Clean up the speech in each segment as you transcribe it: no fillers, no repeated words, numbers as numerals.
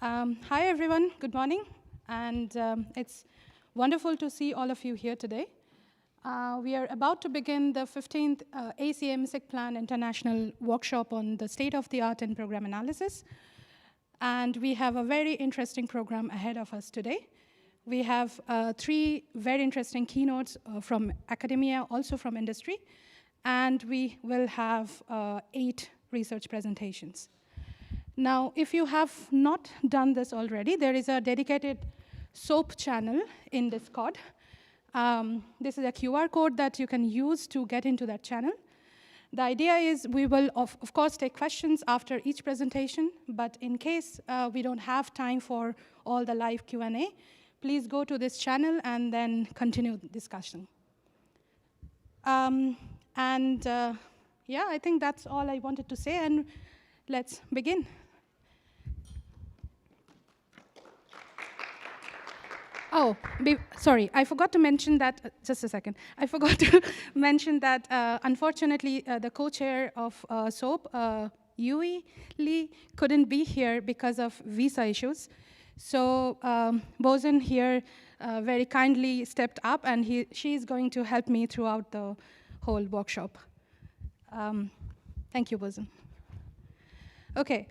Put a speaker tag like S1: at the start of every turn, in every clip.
S1: Hi, everyone. Good morning. And it's wonderful to see all of you here today. We are about to begin the 15th ACM SIG Plan International Workshop on the state-of-the-art in program analysis. And we have a very interesting program ahead of us today. We have 3 very interesting keynotes from academia, also from industry. And we will have 8 research presentations. Now, if you have not done this already, there is a dedicated SOAP channel in Discord. This is a QR code that you can use to get into that channel. The idea is we will, of course, take questions after each presentation, but in case we don't have time for all the live Q&A, please go to this channel and then continue the discussion. Yeah, I think that's all I wanted to say, and let's begin. Oh, sorry, I forgot to mention that, just a second. I forgot to mention that, unfortunately, the co-chair of SOAP, Yui Lee, couldn't be here because of visa issues. So Boson here very kindly stepped up, and she's going to help me throughout the whole workshop. Thank you, Boson. OK,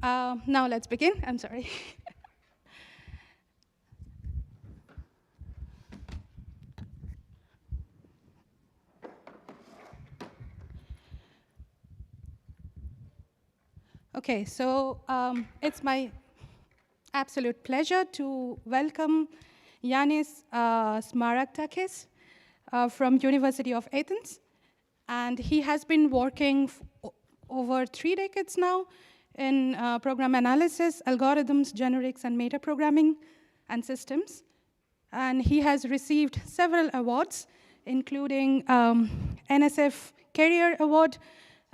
S1: now let's begin. I'm sorry. OK, so it's my absolute pleasure to welcome Yanis Smaragdakis from University of Athens. And he has been working over 3 decades now in program analysis, algorithms, generics, and metaprogramming and systems. And he has received several awards, including NSF Career Award,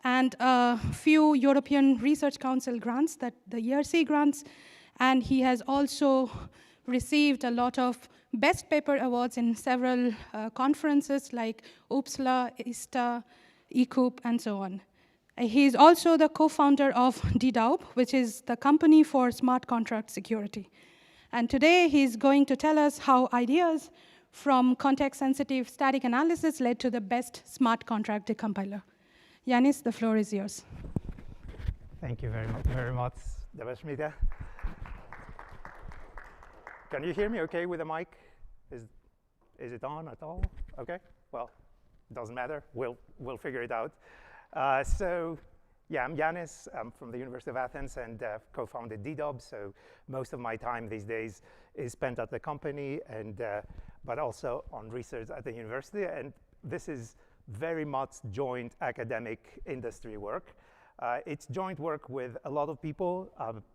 S1: and a few European Research Council grants, the ERC grants. And he has also received a lot of best paper awards in several conferences like UPSLA, ISTA, ECOOP, and so on. He's also the co-founder of DDAUB, which is the company for smart contract security. And today he's going to tell us how ideas from context-sensitive static analysis led to the best smart contract decompiler. Yanis, the floor is yours.
S2: Thank you very much, Devashmita. Can you hear me OK with the mic? Is it on at all? OK, well, it doesn't matter. We'll figure it out. So yeah, I'm Yanis. I'm from the University of Athens and co-founded DDAUB. So most of my time these days is spent at the company, and but also on research at the university. And this is very much joint academic industry work. It's joint work with a lot of people.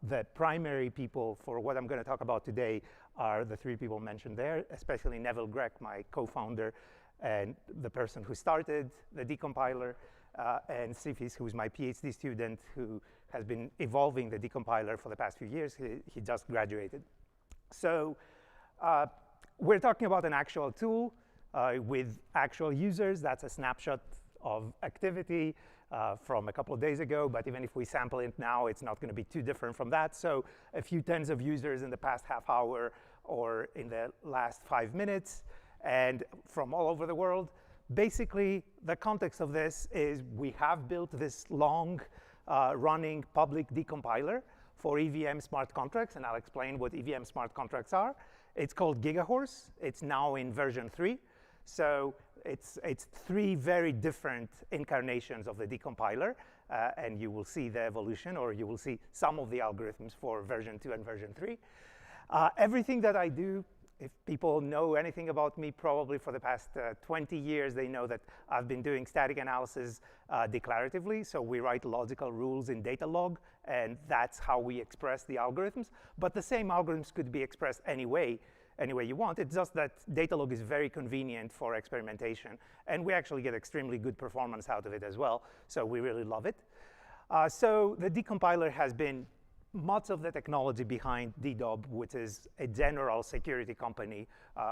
S2: The primary people for what I'm going to talk about today are the 3 people mentioned there, especially Neville Gregg, my co-founder, and the person who started the decompiler, and Sifis, who's my PhD student, who has been evolving the decompiler for the past few years. He just graduated. So we're talking about an actual tool with actual users. That's a snapshot of activity from a couple of days ago. But even if we sample it now, it's not going to be too different from that. So a few tens of users in the past half hour or in the last 5 minutes, and from all over the world. Basically, the context of this is we have built this long running public decompiler for EVM smart contracts. And I'll explain what EVM smart contracts are. It's called GigaHorse. It's now in version 3. So it's 3 very different incarnations of the decompiler. And you will see the evolution, or you will see some of the algorithms for version 2 and version 3. Everything that I do, if people know anything about me, probably for the past 20 years, they know that I've been doing static analysis declaratively. So we write logical rules in data log, and that's how we express the algorithms. But the same algorithms could be expressed any way you want. It's just that data log is very convenient for experimentation, and we actually get extremely good performance out of it as well. So we really love it. So the decompiler has been much of the technology behind DDAUB, which is a general security company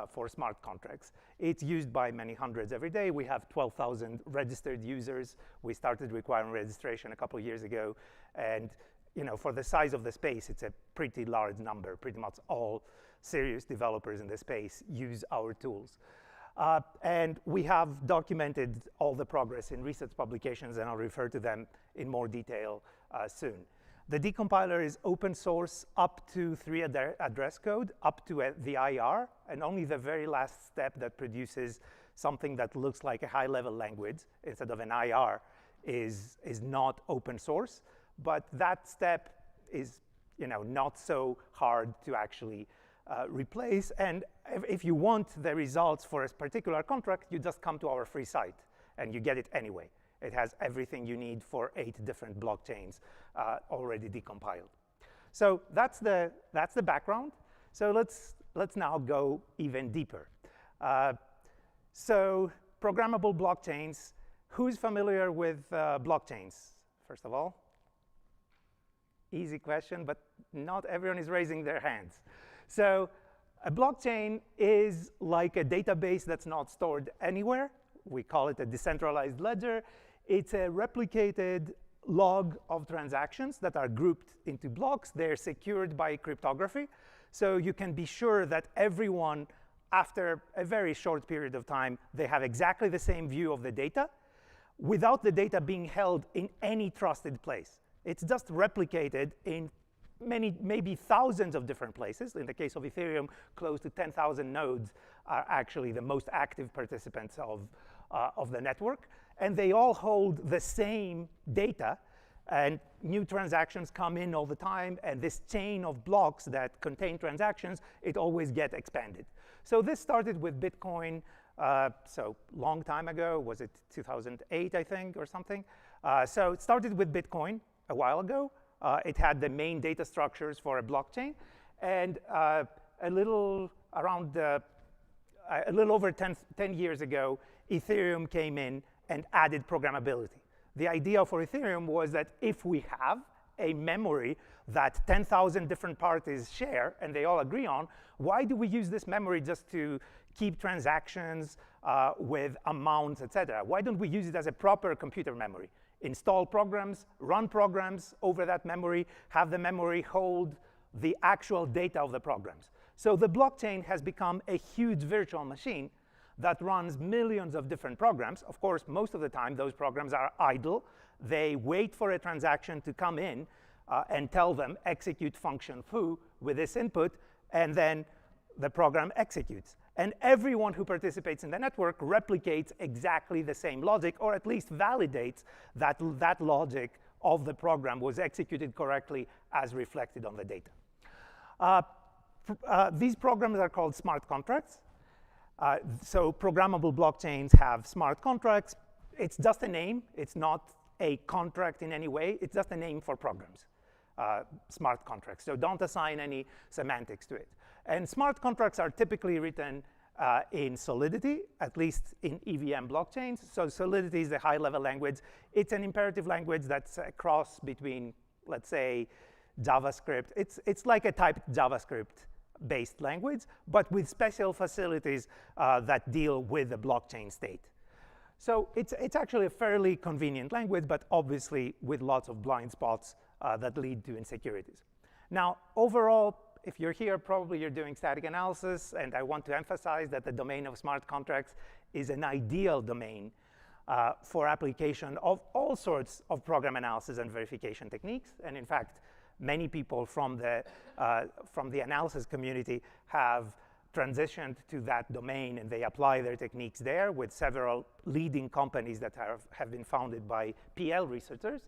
S2: for smart contracts. It's used by many hundreds every day. We have 12,000 registered users. We started requiring registration a couple of years ago. And for the size of the space, it's a pretty large number. Pretty much all serious developers in the space use our tools. And we have documented all the progress in research publications, and I'll refer to them in more detail soon. The decompiler is open source up to 3 address code, up to the IR, and only the very last step that produces something that looks like a high-level language instead of an IR is not open source. But that step is not so hard to actually replace. And if you want the results for a particular contract, you just come to our free site, and you get it anyway. It has everything you need for 8 different blockchains already decompiled. So that's the background. So let's now go even deeper. So programmable blockchains. Who's familiar with blockchains, first of all? Easy question, but not everyone is raising their hands. So a blockchain is like a database that's not stored anywhere. We call it a decentralized ledger. It's a replicated log of transactions that are grouped into blocks. They're secured by cryptography. So you can be sure that everyone, after a very short period of time, they have exactly the same view of the data without the data being held in any trusted place. It's just replicated in maybe thousands of different places. In the case of Ethereum, close to 10,000 nodes are actually the most active participants of the network. And they all hold the same data, and new transactions come in all the time, and this chain of blocks that contain transactions, it always gets expanded. So this started with Bitcoin, so long time ago. Was it 2008, I think, or something? So it started with Bitcoin a while ago. It had the main data structures for a blockchain, and a little over 10 years ago, Ethereum came in and added programmability. The idea for Ethereum was that if we have a memory that 10,000 different parties share and they all agree on, why do we use this memory just to keep transactions with amounts, etc.? Why don't we use it as a proper computer memory? Install programs, run programs over that memory, have the memory hold the actual data of the programs. So the blockchain has become a huge virtual machine that runs millions of different programs. Of course, most of the time, those programs are idle. They wait for a transaction to come in and tell them, execute function foo with this input, and then the program executes. And everyone who participates in the network replicates exactly the same logic, or at least validates that that logic of the program was executed correctly as reflected on the data. These programs are called smart contracts. So programmable blockchains have smart contracts. It's just a name. It's not a contract in any way. It's just a name for programs, smart contracts. So don't assign any semantics to it. And smart contracts are typically written in Solidity, at least in EVM blockchains. So Solidity is a high-level language. It's an imperative language that's a cross between, let's say, JavaScript. It's like a typed JavaScript-based language, but with special facilities that deal with the blockchain state. So it's actually a fairly convenient language, but obviously with lots of blind spots that lead to insecurities. Now, overall, if you're here, probably you're doing static analysis, and I want to emphasize that the domain of smart contracts is an ideal domain for application of all sorts of program analysis and verification techniques. And in fact, many people from the analysis community have transitioned to that domain, and they apply their techniques there with several leading companies that have been founded by PL researchers.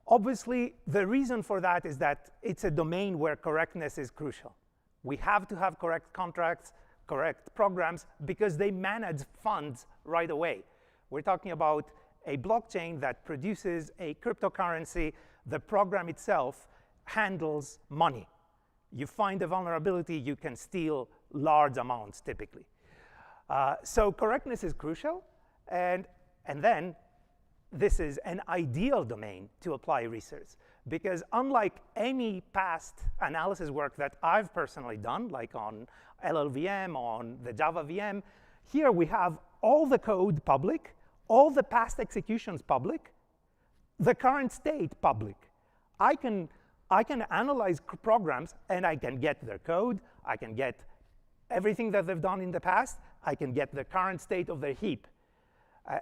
S2: Obviously, the reason for that is that it's a domain where correctness is crucial. We have to have correct contracts, correct programs, because they manage funds right away. We're talking about a blockchain that produces a cryptocurrency. The program itself handles money. You find a vulnerability, you can steal large amounts typically. So correctness is crucial, and then this is an ideal domain to apply research, because unlike any past analysis work that I've personally done, like on LLVM, on the Java VM, here we have all the code public, all the past executions public, the current state public. I can analyze programs, and I can get their code, I can get everything that they've done in the past, I can get the current state of their heap.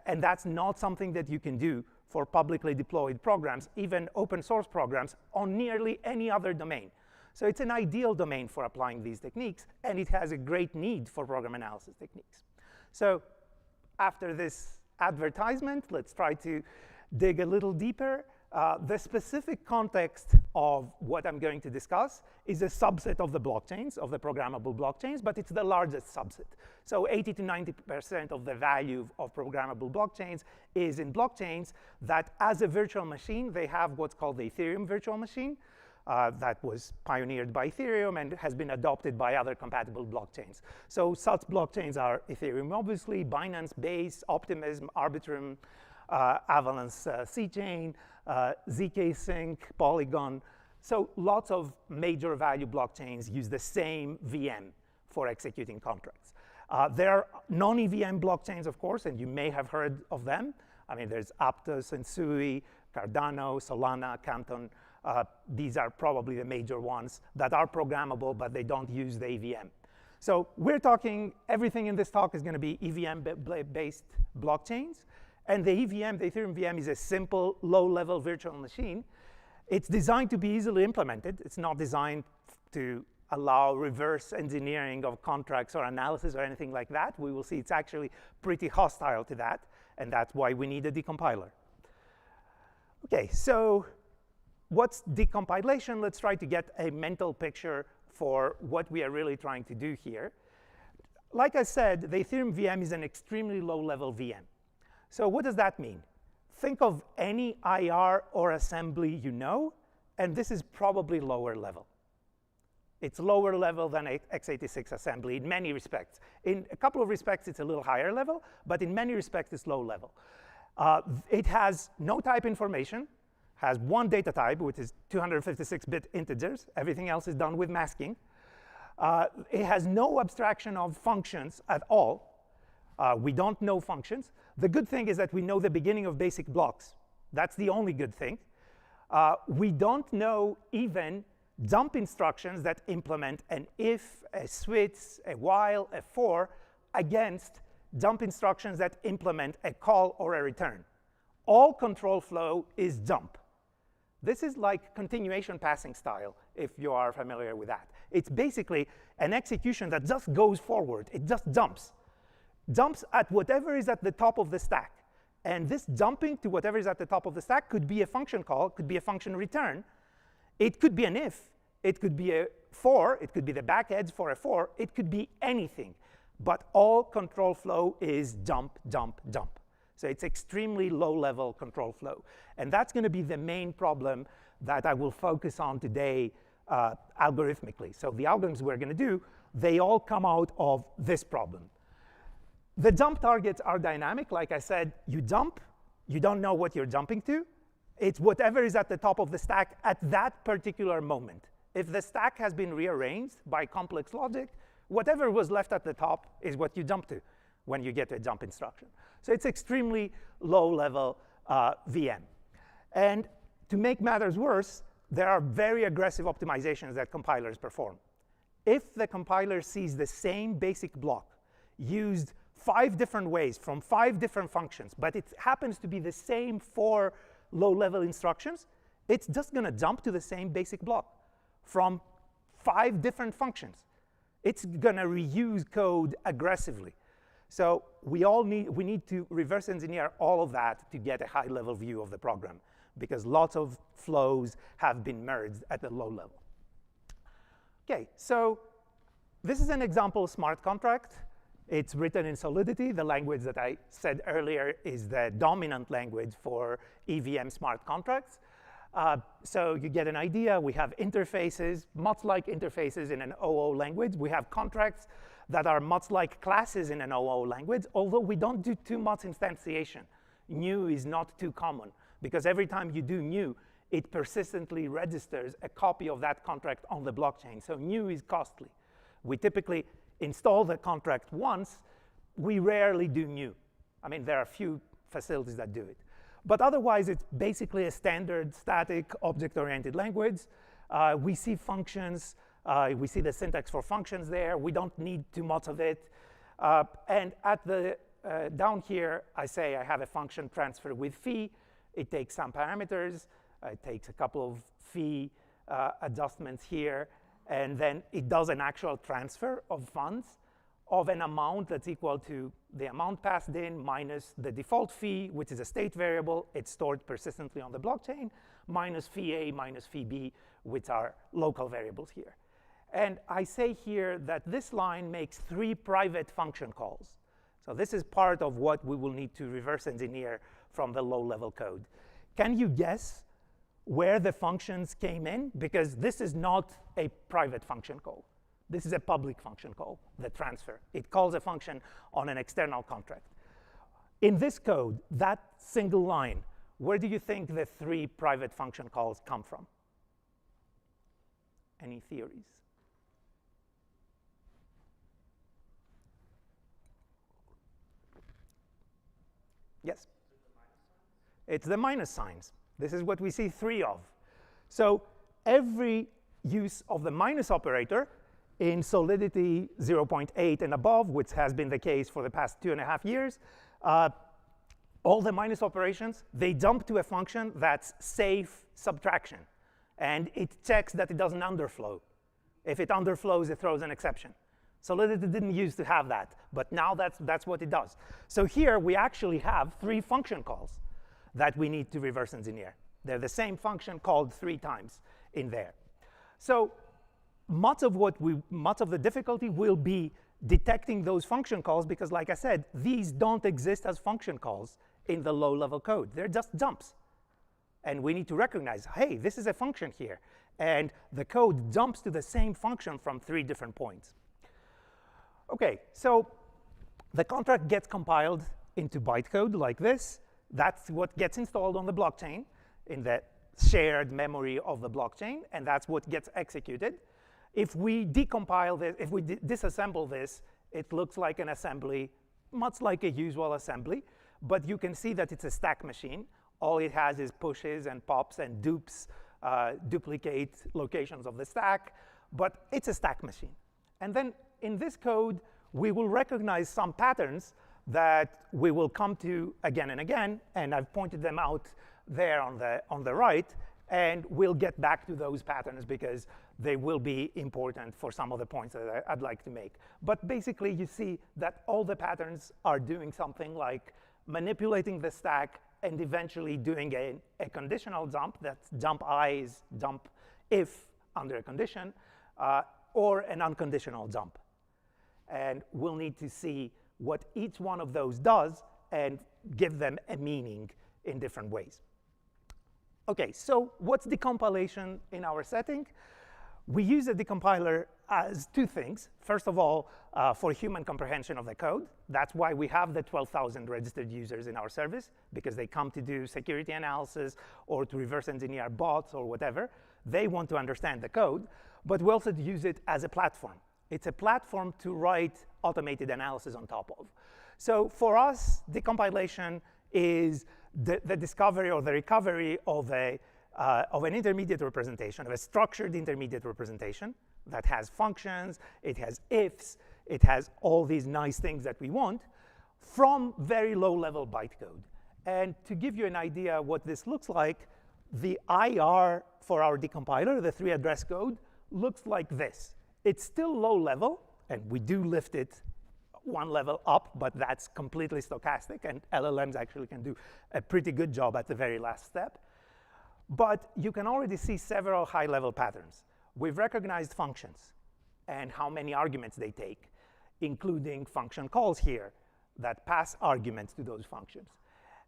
S2: And that's not something that you can do for publicly deployed programs, even open source programs, on nearly any other domain. So it's an ideal domain for applying these techniques, and it has a great need for program analysis techniques. So after this advertisement, let's try to dig a little deeper. The specific context of what I'm going to discuss is a subset of the blockchains, of the programmable blockchains, but it's the largest subset. So 80 to 90% of the value of programmable blockchains is in blockchains that, as a virtual machine, they have what's called the Ethereum virtual machine. That was pioneered by Ethereum and has been adopted by other compatible blockchains. So such blockchains are Ethereum, obviously, Binance, Base, Optimism, Arbitrum, Avalanche C-Chain, ZK Sync, Polygon. So lots of major value blockchains use the same VM for executing contracts. There are non-EVM blockchains, of course, and you may have heard of them. I mean, there's Aptos and Sui, Cardano, Solana, Canton. These are probably the major ones that are programmable, but they don't use the EVM. So we're talking, everything in this talk is going to be EVM-based blockchains. And the EVM, the Ethereum VM, is a simple, low-level virtual machine. It's designed to be easily implemented. It's not designed to allow reverse engineering of contracts or analysis or anything like that. We will see it's actually pretty hostile to that, and that's why we need a decompiler. OK, so what's decompilation? Let's try to get a mental picture for what we are really trying to do here. Like I said, the Ethereum VM is an extremely low-level VM. So what does that mean? Think of any IR or assembly you know, and this is probably lower level. It's lower level than x86 assembly in many respects. In a couple of respects, it's a little higher level, but in many respects, it's low level. It has no type information, has one data type, which is 256-bit integers. Everything else is done with masking. It has no abstraction of functions at all. We don't know functions. The good thing is that we know the beginning of basic blocks. That's the only good thing. We don't know even dump instructions that implement an if, a switch, a while, a for against dump instructions that implement a call or a return. All control flow is dump. This is like continuation passing style, if you are familiar with that. It's basically an execution that just goes forward. It just dumps. Dumps at whatever is at the top of the stack. And this dumping to whatever is at the top of the stack could be a function call, could be a function return. It could be an if, it could be a for, it could be the back edge for a for, it could be anything. But all control flow is dump, dump, dump. So it's extremely low-level control flow. And that's going to be the main problem that I will focus on today algorithmically. So the algorithms we're going to do, they all come out of this problem. The dump targets are dynamic. Like I said, you dump, you don't know what you're jumping to. It's whatever is at the top of the stack at that particular moment. If the stack has been rearranged by complex logic, whatever was left at the top is what you jump to when you get a jump instruction. So it's extremely low-level VM. And to make matters worse, there are very aggressive optimizations that compilers perform. If the compiler sees the same basic block used 5 different ways from 5 different functions, but it happens to be the same 4 low-level instructions, it's just going to jump to the same basic block from 5 different functions. It's going to reuse code aggressively. So we need to reverse engineer all of that to get a high-level view of the program, because lots of flows have been merged at the low level. OK, so this is an example smart contract. It's written in Solidity. The language that I said earlier is the dominant language for EVM smart contracts. So you get an idea. We have interfaces, much like interfaces in an OO language. We have contracts that are much like classes in an OO language, although we don't do too much instantiation. New is not too common, because every time you do new, it persistently registers a copy of that contract on the blockchain. So new is costly. We typically install the contract once. We rarely do new. I mean, there are a few facilities that do it. But otherwise, it's basically a standard static object-oriented language. We see functions. We see the syntax for functions there. We don't need too much of it. And at the down here, I say I have a function transfer with phi. It takes some parameters. It takes a couple of phi adjustments here. And then it does an actual transfer of funds of an amount that's equal to the amount passed in minus the default phi, which is a state variable. It's stored persistently on the blockchain, minus phi a, minus phi b, which are local variables here. And I say here that this line makes 3 private function calls. So this is part of what we will need to reverse engineer from the low-level code. Can you guess where the functions came in? Because this is not a private function call. This is a public function call, the transfer. It calls a function on an external contract. In this code, that single line, where do you think the 3 private function calls come from? Any theories? Yes? It's the minus signs. This is what we see 3 of. So every use of the minus operator in Solidity 0.8 and above, which has been the case for the past 2.5 years, all the minus operations, they jump to a function that's safe subtraction. And it checks that it doesn't underflow. If it underflows, it throws an exception. Solidity didn't used to have that, but now that's what it does. So here we actually have 3 function calls that we need to reverse engineer. They're the same function called 3 times in there. So much of the difficulty will be detecting those function calls because, like I said, these don't exist as function calls in the low-level code. They're just jumps. And we need to recognize, hey, this is a function here. And the code jumps to the same function from 3 different points. OK, so the contract gets compiled into bytecode like this. That's what gets installed on the blockchain in the shared memory of the blockchain. And that's what gets executed. If we decompile this, if we disassemble this, it looks like an assembly, much like a usual assembly. But you can see that it's a stack machine. All it has is pushes and pops and dupes, duplicate locations of the stack. But it's a stack machine. And then in this code, we will recognize some patterns that we will come to again and again. And I've pointed them out there on the right. And we'll get back to those patterns because they will be important for some of the points that I'd like to make. But basically, you see that all the patterns are doing something like manipulating the stack and eventually doing a conditional jump. That's jump I is jump if under a condition, or an unconditional jump. And we'll need to see what each one of those does and give them a meaning in different ways. OK, so what's decompilation in our setting? We use a decompiler as 2 things. First of all, for human comprehension of the code. That's why we have the 12,000 registered users in our service, because they come to do security analysis or to reverse engineer bots or whatever. They want to understand the code. But we also use it as a platform. It's a platform to write automated analysis on top of. So for us, decompilation is the discovery or the recovery of an intermediate representation, of a structured intermediate representation that has functions, it has ifs, it has all these nice things that we want from very low-level bytecode. And to give you an idea what this looks like, the IR for our decompiler, the 3-address code, looks like this. It's still low-level, and we do lift it 1 level up, but that's completely stochastic, and LLMs actually can do a pretty good job at the very last step. But you can already see several high-level patterns. We've recognized functions and how many arguments they take, including function calls here that pass arguments to those functions.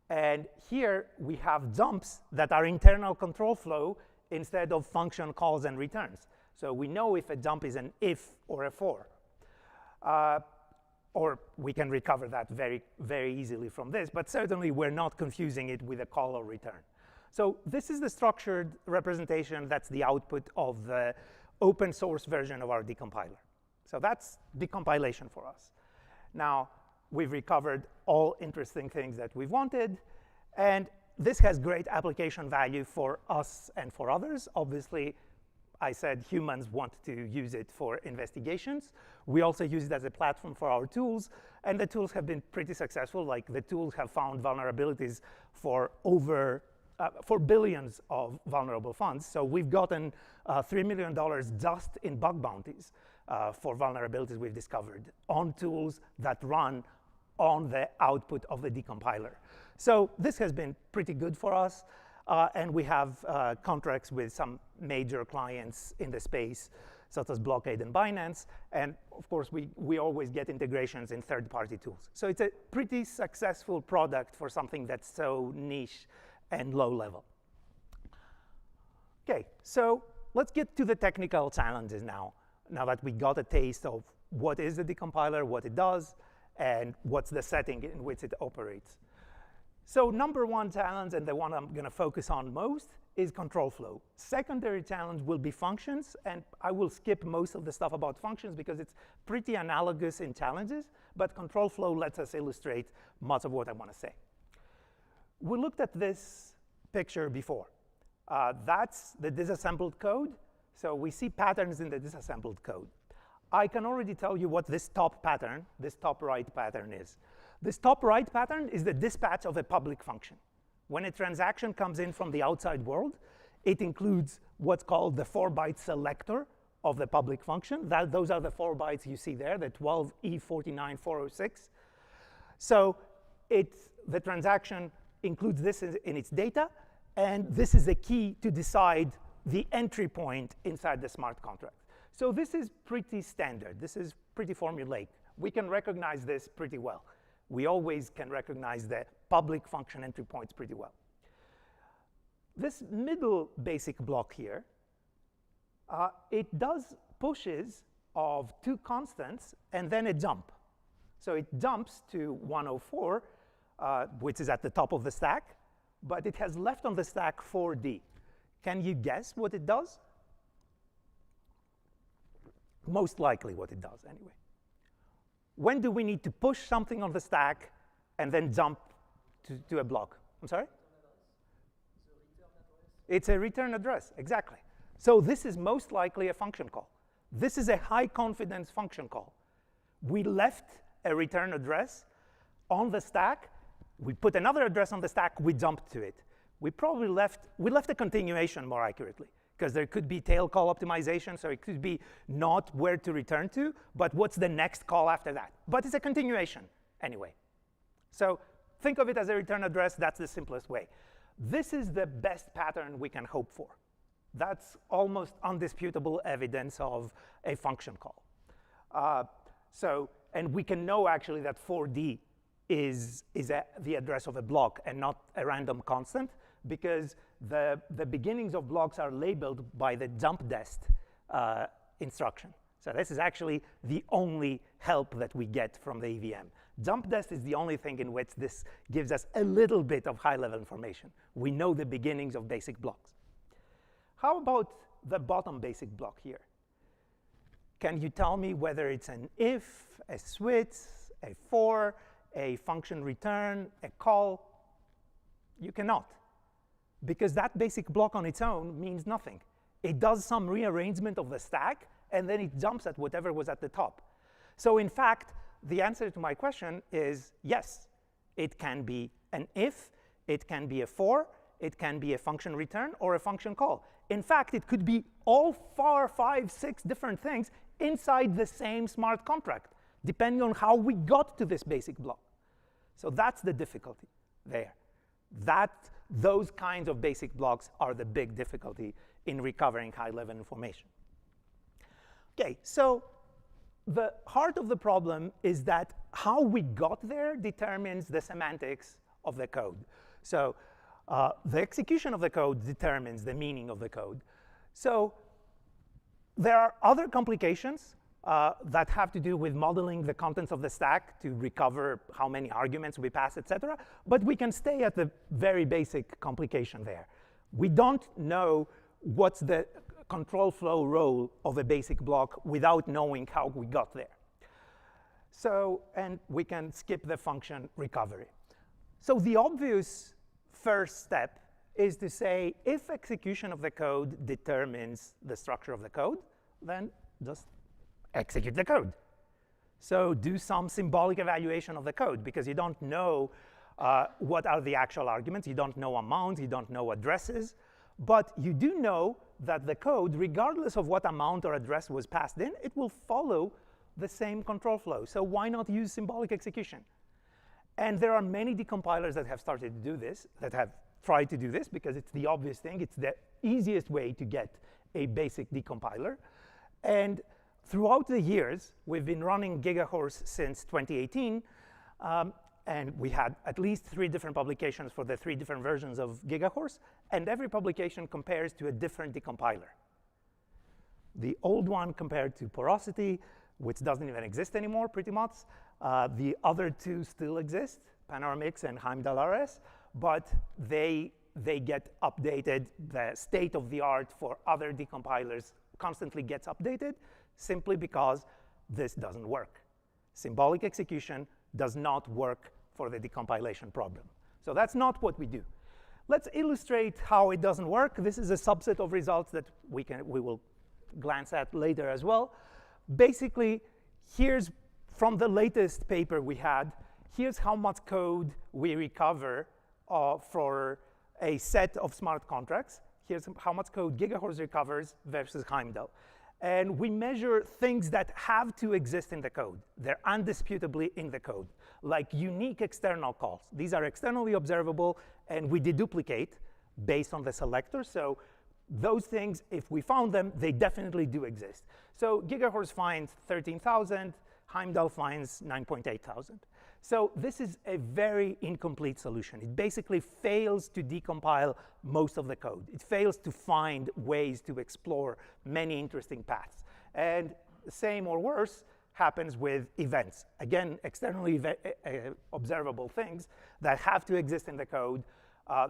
S2: And here we have jumps that are internal control flow instead of function calls and returns. So we know if a jump is an if or a for. Or we can recover that very, very easily from this. But certainly, we're not confusing it with a call or return. So this is the structured representation. That's the output of the open source version of our decompiler. So that's decompilation for us. Now, we've recovered all interesting things that we've wanted. And this has great application value for us and for others. Obviously, I said humans want to use it for investigations. We also use it as a platform for our tools, and the tools have been pretty successful. Like, the tools have found vulnerabilities for for billions of vulnerable funds. So we've gotten $3 million just in bug bounties for vulnerabilities we've discovered on tools that run on the output of the decompiler. So this has been pretty good for us, and we have contracts with some major clients in the space, such as Blockade and Binance, and of course we always get integrations in third-party tools. So it's a pretty successful product for something that's so niche and low level. Okay, so let's get to the technical challenges now that we got a taste of what is the decompiler, what it does, and what's the setting in which it operates. So number one challenge, and the one I'm going to focus on most, is control flow. Secondary challenge will be functions, and I will skip most of the stuff about functions because it's pretty analogous in challenges, but control flow lets us illustrate much of what I want to say. We looked at this picture before. That's the disassembled code. So we see patterns in the disassembled code. I can already tell you what this top pattern, this top right pattern is. This top right pattern is the dispatch of a public function. When a transaction comes in from the outside world, it includes what's called the 4-byte selector of the public function. Those are the 4 bytes you see there, the 12E49406. So the transaction includes this in its data, and this is the key to decide the entry point inside the smart contract. So this is pretty standard. This is pretty formulaic. We can recognize this pretty well. We always can recognize the public function entry points pretty well. This middle basic block here, it does pushes of 2 constants and then a jump. So it jumps to 104, which is at the top of the stack, but it has left on the stack 4D. Can you guess what it does? Most likely what it does, anyway. When do we need to push something on the stack and then jump to a block? I'm sorry? It's a return address, exactly. So this is most likely a function call. This is a high confidence function call. We left a return address on the stack. We put another address on the stack. We jumped to it. We left a continuation more accurately, because there could be tail call optimization, so it could be not where to return to, but what's the next call after that. But it's a continuation anyway. So think of it as a return address. That's the simplest way. This is the best pattern we can hope for. That's almost undisputable evidence of a function call. And we can know actually that 4D is the address of a block and not a random constant, because the beginnings of blocks are labeled by the jump dest instruction. So this is actually the only help that we get from the EVM. Jump dest is the only thing in which this gives us a little bit of high-level information. We know the beginnings of basic blocks. How about the bottom basic block here? Can you tell me whether it's an if, a switch, a for, a function return, a call? You cannot, because that basic block on its own means nothing. It does some rearrangement of the stack, and then it jumps at whatever was at the top. So in fact, the answer to my question is yes. It can be an if, it can be a for, it can be a function return, or a function call. In fact, it could be all 4, 5, 6 different things inside the same smart contract, depending on how we got to this basic block. So that's the difficulty there. Those kinds of basic blocks are the big difficulty in recovering high-level information. Okay, so the heart of the problem is that how we got there determines the semantics of the code. So the execution of the code determines the meaning of the code. So there are other complications that have to do with modeling the contents of the stack to recover how many arguments we pass, etc. But we can stay at the very basic complication there. We don't know what's the control flow role of a basic block without knowing how we got there. So, and we can skip the function recovery. So the obvious first step is to say, if execution of the code determines the structure of the code, then just execute the code. So do some symbolic evaluation of the code, because you don't know what are the actual arguments. You don't know amounts. You don't know addresses. But you do know that the code, regardless of what amount or address was passed in, it will follow the same control flow. So why not use symbolic execution? And there are many decompilers that have started to do this, that have tried to do this, because it's the obvious thing. It's the easiest way to get a basic decompiler. And throughout the years, we've been running GigaHorse since 2018. And we had at least 3 different publications for the 3 different versions of GigaHorse. And every publication compares to a different decompiler. The old one compared to Porosity, which doesn't even exist anymore, pretty much. The other 2 still exist, Panoramix and Heimdall-RS, but they get updated. The state of the art for other decompilers constantly gets updated, simply because this doesn't work. Symbolic execution does not work for the decompilation problem. So that's not what we do. Let's illustrate how it doesn't work. This is a subset of results that we will glance at later as well. Basically, here's from the latest paper we had, here's how much code we recover for a set of smart contracts. Here's how much code GigaHorse recovers versus Heimdall. And we measure things that have to exist in the code. They're undisputably in the code, like unique external calls. These are externally observable, and we deduplicate based on the selector. So those things, if we found them, they definitely do exist. So GigaHorse finds 13,000. Heimdall finds 9,800. So this is a very incomplete solution. It basically fails to decompile most of the code. It fails to find ways to explore many interesting paths. And the same or worse happens with events. Again, externally observable things that have to exist in the code,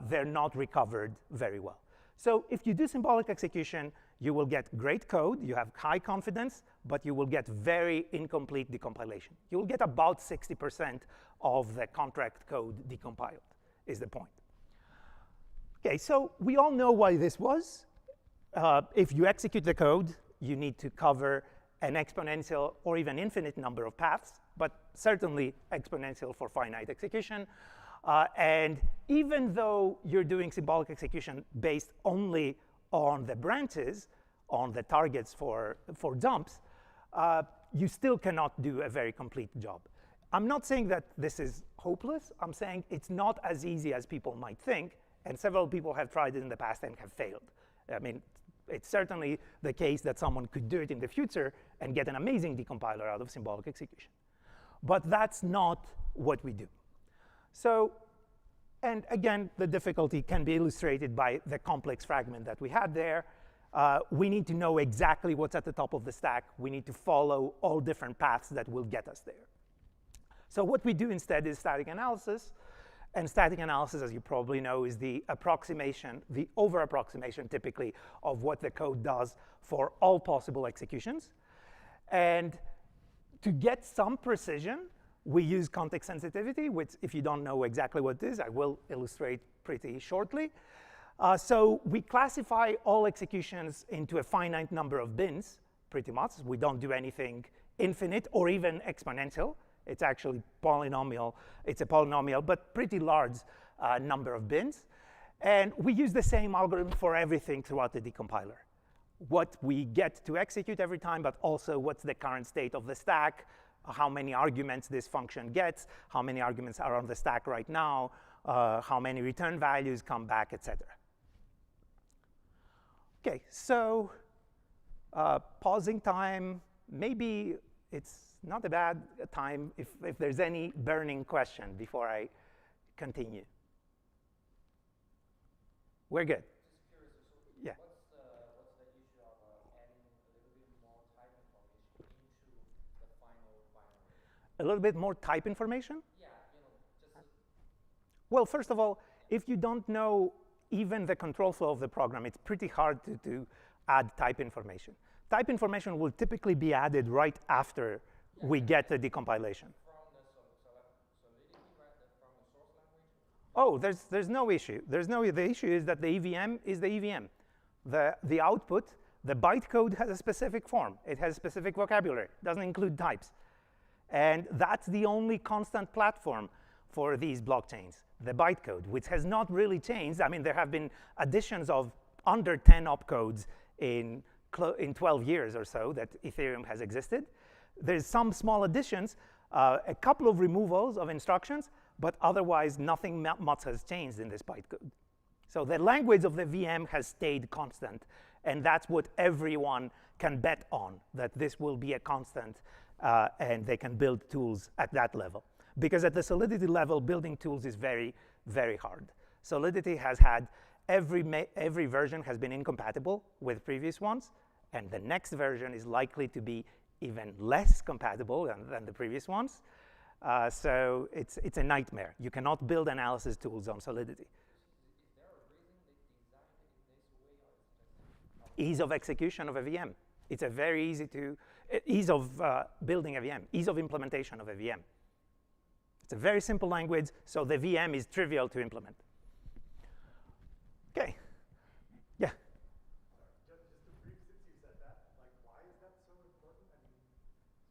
S2: they're not recovered very well. So if you do symbolic execution, you will get great code. You have high confidence, but you will get very incomplete decompilation. You will get about 60% of the contract code decompiled, is the point. OK, so we all know why this was. If you execute the code, you need to cover an exponential or even infinite number of paths, but certainly exponential for finite execution. And even though you're doing symbolic execution based only on the branches, on the targets for jumps, you still cannot do a very complete job. I'm not saying that this is hopeless. I'm saying it's not as easy as people might think, and several people have tried it in the past and have failed. I mean, it's certainly the case that someone could do it in the future and get an amazing decompiler out of symbolic execution. But that's not what we do. So, and again, the difficulty can be illustrated by the complex fragment that we had there. We need to know exactly what's at the top of the stack. We need to follow all different paths that will get us there. So what we do instead is static analysis. And static analysis, as you probably know, is the approximation, the over-approximation typically of what the code does for all possible executions. And to get some precision, we use context sensitivity, which if you don't know exactly what it is, I will illustrate pretty shortly. So we classify all executions into a finite number of bins, pretty much. We don't do anything infinite or even exponential. It's actually polynomial. It's a polynomial, but pretty large number of bins. And we use the same algorithm for everything throughout the decompiler. What we get to execute every time, but also what's the current state of the stack, how many arguments this function gets, how many arguments are on the stack right now, how many return values come back, et cetera. OK, so pausing time, maybe it's not a bad time if there's any burning question before I continue. We're good.
S3: Just curious, so
S2: yeah.
S3: What's the issue of adding a little bit more type information into the final binary?
S2: A little bit more type information?
S3: Yeah, just.
S2: Well, first of all, if you don't know even the control flow of the program, it's pretty hard to add type information. Type information will typically be added right after we get the decompilation.
S3: From the solidity, right? From the source language?
S2: Oh, there's no issue. The issue is that the EVM is the EVM. The output, the bytecode has a specific form. It has specific vocabulary. It doesn't include types. And that's the only constant platform for these blockchains, the bytecode, which has not really changed. I mean, there have been additions of under 10 opcodes in 12 years or so that Ethereum has existed. There's some small additions, a couple of removals of instructions, but otherwise nothing much has changed in this bytecode. So the language of the VM has stayed constant, and that's what everyone can bet on, that this will be a constant, and they can build tools at that level. Because at the Solidity level, building tools is very, very hard. Solidity has had, every version has been incompatible with previous ones, and the next version is likely to be even less compatible than the previous ones. So it's a nightmare. You cannot build analysis tools on Solidity.
S3: Is there a reason they designed it in this way, or is it just
S2: Ease of execution of a VM. It's a very ease of building a VM, ease of implementation of a VM. It's a very simple language, so the VM is trivial to implement. Okay. Yeah.
S4: Just to brief, since you said that, like, why is that so important? I mean,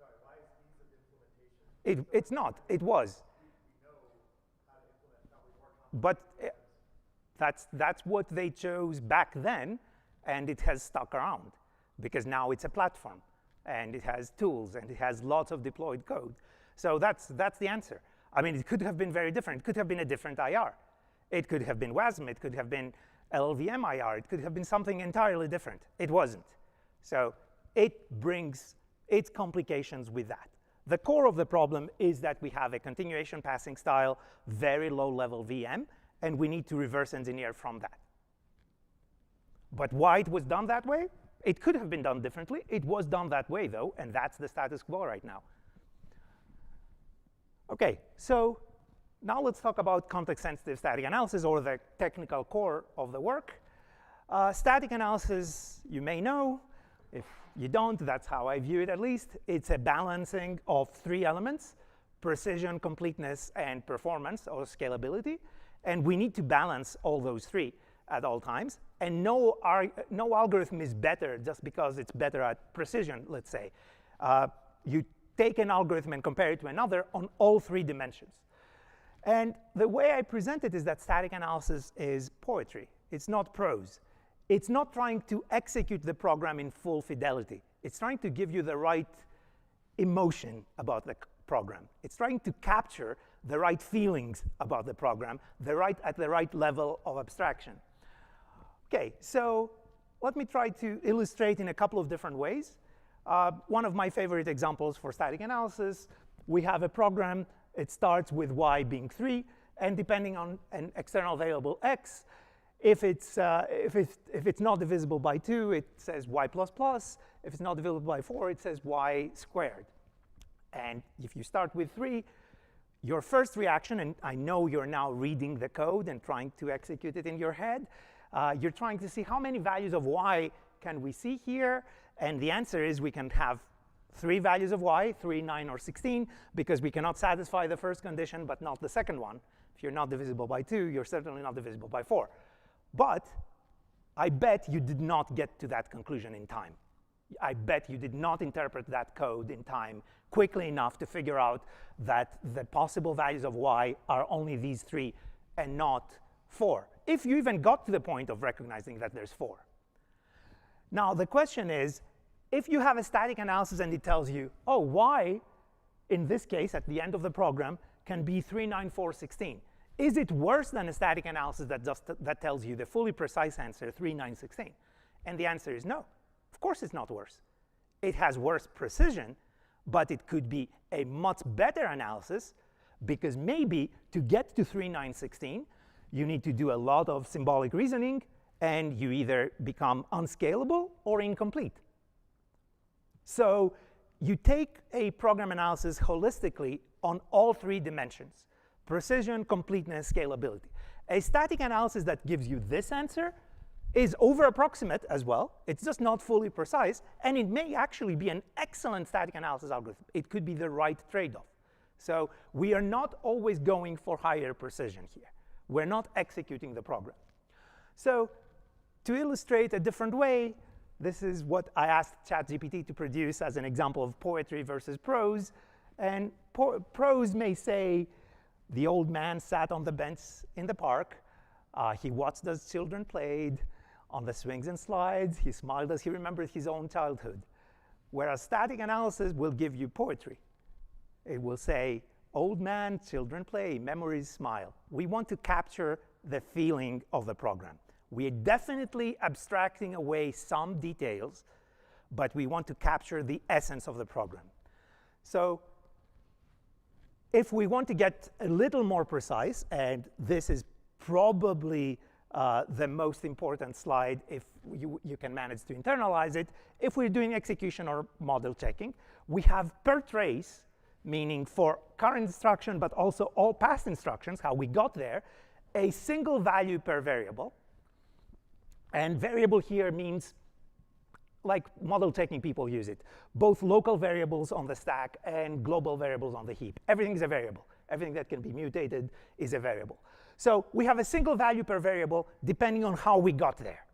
S4: sorry, why is ease of implementation?
S2: It's not. It was.
S4: We know how to implement, now we work on
S2: But that's what they chose back then, and it has stuck around because now it's a platform, and it has tools, and it has lots of deployed code. So that's the answer. I mean, it could have been very different. It could have been a different IR. It could have been WASM. It could have been LLVM IR. It could have been something entirely different. It wasn't. So it brings its complications with that. The core of the problem is that we have a continuation passing style, very low-level VM, and we need to reverse engineer from that. But why it was done that way? It could have been done differently. It was done that way, though, and that's the status quo right now. OK, so now let's talk about context-sensitive static analysis, or the technical core of the work. Static analysis, you may know. If you don't, that's how I view it at least. It's a balancing of three elements: precision, completeness, and performance, or scalability. And we need to balance all those three at all times. And no algorithm is better just because it's better at precision, let's say. You take an algorithm and compare it to another on all three dimensions. And the way I present it is that static analysis is poetry. It's not prose. It's not trying to execute the program in full fidelity. It's trying to give you the right emotion about the program. It's trying to capture the right feelings about the program, at the right level of abstraction. OK, so let me try to illustrate in a couple of different ways. One of my favorite examples for static analysis, we have a program. It starts with y being 3, and depending on an external variable x, if it's not divisible by 2, it says y++. If it's not divisible by 4, it says y squared. And if you start with 3, your first reaction, and I know you're now reading the code and trying to execute it in your head, you're trying to see how many values of y can we see here. And the answer is we can have 3 values of y, 3, 9, or 16, because we cannot satisfy the first condition, but not the second one. If you're not divisible by 2, you're certainly not divisible by 4. But I bet you did not get to that conclusion in time. I bet you did not interpret that code in time quickly enough to figure out that the possible values of y are only these 3 and not 4, if you even got to the point of recognizing that there's 4. Now, the question is, if you have a static analysis and it tells you, oh, y, in this case, at the end of the program, can be 3, 9, 4, 16, is it worse than a static analysis that tells you the fully precise answer, 3, 9, 16? And the answer is no. Of course it's not worse. It has worse precision, but it could be a much better analysis, because maybe to get to 3, 9, 16, you need to do a lot of symbolic reasoning, and you either become unscalable or incomplete. So you take a program analysis holistically on all 3 dimensions: precision, completeness, scalability. A static analysis that gives you this answer is over-approximate as well. It's just not fully precise, and it may actually be an excellent static analysis algorithm. It could be the right trade-off. So we are not always going for higher precision here. We're not executing the program. So to illustrate a different way, this is what I asked ChatGPT to produce as an example of poetry versus prose. And prose may say, the old man sat on the bench in the park. He watched as children played on the swings and slides. He smiled as he remembered his own childhood. Whereas static analysis will give you poetry. It will say, old man, children play, memories smile. We want to capture the feeling of the program. We are definitely abstracting away some details, but we want to capture the essence of the program. So if we want to get a little more precise, and this is probably the most important slide if you can manage to internalize it, if we're doing execution or model checking, we have per trace, meaning for current instruction, but also all past instructions, how we got there, a single value per variable. And variable here means, like model checking people use it, both local variables on the stack and global variables on the heap. Everything is a variable. Everything that can be mutated is a variable. So we have a single value per variable depending on how we got there.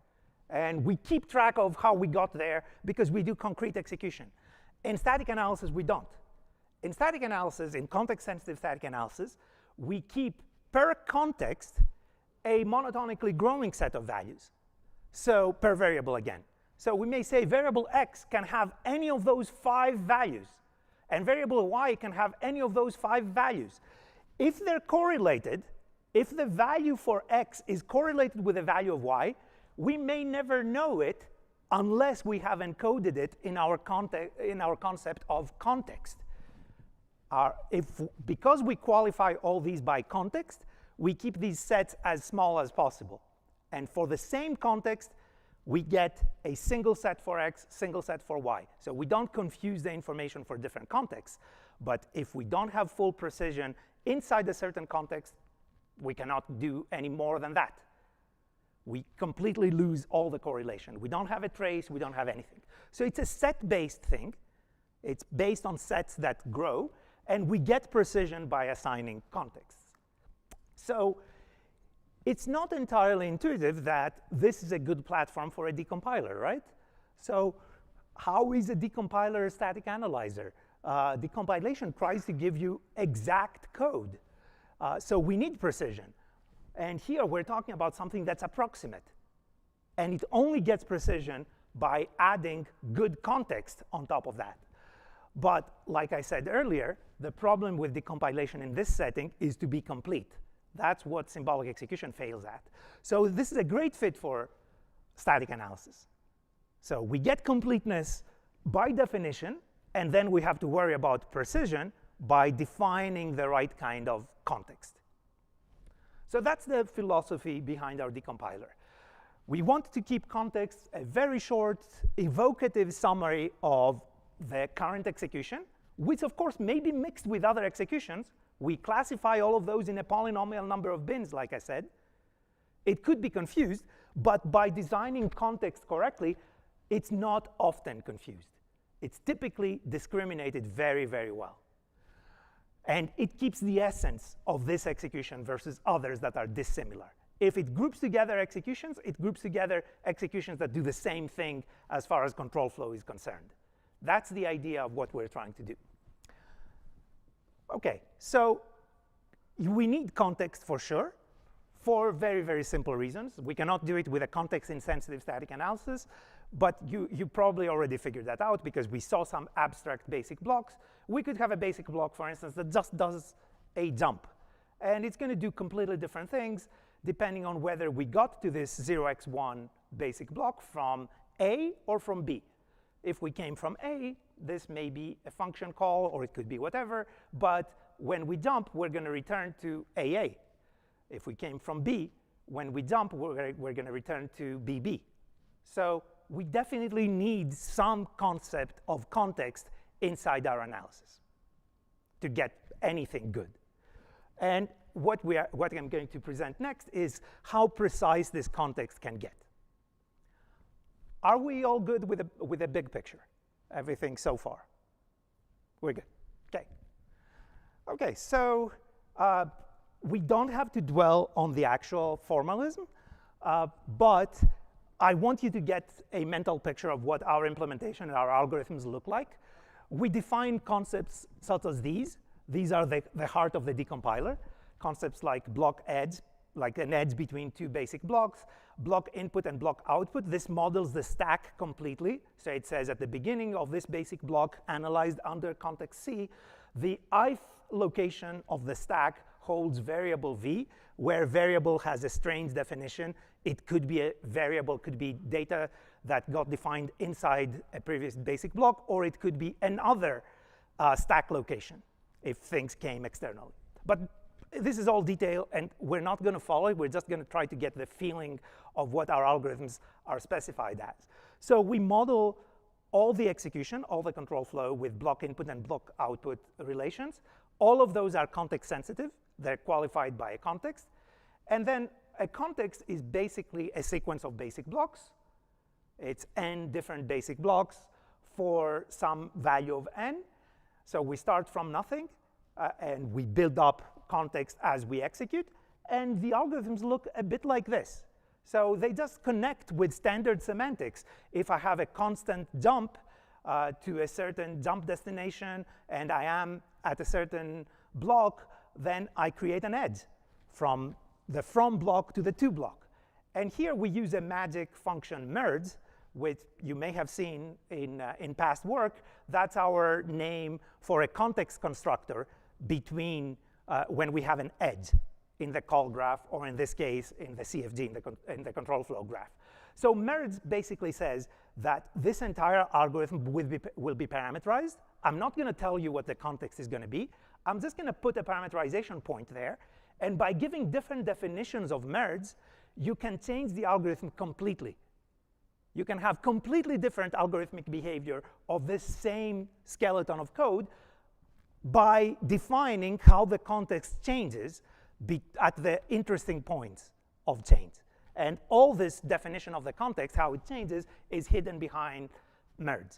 S2: And we keep track of how we got there because we do concrete execution. In static analysis, we don't. In static analysis, in context-sensitive static analysis, we keep per context a monotonically growing set of values. So per variable again. So we may say variable x can have any of those 5 values, and variable y can have any of those 5 values. If they're correlated, if the value for x is correlated with the value of y, we may never know it unless we have encoded it in our concept of context. Because we qualify all these by context, we keep these sets as small as possible. And for the same context, we get a single set for x, single set for y. So we don't confuse the information for different contexts. But if we don't have full precision inside a certain context, we cannot do any more than that. We completely lose all the correlation. We don't have a trace. We don't have anything. So it's a set-based thing. It's based on sets that grow. And we get precision by assigning contexts. So it's not entirely intuitive that this is a good platform for a decompiler, right? So how is a decompiler a static analyzer? Decompilation tries to give you exact code. So we need precision. And here we're talking about something that's approximate. And it only gets precision by adding good context on top of that. But like I said earlier, the problem with decompilation in this setting is to be complete. That's what symbolic execution fails at. So this is a great fit for static analysis. So we get completeness by definition, and then we have to worry about precision by defining the right kind of context. So that's the philosophy behind our decompiler. We want to keep context a very short, evocative summary of the current execution, which of course may be mixed with other executions. We classify all of those in a polynomial number of bins, like I said. It could be confused, but by designing context correctly, it's not often confused. It's typically discriminated very, very well. And it keeps the essence of this execution versus others that are dissimilar. If it groups together executions, it groups together executions that do the same thing as far as control flow is concerned. That's the idea of what we're trying to do. OK, so we need context for sure, for very, very simple reasons. We cannot do it with a context-insensitive static analysis, but you probably already figured that out because we saw some abstract basic blocks. We could have a basic block, for instance, that just does a jump. And it's going to do completely different things depending on whether we got to this 0x1 basic block from A or from B. If we came from A, this may be a function call, or it could be whatever. But when we jump, we're going to return to AA. If we came from B, when we jump, we're going to return to BB. So we definitely need some concept of context inside our analysis to get anything good. And what I'm going to present next is how precise this context can get. Are we all good with a big picture? Everything so far? We're good. OK. OK, so We don't have to dwell on the actual formalism, but I want you to get a mental picture of what our implementation and our algorithms look like. We define concepts such as these. These are the heart of the decompiler. Concepts like block edge, like an edge between two basic blocks, block input and block output. This models the stack completely. So it says at the beginning of this basic block, analyzed under context C, the ith location of the stack holds variable v, where variable has a strange definition. It could be a variable, could be data that got defined inside a previous basic block, or it could be another stack location if things came externally. But this is all detail, and we're not going to follow it. We're just going to try to get the feeling of what our algorithms are specified as. So we model all the execution, all the control flow with block input and block output relations. All of those are context sensitive. They're qualified by a context. And then a context is basically a sequence of basic blocks. It's n different basic blocks for some value of n. So we start from nothing, and we build up context as we execute. And the algorithms look a bit like this. So they just connect with standard semantics. If I have a constant jump to a certain jump destination, and I am at a certain block, then I create an edge from the from block to the to block. And here we use a magic function merge, which you may have seen in past work. That's our name for a context constructor between when we have an edge in the call graph, or in this case, in the CFG, in the control flow graph. So merge basically says that this entire algorithm will be parameterized. I'm not going to tell you what the context is going to be. I'm just going to put a parameterization point there. And by giving different definitions of merge, you can change the algorithm completely. You can have completely different algorithmic behavior of this same skeleton of code by defining how the context changes at the interesting points of change. And all this definition of the context, how it changes, is hidden behind merge.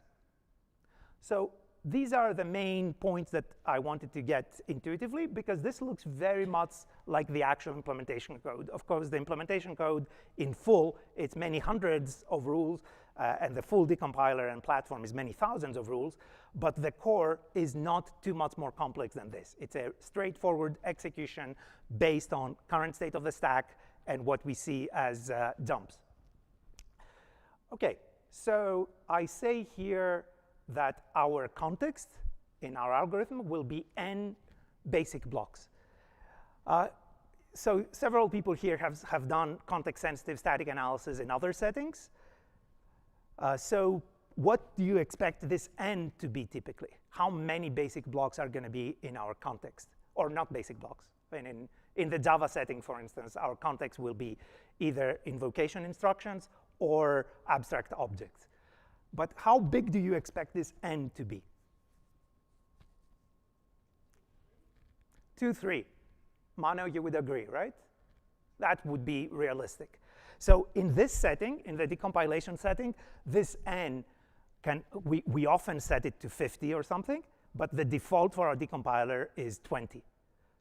S2: So these are the main points that I wanted to get intuitively, because this looks very much like the actual implementation code. Of course, the implementation code in full, it's many hundreds of rules, and the full decompiler and platform is many thousands of rules, but the core is not too much more complex than this. It's a straightforward execution based on current state of the stack and what we see as jumps. Okay, so I say here that our context in our algorithm will be n basic blocks. So several people here have done context-sensitive static analysis in other settings. So what do you expect this n to be typically? How many basic blocks are going to be in our context? Or not basic blocks. And in the Java setting, for instance, our context will be either invocation instructions or abstract objects. But how big do you expect this n to be? 2, 3. Mano, you would agree, right? That would be realistic. So in this setting, in the decompilation setting, this n we often set it to 50 or something, but the default for our decompiler is 20.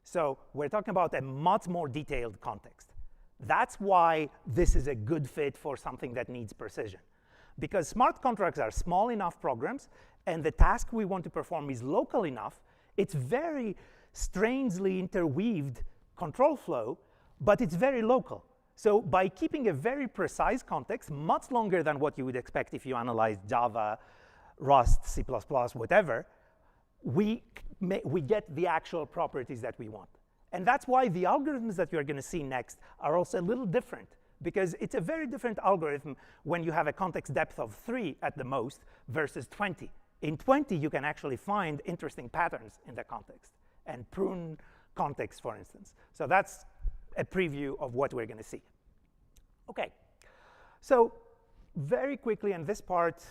S2: So we're talking about a much more detailed context. That's why this is a good fit for something that needs precision. Because smart contracts are small enough programs, and the task we want to perform is local enough, it's very strangely interweaved control flow, but it's very local. So by keeping a very precise context, much longer than what you would expect if you analyze Java, Rust, C++, whatever, we get the actual properties that we want. And that's why the algorithms that you're going to see next are also a little different, because it's a very different algorithm when you have a context depth of 3 at the most versus 20. In 20, you can actually find interesting patterns in the context and prune context, for instance. So that's a preview of what we're going to see. OK, so very quickly, and this part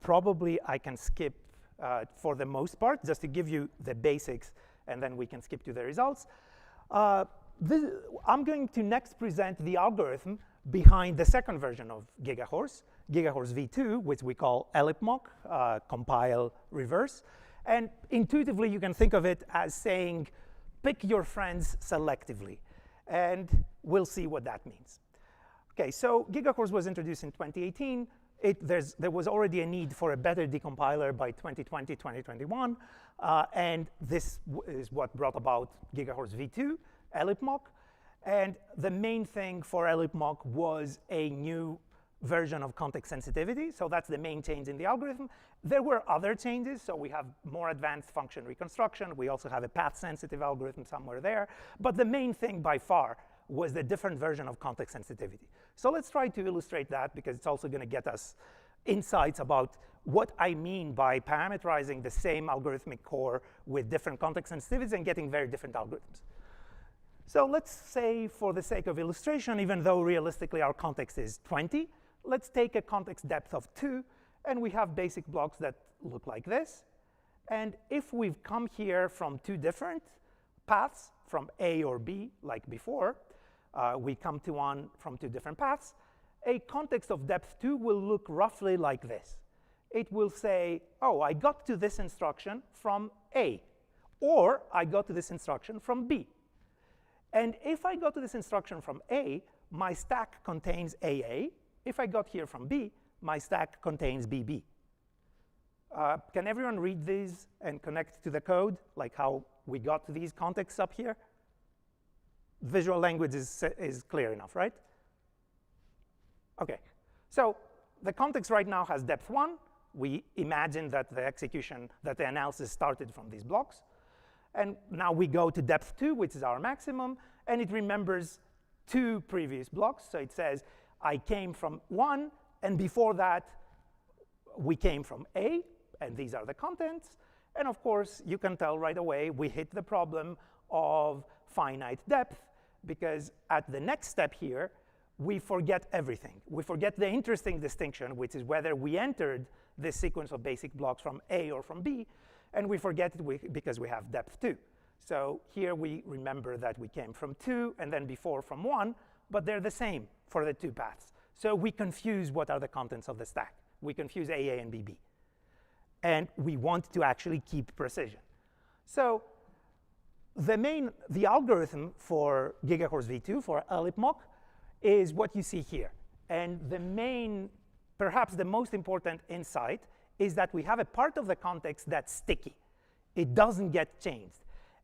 S2: probably I can skip for the most part, just to give you the basics, and then we can skip to the results. I'm going to next present the algorithm behind the second version of GigaHorse, GigaHorse v2, which we call ellipmock, compile reverse. And intuitively, you can think of it as saying, pick your friends selectively. And we'll see what that means. Okay, so GigaCores was introduced in 2018. There was already a need for a better decompiler by 2020, 2021. And this is what brought about GigaCores v2, ellipmoc. And the main thing for ellipmoc was a new version of context sensitivity. So that's the main change in the algorithm. There were other changes. So we have more advanced function reconstruction. We also have a path-sensitive algorithm somewhere there. But the main thing by far was the different version of context sensitivity. So let's try to illustrate that, because it's also going to get us insights about what I mean by parameterizing the same algorithmic core with different context sensitivities and getting very different algorithms. So let's say, for the sake of illustration, even though realistically our context is 20, let's take a context depth of 2, and we have basic blocks that look like this. And if we've come here from two different paths, from A or B, like before, we come to one from two different paths, a context of depth 2 will look roughly like this. It will say, oh, I got to this instruction from A, or I got to this instruction from B. And if I got to this instruction from A, my stack contains AA. If I got here from B, my stack contains BB. Can everyone read these and connect to the code, like how we got to these contexts up here? Visual language is clear enough, right? OK. So the context right now has depth 1. We imagine that the analysis started from these blocks. And now we go to depth 2, which is our maximum. And it remembers two previous blocks. So it says, I came from 1. And before that, we came from A. And these are the contents. And of course, you can tell right away we hit the problem of finite depth, because at the next step here, we forget everything. We forget the interesting distinction, which is whether we entered this sequence of basic blocks from A or from B. And we forget it because we have depth 2. So here we remember that we came from 2, and then before from 1. But they're the same for the two paths. So we confuse what are the contents of the stack. We confuse AA and BB. And we want to actually keep precision. So the algorithm for GigaCores v2, for ellipmoc, is what you see here. And perhaps the most important insight is that we have a part of the context that's sticky. It doesn't get changed.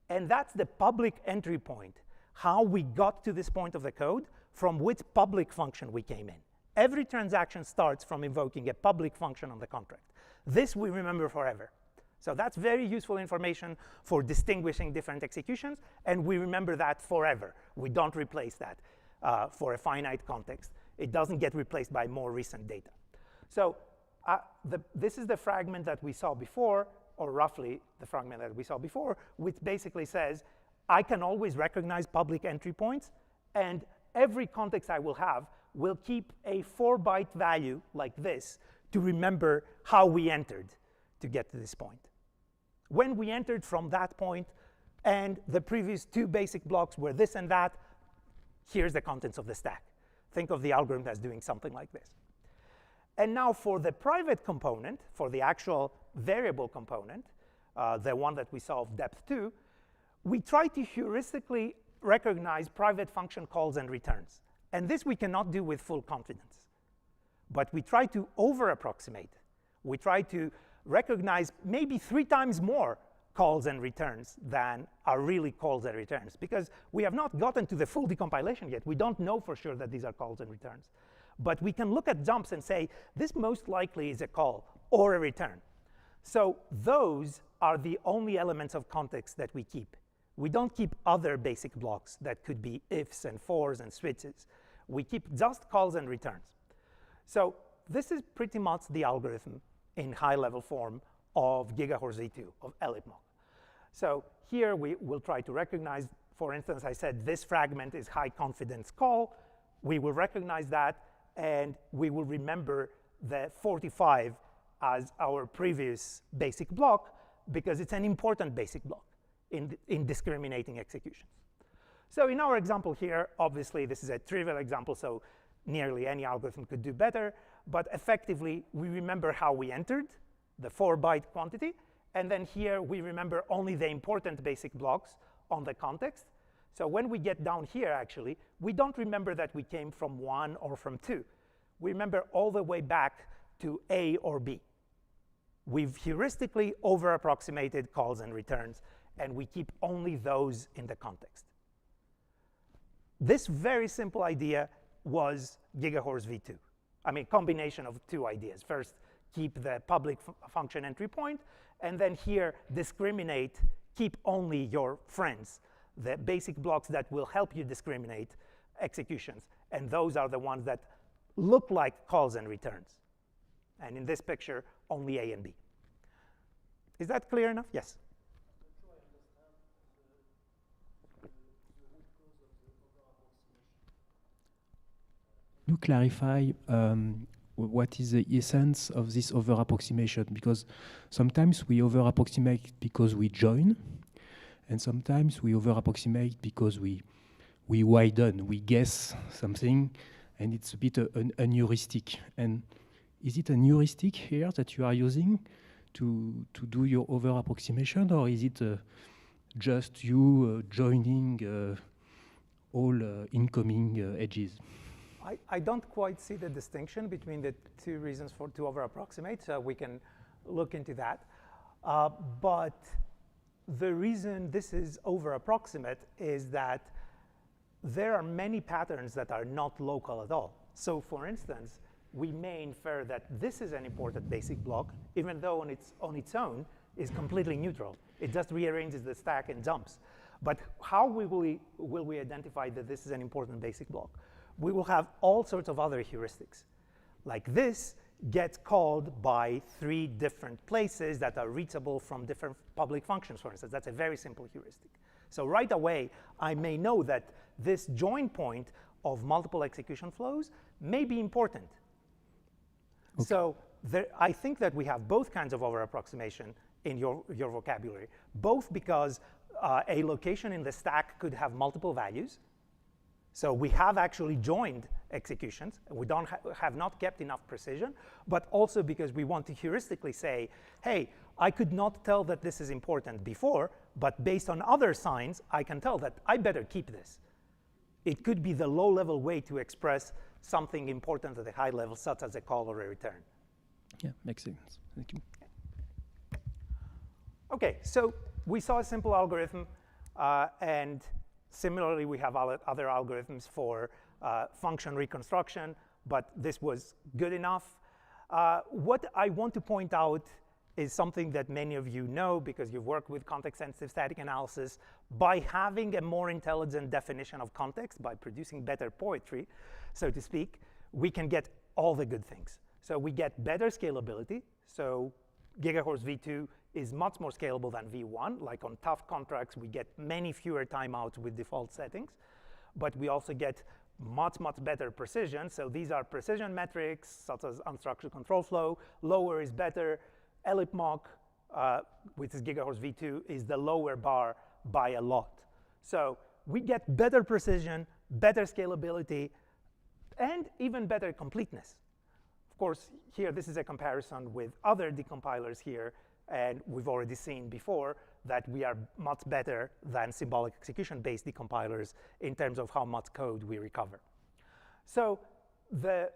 S2: And that's the public entry point, how we got to this point of the code, from which public function we came in. Every transaction starts from invoking a public function on the contract. This we remember forever. So that's very useful information for distinguishing different executions, and we remember that forever. We don't replace that for a finite context. It doesn't get replaced by more recent data. So this is the fragment that we saw before, or roughly the fragment that we saw before, which basically says, I can always recognize public entry points, and every context I will have will keep a 4-byte value like this to remember how we entered to get to this point. When we entered from that point, and the previous two basic blocks were this and that, here's the contents of the stack. Think of the algorithm as doing something like this. And now for the private component, for the actual variable component, the one that we saw of depth 2, we try to heuristically recognize private function calls and returns. And this we cannot do with full confidence. But we try to over-approximate. We try to recognize maybe 3 times more calls and returns than are really calls and returns, because we have not gotten to the full decompilation yet. We don't know for sure that these are calls and returns. But we can look at jumps and say, this most likely is a call or a return. So those are the only elements of context that we keep. We don't keep other basic blocks that could be ifs and fors and switches. We keep just calls and returns. So this is pretty much the algorithm in high-level form of GigaCores v2, of ellipmoc. So here we will try to recognize, for instance, I said this fragment is high confidence call. We will recognize that, and we will remember the 45 as our previous basic block, because it's an important basic block in discriminating executions. So in our example here, obviously this is a trivial example, so nearly any algorithm could do better. But effectively, we remember how we entered, the 4-byte quantity. And then here, we remember only the important basic blocks on the context. So when we get down here, actually, we don't remember that we came from 1 or from 2. We remember all the way back to A or B. We've heuristically over-approximated calls and returns, and we keep only those in the context. This very simple idea was GigaHorse v2. I mean, combination of two ideas. First, keep the public function entry point, and then here, discriminate, keep only your friends, the basic blocks that will help you discriminate executions. And those are the ones that look like calls and returns. And in this picture, only A and B. Is that clear enough? Yes?
S5: You clarify what is the essence of this over-approximation? Because sometimes we over-approximate because we join, and sometimes we over-approximate because we widen, we guess something, and it's a bit a heuristic. And is it a heuristic here that you are using to do your over-approximation, or is it just you joining all incoming edges?
S2: I don't quite see the distinction between the two reasons to over-approximate, so we can look into that. But the reason this is over-approximate is that there are many patterns that are not local at all. So for instance, we may infer that this is an important basic block, even though on its own is completely neutral. It just rearranges the stack and jumps. But how will we identify that this is an important basic block? We will have all sorts of other heuristics. Like this gets called by 3 different places that are reachable from different public functions, for instance. That's a very simple heuristic. So right away, I may know that this join point of multiple execution flows may be important. Okay. So I think that we have both kinds of over-approximation in your vocabulary, both because a location in the stack could have multiple values. So we have actually joined executions. We have not kept enough precision, but also because we want to heuristically say, hey, I could not tell that this is important before, but based on other signs, I can tell that I better keep this. It could be the low-level way to express something important at a high level, such as a call or a return.
S5: Yeah, makes sense. Thank you.
S2: OK, so we saw a simple algorithm, and similarly, we have other algorithms for function reconstruction, but this was good enough. What I want to point out is something that many of you know because you've worked with context-sensitive static analysis. By having a more intelligent definition of context, by producing better poetry, so to speak, we can get all the good things. So we get better scalability. So GigaHorse v2 is much more scalable than v1. Like on tough contracts, we get many fewer timeouts with default settings. But we also get much, much better precision. So these are precision metrics, such as unstructured control flow. Lower is better. Ellipmock, which is GigaHorse v2, is the lower bar by a lot. So we get better precision, better scalability, and even better completeness. Of course, here, this is a comparison with other decompilers here. And we've already seen before that we are much better than symbolic execution-based decompilers in terms of how much code we recover. So the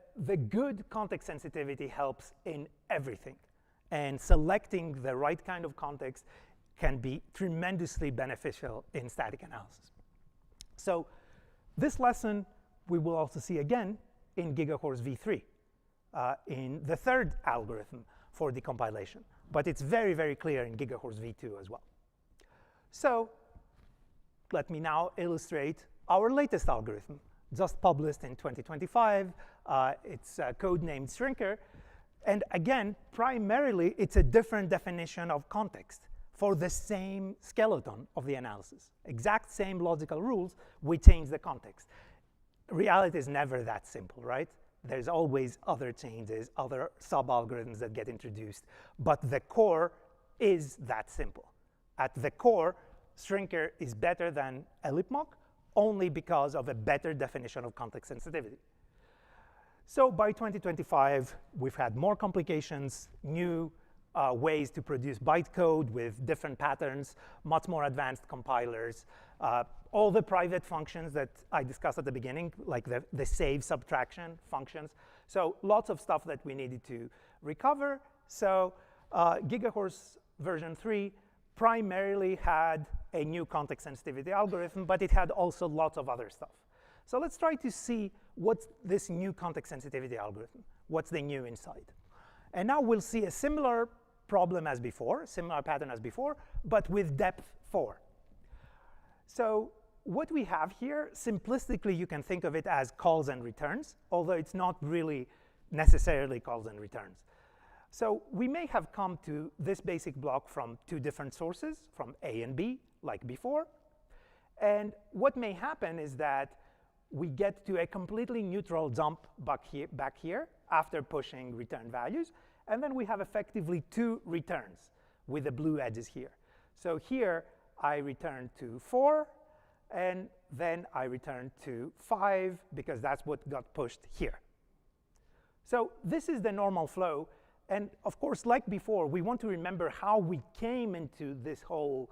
S2: good context sensitivity helps in everything. And selecting the right kind of context can be tremendously beneficial in static analysis. So this lesson we will also see again in GigaHorse v3, in the third algorithm for decompilation. But it's very, very clear in GigaHorse v2 as well. So let me now illustrate our latest algorithm, just published in 2025. It's code-named Shrinker. And again, primarily, it's a different definition of context for the same skeleton of the analysis. Exact same logical rules, we change the context. Reality is never that simple, right? There's always other changes, other sub-algorithms that get introduced. But the core is that simple. At the core, Shrinker is better than Ellipmock only because of a better definition of context sensitivity. So by 2025, we've had more complications, new ways to produce bytecode with different patterns, much more advanced compilers, all the private functions that I discussed at the beginning, like the save subtraction functions. So lots of stuff that we needed to recover. So GigaHorse version 3 primarily had a new context sensitivity algorithm, but it had also lots of other stuff. So let's try to see what's this new context sensitivity algorithm. What's the new inside? And now we'll see a similar problem as before, similar pattern as before, but with depth 4. So what we have here, simplistically, you can think of it as calls and returns, although it's not really necessarily calls and returns. So we may have come to this basic block from two different sources, from A and B, like before. And what may happen is that we get to a completely neutral jump back here after pushing return values. And then we have effectively two returns with the blue edges here. So here, I return to 4, and then I return to 5, because that's what got pushed here. So this is the normal flow. And of course, like before, we want to remember how we came into this whole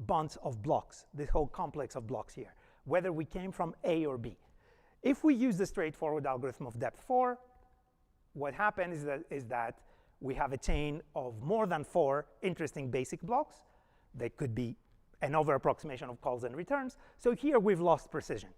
S2: bunch of blocks, this whole complex of blocks here, whether we came from A or B. If we use the straightforward algorithm of depth 4, what happens is that we have a chain of more than 4 interesting basic blocks. They could be an over-approximation of calls and returns. So here we've lost precision,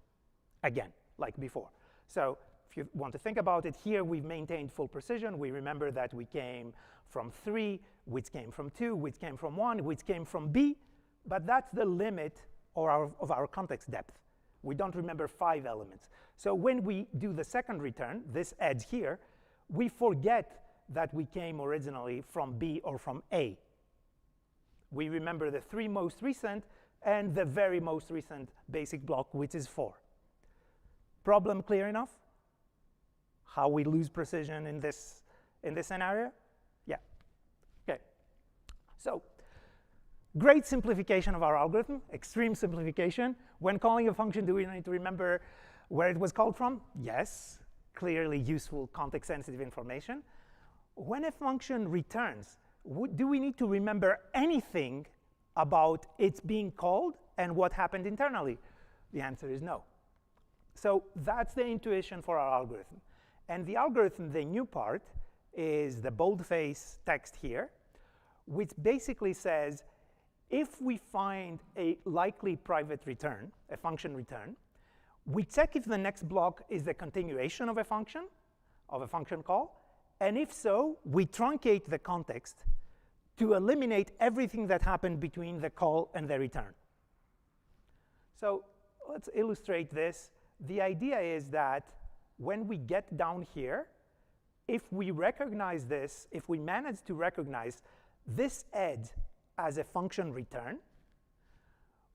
S2: again, like before. So if you want to think about it, here we've maintained full precision. We remember that we came from 3, which came from 2, which came from 1, which came from B. But that's the limit of our context depth. We don't remember 5 elements. So when we do the second return, this edge here, we forget that we came originally from B or from A. We remember the 3 most recent and the very most recent basic block, which is 4. Problem clear enough? How we lose precision in this scenario? Yeah. Okay. So great simplification of our algorithm, extreme simplification. When calling a function, do we need to remember where it was called from? Yes. Clearly useful context-sensitive information. When a function returns, do we need to remember anything about its being called and what happened internally? The answer is no. So that's the intuition for our algorithm. And the algorithm, the new part, is the boldface text here, which basically says, if we find a likely private return, a function return, we check if the next block is the continuation of a function call. And if so, we truncate the context to eliminate everything that happened between the call and the return. So let's illustrate this. The idea is that when we get down here, if we recognize this, if we manage to recognize this edge as a function return,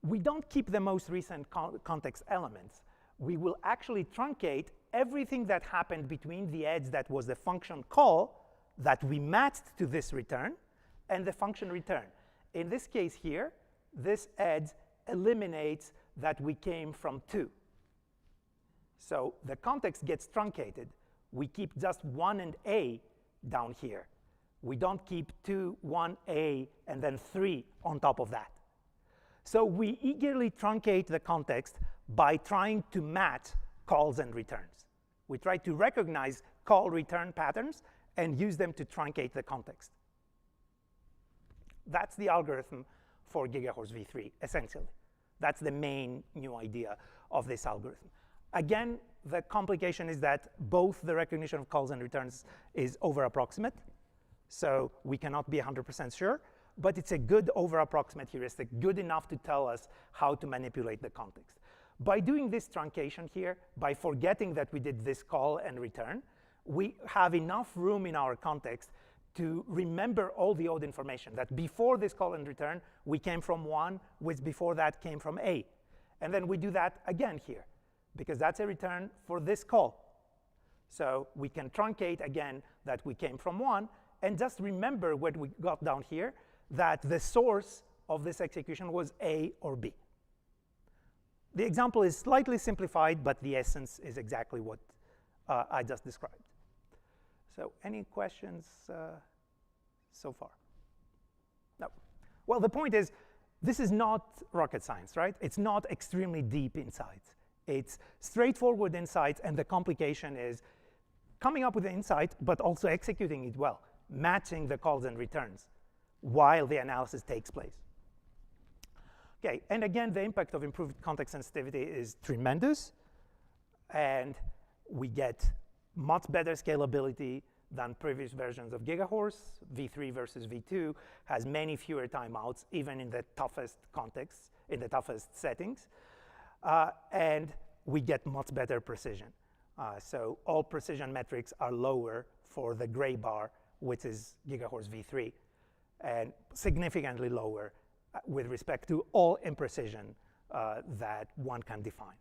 S2: we don't keep the most recent context elements. We will actually truncate everything that happened between the edge that was the function call that we matched to this return and the function return. In this case here, this edge eliminates that we came from 2. So the context gets truncated. We keep just 1 and A down here. We don't keep 2, 1, A, and then 3 on top of that. So we eagerly truncate the context by trying to match calls and returns. We try to recognize call-return patterns and use them to truncate the context. That's the algorithm for GigaHorse v3, essentially. That's the main new idea of this algorithm. Again, the complication is that both the recognition of calls and returns is over-approximate, so we cannot be 100% sure, but it's a good over-approximate heuristic, good enough to tell us how to manipulate the context. By doing this truncation here, by forgetting that we did this call and return, we have enough room in our context to remember all the old information, that before this call and return, we came from 1, which before that came from A. And then we do that again here, because that's a return for this call. So we can truncate again that we came from 1, and just remember what we got down here, that the source of this execution was A or B. The example is slightly simplified, but the essence is exactly what I just described. So any questions so far? No. Well, the point is, this is not rocket science, right? It's not extremely deep insights. It's straightforward insights, and the complication is coming up with the insight, but also executing it well, matching the calls and returns while the analysis takes place. Okay, and again, the impact of improved context sensitivity is tremendous, and we get much better scalability than previous versions of GigaHorse. V3 versus V2 has many fewer timeouts, even in the toughest contexts, in the toughest settings. And we get much better precision. So all precision metrics are lower for the gray bar, which is GigaHorse V3, and significantly lower with respect to all imprecision that one can define.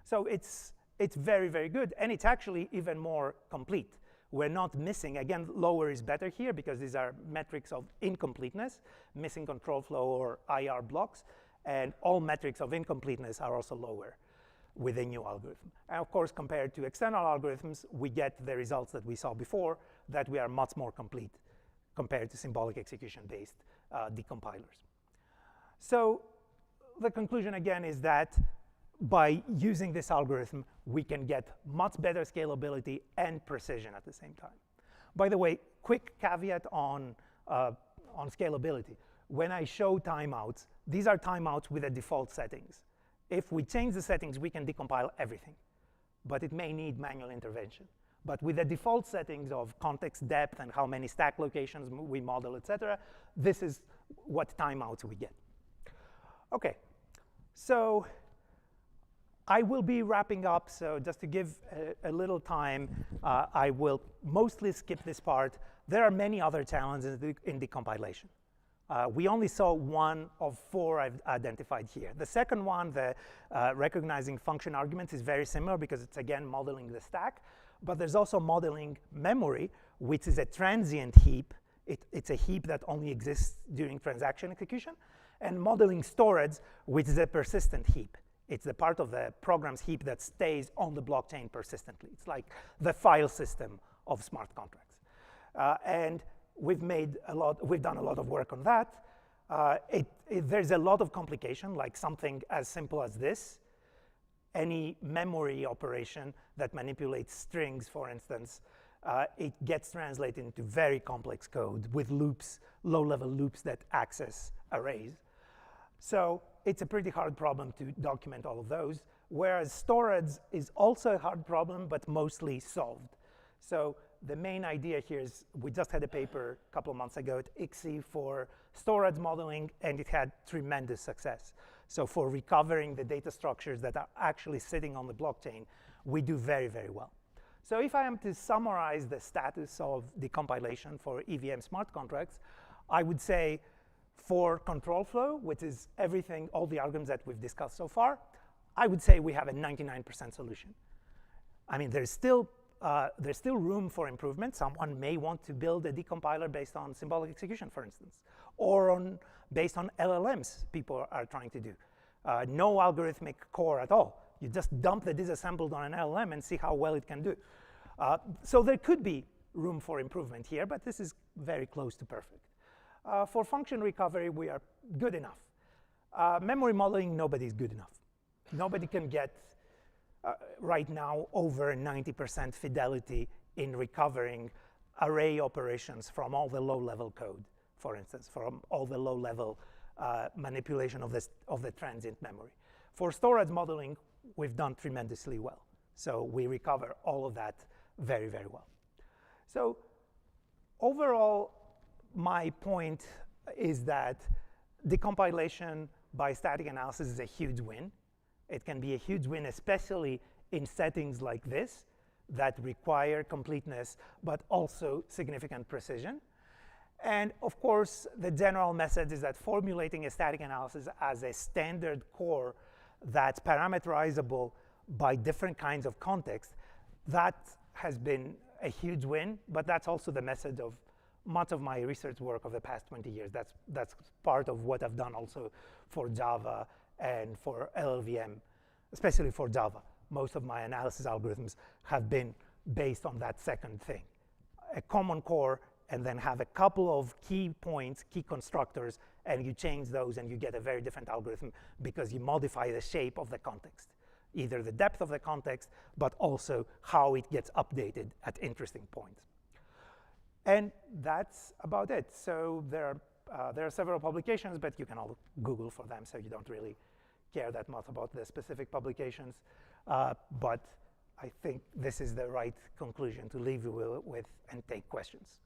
S2: So it's very, very good, and it's actually even more complete. We're not missing, again, lower is better here because these are metrics of incompleteness, missing control flow or IR blocks, and all metrics of incompleteness are also lower with a new algorithm. And of course, compared to external algorithms, we get the results that we saw before, that we are much more complete compared to symbolic execution-based decompilers. So the conclusion again is that by using this algorithm, we can get much better scalability and precision at the same time. By the way, quick caveat on scalability. When I show timeouts, these are timeouts with the default settings. If we change the settings, we can decompile everything, but it may need manual intervention. But with the default settings of context depth and how many stack locations we model, etc., this is what timeouts we get. Okay, so I will be wrapping up, so just to give a little time, I will mostly skip this part. There are many other challenges in decompilation. We only saw one of 4 I've identified here. The second one, the recognizing function arguments, is very similar because it's, again, modeling the stack. But there's also modeling memory, which is a transient heap. It's a heap that only exists during transaction execution. And modeling storage, which is a persistent heap. It's the part of the program's heap that stays on the blockchain persistently. It's like the file system of smart contracts. And we've done a lot of work on that. There's a lot of complication, like something as simple as this. Any memory operation that manipulates strings, for instance, it gets translated into very complex code with loops, low-level loops that access arrays. So it's a pretty hard problem to document all of those, whereas storage is also a hard problem, but mostly solved. So the main idea here is we just had a paper a couple of months ago at ICSI for storage modeling, and it had tremendous success. So for recovering the data structures that are actually sitting on the blockchain, we do very, very well. So if I am to summarize the status of the compilation for EVM smart contracts, I would say for control flow, which is everything, all the algorithms that we've discussed so far, I would say we have a 99% solution. I mean, there's still room for improvement. Someone may want to build a decompiler based on symbolic execution, for instance, or based on LLMs people are trying to do. No algorithmic core at all. You just dump the disassembled on an LLM and see how well it can do. So there could be room for improvement here, but this is very close to perfect. For function recovery, we are good enough. Memory modeling, nobody's good enough. Nobody can get, right now, over 90% fidelity in recovering array operations from all the low-level code, for instance, from all the low-level manipulation of the transient memory. For storage modeling, we've done tremendously well. So we recover all of that very, very well. So overall, my point is that decompilation by static analysis is a huge win. It can be a huge win, especially in settings like this that require completeness, but also significant precision. And of course, the general message is that formulating a static analysis as a standard core that's parameterizable by different kinds of context, that has been a huge win, but that's also the message of much of my research work of the past 20 years. That's part of what I've done also for Java and for LLVM, especially for Java. Most of my analysis algorithms have been based on that second thing, a common core and then have a couple of key points, key constructors, and you change those and you get a very different algorithm because you modify the shape of the context, either the depth of the context, but also how it gets updated at interesting points. And that's about it. So there are several publications, but you can all Google for them, so you don't really care that much about the specific publications. But I think this is the right conclusion to leave you with and take questions.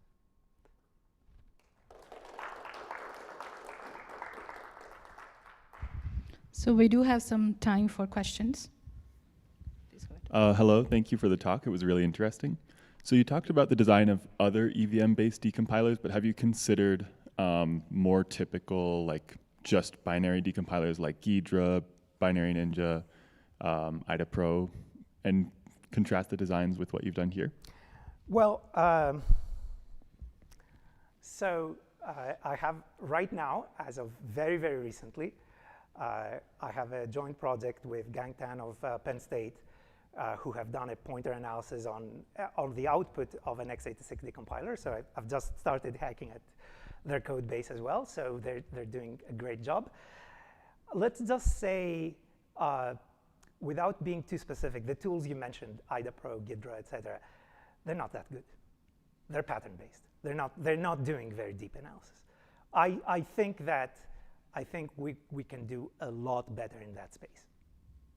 S1: So we do have some time for questions. Please go ahead.
S6: Hello, thank you for the talk. It was really interesting. So you talked about the design of other EVM-based decompilers, but have you considered more typical, like just binary decompilers like Ghidra, Binary Ninja, IDA Pro, and contrast the designs with what you've done here?
S2: Well, I have right now, as of very, very recently, I have a joint project with Gang Tan of Penn State, who have done a pointer analysis on the output of an x86 decompiler. So I've just started hacking at their code base as well. So they're doing a great job. Let's just say, without being too specific, the tools you mentioned, IDA Pro, Ghidra, et cetera, they're not that good. They're pattern-based. They're not doing very deep analysis. I think we can do a lot better in that space.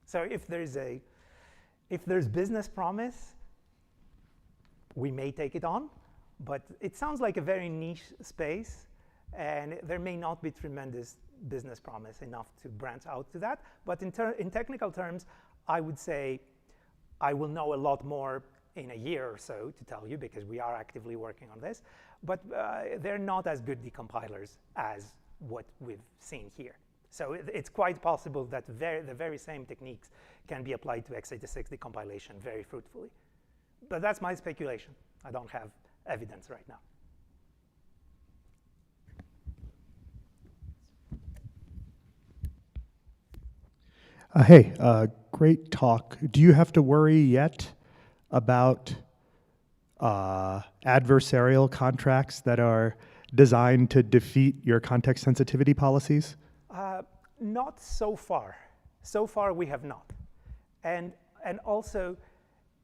S2: So if there's business promise, we may take it on, but it sounds like a very niche space, and there may not be tremendous business promise enough to branch out to that. But in technical terms, I would say I will know a lot more in a year or so to tell you, because we are actively working on this. But they're not as good decompilers as what we've seen here. So it's quite possible that the very same techniques can be applied to x86 decompilation very fruitfully. But that's my speculation. I don't have evidence right now.
S4: Hey, great talk. Do you have to worry yet about adversarial contracts that are designed to defeat your context sensitivity policies?
S2: Not so far. So far, we have not. And also,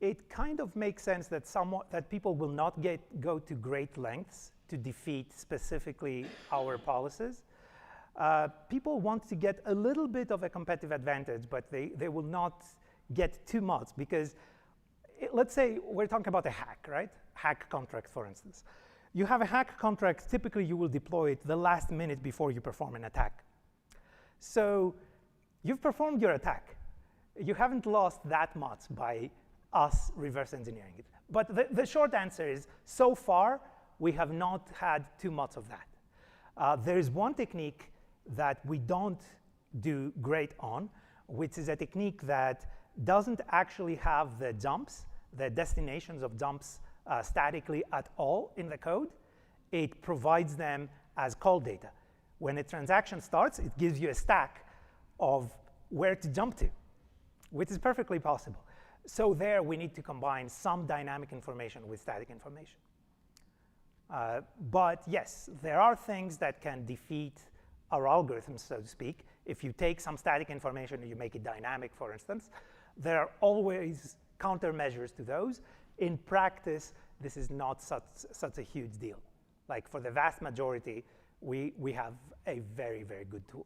S2: it kind of makes sense that people will not go to great lengths to defeat specifically our policies. People want to get a little bit of a competitive advantage, but they will not get too much, because let's say we're talking about a hack, right? Hack contract, for instance. You have a hack contract, typically you will deploy it the last minute before you perform an attack. So you've performed your attack. You haven't lost that much by us reverse engineering it. But the short answer is, so far, we have not had too much of that. There is one technique that we don't do great on, which is a technique that doesn't actually have the jumps, the destinations of jumps statically at all in the code. It provides them as call data. When a transaction starts, it gives you a stack of where to jump to, which is perfectly possible. So there, we need to combine some dynamic information with static information. But yes, there are things that can defeat our algorithms, so to speak. If you take some static information and you make it dynamic, for instance, there are always countermeasures to those. In practice, this is not such a huge deal. Like for the vast majority, we have a very, very good tool.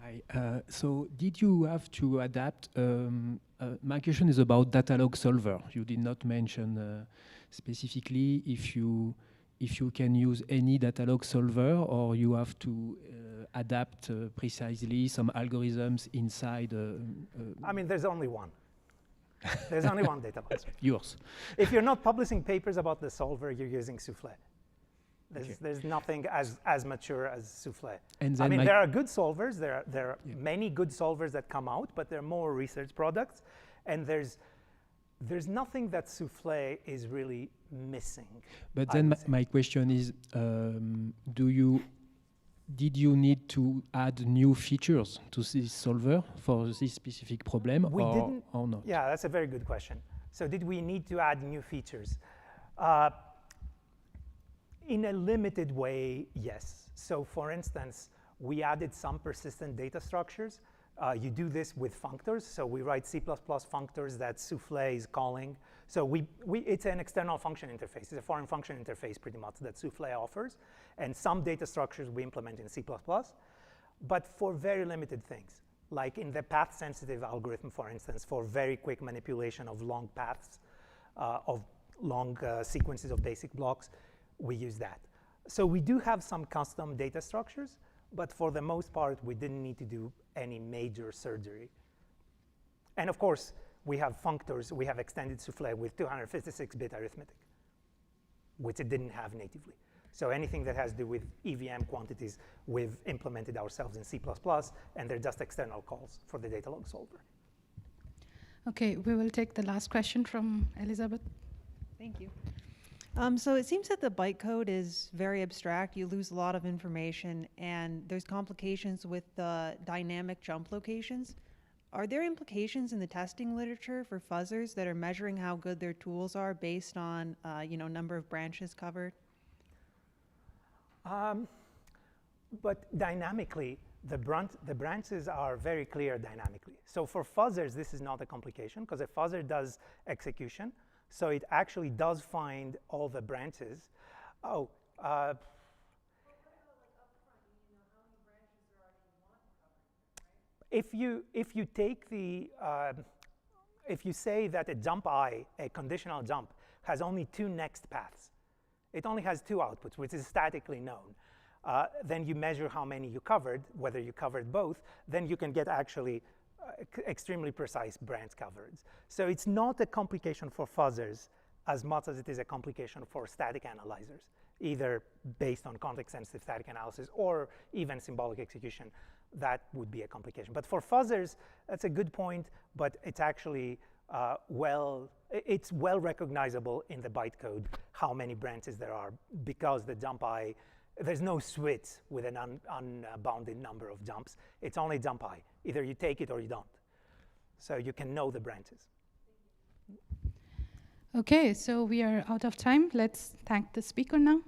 S5: Hi. So did you have to adapt? My question is about data log solver. You did not mention specifically if you can use any data log solver, or you have to adapt precisely some algorithms inside.
S2: I mean, there's only one. There's only one data log solver.
S5: Yours.
S2: If you're not publishing papers about the solver, you're using Souffle.
S5: Okay.
S2: There's nothing as mature as Souffle.
S5: And
S2: I
S5: then
S2: mean, there are good solvers. There are many good solvers that come out, but they're more research products. And there's nothing that Souffle is really missing.
S5: But then my question is, do you did you need to add new features to this solver for this specific problem,
S2: We
S5: or,
S2: didn't.
S5: or not?
S2: Yeah, that's a very good question. So did we need to add new features? In a limited way, yes. So for instance, we added some persistent data structures. You do this with functors. So we write C++ functors that Souffle is calling. So it's an external function interface. It's a foreign function interface pretty much that Souffle offers. And some data structures we implement in C++, but for very limited things. Like in the path-sensitive algorithm, for instance, for very quick manipulation of long paths, of long sequences of basic blocks, we use that. So we do have some custom data structures, but for the most part, we didn't need to do any major surgery. And of course, we have functors, we have extended Souffle with 256-bit arithmetic, which it didn't have natively. So anything that has to do with EVM quantities, we've implemented ourselves in C++, and they're just external calls for the data log solver.
S1: Okay, we will take the last question from Elizabeth.
S7: Thank you. So it seems that the bytecode is very abstract. You lose a lot of information, and there's complications with the dynamic jump locations. Are there implications in the testing literature for fuzzers that are measuring how good their tools are based on number of branches covered?
S2: But dynamically, the branches are very clear dynamically. So for fuzzers, this is not a complication, because a fuzzer does execution. So it actually does find all the branches. Oh, if you take the if you say that a jump I, a conditional jump, has only two next paths, it only has two outputs, which is statically known. Then you measure how many you covered, whether you covered both, then you can get actually extremely precise branch coverage. So it's not a complication for fuzzers as much as it is a complication for static analyzers, either based on context-sensitive static analysis or even symbolic execution. That would be a complication. But for fuzzers, that's a good point, but it's actually it's well recognizable in the bytecode how many branches there are, because the jump I, there's no switch with an unbounded number of jumps. It's only jump I. Either you take it or you don't. So you can know the branches.
S1: Okay, so we are out of time. Let's thank the speaker now.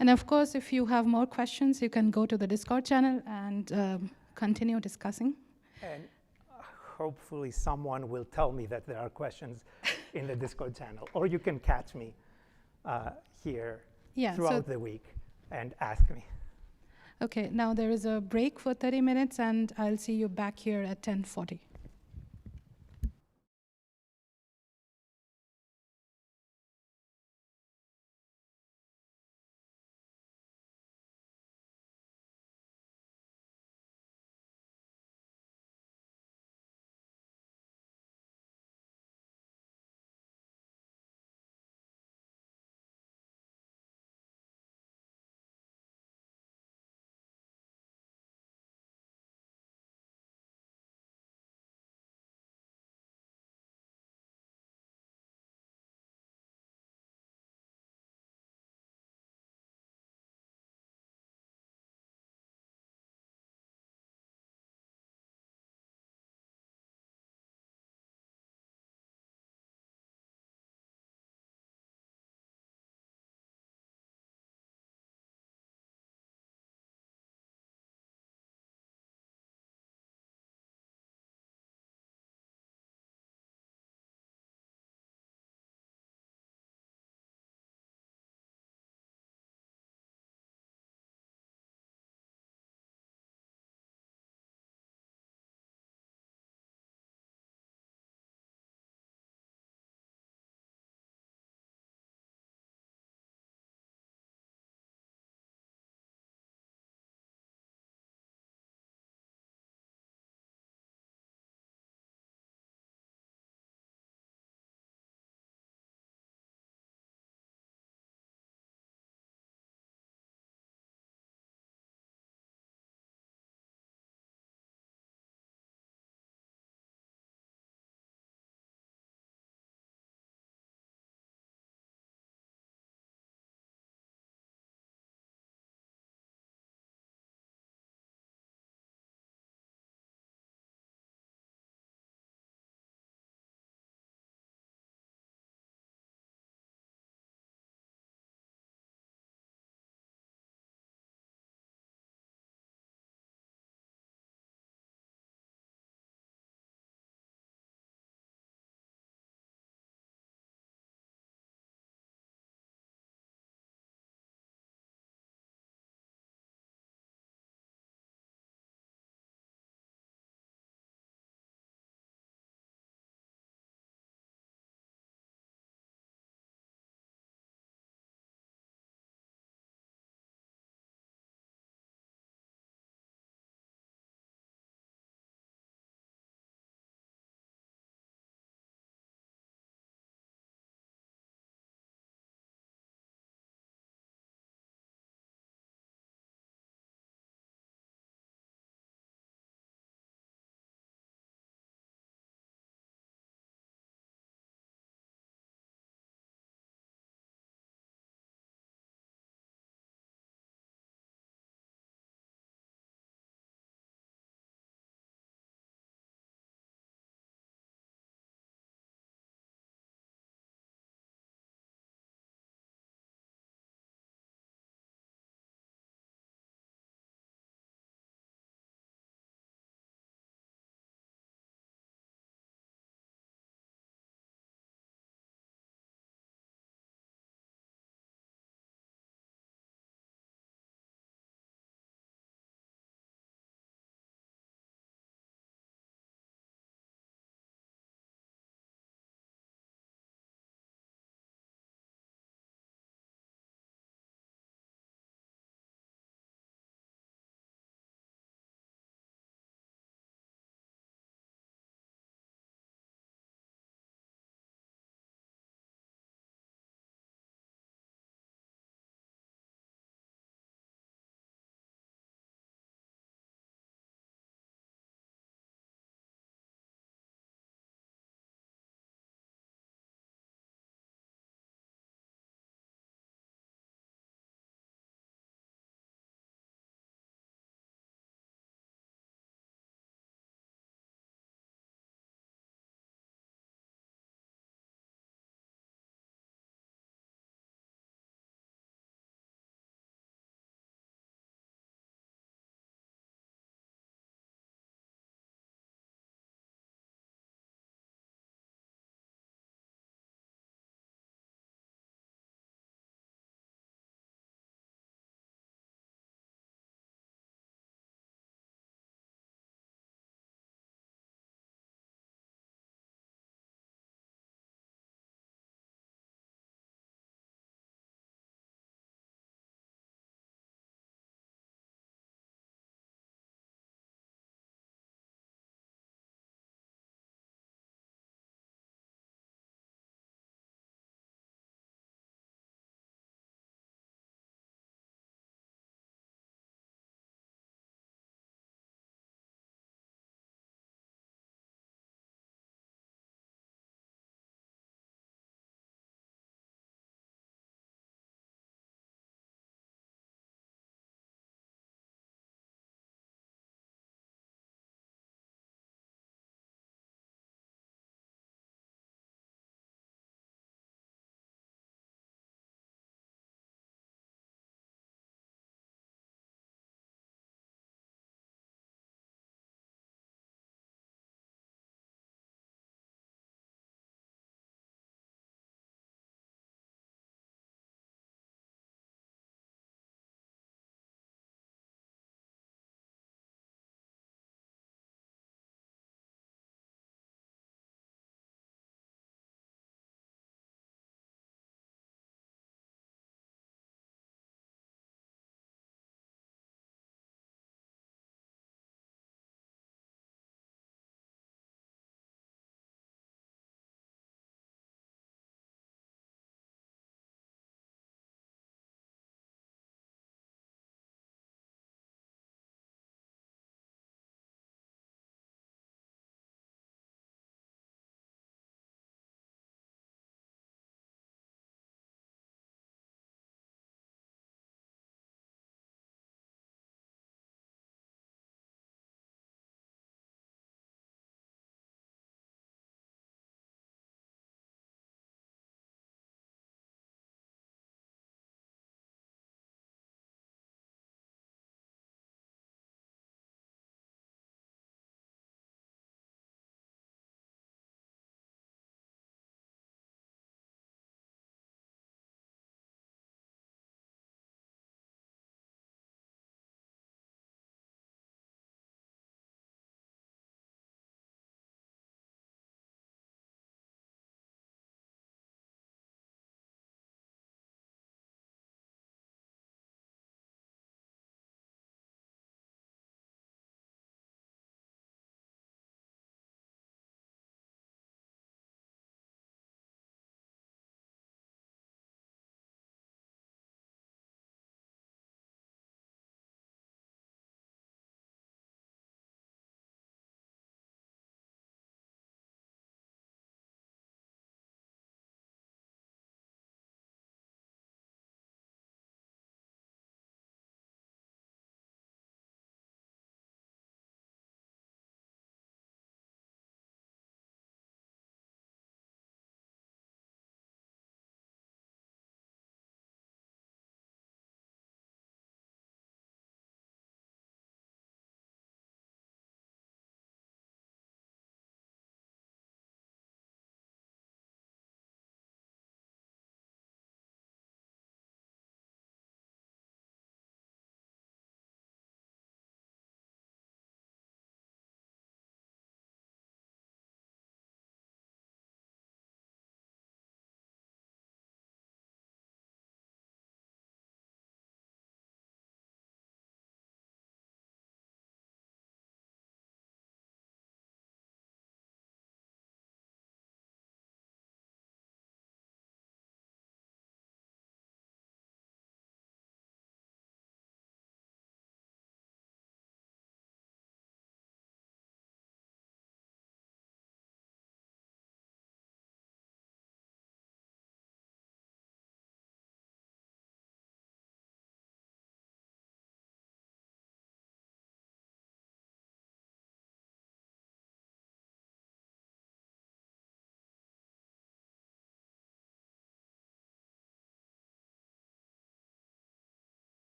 S1: And of course, if you have more questions, you can go to the Discord channel and continue discussing.
S2: And hopefully someone will tell me that there are questions in the Discord channel, or you can catch me here throughout the week and ask me.
S1: Okay, now there is a break for 30 minutes, and I'll see you back here at 10:40.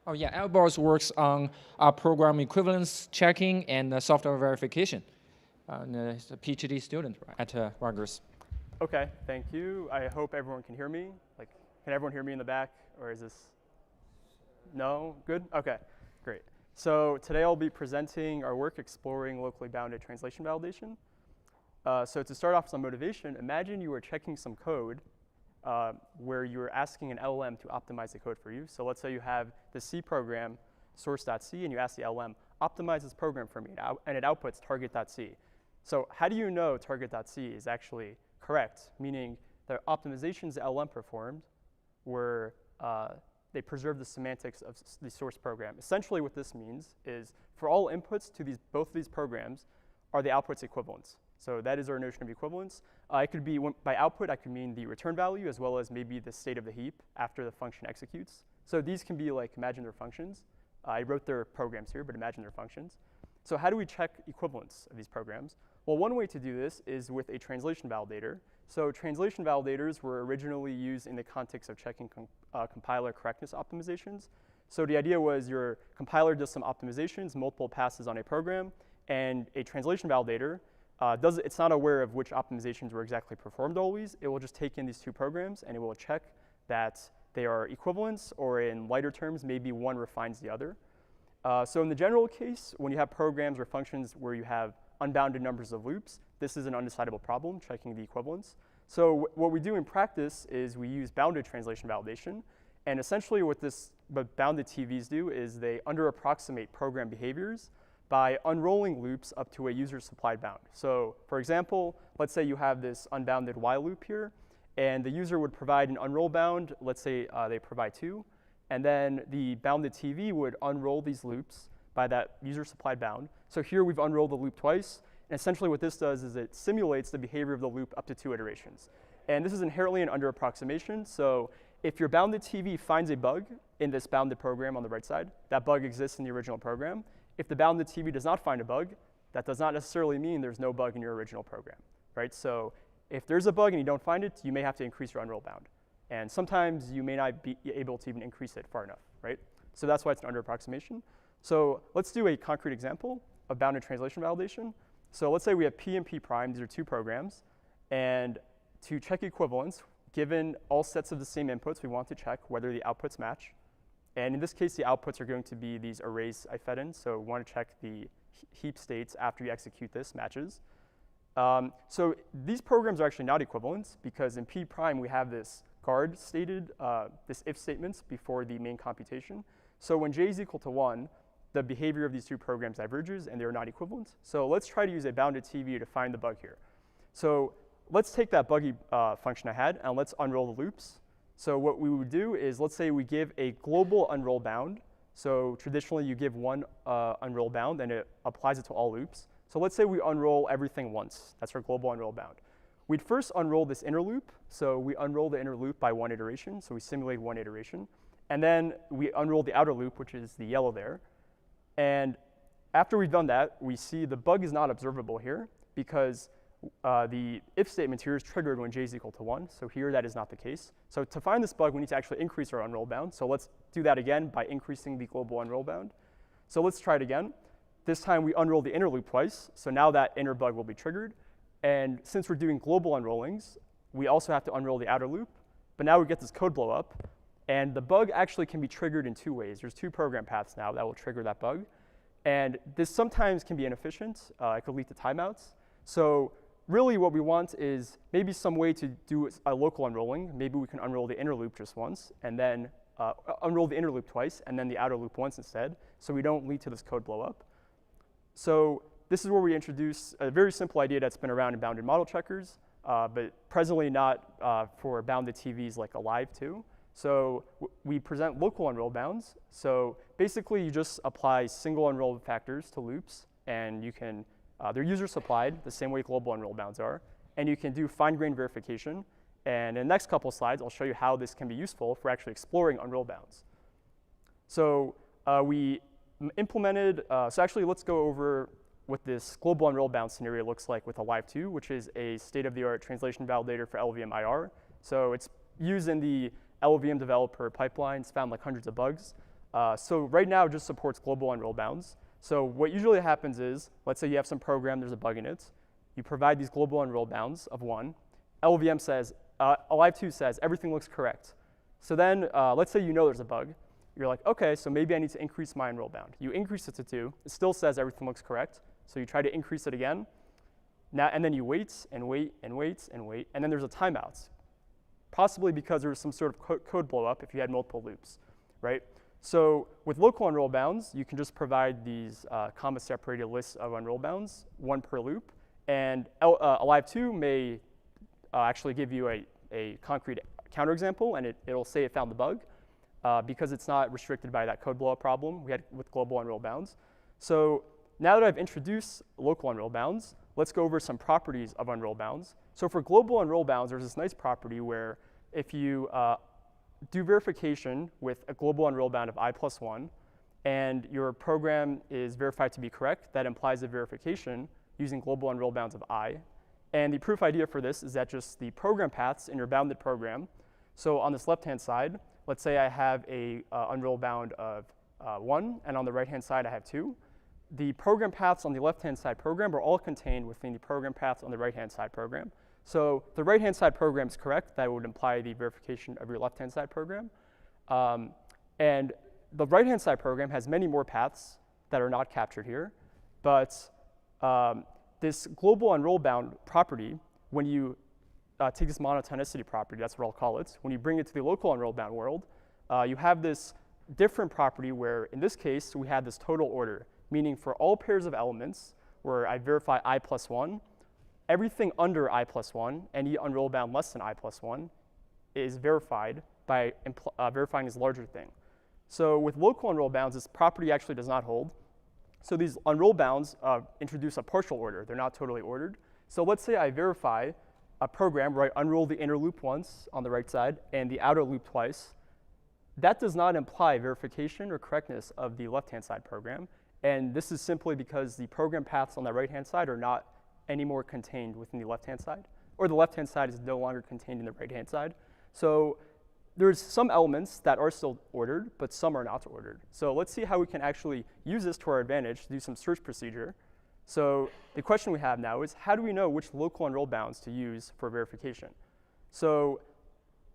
S3: Oh yeah, Elbows works on program equivalence checking and software verification. And, he's a PhD student at Rutgers.
S8: Okay, thank you. I hope everyone can hear me. Like, can everyone hear me in the back, or is this? No? Good? Okay, great. So today I'll be presenting our work exploring locally bounded translation validation. So to start off some motivation, imagine you were checking some code where you were asking an LLM to optimize the code for you. So let's say you have the C program, source.c, and you ask the LLM, optimize this program for me, and it outputs target.c. So how do you know target.c is actually correct? Meaning the optimizations the LLM performed were, they preserved the semantics of the source program. Essentially what this means is for all inputs to both of these programs are the outputs equivalents. So that is our notion of equivalence. It could be, by output, I could mean the return value as well as maybe the state of the heap after the function executes. So these can be like, imagine they're functions. I wrote their programs here, but imagine they're functions. So how do we check equivalence of these programs? Well, one way to do this is with a translation validator. So translation validators were originally used in the context of checking compiler correctness optimizations. So the idea was your compiler does some optimizations, multiple passes on a program, and a translation validator it's not aware of which optimizations were exactly performed always. It will just take in these two programs and it will check that they are equivalents, or in lighter terms, maybe one refines the other. So in the general case, when you have programs or functions where you have unbounded numbers of loops, this is an undecidable problem, checking the equivalence. So what we do in practice is we use bounded translation validation. And essentially what bounded TVs do is they under-approximate program behaviors by unrolling loops up to a user-supplied bound. So for example, let's say you have this unbounded while loop here, and the user would provide an unroll bound. Let's say they provide 2. And then the bounded TV would unroll these loops by that user-supplied bound. So here we've unrolled the loop twice. And essentially what this does is it simulates the behavior of the loop up to 2 iterations. And this is inherently an under-approximation. So if your bounded TV finds a bug in this bounded program on the right side, that bug exists in the original program. If the bounded TV does not find a bug, that does not necessarily mean there's no bug in your original program, right? So if there's a bug and you don't find it, you may have to increase your unroll bound. And sometimes you may not be able to even increase it far enough, right? So that's why it's an under-approximation. So let's do a concrete example of bounded translation validation. So let's say we have P and P prime. These are 2 programs. And to check equivalence, given all sets of the same inputs, we want to check whether the outputs match. And in this case, the outputs are going to be these arrays I fed in. So we want to check the heap states after you execute this matches. So these programs are actually not equivalent because in P prime, we have this guard stated, this if statements before the main computation. So when j is equal to 1, the behavior of these 2 programs diverges and they're not equivalent. So let's try to use a bounded TV to find the bug here. So let's take that buggy function I had and let's unroll the loops. So what we would do is, let's say we give a global unroll bound. So traditionally you give one unroll bound and it applies it to all loops. So let's say we unroll everything once. That's our global unroll bound. We'd first unroll this inner loop. So we unroll the inner loop by 1 iteration. So we simulate 1 iteration. And then we unroll the outer loop, which is the yellow there. And after we've done that, we see the bug is not observable here because the if statement here is triggered when j is equal to 1. So here that is not the case. So to find this bug, we need to actually increase our unroll bound. So let's do that again by increasing the global unroll bound. So let's try it again. This time we unroll the inner loop twice. So now that inner bug will be triggered. And since we're doing global unrollings, we also have to unroll the outer loop. But now we get this code blow up. And the bug actually can be triggered in 2 ways. There's 2 program paths now that will trigger that bug. And this sometimes can be inefficient. It could lead to timeouts. So really what we want is maybe some way to do a local unrolling. Maybe we can unroll the inner loop just once, and then unroll the inner loop twice, and then the outer loop once instead, so we don't lead to this code blow up. So this is where we introduce a very simple idea that's been around in bounded model checkers, but presently not for bounded TVs like Alive 2. So we present local unroll bounds. So basically you just apply single unroll factors to loops, and you can they're user supplied the same way global unroll bounds are, and you can do fine-grained verification. And in the next couple of slides, I'll show you how this can be useful for actually exploring unroll bounds. So we implemented, so actually let's go over what this global unroll bound scenario looks like with Alive 2, which is a state-of-the-art translation validator for LLVM IR. So it's used in the LLVM developer pipelines, found like hundreds of bugs. So right now it just supports global unroll bounds. So what usually happens is, let's say you have some program, there's a bug in it. You provide these global unroll bounds of 1. LVM says, Alive2 says, everything looks correct. So then let's say you know there's a bug. You're like, OK, so maybe I need to increase my unroll bound. You increase it to 2. It still says everything looks correct. So you try to increase it again. Now, and then you wait and wait and wait and wait. And then there's a timeout, possibly because there was some sort of code blow up if you had multiple loops, right? So with local unroll bounds, you can just provide these comma-separated lists of unroll bounds, 1 per loop. And Alive2 may actually give you a concrete counterexample, and it'll say it found the bug because it's not restricted by that code blow-up problem we had with global unroll bounds. So now that I've introduced local unroll bounds, let's go over some properties of unroll bounds. So for global unroll bounds, there's this nice property where if you do verification with a global unroll bound of I+1, and your program is verified to be correct, that implies a verification using global unroll bounds of I. And the proof idea for this is that just the program paths in your bounded program. So on this left-hand side, let's say I have a unroll bound of 1, and on the right-hand side I have 2. The program paths on the left-hand side program are all contained within the program paths on the right-hand side program. So the right-hand side program is correct. That would imply the verification of your left-hand side program. And the right-hand side program has many more paths that are not captured here. But this global unroll bound property, when you take this monotonicity property, that's what I'll call it, when you bring it to the local unroll bound world, you have this different property where, in this case, we have this total order, meaning for all pairs of elements where I verify I+1, everything under I+1, any unroll bound less than I+1, is verified by verifying this larger thing. So with local unroll bounds, this property actually does not hold. So these unroll bounds introduce a partial order. They're not totally ordered. So let's say I verify a program where I unroll the inner loop once on the right side and the outer loop twice. That does not imply verification or correctness of the left-hand side program. And this is simply because the program paths on the right-hand side are not anymore contained within the left-hand side, or the left-hand side is no longer contained in the right-hand side. So there's some elements that are still ordered, but some are not ordered. So let's see how we can actually use this to our advantage to do some search procedure. So the question we have now is, how do we know which local unroll bounds to use for verification? So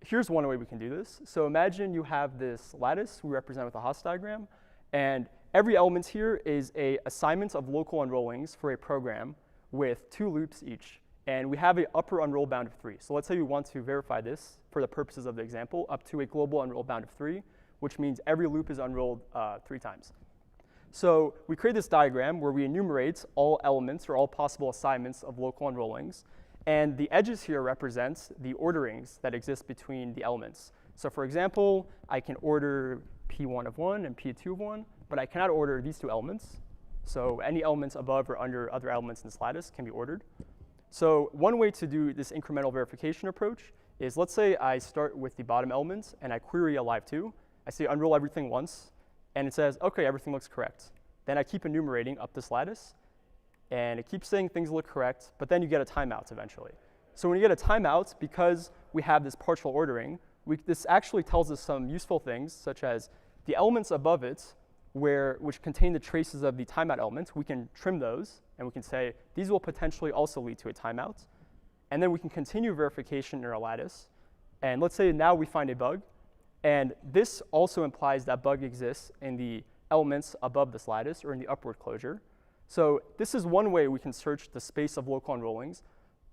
S8: here's one way we can do this. So imagine you have this lattice we represent with a Haas diagram, and every element here is an assignment of local unrollings for a program with 2 loops each. And we have an upper unroll bound of 3. So let's say we want to verify this for the purposes of the example up to a global unroll bound of 3, which means every loop is unrolled 3 times. So we create this diagram where we enumerate all elements or all possible assignments of local unrollings. And the edges here represent the orderings that exist between the elements. So for example, I can order P1 of 1 and P2 of 1, but I cannot order these 2 elements. So any elements above or under other elements in this lattice can be ordered. So one way to do this incremental verification approach is, let's say I start with the bottom elements and I query Alive2. I say unroll everything once, and it says, OK, everything looks correct. Then I keep enumerating up this lattice, and it keeps saying things look correct, but then you get a timeout eventually. So when you get a timeout, because we have this partial ordering, this actually tells us some useful things, such as the elements above it, which contain the traces of the timeout elements, we can trim those, and we can say, these will potentially also lead to a timeout. And then we can continue verification in our lattice. And let's say now we find a bug. And this also implies that bug exists in the elements above this lattice or in the upward closure. So this is one way we can search the space of local unrollings.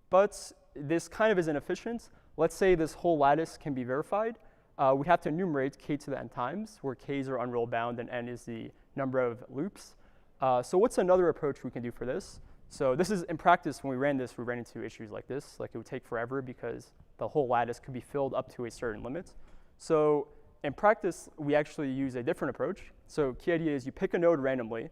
S8: But this kind of is inefficient. Let's say this whole lattice can be verified. We'd have to enumerate k to the n times, where k's are unroll bound and n is the number of loops. So what's another approach we can do for this? So this is, in practice, when we ran this, we ran into issues like this. Like it would take forever because the whole lattice could be filled up to a certain limit. So in practice, we actually use a different approach. So key idea is you pick a node randomly,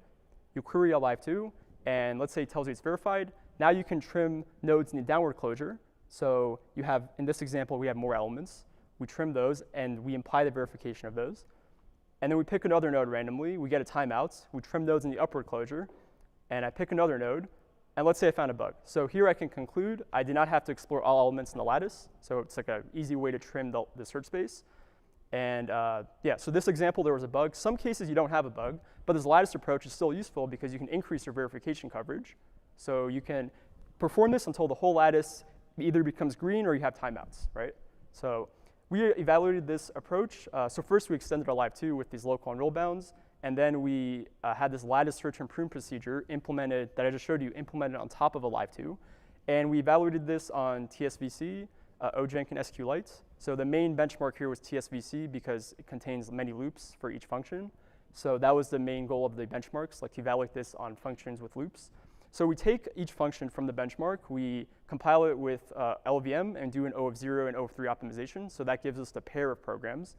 S8: you query Alive2, and let's say it tells you it's verified. Now you can trim nodes in the downward closure. So you have, in this example, we have more elements. We trim those, and we imply the verification of those. And then we pick another node randomly. We get a timeout. We trim those in the upward closure. And I pick another node. And let's say I found a bug. So here I can conclude I did not have to explore all elements in the lattice. So it's like an easy way to trim the search space. And yeah, so this example, there was a bug. Some cases you don't have a bug, but this lattice approach is still useful because you can increase your verification coverage. So you can perform this until the whole lattice either becomes green or you have timeouts, right? So we evaluated this approach. So first we extended our live2 with these local unroll bounds, and then we had this lattice search and prune procedure implemented, that I just showed you, implemented on top of a live2. And we evaluated this on TSVC, OJenk, and SQLite. So the main benchmark here was TSVC because it contains many loops for each function. So that was the main goal of the benchmarks, like to evaluate this on functions with loops. So we take each function from the benchmark, we compile it with LVM and do an O of 0 and O of 3 optimization. So that gives us the pair of programs.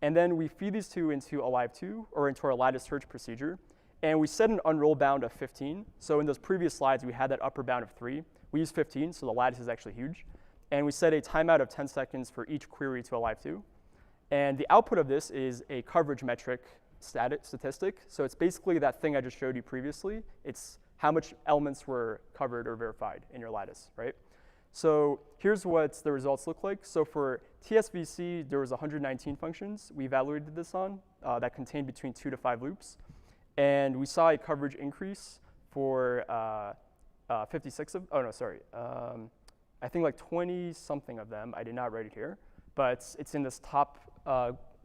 S8: And then we feed these two into a live2 or into our lattice search procedure. And we set an unroll bound of 15. So in those previous slides, we had that upper bound of 3. We use 15, so the lattice is actually huge. And we set a timeout of 10 seconds for each query to a live2. And the output of this is a coverage metric statistic. So it's basically that thing I just showed you previously. It's how much elements were covered or verified in your lattice, right? So here's what the results look like. So for TSVC, there was 119 functions we evaluated this on that contained between 2 to 5 loops. And we saw a coverage increase for 56 of, oh no, sorry. I think like 20 something of them. I did not write it here, but it's in this top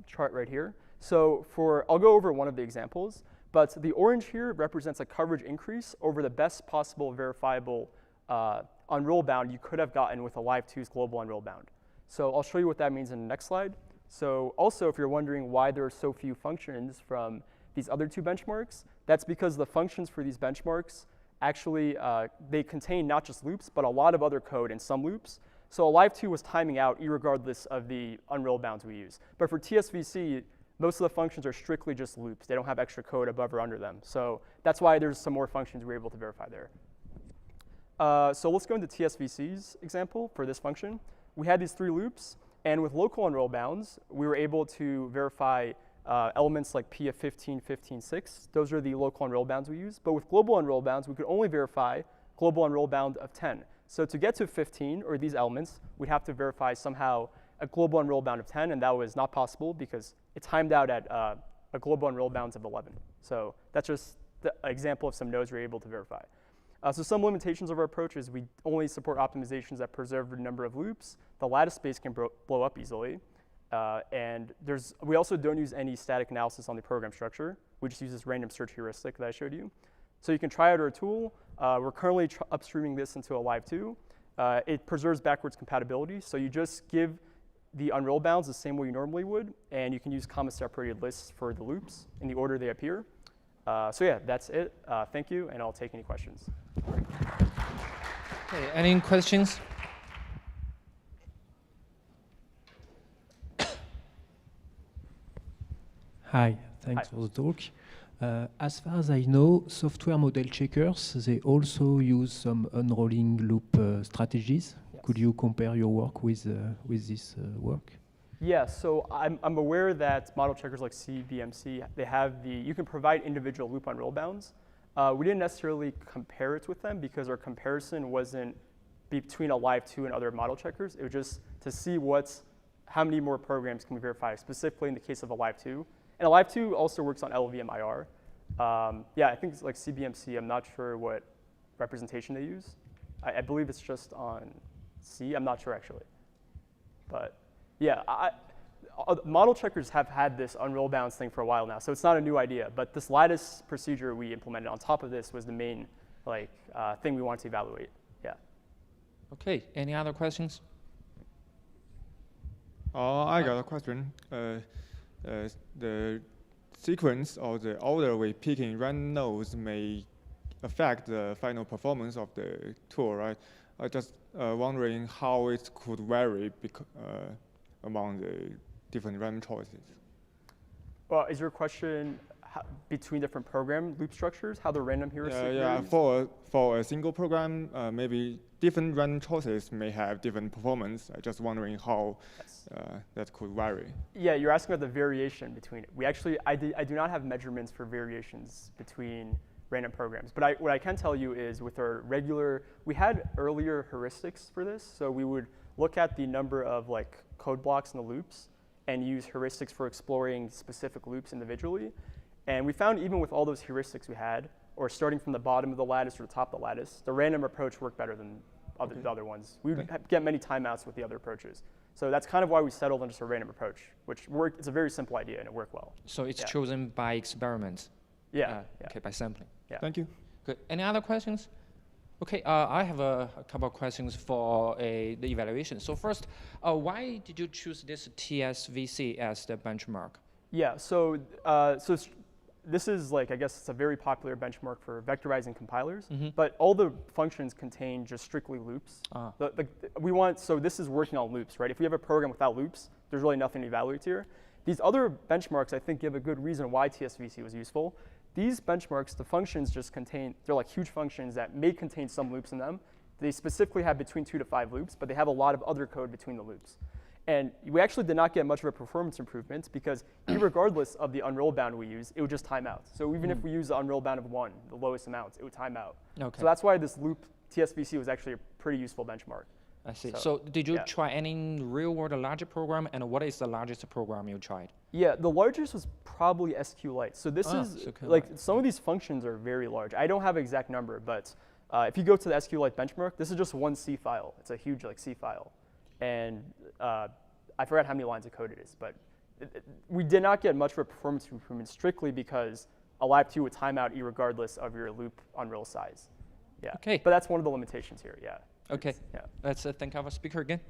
S8: chart right here. So I'll go over one of the examples, but the orange here represents a coverage increase over the best possible verifiable unroll bound you could have gotten with a live2's global unroll bound. So I'll show you what that means in the next slide. So also, if you're wondering why there are so few functions from these other two benchmarks, that's because the functions for these benchmarks actually, they contain not just loops, but a lot of other code in some loops. So a live2 was timing out irregardless of the unroll bounds we use. But for TSVC, most of the functions are strictly just loops. They don't have extra code above or under them. So that's why there's some more functions we're able to verify there. So let's go into TSVC's example for this function. We had these 3 loops, and with local unroll bounds, we were able to verify elements like P of 15, 15, 6. Those are the local unroll bounds we use. But with global unroll bounds, we could only verify global unroll bound of 10. So to get to 15, or these elements, we'd have to verify somehow a global unroll bound of 10, and that was not possible because it timed out at a global unroll bounds of 11. So that's just the example of some nodes we're able to verify. So some limitations of our approach is we only support optimizations that preserve the number of loops. The lattice space can blow up easily. And we also don't use any static analysis on the program structure. We just use this random search heuristic that I showed you. So you can try out our tool. We're currently upstreaming this into a live2. It preserves backwards compatibility. So you just give the unroll bounds the same way you normally would, and you can use comma-separated lists for the loops in the order they appear. So yeah, that's it. Thank you, and I'll take any questions.
S3: Okay, any questions?
S5: Hi, thanks for the talk. As far as I know, software model checkers, they also use some unrolling loop strategies.
S8: Yes.
S5: Could you compare your work with this work?
S8: Yeah, so I'm aware that model checkers like CBMC, they have you can provide individual loop unroll bounds. We didn't necessarily compare it with them because our comparison wasn't between a live2 and other model checkers. It was just to see how many more programs can we verify, specifically in the case of a live2. And a live2 also works on LVM IR. Yeah, I think it's like CBMC. I'm not sure what representation they use. I believe it's just on C. I'm not sure actually. But yeah, model checkers have had this unroll bounds thing for a while now, so it's not a new idea. But this lattice procedure we implemented on top of this was the main thing we wanted to evaluate. Yeah.
S3: Okay, any other questions?
S9: I got a question. The sequence or the order we pick in random nodes may affect the final performance of the tool, right? I just wondering how it could vary among the different random choices.
S8: Well, is your question between different program loop structures, how the random heuristic
S9: yeah,
S8: varies?
S9: for a single program, maybe different random choices may have different performance. I'm just wondering how that could vary.
S8: Yeah, you're asking about the variation between it. I do not have measurements for variations between random programs. But what I can tell you is with our we had earlier heuristics for this. So we would look at the number of code blocks in the loops, and use heuristics for exploring specific loops individually. And we found even with all those heuristics we had, or starting from the bottom of the lattice or the top of the lattice, the random approach worked better than the other ones. We would get many timeouts with the other approaches. So that's kind of why we settled on just a random approach, which worked. It's a very simple idea, and it worked well.
S3: So it's chosen by experiment?
S8: Yeah.
S3: Okay, by sampling.
S8: Yeah.
S9: Thank you.
S3: Good. Any other questions? Okay, I have a couple of questions for the evaluation. So first, why did you choose this TSVC as the benchmark?
S8: Yeah, so this is like, I guess it's a very popular benchmark for vectorizing compilers, but all the functions contain just strictly loops. So this is working on loops, right? If we have a program without loops, there's really nothing to evaluate here. These other benchmarks, I think, give a good reason why TSVC was useful. These benchmarks, the functions just contain, they're like huge functions that may contain some loops in them. They specifically have between 2 to 5 loops, but they have a lot of other code between the loops. And we actually did not get much of a performance improvement because regardless of the unroll bound we use, it would just time out. So even if we use the unroll bound of 1, the lowest amount, it would time out.
S3: Okay.
S8: So that's why this loop TSVC was actually a pretty useful benchmark.
S3: I see. So did you try any real-world larger program, and what is the largest program you tried?
S8: Yeah, the largest was probably SQLite. So this is, like, some of these functions are very large. I don't have an exact number, but if you go to the SQLite benchmark, this is just one C file. It's a huge, like, C file. And I forgot how many lines of code it is, but we did not get much of a performance improvement strictly because a lab2 would time out regardless of your loop unroll size. Yeah.
S3: Okay.
S8: But that's one of the limitations here, yeah.
S3: Okay.
S8: Yeah.
S3: Let's thank our speaker again.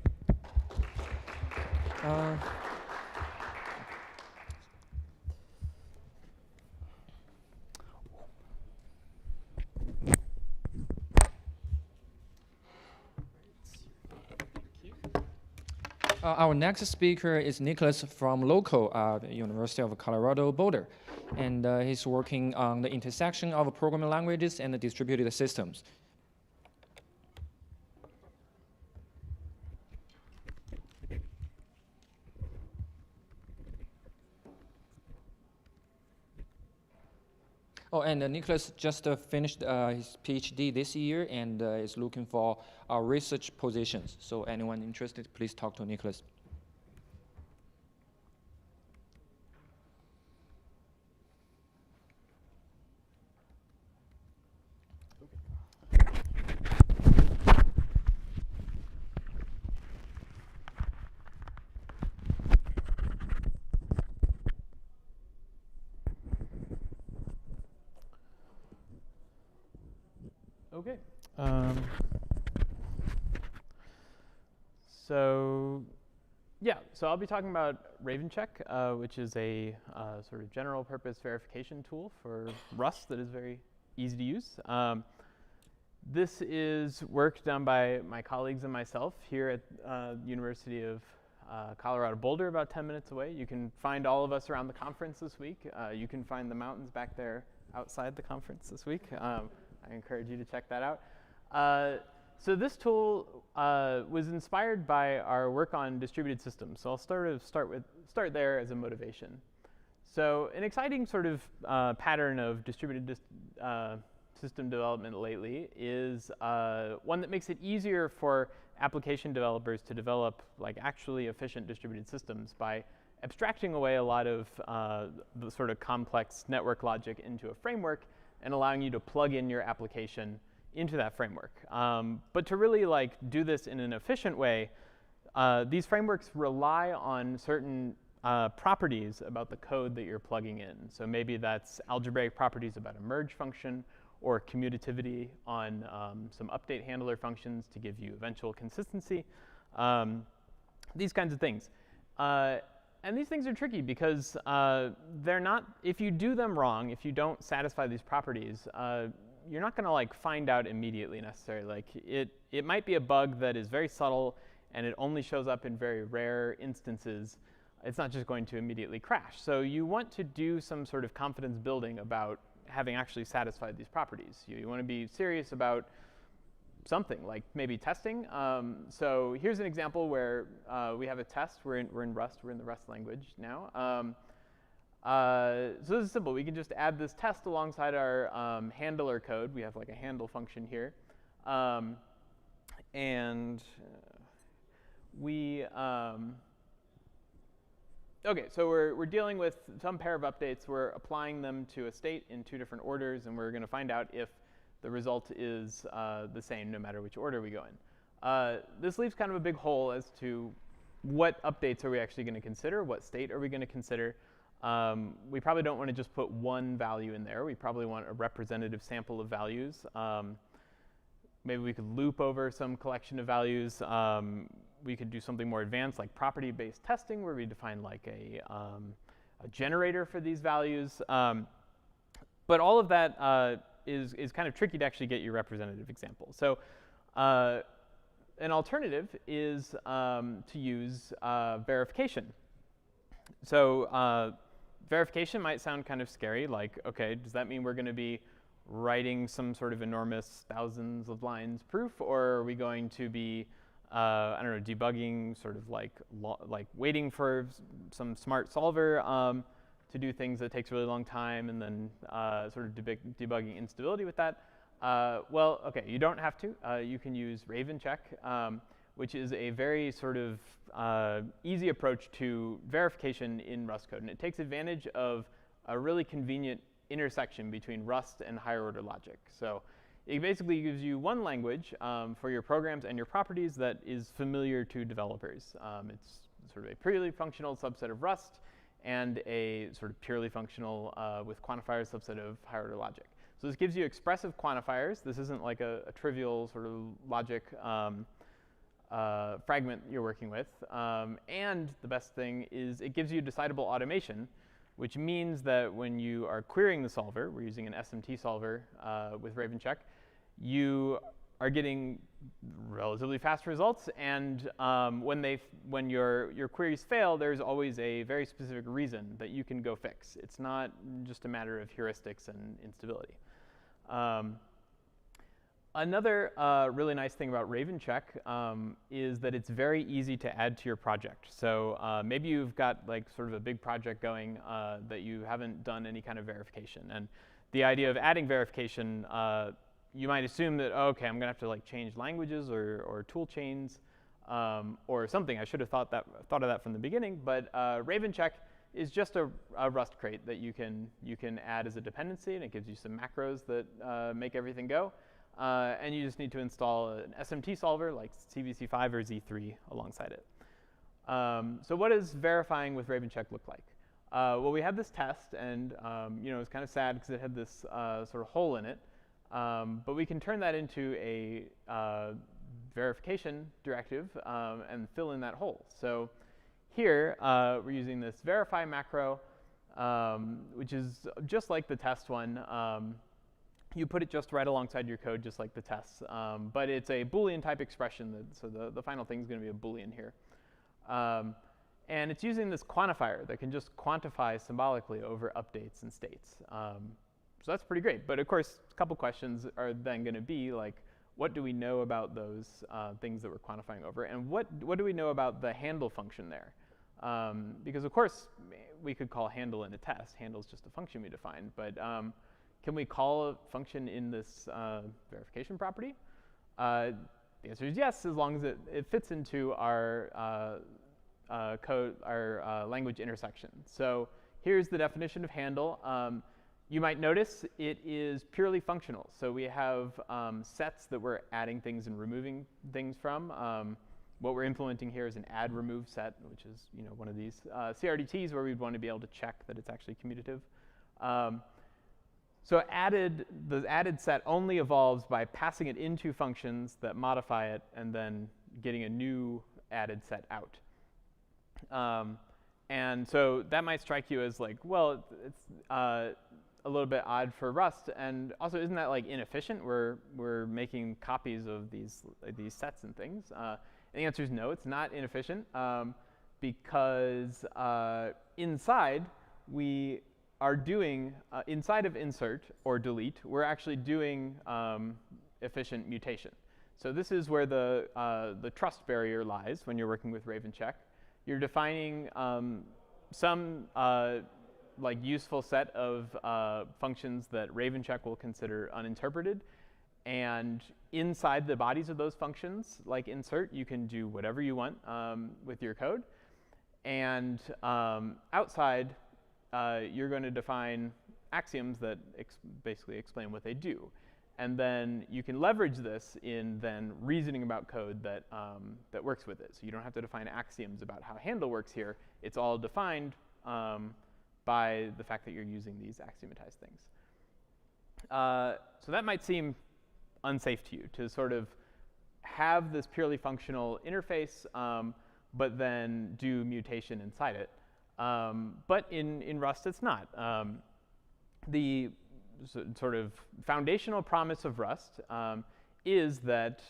S3: Our next speaker is Nicholas from local University of Colorado Boulder, and he's working on the intersection of programming languages and the distributed systems. Oh, and Nicholas just finished his PhD this year and is looking for research positions. So anyone interested, please talk to Nicholas.
S10: Okay. So I'll be talking about RavenCheck, which is a sort of general purpose verification tool for Rust that is very easy to use. This is work done by my colleagues and myself here at University of Colorado Boulder, about 10 minutes away. You can find all of us around the conference this week. You can find the mountains back there outside the conference this week. I encourage you to check that out. So this tool was inspired by our work on distributed systems. So I'll start there as a motivation. So an exciting sort of pattern of distributed system development lately is one that makes it easier for application developers to develop like actually efficient distributed systems by abstracting away a lot of the sort of complex network logic into a framework and allowing you to plug in your application into that framework. But to really like do this in an efficient way, these frameworks rely on certain properties about the code that you're plugging in. So maybe that's algebraic properties about a merge function, or commutativity on some update handler functions to give you eventual consistency, these kinds of things. And these things are tricky because they're not, if you do them wrong, if you don't satisfy these properties, you're not gonna like find out immediately necessarily. Like it might be a bug that is very subtle and it only shows up in very rare instances. It's not just going to immediately crash. So you want to do some sort of confidence building about having actually satisfied these properties. You want to be serious about something, like maybe testing. So here's an example where we have a test. We're in Rust. We're in the Rust language now. So this is simple. We can just add this test alongside our handler code. We have like a handle function here. And we OK, so we're dealing with some pair of updates. We're applying them to a state in 2 different orders, and we're going to find out if the result is the same no matter which order we go in. This leaves kind of a big hole as to what updates are we actually going to consider, what state are we going to consider. We probably don't want to just put one value in there. We probably want a representative sample of values. Maybe we could loop over some collection of values. We could do something more advanced like property-based testing where we define like a generator for these values. But all of that is kind of tricky to actually get your representative example. So an alternative is to use verification. So verification might sound kind of scary, like, OK, does that mean we're going to be writing some sort of enormous thousands of lines proof, or are we going to be, I don't know, debugging, sort of like waiting for some smart solver to do things that takes a really long time, and then sort of debugging instability with that? Well, OK, you don't have to. You can use Raven check, which is a very sort of easy approach to verification in Rust code. And it takes advantage of a really convenient intersection between Rust and higher order logic. So it basically gives you one language for your programs and your properties that is familiar to developers. It's sort of a purely functional subset of Rust and a sort of purely functional with quantifiers subset of higher order logic. So this gives you expressive quantifiers. This isn't like a trivial sort of logic fragment you're working with. And the best thing is it gives you decidable automation, which means that when you are querying the solver, we're using an SMT solver with Raven check, you are getting relatively fast results. And when your queries fail, there's always a very specific reason that you can go fix. It's not just a matter of heuristics and instability. Another really nice thing about Raven check is that it's very easy to add to your project. So maybe you've got like sort of a big project going that you haven't done any kind of verification. And the idea of adding verification, you might assume that, oh, OK, I'm going to have to like change languages or tool chains or something. I should have thought of that from the beginning. But Raven check is just a Rust crate that you can add as a dependency, and it gives you some macros that make everything go. And you just need to install an SMT solver like CVC5 or Z3 alongside it. So what does verifying with Raven check look like? Well, we had this test, and it was kind of sad because it had this sort of hole in it. But we can turn that into a verification directive and fill in that hole. So here, we're using this verify macro, which is just like the test one. You put it just right alongside your code, just like the tests. But it's a Boolean type expression, so the final thing is going to be a Boolean here. And it's using this quantifier that can just quantify symbolically over updates and states. So that's pretty great. But of course, a couple questions are then going to be like, what do we know about those things that we're quantifying over? And what do we know about the handle function there? Because of course, we could call handle in a test. Handle is just a function we define. But can we call a function in this verification property? The answer is yes, as long as it fits into our code, our language intersection. So here's the definition of handle. You might notice it is purely functional. So we have sets that we're adding things and removing things from. What we're implementing here is an add remove set, which is one of these CRDTs where we'd want to be able to check that it's actually commutative. So the added set only evolves by passing it into functions that modify it and then getting a new added set out. And so that might strike you as like, well, it's a little bit odd for Rust. And also, isn't that like inefficient? We're making copies of these sets and things. And the answer is no, it's not inefficient because inside we are doing, inside of insert or delete, we're actually doing efficient mutation. So this is where the trust barrier lies when you're working with Raven check. You're defining some like useful set of functions that Raven check will consider uninterpreted. And inside the bodies of those functions, like insert, you can do whatever you want with your code. And outside, you're going to define axioms that basically explain what they do. And then you can leverage this in then reasoning about code that, that works with it. So you don't have to define axioms about how handle works here. It's all defined by the fact that you're using these axiomatized things. So that might seem unsafe to you, to sort of have this purely functional interface, but then do mutation inside it. But in Rust, it's not. The sort of foundational promise of Rust is that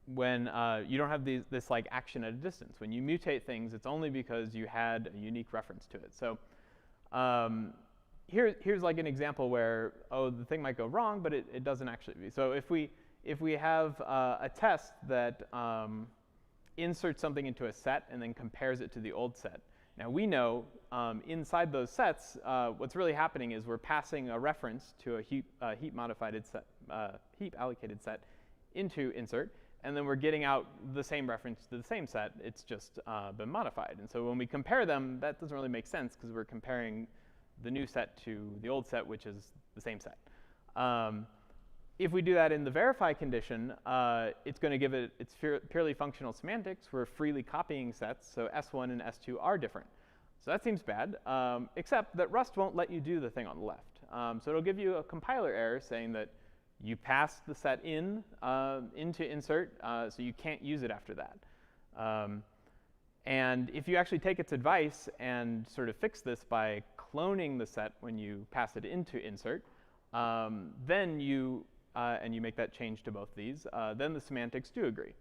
S10: when you don't have this like action at a distance. When you mutate things, it's only because you had a unique reference to it. So here's like an example where, oh, the thing might go wrong, but it doesn't actually be. So if we have a test that inserts something into a set and then compares it to the old set. Now we know inside those sets, what's really happening is we're passing a reference to a heap modified set, heap allocated set into insert, and then we're getting out the same reference to the same set. It's just been modified. And so when we compare them, that doesn't really make sense because we're comparing the new set to the old set, which is the same set. If we do that in the verify condition, it's going to give it its purely functional semantics. We're freely copying sets, so S1 and S2 are different. So that seems bad, except that Rust won't let you do the thing on the left. So it'll give you a compiler error saying that you passed the set into insert, so you can't use it after that. And if you actually take its advice and sort of fix this by cloning the set when you pass it into insert, then and you make that change to both these, then the semantics do agree,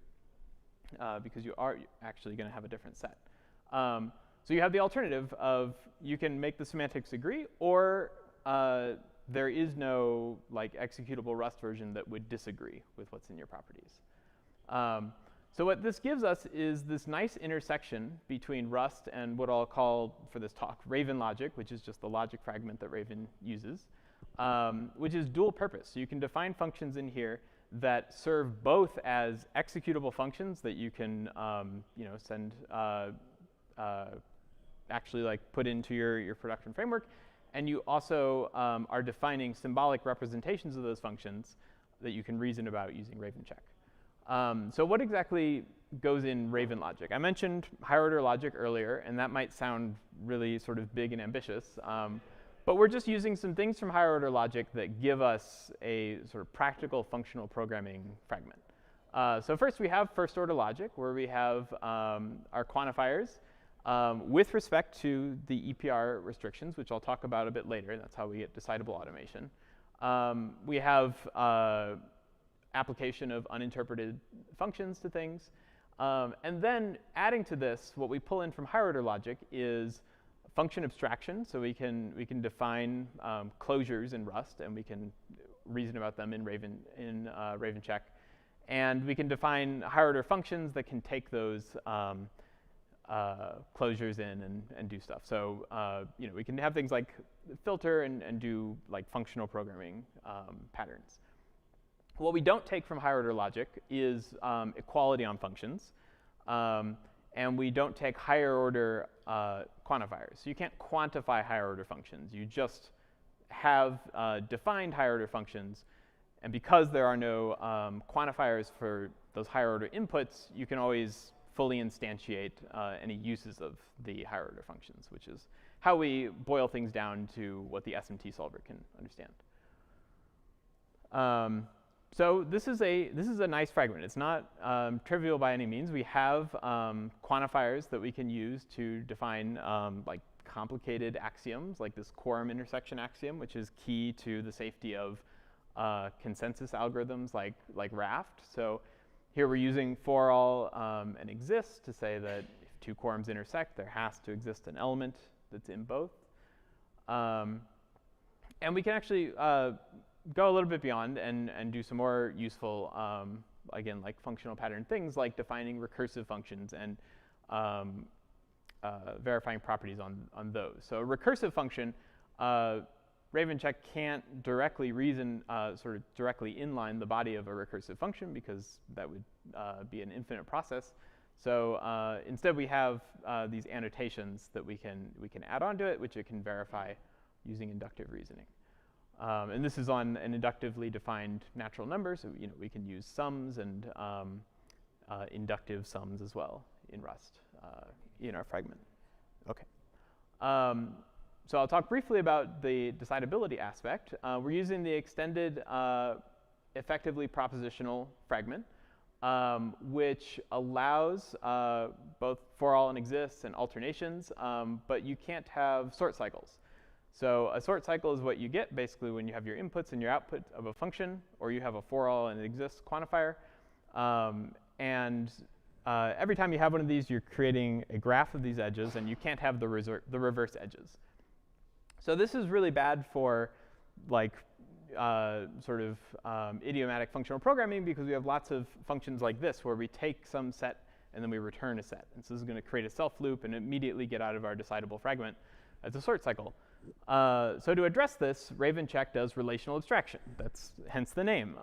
S10: because you are actually going to have a different set. So you have the alternative of you can make the semantics agree, or there is no like executable Rust version that would disagree with what's in your properties. So what this gives us is this nice intersection between Rust and what I'll call for this talk Raven logic, which is just the logic fragment that Raven uses. Which is dual purpose. So you can define functions in here that serve both as executable functions that you can send, actually like put into your production framework. And you also are defining symbolic representations of those functions that you can reason about using Raven check. So what exactly goes in Raven logic? I mentioned higher order logic earlier, and that might sound really sort of big and ambitious. But we're just using some things from higher order logic that give us a sort of practical functional programming fragment. So first we have first order logic, where we have our quantifiers with respect to the EPR restrictions, which I'll talk about a bit later. That's how we get decidable automation. We have application of uninterpreted functions to things. And then adding to this, what we pull in from higher order logic is function abstraction. So we can define closures in Rust, and we can reason about them in Raven check. And we can define higher order functions that can take those closures in and do stuff. So we can have things like filter and do like functional programming patterns. What we don't take from higher order logic is equality on functions. And we don't take higher order quantifiers. So you can't quantify higher order functions. You just have defined higher order functions. And because there are no quantifiers for those higher order inputs, you can always fully instantiate any uses of the higher order functions, which is how we boil things down to what the SMT solver can understand. So this is a nice fragment. It's not trivial by any means. We have quantifiers that we can use to define like complicated axioms, like this quorum intersection axiom, which is key to the safety of consensus algorithms like Raft. So here we're using for all and exist to say that if two quorums intersect, there has to exist an element that's in both. And we can actually go a little bit beyond and do some more useful, again, like functional pattern things like defining recursive functions and verifying properties on those. So a recursive function, RavenCheck can't directly reason, sort of directly inline the body of a recursive function because that would be an infinite process. So instead we have these annotations that we can add onto it, which it can verify using inductive reasoning. And this is on an inductively defined natural number, so we can use sums and inductive sums as well in Rust in our fragment. Okay. So I'll talk briefly about the decidability aspect. We're using the extended effectively propositional fragment, which allows both for all and exists and alternations, but you can't have sort cycles. So a sort cycle is what you get basically when you have your inputs and your output of a function, or you have a for all and exists quantifier. Every time you have one of these, you're creating a graph of these edges, and you can't have the reverse edges. So this is really bad for like idiomatic functional programming, because we have lots of functions like this where we take some set and then we return a set. And so this is going to create a self loop and immediately get out of our decidable fragment as a sort cycle. So to address this, Ravencheck does relational abstraction. That's hence the name.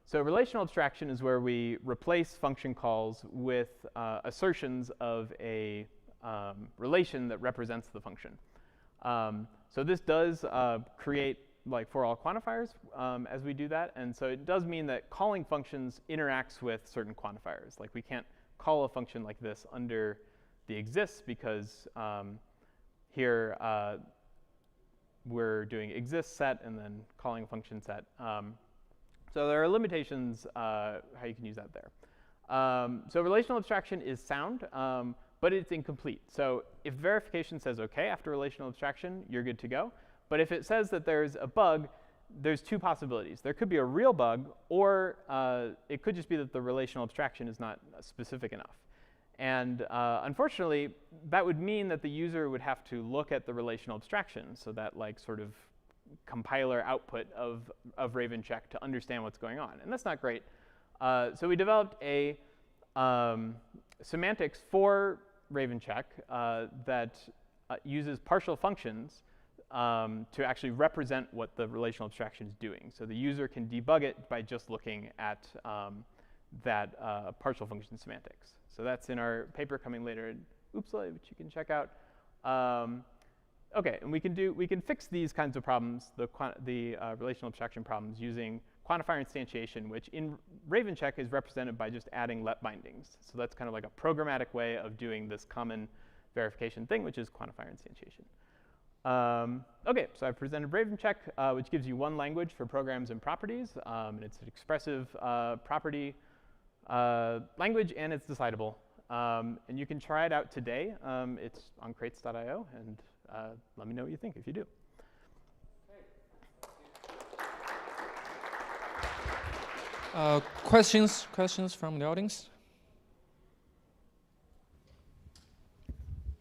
S10: So relational abstraction is where we replace function calls with assertions of a relation that represents the function. So this does create like for all quantifiers as we do that. And so it does mean that calling functions interacts with certain quantifiers. Like we can't call a function like this under the exists, because here we're doing exists set and then calling a function set. So there are limitations how you can use that there. So relational abstraction is sound, but it's incomplete. So if verification says OK after relational abstraction, you're good to go. But if it says that there's a bug, there's two possibilities. There could be a real bug, or it could just be that the relational abstraction is not specific enough. And unfortunately, that would mean that the user would have to look at the relational abstraction, so that like sort of compiler output of Ravencheck to understand what's going on. And that's not great. So we developed a semantics for Ravencheck that uses partial functions to actually represent what the relational abstraction is doing. So the user can debug it by just looking at that partial function semantics. So that's in our paper coming later in Uppsala, which you can check out. OK, and we can fix these kinds of problems, the relational abstraction problems, using quantifier instantiation, which in Ravencheck is represented by just adding let bindings. So that's kind of like a programmatic way of doing this common verification thing, which is quantifier instantiation. OK, so I've presented Ravencheck, which gives you one language for programs and properties. And it's an expressive property language, and it's decidable. And you can try it out today. It's on crates.io, and let me know what you think if you do.
S3: Questions from the audience?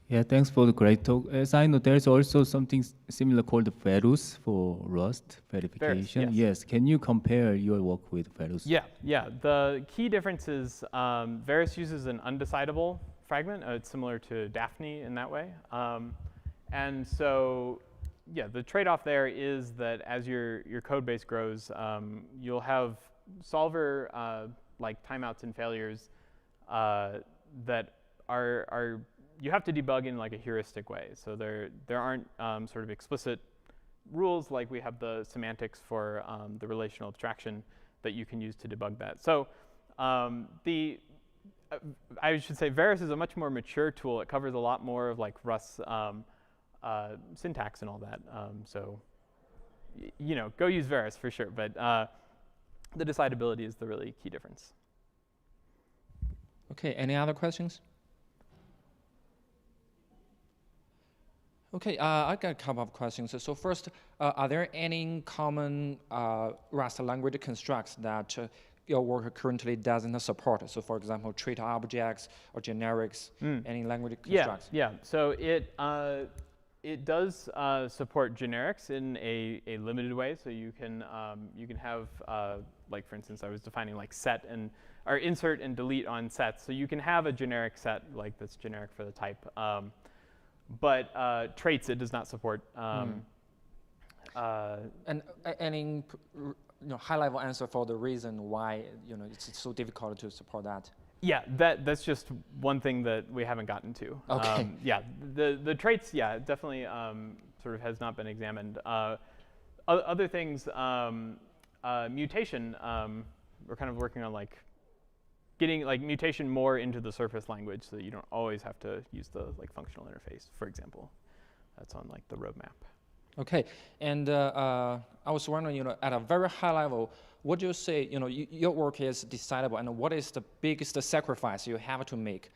S11: Yeah, thanks for the great talk. As I know, there's also something similar called Verus for Rust verification.
S10: Verus,
S11: yes. Can you compare your work with Verus?
S10: Yeah. The key difference is Verus uses an undecidable fragment. It's similar to Daphne in that way. And so, yeah, the trade-off there is that as your code base grows, you'll have solver like timeouts and failures that are you have to debug in like a heuristic way. So there aren't sort of explicit rules like we have the semantics for the relational abstraction that you can use to debug that. So I should say Verus is a much more mature tool. It covers a lot more of like Rust's syntax and all that. So go use Verus for sure. But the decidability is the really key difference.
S3: OK, any other questions? OK, I got a couple of questions. So first, are there any common Rust language constructs that your work currently doesn't support? So for example, trait objects or generics, any language constructs?
S10: Yeah. So it does support generics in a limited way. So you can have like for instance, I was defining like set or insert and delete on sets. So you can have a generic set like that's generic for the type. But traits it does not support.
S3: And any high-level answer for the reason why it's so difficult to support that?
S10: Yeah, that's just one thing that we haven't gotten to.
S3: Okay.
S10: Yeah, the traits, yeah, definitely sort of has not been examined. Other things, mutation, we're kind of working on like getting like mutation more into the surface language so that you don't always have to use the like functional interface, for example. That's on like the roadmap.
S3: Okay, and I was wondering, at a very high level, what do you say, your work is decidable, and what is the biggest sacrifice you have to make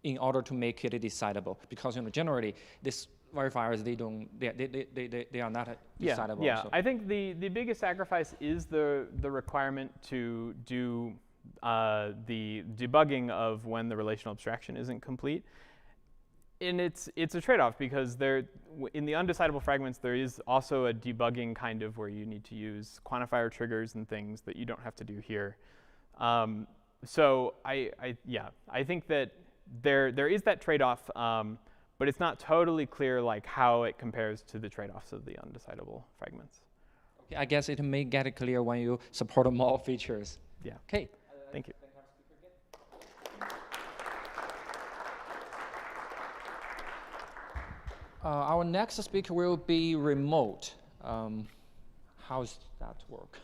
S3: in order to make it decidable? Because, generally, these verifiers, they are not decidable.
S10: Yeah,
S3: so.
S10: I think the biggest sacrifice is the requirement to do the debugging of when the relational abstraction isn't complete. And it's a trade-off because in the undecidable fragments, there is also a debugging kind of where you need to use quantifier triggers and things that you don't have to do here. So I think that there is that trade-off, but it's not totally clear like how it compares to the trade-offs of the undecidable fragments.
S3: Okay, I guess it may get clear when you support more features.
S10: Yeah.
S3: Okay.
S10: Thank you.
S3: Our next speaker will be remote. How's that work?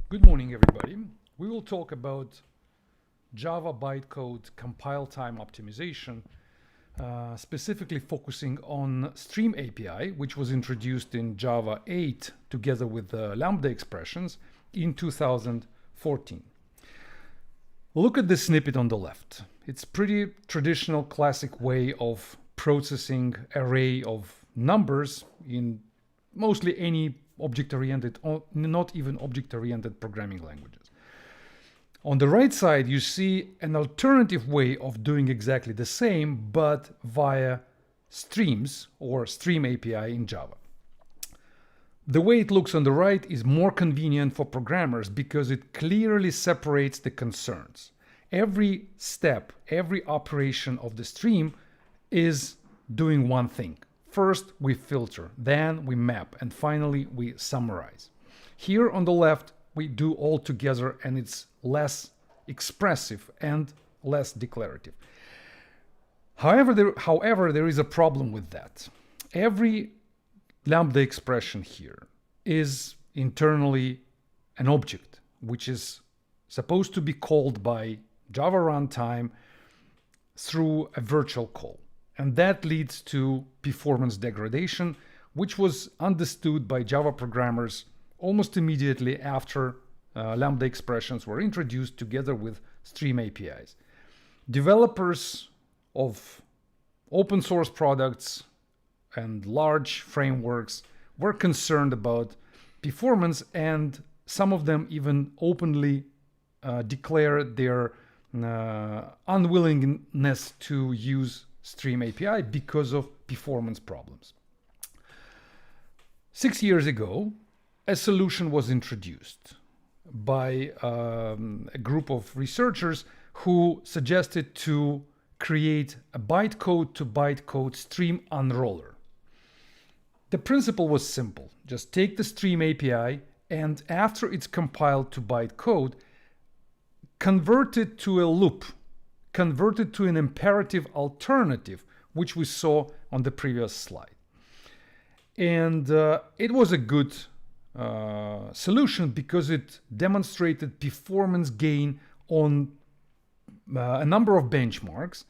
S12: Good morning, everybody. We will talk about Java bytecode compile time optimization, specifically focusing on Stream API, which was introduced in Java 8 together with the Lambda expressions in 2014. Look at this snippet on the left. It's pretty traditional classic way of processing array of numbers in mostly any object-oriented, or not even object-oriented programming languages. On the right side, you see an alternative way of doing exactly the same, but via streams or Stream API in Java. The way it looks on the right is more convenient for programmers because it clearly separates the concerns. Every step, every operation of the stream is doing one thing. First, we filter, then we map, and finally, we summarize. Here on the left, we do all together, and it's less expressive and less declarative. However, there is a problem with that. Every Lambda expression here is internally an object, which is supposed to be called by Java runtime through a virtual call. And that leads to performance degradation, which was understood by Java programmers almost immediately after Lambda expressions were introduced together with Stream APIs. Developers of open source products and large frameworks were concerned about performance, and some of them even openly declared their unwillingness to use Stream API because of performance problems. 6 years ago, a solution was introduced by a group of researchers who suggested to create a bytecode to bytecode stream unroller. The principle was simple. Just take the Stream API and after it's compiled to bytecode, convert it to a loop, convert it to an imperative alternative, which we saw on the previous slide. And it was a good solution because it demonstrated performance gain on a number of benchmarks,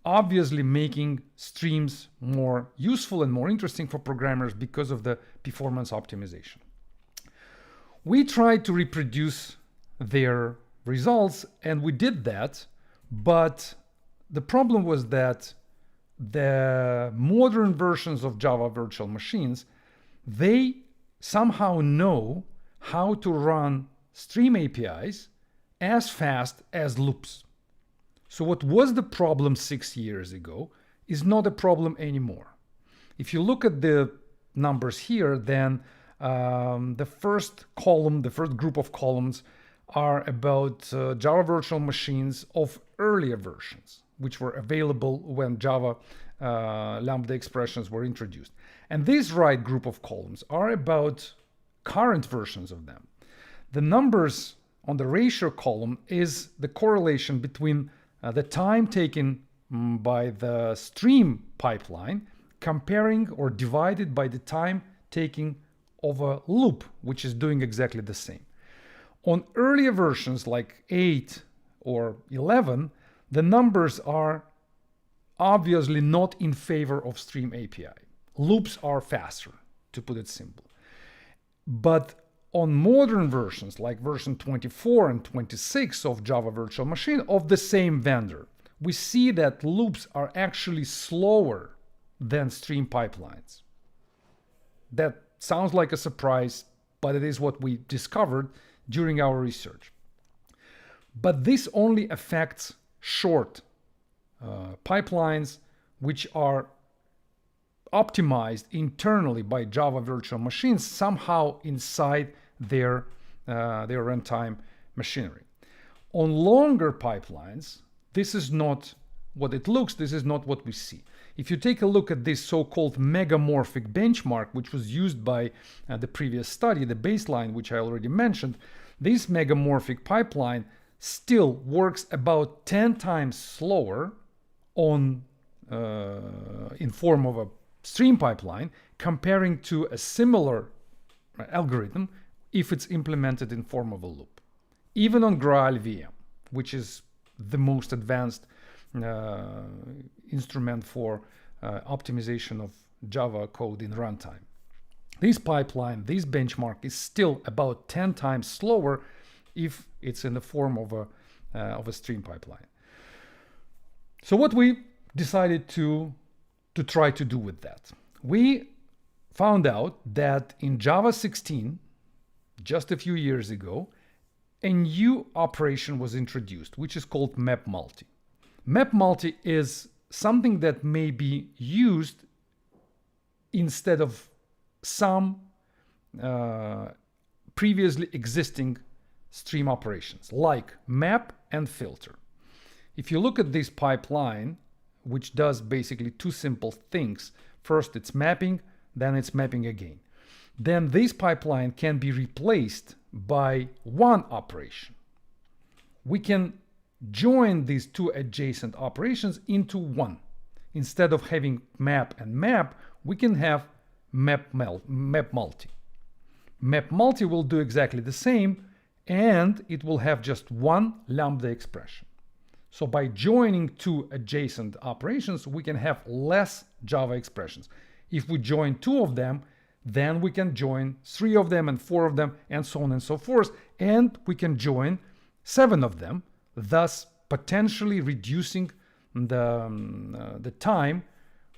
S12: obviously making streams more useful and more interesting for programmers because of the performance optimization. We tried to reproduce their results, and we did that, but the problem was that the modern versions of Java virtual machines, they somehow know how to run Stream APIs as fast as loops. So what was the problem 6 years ago is not a problem anymore. If you look at the numbers here, then the first column, the first group of columns are about Java virtual machines of earlier versions, which were available when Java Lambda expressions were introduced. And this right group of columns are about current versions of them. The numbers on the ratio column is the correlation between the time taken by the stream pipeline comparing or divided by the time taken of a loop, which is doing exactly the same. On earlier versions like 8 or 11, the numbers are obviously not in favor of Stream API. Loops are faster, to put it simple. But on modern versions like version 24 and 26 of Java Virtual Machine of the same vendor, we see that loops are actually slower than stream pipelines. That sounds like a surprise, but it is what we discovered during our research. But this only affects short pipelines which are optimized internally by Java virtual machines somehow inside their runtime machinery. On longer pipelines, this is not what it looks, this is not what we see. If you take a look at this so-called megamorphic benchmark, which was used by the previous study, the baseline, which I already mentioned, this megamorphic pipeline still works about 10 times slower in form of a stream pipeline comparing to a similar algorithm if it's implemented in form of a loop. Even on Graal VM, which is the most advanced instrument for optimization of Java code in runtime. This pipeline, this benchmark is still about 10 times slower if it's in the form of a stream pipeline. So what we decided to try to do with that, we found out that in Java 16, just a few years ago, a new operation was introduced, which is called map multi. Map multi is something that may be used instead of some previously existing stream operations, like map and filter. If you look at this pipeline, which does basically two simple things, first it's mapping, then it's mapping again. Then this pipeline can be replaced by one operation. We can join these two adjacent operations into one. Instead of having map and map, we can have map multi. Map multi will do exactly the same, and it will have just one lambda expression. So by joining two adjacent operations, we can have less Java expressions. If we join two of them, then we can join 3 of them and 4 of them and so on and so forth. And we can join 7 of them, thus potentially reducing the time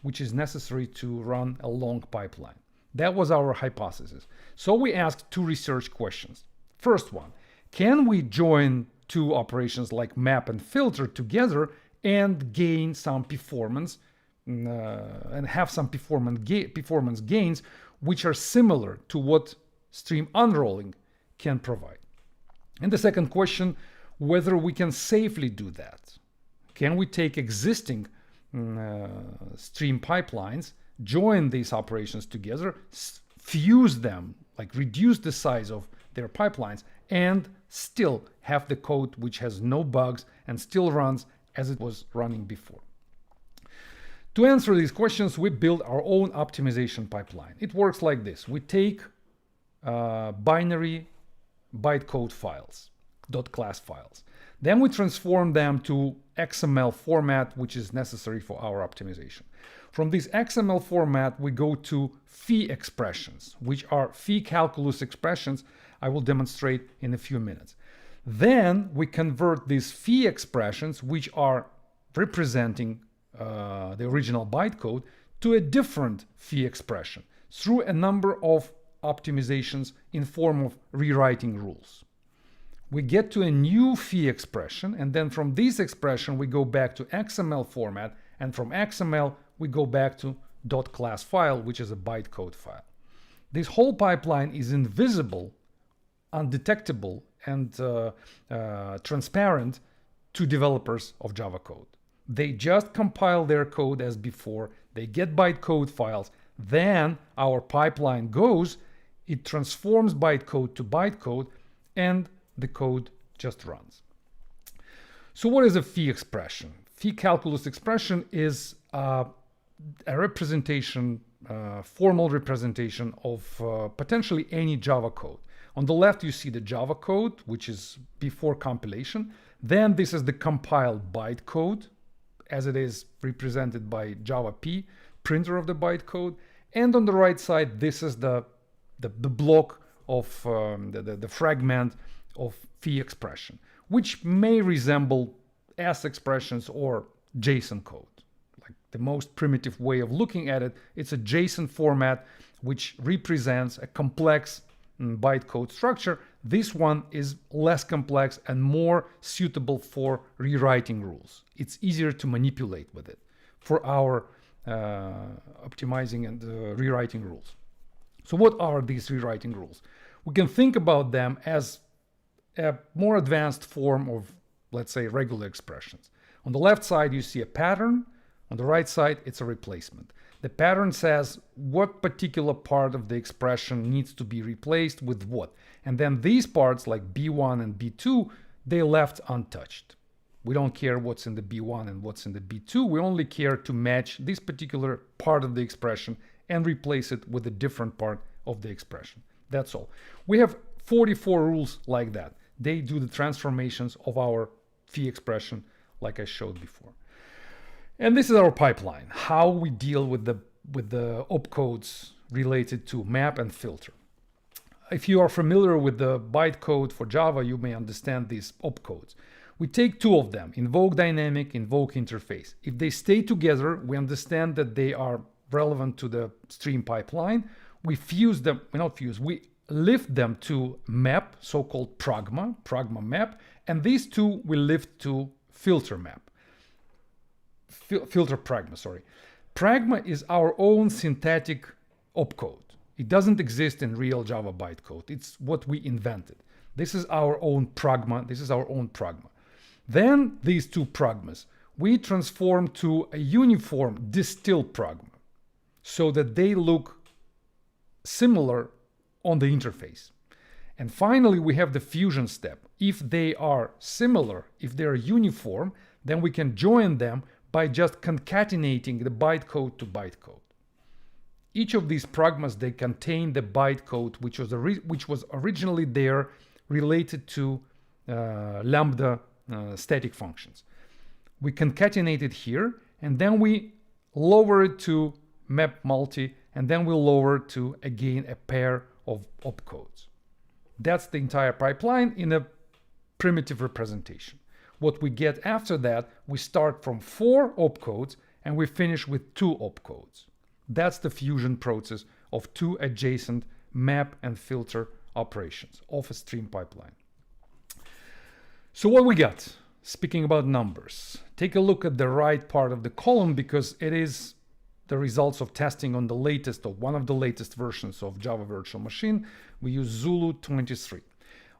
S12: which is necessary to run a long pipeline. That was our hypothesis. So we asked 2 research questions. First one, can we join 2 operations like map and filter together and gain some performance and have some performance gains which are similar to what stream unrolling can provide? And the second question, whether we can safely do that. Can we take existing stream pipelines, join these operations together, fuse them, like reduce the size of their pipelines, and still have the code which has no bugs and still runs as it was running before? To answer these questions, we build our own optimization pipeline. It works like this. We take binary bytecode files, .class files. Then we transform them to XML format, which is necessary for our optimization. From this XML format, we go to phi expressions, which are phi calculus expressions. I will demonstrate in a few minutes. Then we convert these phi expressions, which are representing the original bytecode, to a different phi expression through a number of optimizations in form of rewriting rules. We get to a new phi expression, and then from this expression we go back to XML format, and from XML we go back to .class file, which is a bytecode file. This whole pipeline is invisible, undetectable and transparent to developers of Java code. They just compile their code as before, they get bytecode files, then our pipeline goes, it transforms bytecode to bytecode, and the code just runs. So what is a phi expression? Phi calculus expression is a representation, formal representation of potentially any Java code. On the left, you see the Java code, which is before compilation. Then this is the compiled bytecode, as it is represented by Java P, printer of the bytecode. And on the right side, this is the block of the fragment of phi expression, which may resemble S expressions or JSON code. Like the most primitive way of looking at it, it's a JSON format which represents a complex bytecode structure. This one is less complex and more suitable for rewriting rules. It's easier to manipulate with it for our optimizing and rewriting rules. So what are these rewriting rules? We can think about them as a more advanced form of, let's say, regular expressions. On the left side, you see a pattern. On the right side, it's a replacement. The pattern says what particular part of the expression needs to be replaced with what. And then these parts, like B1 and B2, they left untouched. We don't care what's in the B1 and what's in the B2. We only care to match this particular part of the expression and replace it with a different part of the expression. That's all. We have 44 rules like that. They do the transformations of our phi expression like I showed before. And this is our pipeline, how we deal with the opcodes related to map and filter. If you are familiar with the bytecode for Java, you may understand these opcodes. We take two of them, invoke dynamic, invoke interface. If they stay together, we understand that they are relevant to the stream pipeline. We fuse them, we lift them to map, so-called pragma map, and these two we lift to filter map. Filter pragma, sorry. Pragma is our own synthetic opcode. It doesn't exist in real Java bytecode. It's what we invented. This is our own pragma. Then these two pragmas, we transform to a uniform distilled pragma so that they look similar on the interface. And finally, we have the fusion step. If they are similar, if they are uniform, then we can join them by just concatenating the bytecode to bytecode. Each of these pragmas, they contain the bytecode which was originally there related to lambda static functions. We concatenate it here, and then we lower it to map multi, and then we'll lower it to, again, a pair of opcodes. That's the entire pipeline in a primitive representation. What we get after that, we start from 4 opcodes and we finish with 2 opcodes. That's the fusion process of 2 adjacent map and filter operations of a stream pipeline. So what we got? Speaking about numbers, take a look at the right part of the column because it is the results of testing on the latest or one of the latest versions of Java Virtual Machine. We use Zulu 23.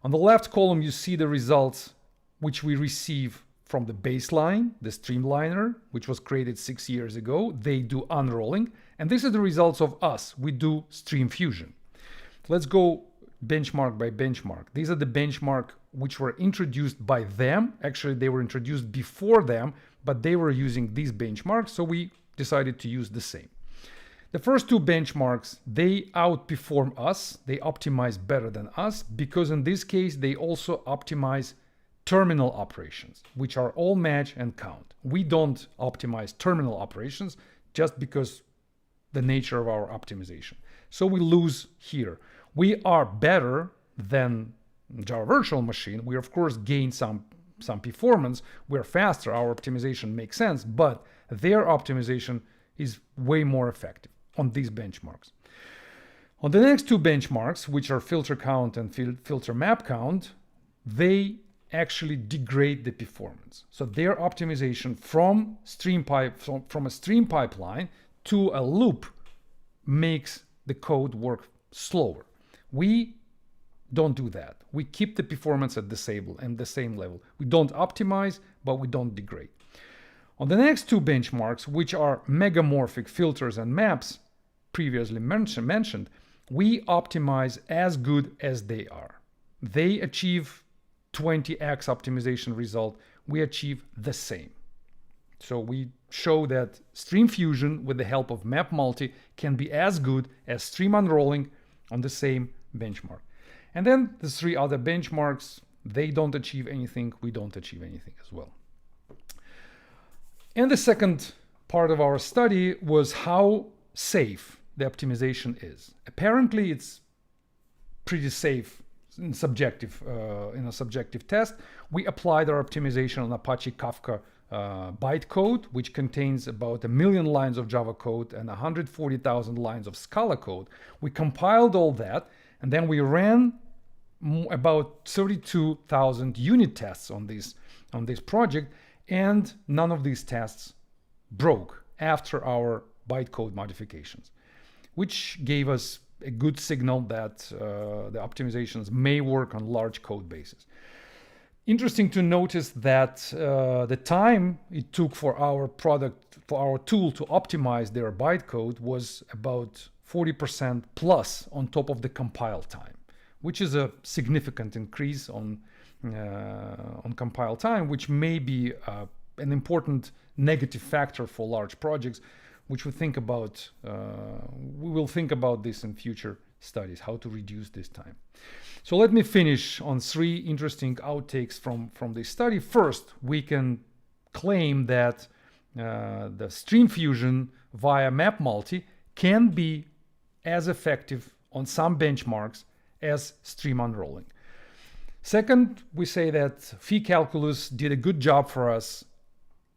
S12: On the left column, you see the results which we receive from the baseline, the streamliner, which was created 6 years ago. They do unrolling. And this is the results of us. We do stream fusion. Let's go benchmark by benchmark. These are the benchmark which were introduced by them. Actually, they were introduced before them, but they were using these benchmarks, so we decided to use the same. The first 2 benchmarks, they outperform us. They optimize better than us because in this case, they also optimize terminal operations, which are all match and count. We don't optimize terminal operations just because the nature of our optimization. So we lose here. We are better than Java Virtual Machine. We of course gain some performance. We're faster. Our optimization makes sense, but their optimization is way more effective on these benchmarks. On the next 2 benchmarks, which are filter count and filter map count, they actually degrade the performance. So their optimization from a stream pipeline to a loop makes the code work slower. We don't do that. We keep the performance at the same level. We don't optimize, but we don't degrade. On the next two benchmarks, which are megamorphic filters and maps, previously mentioned, we optimize as good as they are. They achieve 20x optimization result. We achieve the same. So we show that stream fusion with the help of map multi can be as good as stream unrolling on the same benchmark. And then the three other benchmarks, they don't achieve anything, we don't achieve anything as well. And the second part of our study was how safe the optimization is. Apparently it's pretty safe in a subjective test. We applied our optimization on Apache Kafka bytecode, which contains about 1 million lines of Java code and 140,000 lines of Scala code. We compiled all that, and then we ran about 32,000 unit tests on this project, and none of these tests broke after our bytecode modifications, which gave us a good signal that the optimizations may work on large code bases. Interesting to notice that the time it took for our tool to optimize their bytecode was about 40% plus on top of the compile time, which is a significant increase on compile time, which may be an important negative factor for large projects, which we think about. We will think about this in future studies, how to reduce this time. So let me finish on three interesting outtakes from this study. First, we can claim that the stream fusion via map multi can be as effective on some benchmarks as stream unrolling. Second, we say that phi calculus did a good job for us,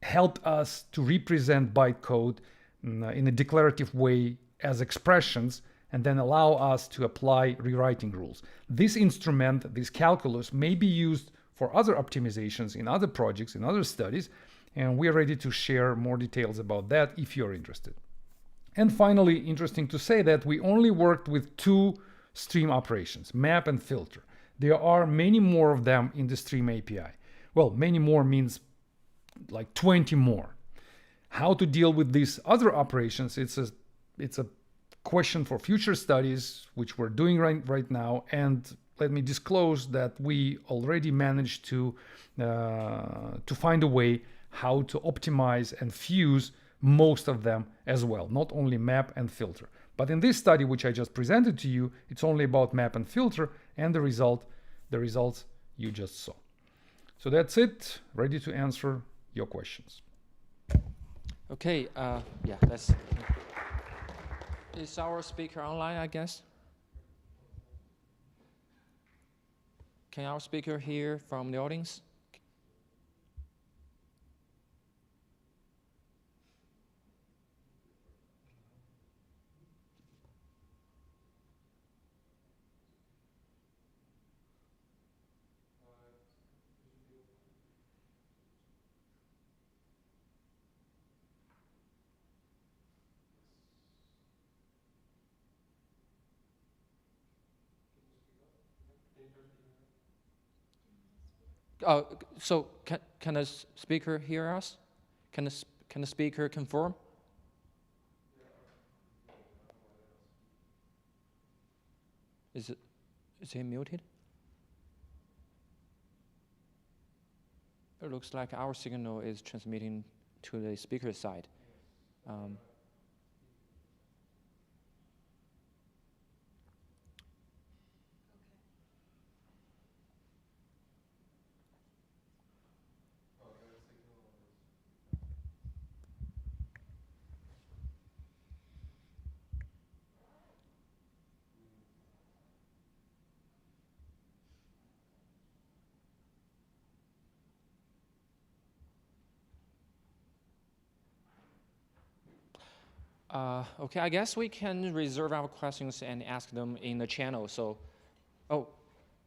S12: helped us to represent bytecode in a declarative way as expressions, and then allow us to apply rewriting rules. This instrument, this calculus, may be used for other optimizations in other projects, in other studies, and we are ready to share more details about that if you're interested. And finally, interesting to say that we only worked with two stream operations, map and filter. There are many more of them in the Stream API. Well, many more means like 20 more. How to deal with these other operations, it's a question for future studies, which we're doing right now. And let me disclose that we already managed to find a way how to optimize and fuse most of them as well, not only map and filter. But in this study, which I just presented to you, it's only about map and filter, and the results you just saw. So that's it, ready to answer your questions.
S3: Okay, yeah, is our speaker online, I guess? Can our speaker hear from the audience? So can the speaker hear us? Can the speaker confirm? Is he muted? It looks like our signal is transmitting to the speaker side. Okay, I guess we can reserve our questions and ask them in the channel. So,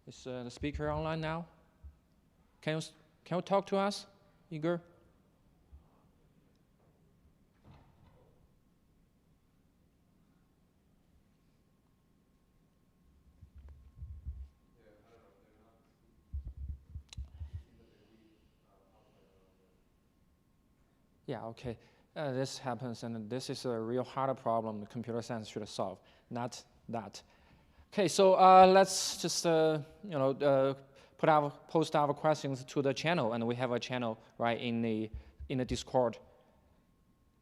S3: is the speaker online now? Can you talk to us, Igor? Yeah, okay. This happens, and this is a real hard problem the computer science should solve, not that. Okay, so let's just post our questions to the channel, and we have a channel right in the Discord.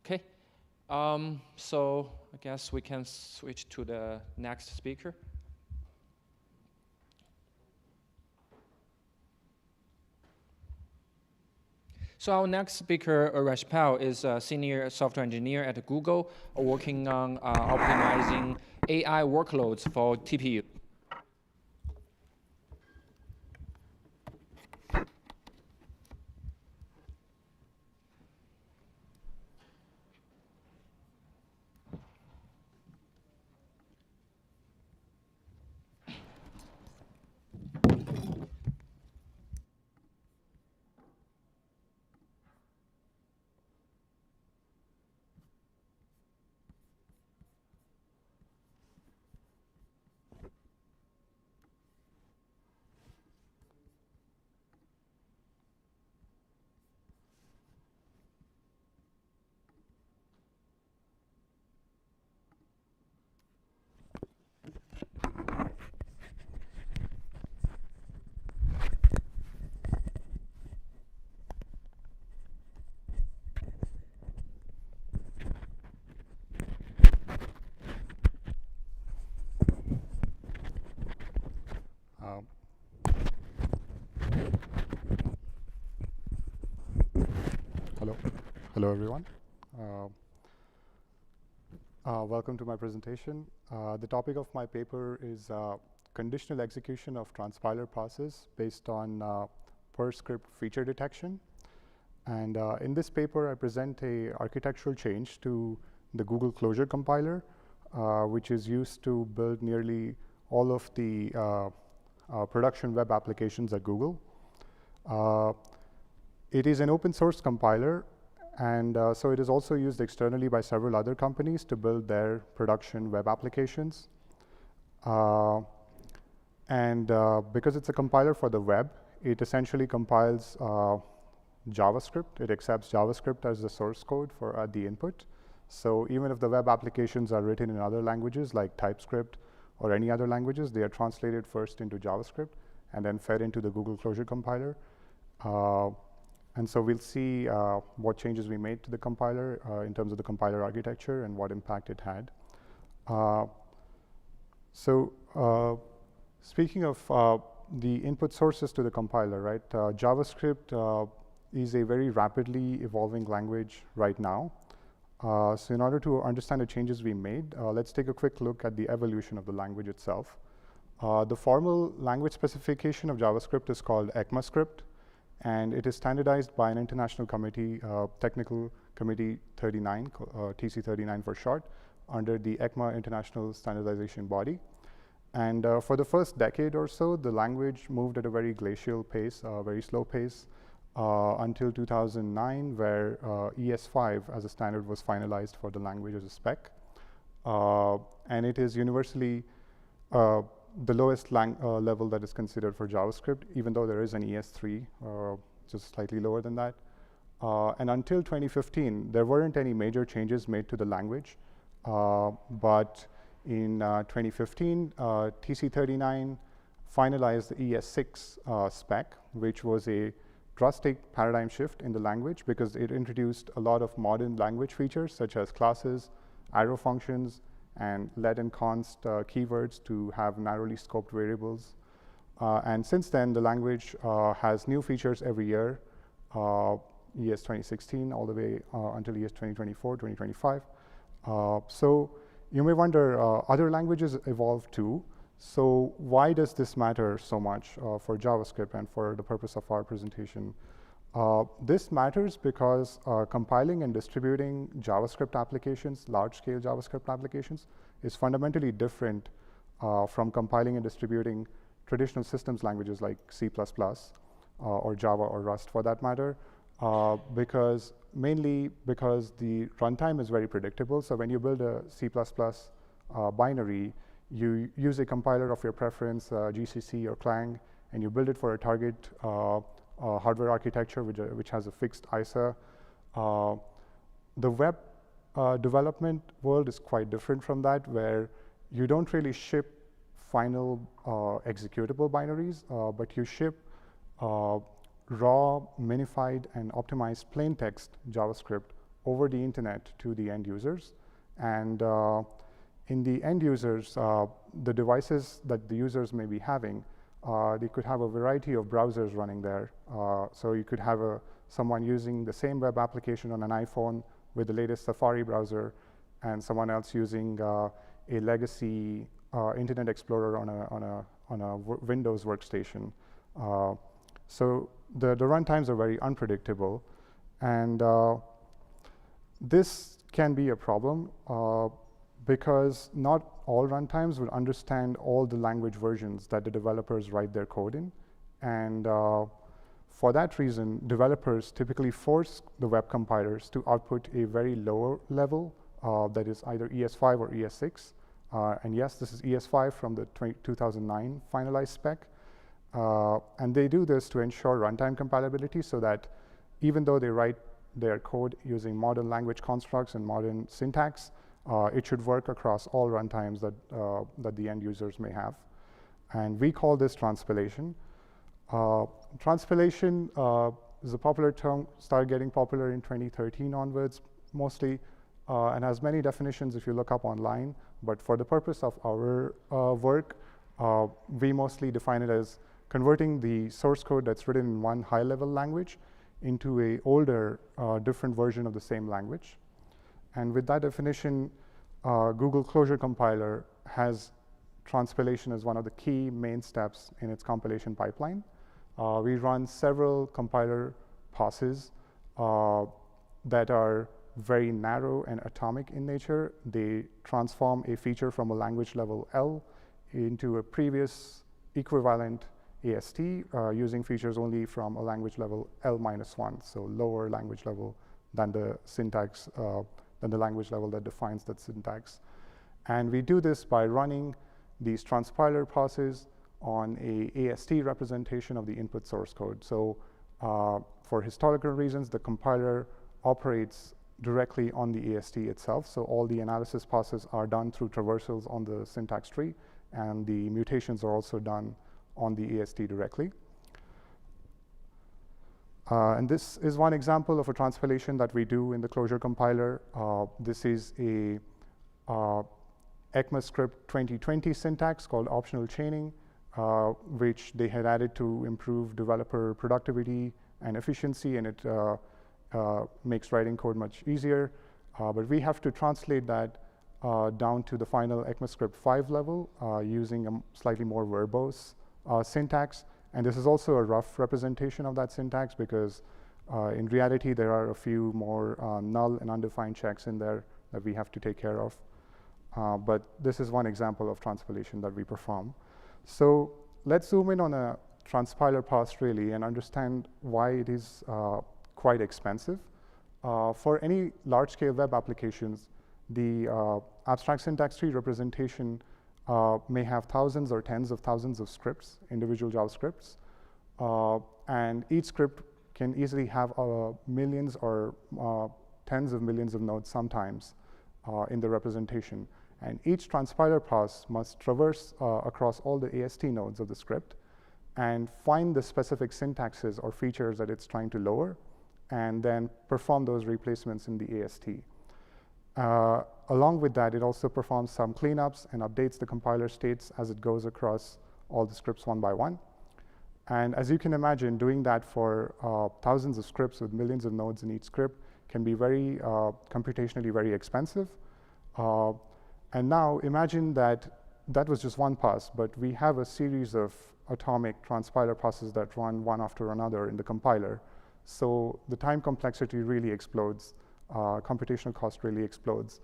S3: Okay, so I guess we can switch to the next speaker. So our next speaker, Rashpal, is a senior software engineer at Google, working on optimizing AI workloads for TPU.
S13: Hello everyone. Welcome to my presentation. The topic of my paper is conditional execution of transpiler process based on per script feature detection. And in this paper, I present a architectural change to the Google Closure compiler, which is used to build nearly all of the production web applications at Google. It is an open source compiler, and so it is also used externally by several other companies to build their production web applications. Because it's a compiler for the web, it essentially compiles JavaScript. It accepts JavaScript as the source code for the input. So even if the web applications are written in other languages like TypeScript or any other languages, they are translated first into JavaScript and then fed into the Google Closure compiler. And so we'll see what changes we made to the compiler in terms of the compiler architecture and what impact it had. Speaking of the input sources to the compiler, right? JavaScript is a very rapidly evolving language right now. So in order to understand the changes we made, let's take a quick look at the evolution of the language itself. The formal language specification of JavaScript is called ECMAScript, and it is standardized by an international committee, Technical Committee 39, TC39 for short, under the ECMA International Standardization Body. And for the first decade or so, the language moved at a very glacial pace, very slow pace, until 2009, where ES5 as a standard was finalized for the language as a spec. And it is universally the lowest level that is considered for JavaScript, even though there is an ES3, just slightly lower than that. And until 2015, there weren't any major changes made to the language. But in 2015, TC39 finalized the ES6 spec, which was a drastic paradigm shift in the language because it introduced a lot of modern language features such as classes, arrow functions, and let and const keywords to have narrowly scoped variables. And since then, the language has new features every year, ES 2016 all the way until ES 2024, 2025. So you may wonder, other languages evolve too. So why does this matter so much for JavaScript and for the purpose of our presentation? This matters because compiling and distributing JavaScript applications, large-scale JavaScript applications, is fundamentally different from compiling and distributing traditional systems languages like C++ or Java or Rust for that matter, mainly because the runtime is very predictable. So when you build a C++ binary, you use a compiler of your preference, GCC or Clang, and you build it for a target hardware architecture which has a fixed ISA. The web development world is quite different from that, where you don't really ship final executable binaries, but you ship raw, minified, and optimized plain text JavaScript over the internet to the end users. And in the end users, the devices that the users may be having, they could have a variety of browsers running there. So you could have someone using the same web application on an iPhone with the latest Safari browser, and someone else using a legacy Internet Explorer on a Windows workstation. So the runtimes are very unpredictable, and this can be a problem because not all runtimes would understand all the language versions that the developers write their code in. And for that reason, developers typically force the web compilers to output a very lower level that is either ES5 or ES6. And yes, this is ES5 from the 2009 finalized spec. And they do this to ensure runtime compatibility, so that even though they write their code using modern language constructs and modern syntax, it should work across all runtimes that the end users may have. And we call this transpilation. Transpilation is a popular term, started getting popular in 2013 onwards, mostly, and has many definitions if you look up online. But for the purpose of our work, we mostly define it as converting the source code that's written in one high-level language into a older, different version of the same language. And with that definition, Google Closure Compiler has transpilation as one of the key main steps in its compilation pipeline. We run several compiler passes that are very narrow and atomic in nature. They transform a feature from a language level L into a previous equivalent AST using features only from a language level L-1, so lower language level than the syntax, than the language level that defines that syntax. And we do this by running these transpiler passes on a AST representation of the input source code. So for historical reasons, the compiler operates directly on the AST itself. So all the analysis passes are done through traversals on the syntax tree, and the mutations are also done on the AST directly. And this is one example of a transpilation that we do in the Closure compiler. This is a ECMAScript 2020 syntax called optional chaining, which they had added to improve developer productivity and efficiency, and it makes writing code much easier. But we have to translate that down to the final ECMAScript 5 level using a slightly more verbose syntax. And this is also a rough representation of that syntax, because in reality there are a few more null and undefined checks in there that we have to take care of. But this is one example of transpilation that we perform. So let's zoom in on a transpiler pass really and understand why it is quite expensive. For any large-scale web applications, the abstract syntax tree representation may have thousands or tens of thousands of scripts, individual JavaScripts, and each script can easily have millions or tens of millions of nodes sometimes in the representation. And each transpiler pass must traverse across all the AST nodes of the script and find the specific syntaxes or features that it's trying to lower, and then perform those replacements in the AST. Along with that, it also performs some cleanups and updates the compiler states as it goes across all the scripts one by one. And as you can imagine, doing that for thousands of scripts with millions of nodes in each script can be very computationally very expensive. And now imagine that that was just one pass, but we have a series of atomic transpiler passes that run one after another in the compiler. So the time complexity really explodes. Computational cost really explodes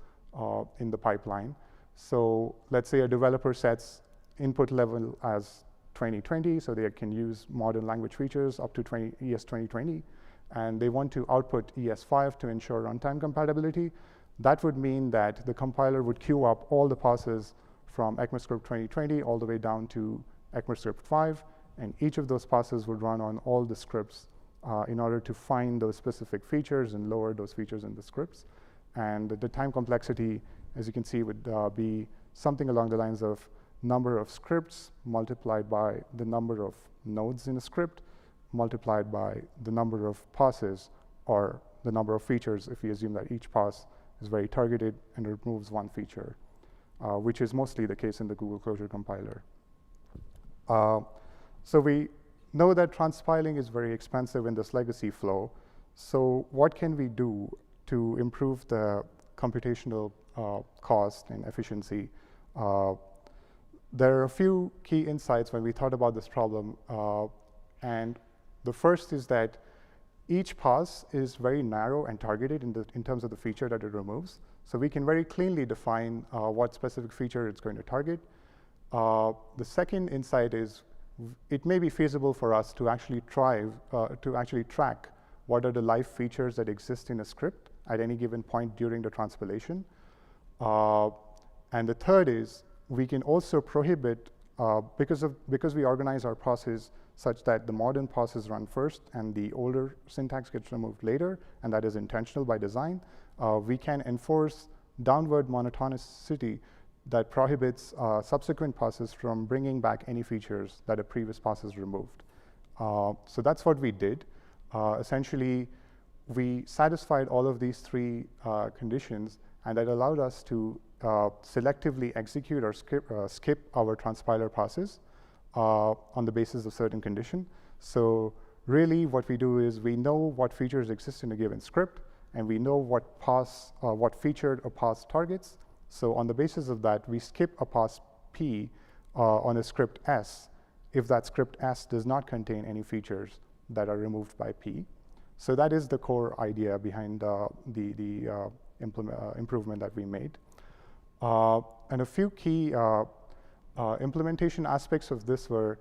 S13: in the pipeline. So let's say a developer sets input level as 2020, so they can use modern language features up to ES 2020, and they want to output ES5 to ensure runtime compatibility. That would mean that the compiler would queue up all the passes from ECMAScript 2020 all the way down to ECMAScript 5, and each of those passes would run on all the scripts in order to find those specific features and lower those features in the scripts. And the time complexity, as you can see, would be something along the lines of number of scripts multiplied by the number of nodes in a script multiplied by the number of passes, or the number of features if we assume that each pass is very targeted and removes one feature, which is mostly the case in the Google Closure compiler. So we know that transpiling is very expensive in this legacy flow. So what can we do to improve the computational cost and efficiency? There are a few key insights when we thought about this problem. And the first is that each pass is very narrow and targeted in terms of the feature that it removes. So we can very cleanly define what specific feature it's going to target. The second insight is it may be feasible for us to actually track what are the live features that exist in a script at any given point during the transpilation. And the third is we can also prohibit, because we organize our process such that the modern passes run first and the older syntax gets removed later, and that is intentional by design, we can enforce downward monotonicity that prohibits subsequent passes from bringing back any features that a previous pass has removed. So that's what we did. Essentially, we satisfied all of these three conditions, and that allowed us to selectively execute or skip our transpiler passes on the basis of certain condition. So really what we do is we know what features exist in a given script, and we know what feature a pass targets. So on the basis of that, we skip a pass P on a script S if that script S does not contain any features that are removed by P. So that is the core idea behind the improvement that we made. And a few key implementation aspects of this were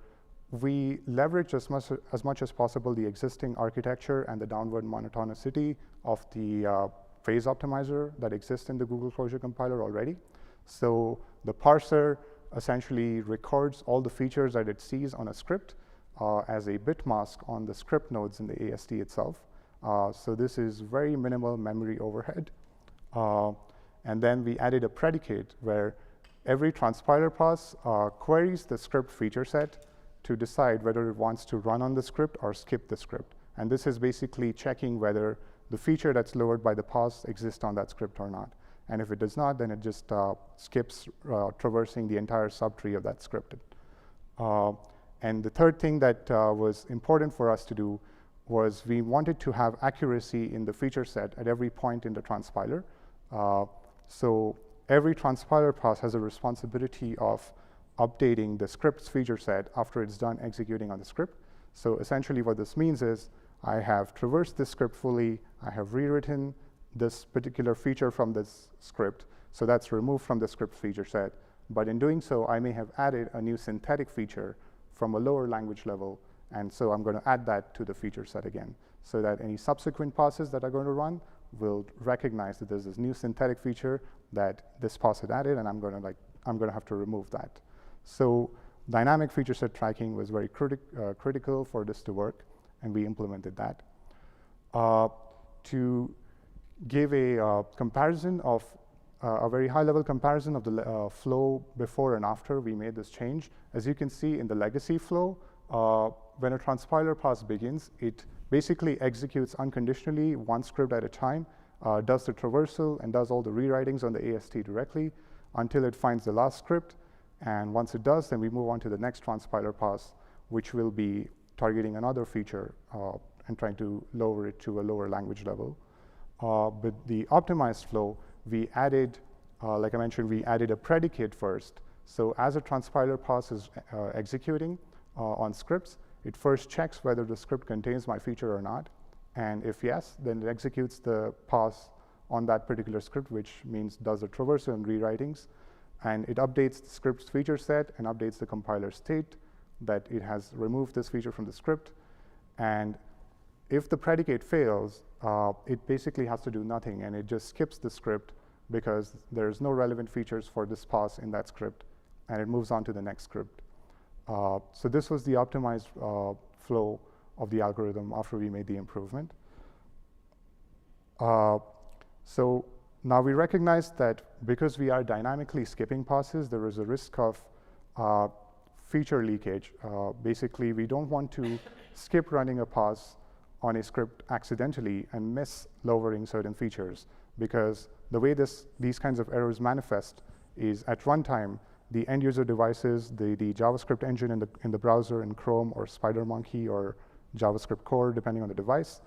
S13: we leveraged as much as possible the existing architecture and the downward monotonicity of the phrase optimizer that exists in the Google Closure compiler already. So the parser essentially records all the features that it sees on a script as a bit mask on the script nodes in the AST itself. So this is very minimal memory overhead. And then we added a predicate where every transpiler pass queries the script feature set to decide whether it wants to run on the script or skip the script. And this is basically checking whether the feature that's lowered by the pass exists on that script or not. And if it does not, then it just skips traversing the entire subtree of that script. And the third thing that was important for us to do was we wanted to have accuracy in the feature set at every point in the transpiler. So every transpiler pass has a responsibility of updating the script's feature set after it's done executing on the script. So essentially what this means is I have traversed this script fully, I have rewritten this particular feature from this script, so that's removed from the script feature set. But in doing so, I may have added a new synthetic feature from a lower language level, and so I'm going to add that to the feature set again, so that any subsequent passes that are going to run will recognize that there's this new synthetic feature that this pass had added, and I'm going to have to remove that. So dynamic feature set tracking was very critical for this to work, and we implemented that. To give a comparison of a very high-level comparison of the flow before and after we made this change. As you can see in the legacy flow, when a transpiler pass begins, it basically executes unconditionally one script at a time, does the traversal, and does all the rewritings on the AST directly until it finds the last script. And once it does, then we move on to the next transpiler pass, which will be targeting another feature and trying to lower it to a lower language level. But the optimized flow, we added, like I mentioned, we added a predicate first. So as a transpiler pass is executing on scripts, it first checks whether the script contains my feature or not. And if yes, then it executes the pass on that particular script, which means does the traversal and rewritings. And it updates the script's feature set and updates the compiler state that it has removed this feature from the script. And if the predicate fails, it basically has to do nothing, and it just skips the script because there's no relevant features for this pass in that script, and it moves on to the next script. So this was the optimized flow of the algorithm after we made the improvement. So now we recognize that because we are dynamically skipping passes, there is a risk of feature leakage. Basically, we don't want to skip running a pass on a script accidentally and miss lowering certain features, because the way these kinds of errors manifest is at runtime, the end user devices, the JavaScript engine in the browser in Chrome or SpiderMonkey or JavaScript core, depending on the device,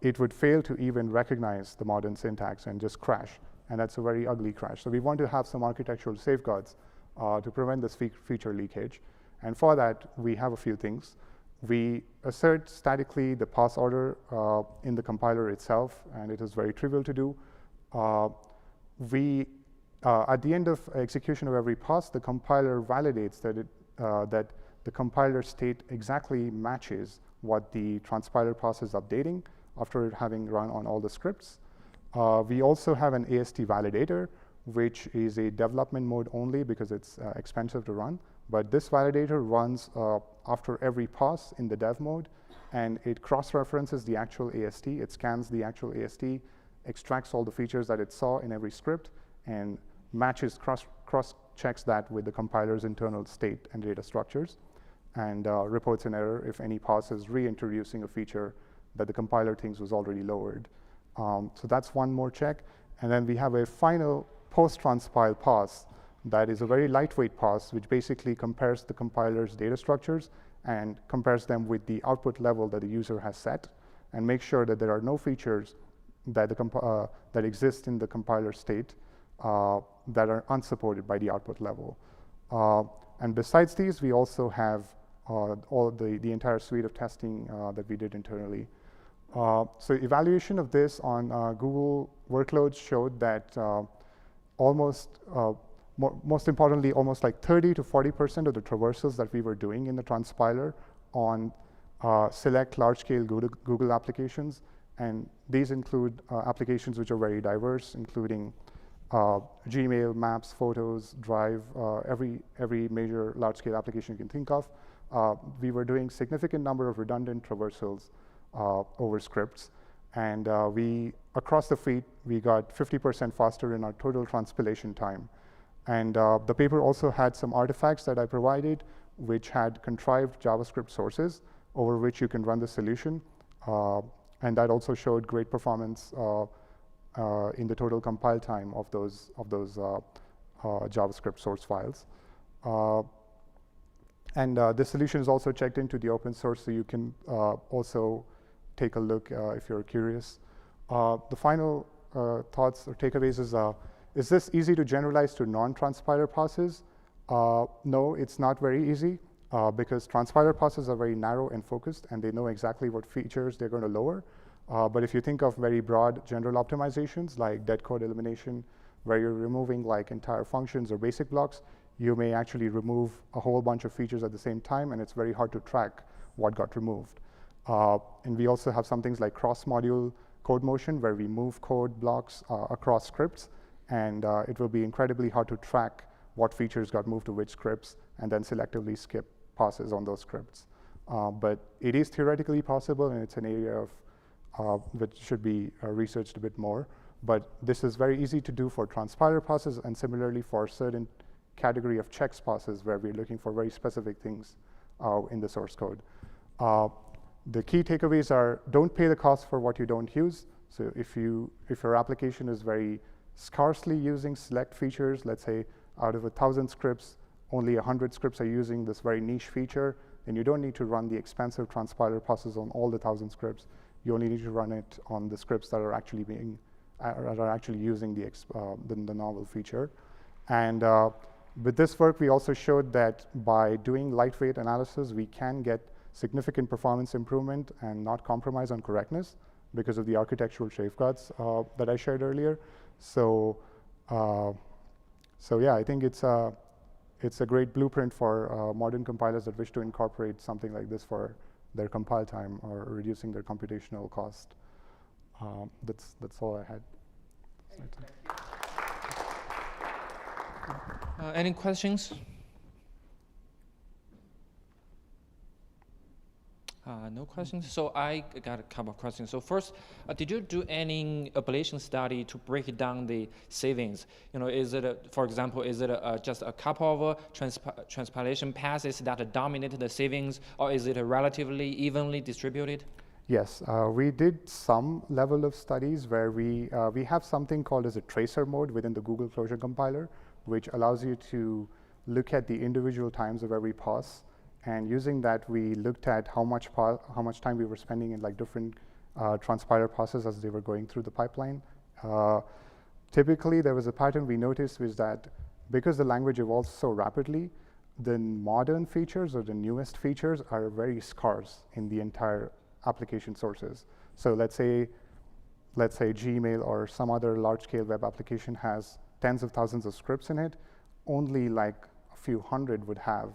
S13: it would fail to even recognize the modern syntax and just crash. And that's a very ugly crash. So we want to have some architectural safeguards to prevent this feature leakage. And for that, we have a few things. We assert statically the pass order in the compiler itself, and it is very trivial to do. At the end of execution of every pass, the compiler validates that the compiler state exactly matches what the transpiler pass is updating after having run on all the scripts. We also have an AST validator, which is a development mode only because it's expensive to run. But this validator runs after every pass in the dev mode, and it cross-references the actual AST. It scans the actual AST, extracts all the features that it saw in every script, and matches, cross-checks that with the compiler's internal state and data structures, and reports an error if any pass is reintroducing a feature that the compiler thinks was already lowered. So that's one more check. And then we have a final post-transpile pass that is a very lightweight pass, which basically compares the compiler's data structures and compares them with the output level that the user has set, and makes sure that there are no features that, that exist in the compiler state that are unsupported by the output level. And besides these, we also have all the entire suite of testing that we did internally. So evaluation of this on Google workloads showed that most importantly, almost like 30 to 40% of the traversals that we were doing in the transpiler on select large-scale Google applications, and these include applications which are very diverse, including Gmail, Maps, Photos, Drive, every major large-scale application you can think of. We were doing significant number of redundant traversals over scripts, and across the fleet, we got 50% faster in our total transpilation time. And the paper also had some artifacts that I provided, which had contrived JavaScript sources over which you can run the solution, and that also showed great performance in the total compile time of those JavaScript source files. And this solution is also checked into the open source, so you can also take a look if you're curious. The final thoughts or takeaways is this easy to generalize to non-transpiler passes? No, it's not very easy because transpiler passes are very narrow and focused, and they know exactly what features they're going to lower. But if you think of very broad general optimizations like dead code elimination, where you're removing like entire functions or basic blocks, you may actually remove a whole bunch of features at the same time, and it's very hard to track what got removed. And we also have some things like cross-module code motion, where we move code blocks across scripts, and it will be incredibly hard to track what features got moved to which scripts, and then selectively skip passes on those scripts. But it is theoretically possible, and it's an area of that should be researched a bit more. But this is very easy to do for transpiler passes, and similarly for certain category of checks passes, where we're looking for very specific things in the source code. The key takeaways are: don't pay the cost for what you don't use. So if your application is very scarcely using select features, let's say out of 1,000 scripts, only 100 scripts are using this very niche feature, then you don't need to run the expensive transpiler passes on all the 1,000 scripts. You only need to run it on the scripts that are actually using the novel feature. And with this work, we also showed that by doing lightweight analysis, we can get significant performance improvement and not compromise on correctness because of the architectural safeguards that I shared earlier. So yeah, I think it's a great blueprint for modern compilers that wish to incorporate something like this for their compile time or reducing their computational cost. That's all I had.
S3: Any questions? No questions. So I got a couple of questions. So first, did you do any ablation study to break down the savings? You know, is it, for example, is it just a couple of transpilation passes that dominate the savings, or is it relatively evenly distributed?
S13: Yes, we did some level of studies where we have something called as a tracer mode within the Google Closure compiler, which allows you to look at the individual times of every pass. And using that, we looked at how much time we were spending in like different transpiler passes as they were going through the pipeline. Typically, there was a pattern we noticed was that because the language evolves so rapidly, the modern features or the newest features are very scarce in the entire application sources. So let's say Gmail or some other large-scale web application has tens of thousands of scripts in it. Only like a few hundred would have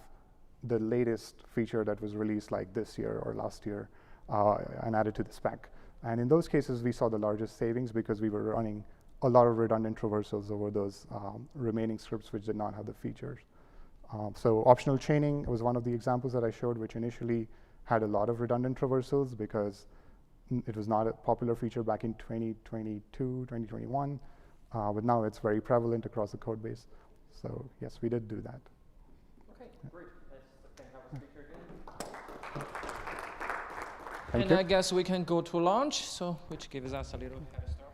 S13: the latest feature that was released like this year or last year and added to the spec. And in those cases, we saw the largest savings because we were running a lot of redundant traversals over those remaining scripts which did not have the features. So optional chaining was one of the examples that I showed, which initially had a lot of redundant traversals because it was not a popular feature back in 2022, 2021, but now it's very prevalent across the code base. So yes, we did do that.
S3: Okay, great. Can I have a speaker again?
S13: Thank
S3: And
S13: you.
S3: I guess we can go to lunch, so which gives us a little head start.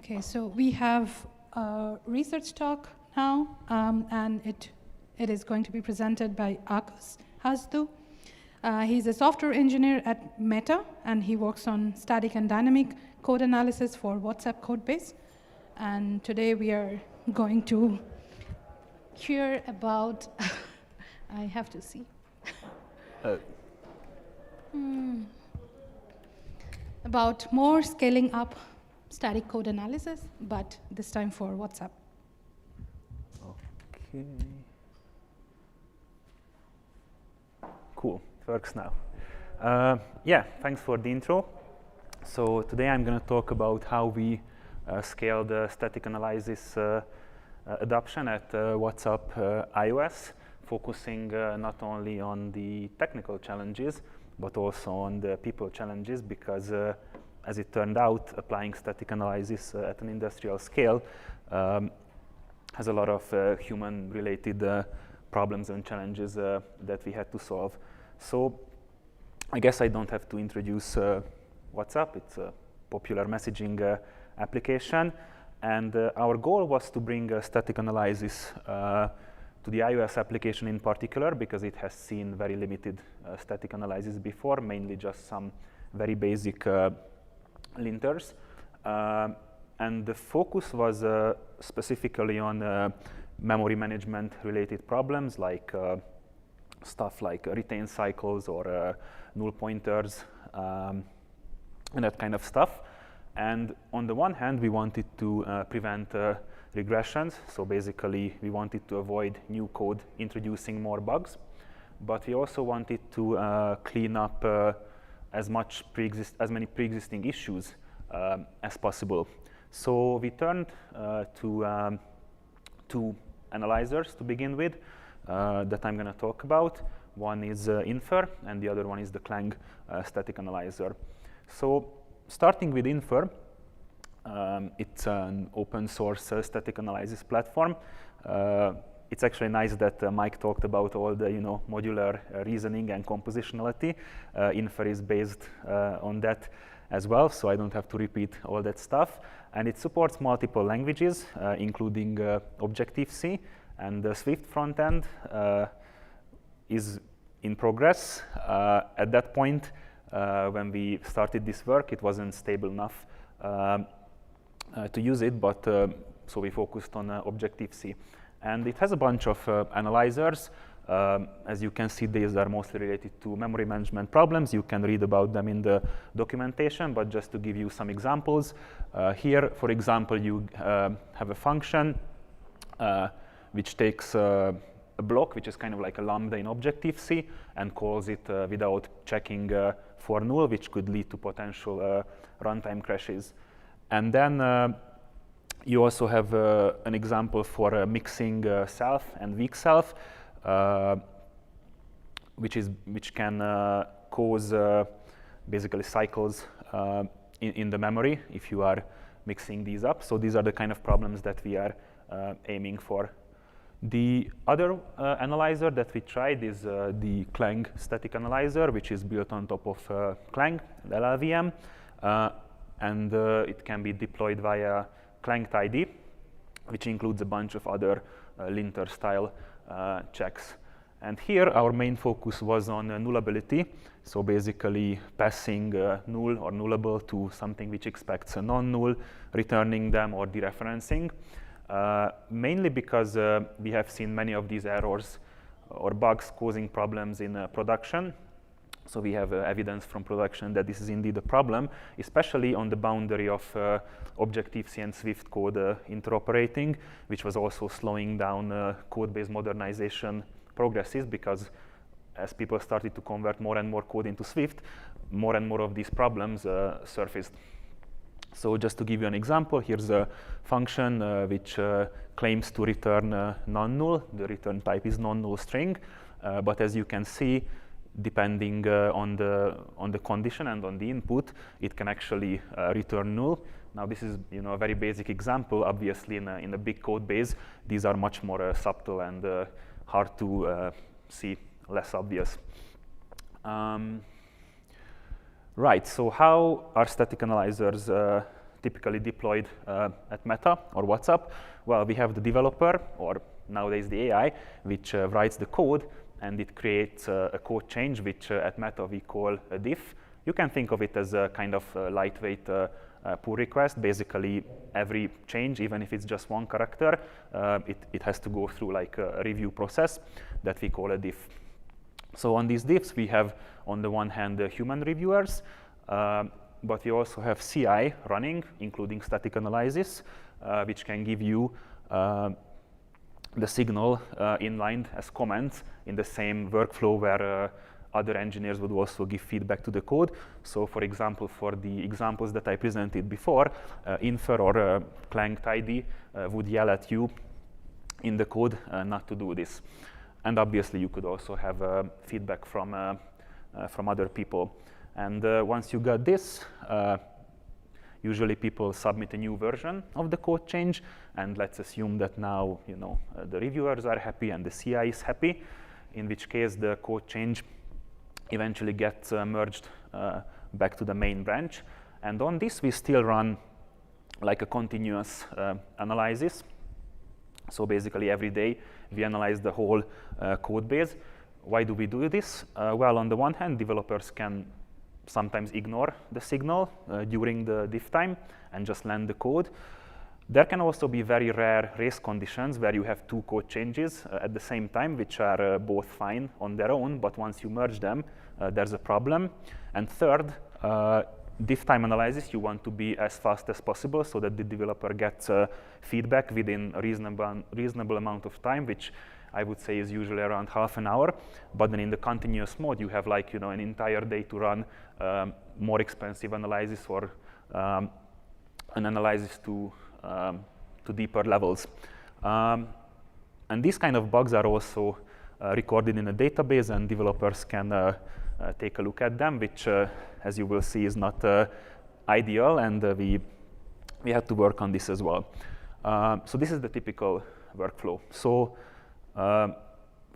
S1: Okay, so we have a research talk now, and it is going to be presented by Akas Hasdu. He's a software engineer at Meta, and he works on static and dynamic code analysis for WhatsApp codebase. And today we are going to hear about, I have to see. About more scaling up static code analysis, but this time for WhatsApp.
S14: Okay. Cool, it works now. Yeah, thanks for the intro. So today I'm going to talk about how we scale the static analysis adoption at WhatsApp iOS, focusing not only on the technical challenges, but also on the people challenges, because as it turned out, applying static analysis at an industrial scale has a lot of human-related problems and challenges that we had to solve. So I guess I don't have to introduce WhatsApp. It's a popular messaging application. And our goal was to bring static analysis to the iOS application in particular, because it has seen very limited static analysis before, mainly just some very basic linters. And the focus was specifically on memory management related problems, like stuff like retain cycles or null pointers and that kind of stuff. And on the one hand, we wanted to prevent regressions. So basically, we wanted to avoid new code introducing more bugs. But we also wanted to clean up as many pre-existing issues as possible. So we turned to two analyzers to begin with that I'm going to talk about. One is Infer, and the other one is the Clang static analyzer. So starting with Infer, it's an open source static analysis platform. It's actually nice that Mike talked about all the modular reasoning and compositionality. Infer is based on that as well, so I don't have to repeat all that stuff. And it supports multiple languages, including Objective-C, and the Swift frontend is in progress. At that point, when we started this work, it wasn't stable enough to use it, but so we focused on Objective-C. And it has a bunch of analyzers. As you can see, these are mostly related to memory management problems. You can read about them in the documentation, but just to give you some examples, here, for example, you have a function which takes a block, which is kind of like a lambda in Objective-C, and calls it without checking for null, which could lead to potential runtime crashes. And then you also have an example for mixing self and weak self, which can cause basically cycles in the memory if you are mixing these up. So these are the kind of problems that we are aiming for. The other analyzer that we tried is the Clang static analyzer, which is built on top of Clang, the LLVM, and it can be deployed via Clang tidy, which includes a bunch of other linter style checks. And here our main focus was on nullability, so basically passing null or nullable to something which expects a non-null, returning them or dereferencing. Mainly because we have seen many of these errors or bugs causing problems in production. So we have evidence from production that this is indeed a problem, especially on the boundary of Objective-C and Swift code interoperating, which was also slowing down code-based modernization progresses, because as people started to convert more and more code into Swift, more and more of these problems surfaced. So just to give you an example, here's a function which claims to return non-null. The return type is non-null string, but as you can see, depending on the condition and on the input, it can actually return null. Now this is a very basic example. Obviously, in a big code base, these are much more subtle and hard to see, less obvious. Right. So how are static analyzers typically deployed at Meta or WhatsApp? Well, we have the developer, or nowadays the AI, which writes the code, and it creates a code change, which at Meta we call a diff. You can think of it as a kind of lightweight pull request. Basically, every change, even if it's just one character, it has to go through like a review process that we call a diff. So on these diffs, we have, on the one hand, the human reviewers, but we also have CI running, including static analysis, which can give you the signal inlined as comments in the same workflow where other engineers would also give feedback to the code. So for example, for the examples that I presented before, Infer or Clang tidy would yell at you in the code not to do this. And obviously, you could also have feedback from other people. And once you got this, usually people submit a new version of the code change, and let's assume that now the reviewers are happy and the CI is happy, in which case the code change eventually gets merged back to the main branch. And on this, we still run like a continuous analysis. So basically, every day, we analyze the whole code base. Why do we do this? Well, on the one hand, developers can sometimes ignore the signal during the diff time and just land the code. There can also be very rare race conditions where you have two code changes at the same time, which are both fine on their own, but once you merge them, there's a problem. And third, diff time analysis, you want to be as fast as possible so that the developer gets feedback within a reasonable amount of time, which I would say is usually around half an hour. But then in the continuous mode, you have like an entire day to run more expensive analysis or an analysis to deeper levels. And these kind of bugs are also recorded in a database, and developers can take a look at them, which, as you will see, is not ideal, and we had to work on this as well. So this is the typical workflow. So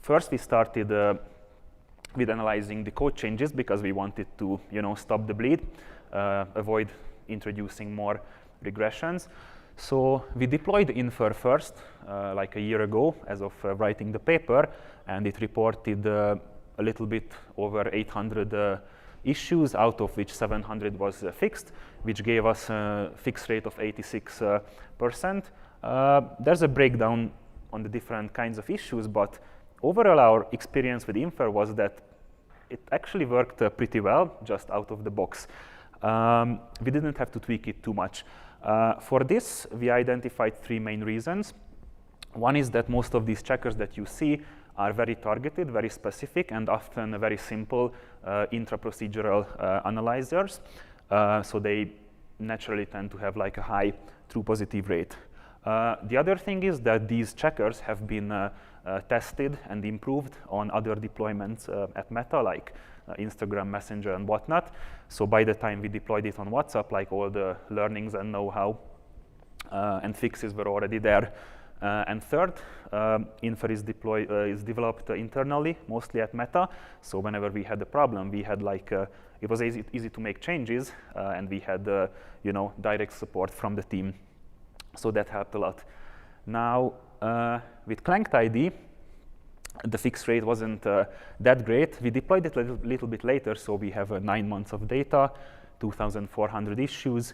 S14: first, we started with analyzing the code changes because we wanted to, stop the bleed, avoid introducing more regressions. So we deployed Infer first, like a year ago, as of writing the paper, and it reported a little bit over 800 issues, out of which 700 was fixed, which gave us a fix rate of 86%. There's a breakdown on the different kinds of issues, but overall our experience with Infer was that it actually worked pretty well, just out of the box. We didn't have to tweak it too much. For this, we identified three main reasons. One is that most of these checkers that you see are very targeted, very specific, and often very simple intra-procedural analyzers. So they naturally tend to have like a high true positive rate. The other thing is that these checkers have been tested and improved on other deployments at Meta, like Instagram, Messenger, and whatnot. So by the time we deployed it on WhatsApp, like all the learnings and know-how and fixes were already there. And third, Infer is developed internally, mostly at Meta. So whenever we had a problem, we had like it was easy to make changes, and we had direct support from the team. So that helped a lot. Now with Clang tidy, the fix rate wasn't that great. We deployed it a little bit later, so we have 9 months of data, 2,400 issues,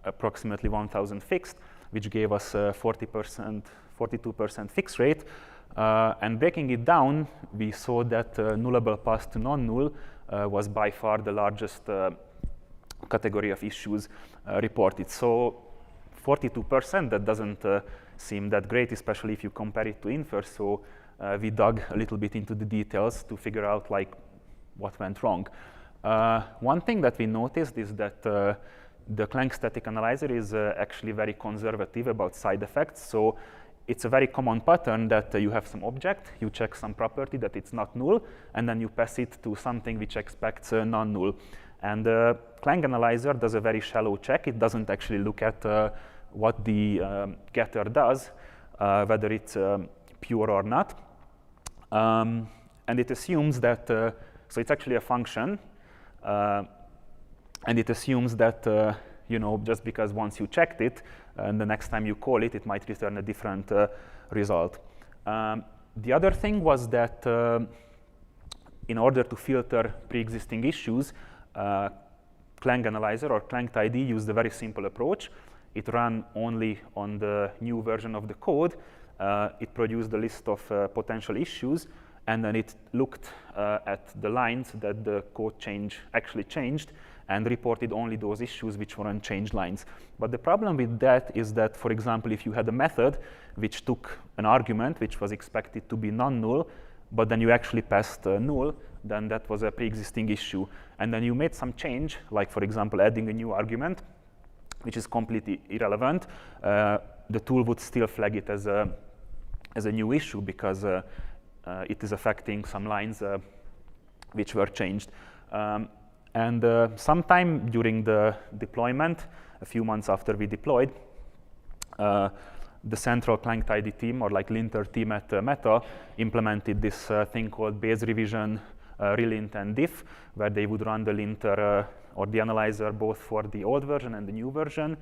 S14: approximately 1,000 fixed, which gave us 42% fix rate. And breaking it down, we saw that nullable path to non-null was by far the largest category of issues reported. So 42%, that doesn't seem that great, especially if you compare it to Infer. So we dug a little bit into the details to figure out like what went wrong. One thing that we noticed is that the Clang static analyzer is actually very conservative about side effects. So it's a very common pattern that you have some object, you check some property that it's not null, and then you pass it to something which expects non-null. And the Clang analyzer does a very shallow check. It doesn't actually look at what the getter does, whether it's pure or not. And it assumes that, so it's actually a function, and it assumes that just because once you checked it, and the next time you call it, it might return a different result. The other thing was that in order to filter pre-existing issues, Clang Analyzer or ClangTidy used a very simple approach. It ran only on the new version of the code. It produced a list of potential issues, and then it looked at the lines that the code actually changed and reported only those issues which were unchanged lines. But the problem with that is that, for example, if you had a method which took an argument which was expected to be non-null, but then you actually passed null, then that was a pre-existing issue. And then you made some change, like, for example, adding a new argument, which is completely irrelevant. The tool would still flag it as a new issue because it is affecting some lines which were changed. And sometime during the deployment, a few months after we deployed, the central ClangTidy team, or like linter team at Meta, implemented this thing called base revision, relint, and diff, where they would run the linter or the analyzer both for the old version and the new version,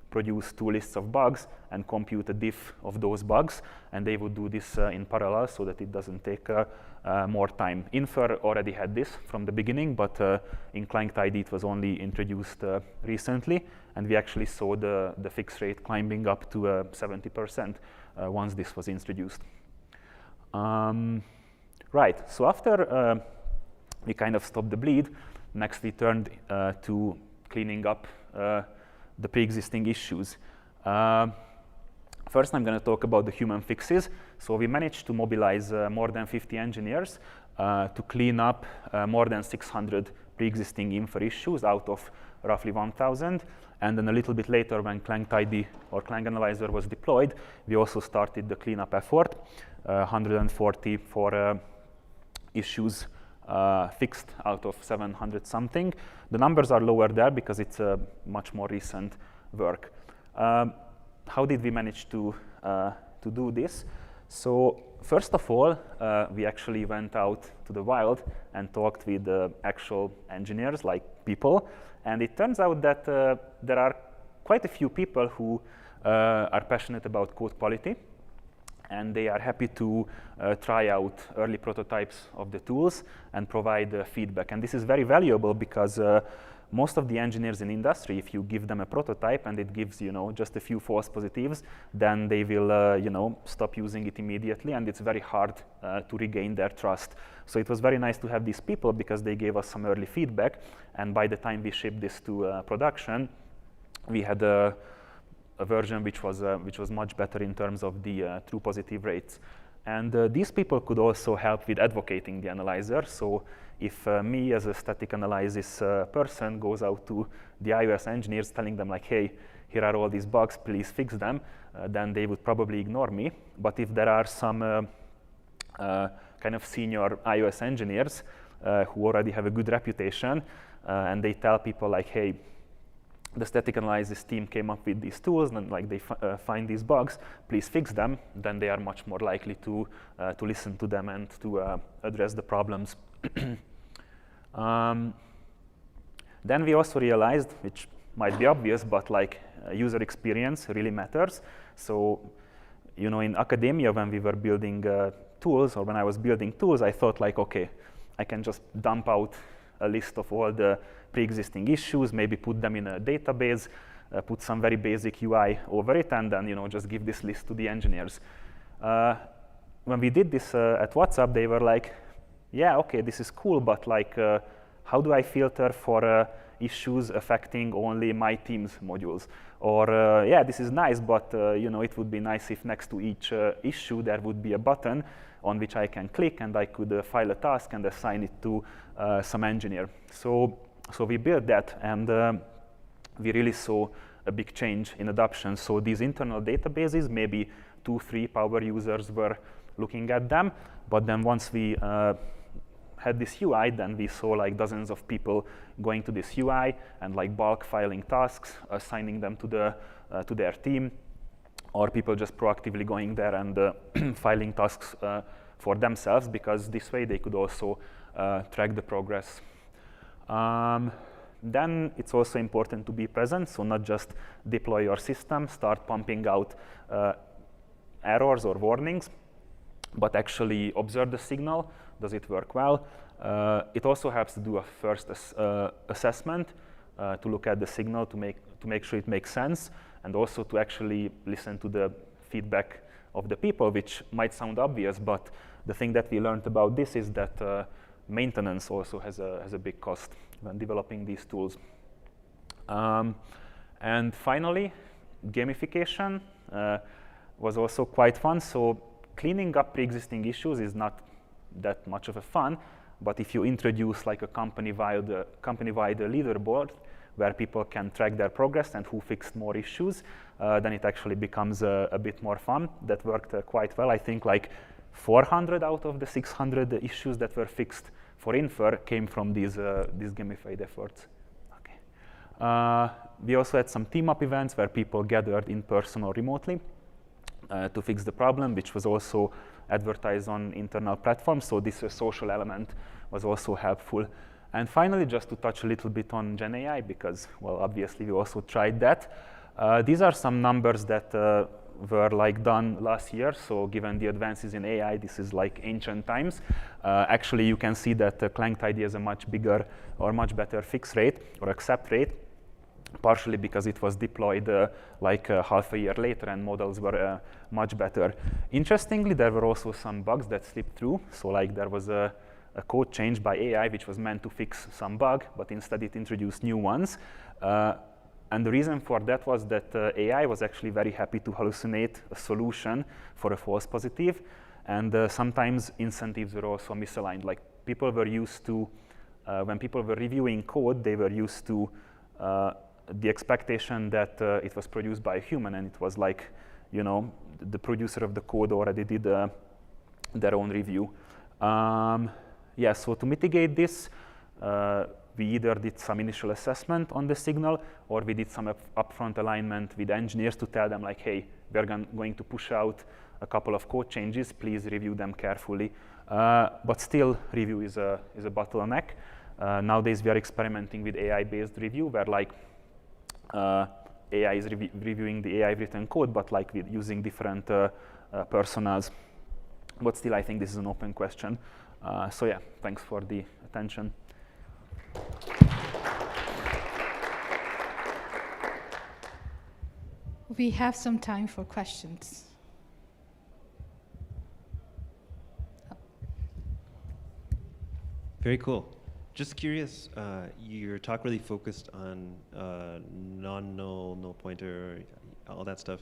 S14: produce two lists of bugs, and compute a diff of those bugs. And they would do this in parallel so that it doesn't take more time. Infer already had this from the beginning, but in ClangTidy it was only introduced recently, and we actually saw the fix rate climbing up to 70% once this was introduced. Right, so after we kind of stopped the bleed, next we turned to cleaning up the pre-existing issues. First, I'm going to talk about the human fixes. So we managed to mobilize more than 50 engineers to clean up more than 600 pre-existing infer issues out of roughly 1,000. And then a little bit later, when ClangTidy or Clang Analyzer was deployed, we also started the cleanup effort, 144 issues fixed out of 700 something. The numbers are lower there because it's a much more recent work. How did we manage to do this? So first of all, we actually went out to the wild and talked with actual engineers, like people. And it turns out that there are quite a few people who are passionate about code quality, and they are happy to try out early prototypes of the tools and provide feedback. And this is very valuable because most of the engineers in industry, if you give them a prototype and it gives just a few false positives, then they will stop using it immediately, and it's very hard to regain their trust. So it was very nice to have these people because they gave us some early feedback, and by the time we shipped this to production, we had a version which was much better in terms of the true positive rates. And these people could also help with advocating the analyzer. So if me as a static analysis person goes out to the iOS engineers telling them like, hey, here are all these bugs, please fix them, then they would probably ignore me. But if there are some kind of senior iOS engineers who already have a good reputation, and they tell people like, hey, the static analysis team came up with these tools, and like they find these bugs, please fix them, then they are much more likely to listen to them and to address the problems. Then we also realized, which might be obvious, but like user experience really matters. So, in academia, when we were building tools, or when I was building tools, I thought like, okay, I can just dump out a list of all the pre-existing issues, maybe put them in a database, put some very basic UI over it, and then just give this list to the engineers. When we did this at WhatsApp, they were like, yeah, okay, this is cool, but like, how do I filter for issues affecting only my team's modules? Or yeah, this is nice, but it would be nice if next to each issue there would be a button on which I can click, and I could file a task and assign it to some engineer. So we built that, and we really saw a big change in adoption. So these internal databases, maybe 2-3 power users were looking at them, but then once we had this UI, then we saw like dozens of people going to this UI and like bulk filing tasks, assigning them to their team, or people just proactively going there and filing tasks for themselves, because this way they could also track the progress. Then it's also important to be present, so not just deploy your system, start pumping out errors or warnings, but actually observe the signal. Does it work well? It also helps to do a first assessment to look at the signal to make sure it makes sense, and also to actually listen to the feedback of the people, which might sound obvious, but the thing that we learned about this is that maintenance also has a big cost when developing these tools. And finally, gamification was also quite fun. So cleaning up pre-existing issues is not that much of a fun, but if you introduce like a company-wide leaderboard where people can track their progress and who fixed more issues, then it actually becomes a bit more fun. That worked quite well. I think like 400 out of the 600 issues that were fixed for Infer came from these gamified efforts. Okay. We also had some team-up events where people gathered in person or remotely to fix the problem, which was also advertised on internal platforms. So this social element was also helpful. And finally, just to touch a little bit on Gen AI, because, well, obviously we also tried that. These are some numbers that were like done last year. So given the advances in AI, this is like ancient times. Actually, you can see that Clanked ID has a much bigger or much better fix rate or accept rate, partially because it was deployed like half a year later and models were much better. Interestingly, there were also some bugs that slipped through. So like there was a code change by AI which was meant to fix some bug, but instead it introduced new ones. And the reason for that was that AI was actually very happy to hallucinate a solution for a false positive. And sometimes incentives were also misaligned. Like people were used to, when people were reviewing code, they were used to the expectation that it was produced by a human, and it was like, you know, the producer of the code already did their own review. Yeah, so to mitigate this, we either did some initial assessment on the signal, or we did some upfront alignment with engineers to tell them like, hey, we're going to push out a couple of code changes, please review them carefully. But still, review is a bottleneck. Nowadays, we are experimenting with AI-based review, where like AI is reviewing the AI-written code, but like with using different personas. But still, I think this is an open question. So yeah, thanks for the attention.
S1: We have some time for questions.
S15: Very cool. Just curious, your talk really focused on non-null, null pointer, all that stuff.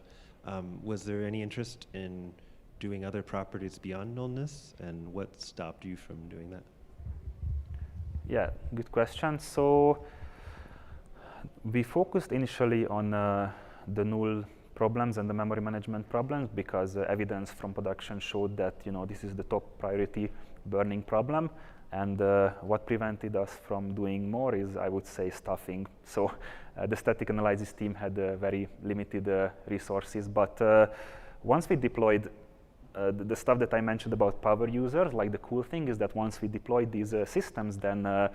S15: Was there any interest in doing other properties beyond nullness, and what stopped you from doing that?
S14: Yeah, good question. So we focused initially on the null problems and the memory management problems because evidence from production showed that, you know, this is the top priority burning problem. And what prevented us from doing more is, I would say, staffing. So the static analysis team had very limited resources. But once we deployed the stuff that I mentioned about power users, like the cool thing is that once we deployed these systems, then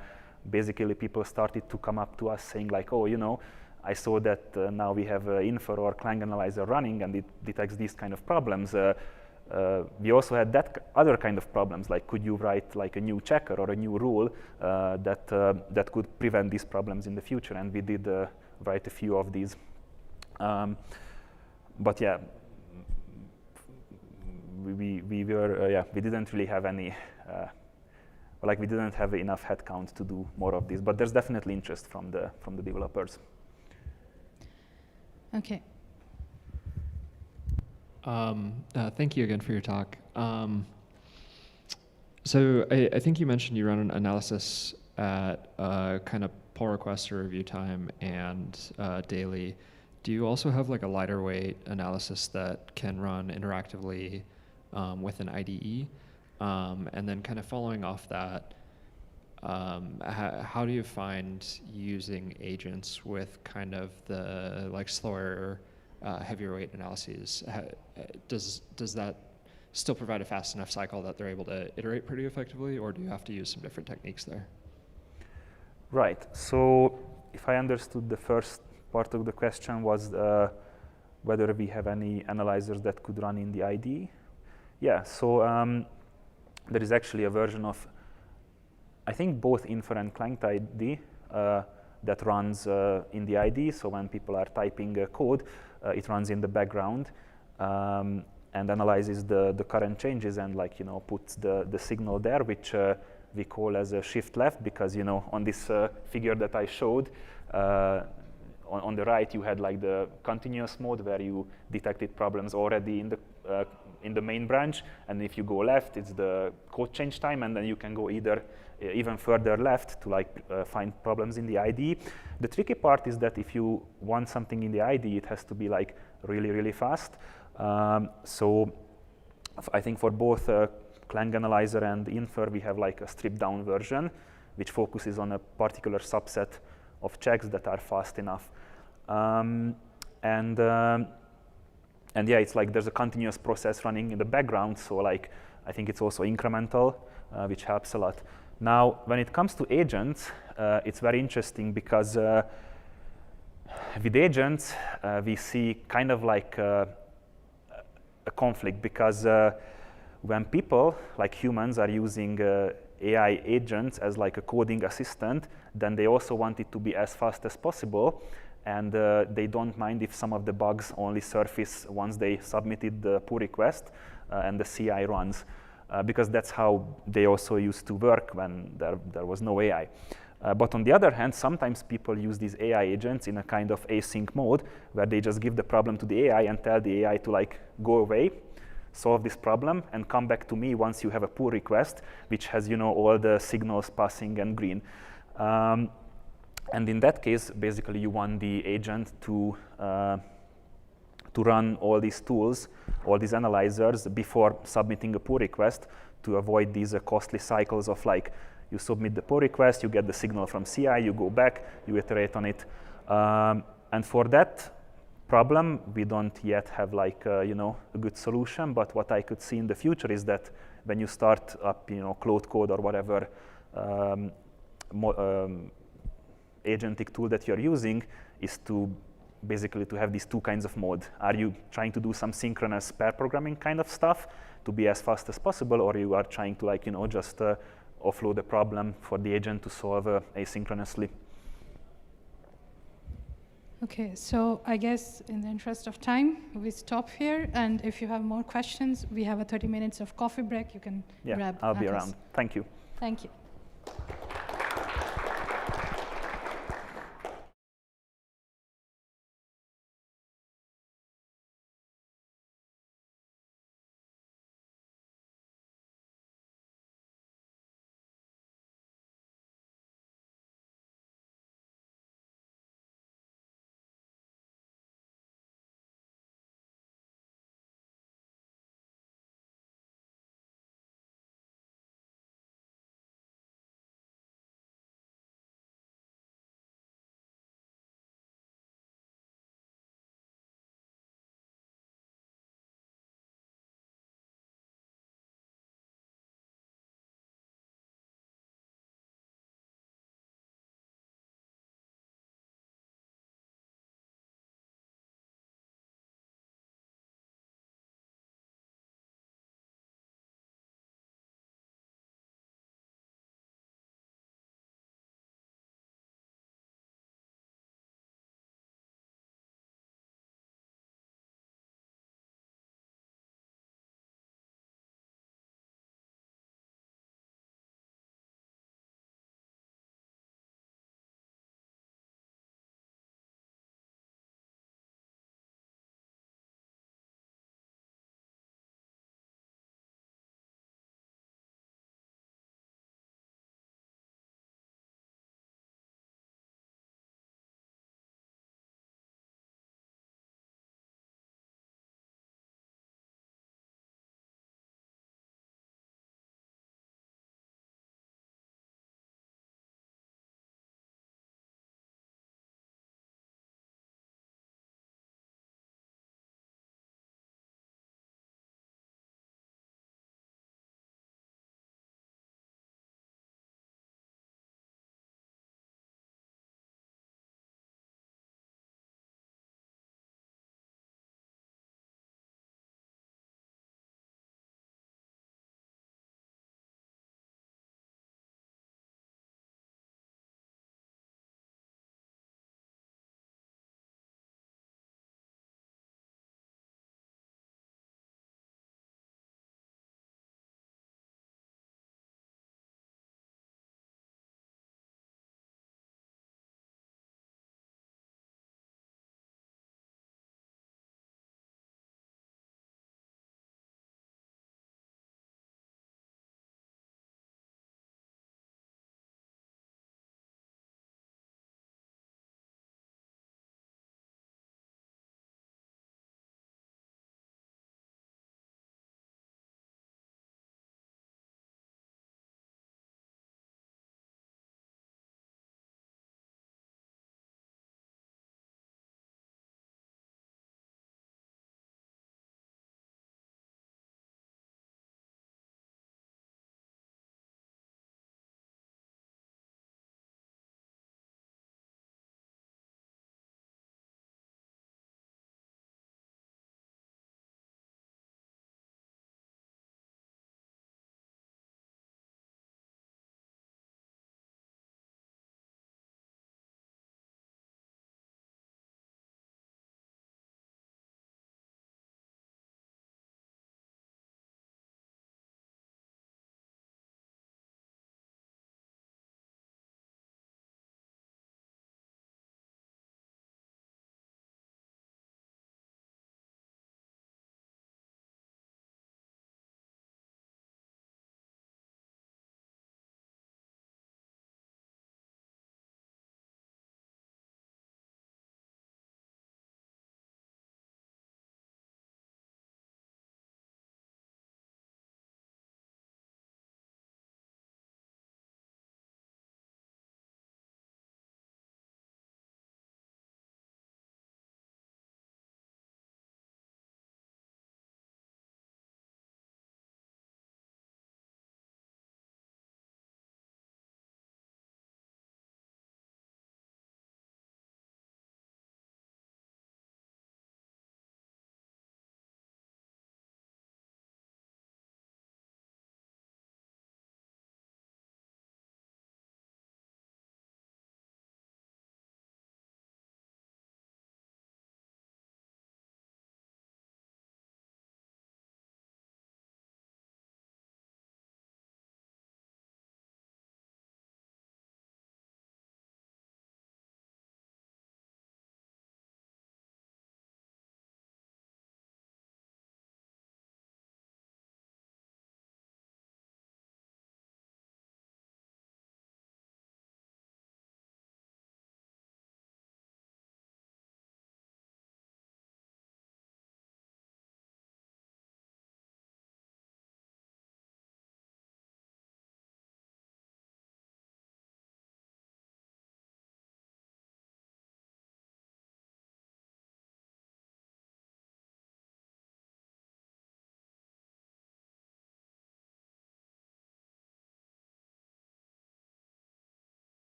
S14: basically people started to come up to us saying like, oh, you know, I saw that now we have Infer or Clang Analyzer running and it detects these kind of problems. We also had that other kind of problems, like could you write like a new checker or a new rule that could prevent these problems in the future, and we did write a few of these. But yeah, we didn't really have any, we didn't have enough headcount to do more of this, but there's definitely interest from the developers.
S1: Okay.
S16: Thank you again for your talk. So I think you mentioned you run an analysis at kind of pull request or review time and daily. Do you also have like a lighter weight analysis that can run interactively with an IDE? And then kind of following off that, how do you find using agents with kind of the like slower, heavier weight analyses? Does that still provide a fast enough cycle that they're able to iterate pretty effectively, or do you have to use some different techniques there?
S14: Right. So if I understood the first part of the question was whether we have any analyzers that could run in the IDE. Yeah, so there is actually a version of, I think, both Infer and Client IDE that runs in the IDE. So when people are typing code, it runs in the background and analyzes the current changes and puts the signal there, which we call as a shift left, because on this figure that I showed, on the right you had the continuous mode where you detected problems already in the main branch, and if you go left, it's the code change time, and then you can go either even further left to find problems in the IDE. The tricky part is that if you want something in the IDE, it has to be really, really fast. So I think for both Clang Analyzer and Infer, we have a stripped down version, which focuses on a particular subset of checks that are fast enough. And yeah, it's there's a continuous process running in the background, so I think it's also incremental, which helps a lot. Now, when it comes to agents, it's very interesting because with agents, we see kind of a conflict, because when people, like humans, are using AI agents as a coding assistant, then they also want it to be as fast as possible, and they don't mind if some of the bugs only surface once they submitted the pull request and the CI runs, because that's how they also used to work when there was no AI. But on the other hand, sometimes people use these AI agents in a kind of async mode, where they just give the problem to the AI and tell the AI to go away, solve this problem, and come back to me once you have a pull request, which has all the signals passing and green. And in that case, basically, you want the agent to run all these tools, all these analyzers, before submitting a pull request, to avoid these costly cycles of you submit the pull request, you get the signal from CI, you go back, you iterate on it. And for that problem, we don't yet have a good solution. But what I could see in the future is that when you start up, Cloud Code or whatever agentic tool that you're using, is to basically to have these two kinds of mode. Are you trying to do some synchronous pair programming kind of stuff to be as fast as possible, or you are trying to just offload the problem for the agent to solve asynchronously?
S1: Okay, so I guess in the interest of time, we stop here. And if you have more questions, we have a 30 minutes of coffee break. You can grab.
S14: I'll be around. Thank you.
S1: Thank you.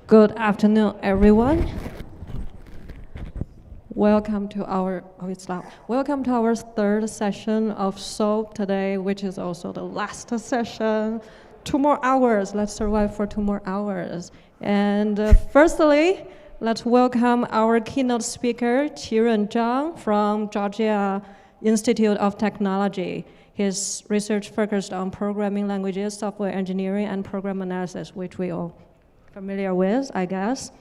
S17: Good afternoon, everyone. Welcome to our Welcome to our third session of SOAP today, which is also the last session. 2 more hours. Let's survive for 2 more hours. And firstly, let's welcome our keynote speaker, Qiren Zhang from Georgia Institute of Technology. His research focused on programming languages, software engineering, and program analysis, which we all familiar with, I guess.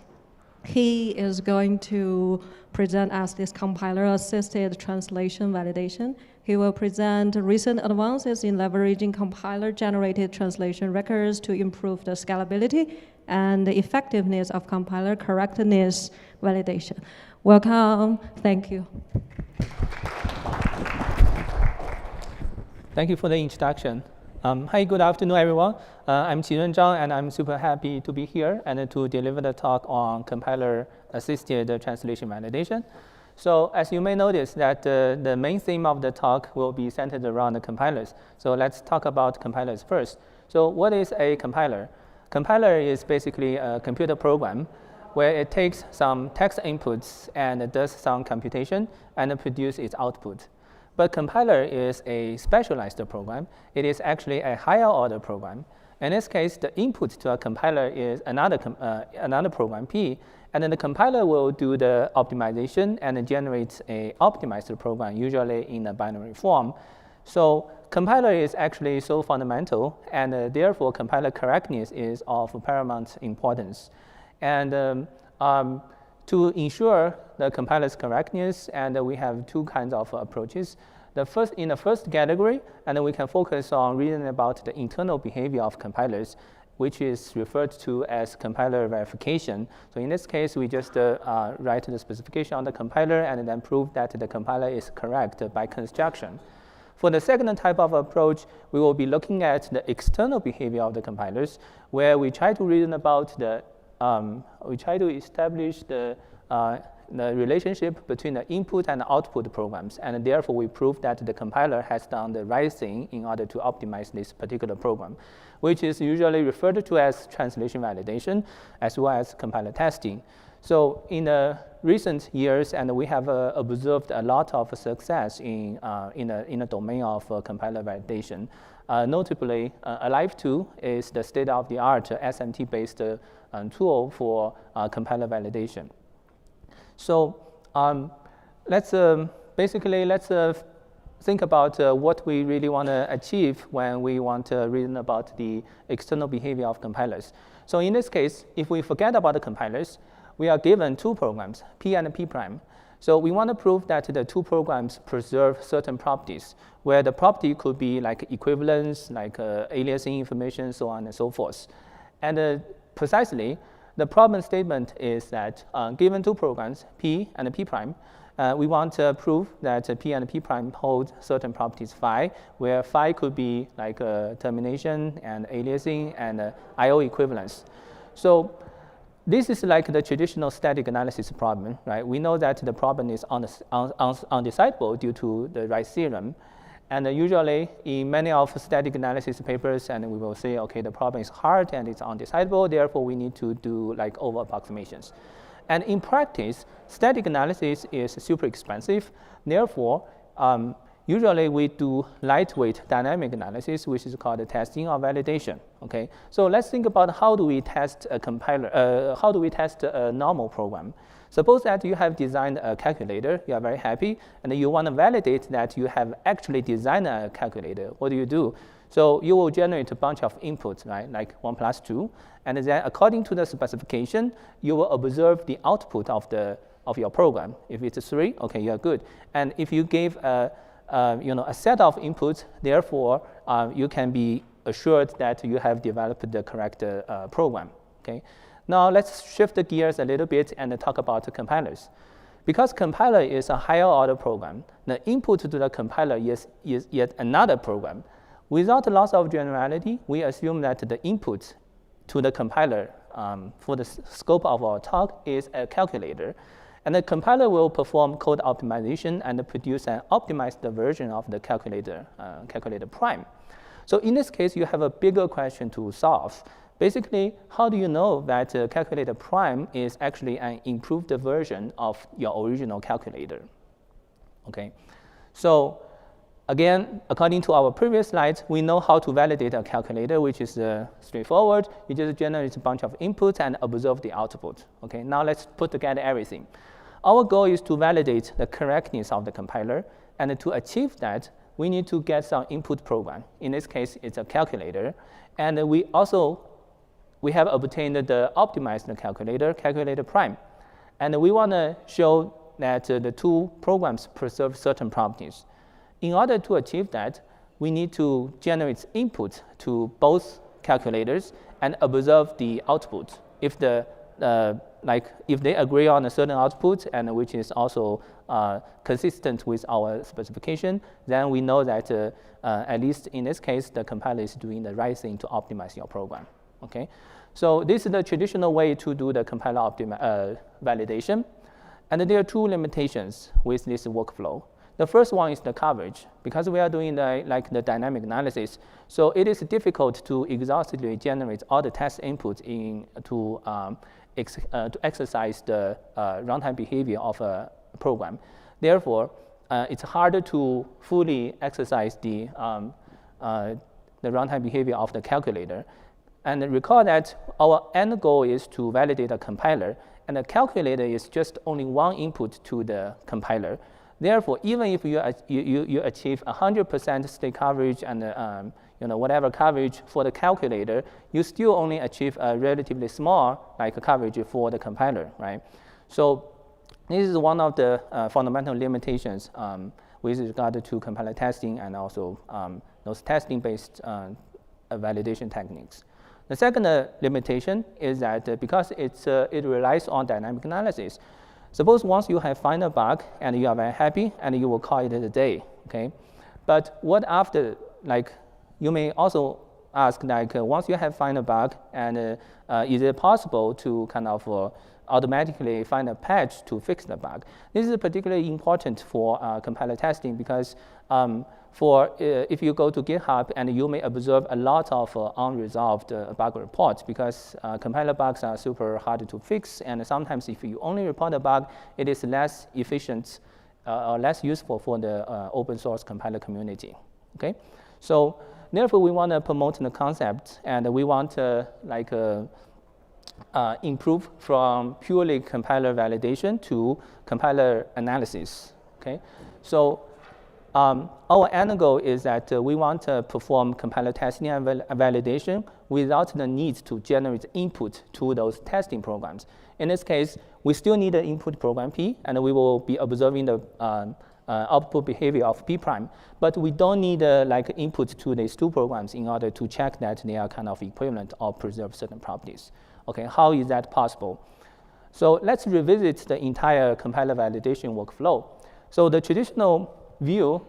S17: He is going to present us this compiler-assisted translation validation. He will present recent advances in leveraging compiler-generated translation records to improve the scalability and the effectiveness of compiler correctness validation. Welcome. Thank you.
S18: Thank you for the introduction. Hi, good afternoon, everyone. I'm Qiren Zhang, and I'm super happy to be here and to deliver the talk on compiler-assisted translation validation. So as you may notice that the main theme of the talk will be centered around the compilers. So let's talk about compilers first. So what is a compiler? Compiler is basically a computer program where it takes some text inputs and does some computation and produces its output. But compiler is a specialized program. It is actually a higher order program. In this case, the input to a compiler is another program, P, and then the compiler will do the optimization and generate an optimized program, usually in a binary form. So compiler is actually so fundamental, and therefore compiler correctness is of paramount importance. And to ensure the compiler's correctness, and we have 2 kinds of approaches. In the first category, and then we can focus on reading about the internal behavior of compilers, which is referred to as compiler verification. So in this case, we just write the specification on the compiler and then prove that the compiler is correct by construction. For the second type of approach, we will be looking at the external behavior of the compilers, where we try to reason about we try to establish the relationship between the input and output programs, and therefore we prove that the compiler has done the right thing in order to optimize this particular program, which is usually referred to as translation validation, as well as compiler testing. So in the recent years, and we have observed a lot of success in the domain of compiler validation. Notably, Alive2 is the state-of-the-art SMT-based tool for compiler validation. So let's think about what we really want to achieve when we want to reason about the external behavior of compilers. So in this case, if we forget about the compilers, we are given 2 programs, P and P prime. So we want to prove that the 2 programs preserve certain properties, where the property could be like equivalence, like aliasing information, so on and so forth. And precisely, the problem statement is that given 2 programs, P and P prime, we want to prove that P and P prime hold certain properties phi, where phi could be like termination and aliasing and I/O equivalence. So this is like the traditional static analysis problem, right? We know that the problem is undecidable due to the right theorem. And usually, in many of static analysis papers, and we will say, okay, the problem is hard and it's undecidable, therefore we need to do like over approximations. And in practice, static analysis is super expensive. Therefore, usually we do lightweight dynamic analysis, which is called testing or validation. Okay, so let's think about how do we test a compiler, how do we test a normal program. Suppose that you have designed a calculator, you are very happy, and you want to validate that you have actually designed a calculator. What do? So you will generate a bunch of inputs, right, like 1 + 2, and then according to the specification, you will observe the output of your program. If it's 3, okay, you are good. And if you gave a set of inputs, therefore you can be assured that you have developed the correct program. Okay. Now let's shift the gears a little bit and talk about the compilers. Because compiler is a higher order program, the input to the compiler is yet another program. Without loss of generality, we assume that the input to the compiler for the scope of our talk is a calculator. And the compiler will perform code optimization and produce an optimized version of the calculator prime. So in this case, you have a bigger question to solve, Basically, how do you know that calculator prime is actually an improved version of your original calculator? Okay, so again, according to our previous slides, we know how to validate a calculator, which is straightforward. You just generate a bunch of inputs and observe the output. Okay, now let's put together everything. Our goal is to validate the correctness of the compiler, and to achieve that, we need to get some input program. In this case, it's a calculator, and we have obtained the optimized calculator, calculator prime, and we want to show that the two programs preserve certain properties. In order to achieve that, we need to generate input to both calculators and observe the output. If if they agree on a certain output and which is also consistent with our specification, then we know that at least in this case, the compiler is doing the right thing to optimize your program. Okay, so this is the traditional way to do the compiler validation, and there are two limitations with this workflow. The first one is the coverage. Because we are doing the dynamic analysis, so it is difficult to exhaustively generate all the test inputs to exercise the runtime behavior of a program. Therefore, it's harder to fully exercise the runtime behavior of the calculator. And recall that our end goal is to validate a compiler, and the calculator is just only one input to the compiler. Therefore, even if you achieve 100% state coverage and whatever coverage for the calculator, you still only achieve a relatively small coverage for the compiler, right? So this is one of the fundamental limitations with regard to compiler testing and also those testing-based validation techniques. The second limitation is that because it relies on dynamic analysis, suppose once you have found a bug and you are very happy and you will call it a day, okay? But what after, you may also ask, once you have found a bug, and is it possible to kind of automatically find a patch to fix the bug? This is particularly important for compiler testing because if you go to GitHub and you may observe a lot of unresolved bug reports because compiler bugs are super hard to fix, and sometimes if you only report a bug, it is less efficient or less useful for the open source compiler community. Okay, so therefore we want to promote the concept, and we want to improve from purely compiler validation to compiler analysis. Okay, so our end goal is that we want to perform compiler testing and validation without the need to generate input to those testing programs. In this case, we still need an input program P, and we will be observing the output behavior of P prime. But we don't need input to these two programs in order to check that they are kind of equivalent or preserve certain properties. Okay, how is that possible? So let's revisit the entire compiler validation workflow. So the traditional view,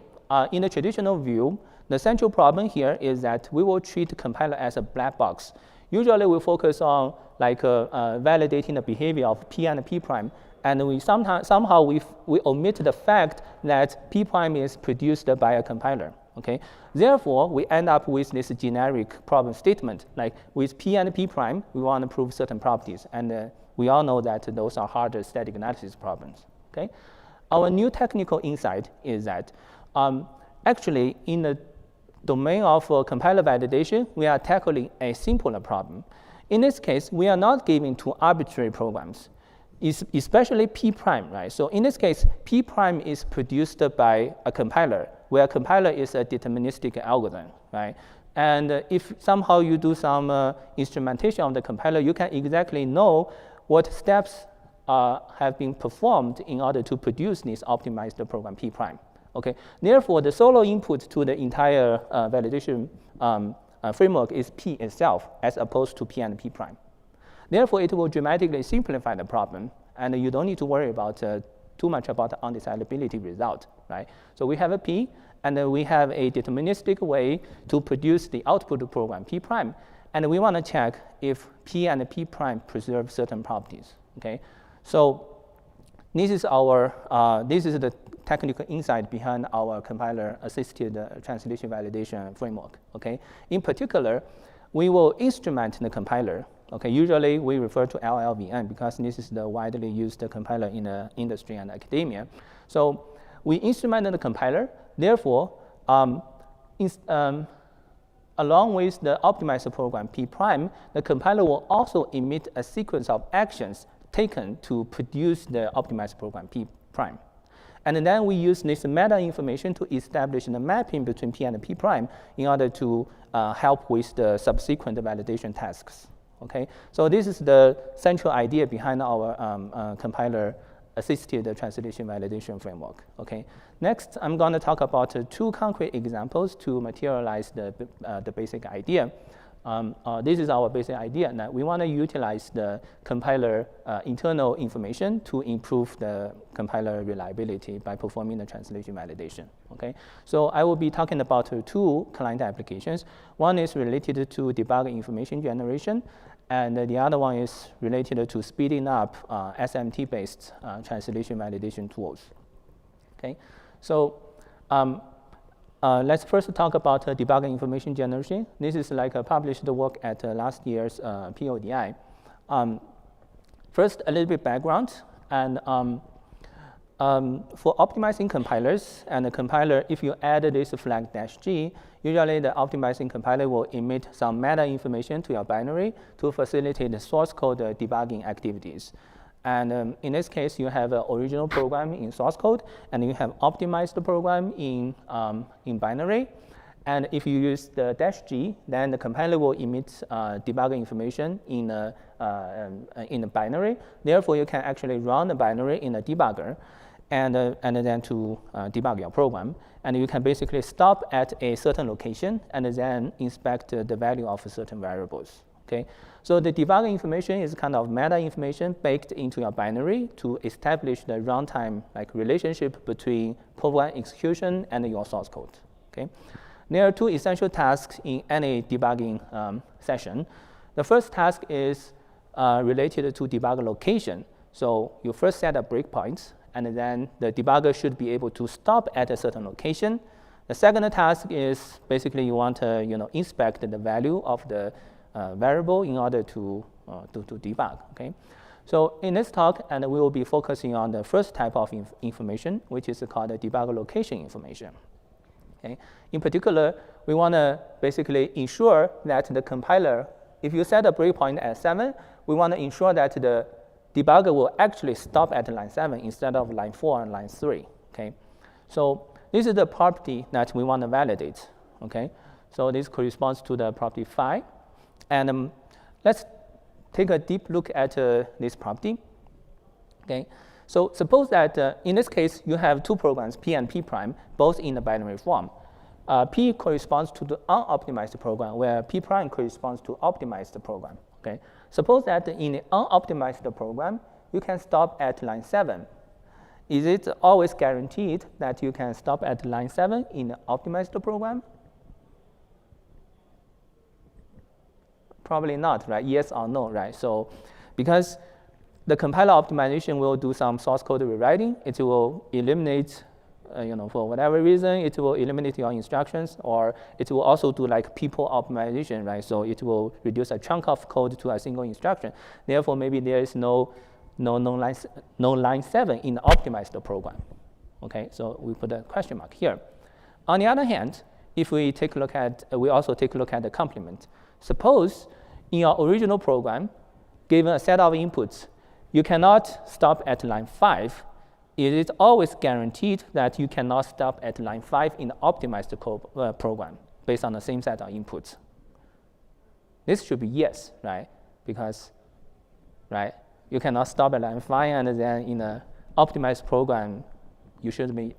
S18: in the traditional view, the central problem here is that we will treat the compiler as a black box. Usually we focus on validating the behavior of P and P prime, and we somehow we omit the fact that P prime is produced by a compiler. Okay, therefore we end up with this generic problem statement, like with P and P prime, we want to prove certain properties, and we all know that those are harder static analysis problems. Okay. Our new technical insight is that actually in the domain of compiler validation, we are tackling a simpler problem. In this case, we are not giving two arbitrary programs, especially P prime, right? So in this case, P prime is produced by a compiler, where a compiler is a deterministic algorithm, right? And if somehow you do some instrumentation of the compiler, you can exactly know what steps have been performed in order to produce this optimized program P prime. Okay. Therefore, the solo input to the entire validation framework is P itself, as opposed to P and P prime. Therefore, it will dramatically simplify the problem, and you don't need to worry about too much about the undecidability result, right? So we have a P, and we have a deterministic way to produce the output program P prime, and we want to check if P and P prime preserve certain properties. Okay. So this is the technical insight behind our compiler-assisted translation validation framework. Okay. In particular, we will instrument the compiler. Okay, usually we refer to LLVM because this is the widely used compiler in the industry and academia. So we instrument the compiler. Therefore, along with the optimizer program P prime, the compiler will also emit a sequence of actions taken to produce the optimizer program P prime. And then we use this meta information to establish the mapping between P and P prime in order to help with the subsequent validation tasks. Okay, so this is the central idea behind our compiler-assisted translation validation framework. Okay, next I'm going to talk about two concrete examples to materialize the basic idea. This is our basic idea. Now we want to utilize the compiler internal information to improve the compiler reliability by performing the translation validation. Okay, so I will be talking about two client applications. One is related to debug information generation, and the other one is related to speeding up SMT-based translation validation tools. Okay, so let's first talk about debug information generation. This is like a published work at last year's PLDI. First, a little bit background. And for optimizing compilers, and the compiler, if you add this flag -G, usually the optimizing compiler will emit some meta information to your binary to facilitate the source code debugging activities. And in this case, you have an original program in source code, and you have optimized the program in binary. And if you use the -G, then the compiler will emit debugging information in the binary. Therefore, you can actually run the binary in a debugger, and then to debug your program. And you can basically stop at a certain location and then inspect the value of certain variables. Okay, so the debugging information is kind of meta information baked into your binary to establish the runtime relationship between program execution and your source code. Okay, there are two essential tasks in any debugging session. The first task is related to debugger location. So you first set up breakpoints, and then the debugger should be able to stop at a certain location. The second task is basically you want to inspect the value of the variable in order to debug. Okay, so in this talk, and we will be focusing on the first type of information, which is called the debugger location information. Okay, in particular, we want to basically ensure that the compiler, if you set a breakpoint at 7, we want to ensure that the debugger will actually stop at line 7 instead of line 4 and line 3. Okay, so this is the property that we want to validate. Okay, so this corresponds to the property phi. And let's take a deep look at this property. Okay, so suppose that in this case you have two programs, P and P prime, both in the binary form. P corresponds to the unoptimized program, where P prime corresponds to optimized program. Okay, suppose that in the unoptimized program you can stop at line 7. Is it always guaranteed that you can stop at line 7 in the optimized program? Probably not, right? Yes or no, right? So because the compiler optimization will do some source code rewriting, it will eliminate, for whatever reason, it will eliminate your instructions, or it will also do like people optimization, right? So it will reduce a chunk of code to a single instruction. Therefore, maybe there is no line 7 in the optimized program. Okay, so we put a question mark here. On the other hand, if we take a look at, we also take a look at the complement. Suppose in your original program, given a set of inputs, you cannot stop at line 5. It is always guaranteed that you cannot stop at line 5 in the optimized program based on the same set of inputs. This should be yes, right? Because, right, you cannot stop at line 5, and then in the optimized program, you should be,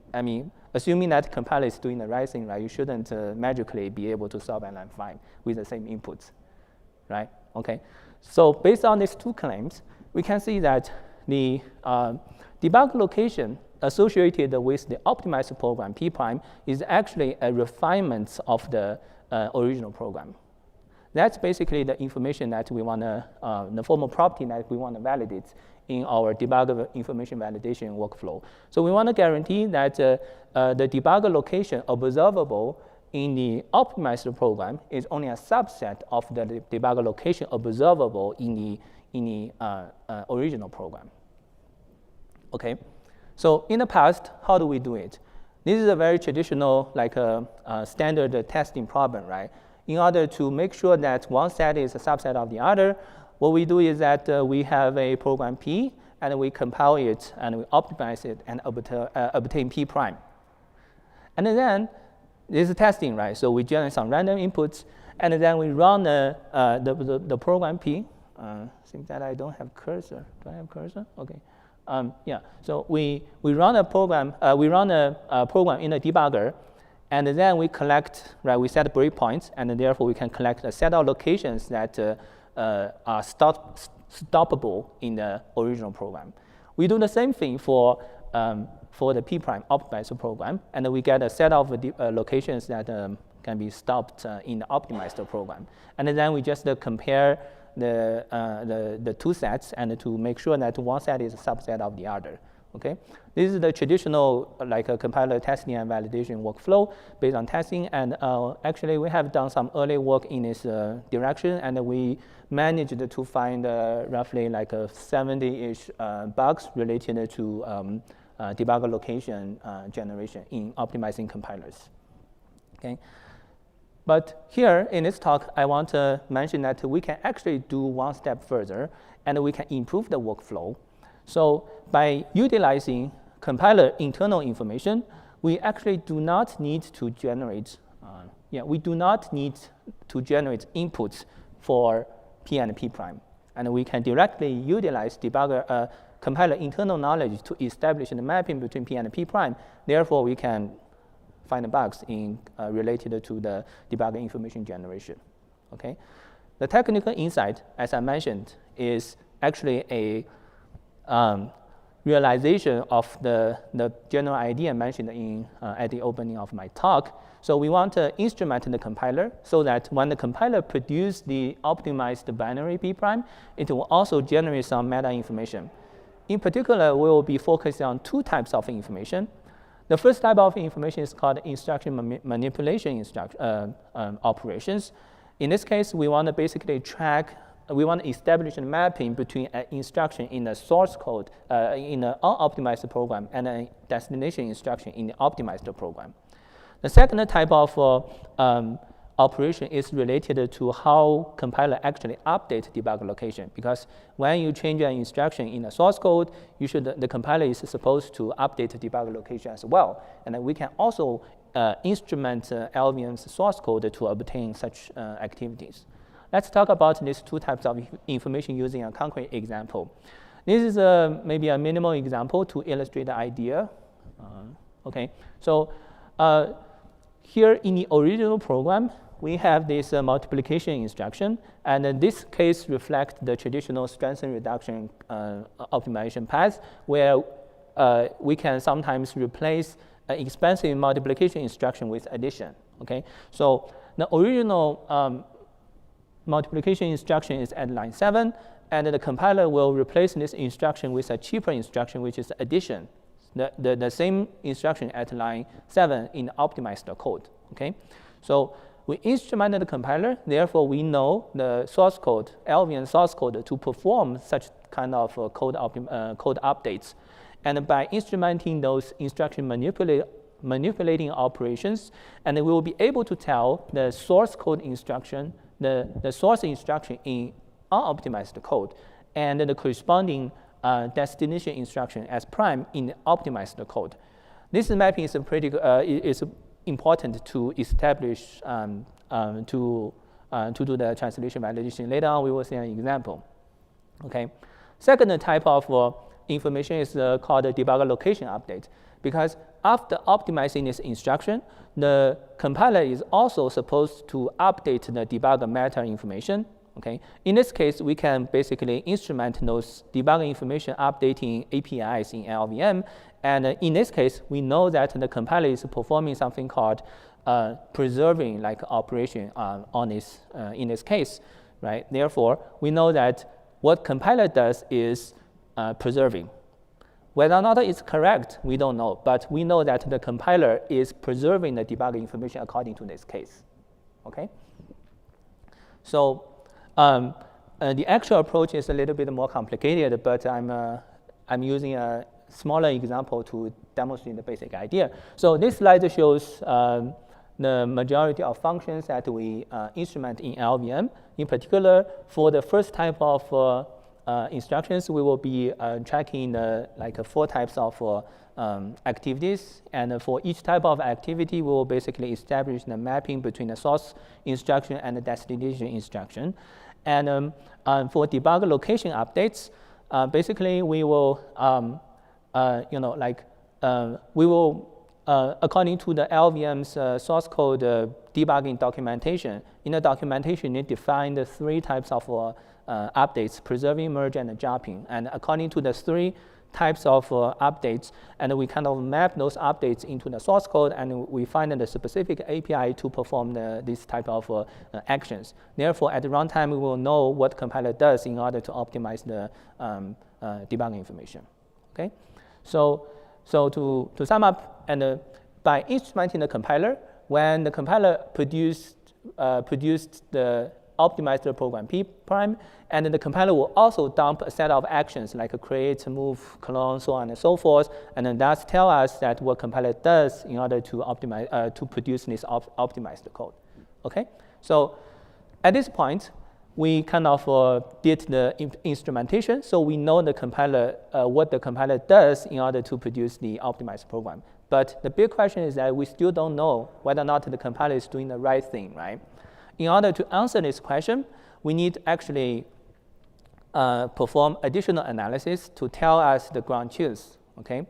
S18: assuming that compiler is doing the right thing, right, you shouldn't magically be able to stop at line 5 with the same inputs, right? Okay, so based on these two claims, we can see that the debug location associated with the optimized program P prime is actually a refinement of the original program. That's basically the information that we want to, the formal property that we want to validate in our debugger information validation workflow. So we want to guarantee that the debugger location observable in the optimized program is only a subset of the debugger location observable in the original program. Okay, so in the past, how do we do it? This is a very traditional, like a standard testing problem, right? In order to make sure that one set is a subset of the other, what we do is that we have a program P, and we compile it, and we optimize it, and obtain P prime. And then this is testing, right? So we generate some random inputs, and then we run the program P. Seems that I don't have cursor. Do I have cursor? Okay. Yeah. So we run a program. We run a program in a debugger, and then we collect. Right. We set breakpoints, and therefore we can collect a set of locations that are stoppable in the original program. We do the same thing for the P prime optimized program, and we get a set of locations that can be stopped in the optimized program. And then we just compare the two sets and to make sure that one set is a subset of the other. Okay, this is the traditional like a compiler testing and validation workflow based on testing. And actually, we have done some early work in this direction, and we managed to find roughly like 70-ish bugs related to debugger location generation in optimizing compilers. Okay, but here in this talk, I want to mention that we can actually do one step further, and we can improve the workflow. So by utilizing compiler internal information, we actually do not need to generate. We do not need to generate inputs for P and P prime, and we can directly utilize debugger compiler internal knowledge to establish the mapping between P and P prime. Therefore, we can find the bugs in related to the debugger information generation. Okay, the technical insight, as I mentioned, is actually a realization of the general idea mentioned in at the opening of my talk. So we want to instrument the compiler so that when the compiler produces the optimized binary P prime, it will also generate some meta information. In particular, we will be focusing on two types of information. The first type of information is called instruction manipulation operations. In this case, we want to basically we want to establish a mapping between an instruction in the source code in an unoptimized program and a destination instruction in the optimized program. The second type of operation is related to how compiler actually update debugger location, because when you change an instruction in the source code, the compiler is supposed to update the debugger location as well. And then we can also instrument LVM's source code to obtain such activities. Let's talk about these two types of information using a concrete example. This is maybe a minimal example to illustrate the idea. Okay, so here in the original program, we have this multiplication instruction, and this case reflects the traditional strength reduction optimization path, where we can sometimes replace an expensive multiplication instruction with addition. Okay, so the original multiplication instruction is at line 7, and the compiler will replace this instruction with a cheaper instruction, which is addition. The same instruction at line 7 in optimized code. Okay, so we instrumented the compiler. Therefore, we know the source code, LVM source code, to perform such kind of code updates. And by instrumenting those instruction manipulating operations, and we will be able to tell the source code instruction, the source instruction in unoptimized code, and the corresponding destination instruction as prime in optimized code. This mapping is is important to establish to do the translation validation. Later on, we will see an example. Okay. Second type of information is called the debugger location update, because after optimizing this instruction, the compiler is also supposed to update the debugger meta information. Okay. In this case, we can basically instrument those debugger information updating APIs in LVM. And in this case, we know that the compiler is performing something called preserving like operation on this in this case, right? Therefore, we know that what compiler does is preserving. Whether or not it's correct, we don't know, but we know that the compiler is preserving the debug information according to this case, okay? So the actual approach is a little bit more complicated, but I'm using a smaller example to demonstrate the basic idea. So this slide shows the majority of functions that we instrument in LVM. In particular, for the first type of instructions, we will be tracking like 4 types of activities. And for each type of activity, we will basically establish the mapping between the source instruction and the destination instruction. And for debug location updates, basically we will, we will, according to the LVM's source code debugging documentation, in the documentation it defined the 3 types of updates: preserving, merge, and dropping. And according to the 3 types of updates, and we kind of map those updates into the source code, and we find the specific API to perform this type of actions. Therefore, at the runtime, we will know what compiler does in order to optimize the debugging information. Okay, so to sum up, and by instrumenting the compiler, when the compiler produced the optimized program P prime, and then the compiler will also dump a set of actions like create, move, clone, so on and so forth, and then that's tell us that what compiler does in order to optimize to produce this optimized code. Okay, so at this point, we kind of did the instrumentation, so we know the compiler what the compiler does in order to produce the optimized program. But the big question is that we still don't know whether or not the compiler is doing the right thing, right? In order to answer this question, we need actually perform additional analysis to tell us the ground truth, okay?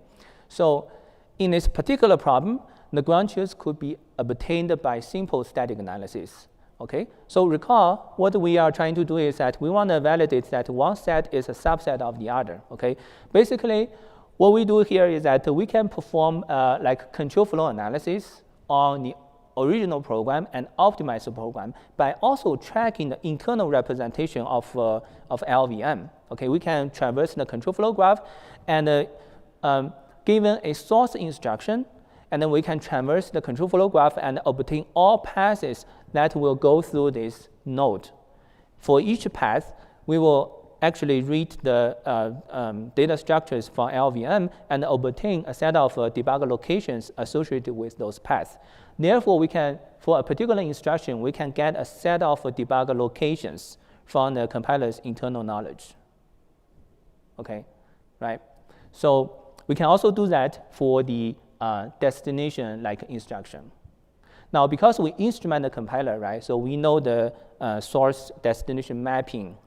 S18: So in this particular problem, the ground truth could be obtained by simple static analysis, okay? So recall, what we are trying to do is that we want to validate that one set is a subset of the other, okay? Basically, what we do here is that we can perform like control flow analysis on the original program and optimize the program by also tracking the internal representation of LVM. Okay, we can traverse the control flow graph and given a source instruction, and then we can traverse the control flow graph and obtain all paths that will go through this node. For each path, we will actually read the data structures from LVM and obtain a set of debug locations associated with those paths. Therefore, we can, for a particular instruction, we can get a set of debug locations from the compiler's internal knowledge. Okay, right? So we can also do that for the destination like instruction. Now, because we instrument the compiler, right? So we know the source destination mapping,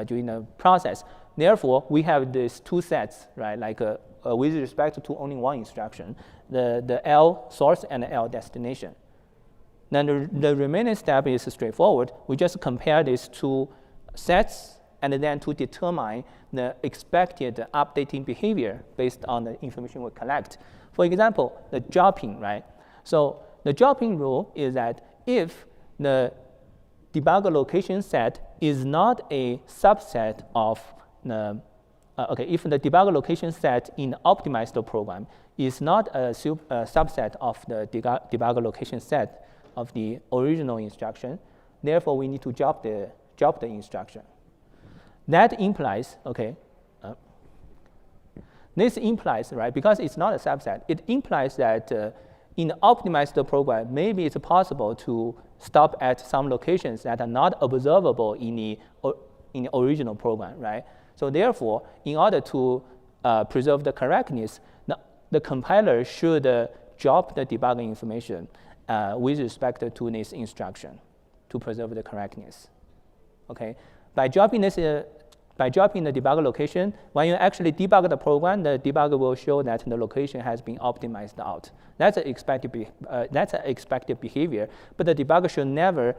S18: during the process. Therefore, we have these 2 sets, right? Like with respect to only one instruction, the L source and the L destination. Then the remaining step is straightforward. We just compare these 2 sets and then to determine the expected updating behavior based on the information we collect. For example, the dropping, right? So the dropping rule is that if the debug location set is not a subset of the, if the debug location set in the optimized program is not a subset of the debug location set of the original instruction, therefore we need to drop the instruction. That implies, this implies, right, because it's not a subset, it implies that in the optimized program, maybe it's possible to stop at some locations that are not observable in the original program, right? So therefore, in order to preserve the correctness, the compiler should drop the debugging information with respect to this instruction to preserve the correctness. Okay, by dropping this, by dropping the debug location, when you actually debug the program, the debugger will show that the location has been optimized out. That's an expected behavior, but the debugger should never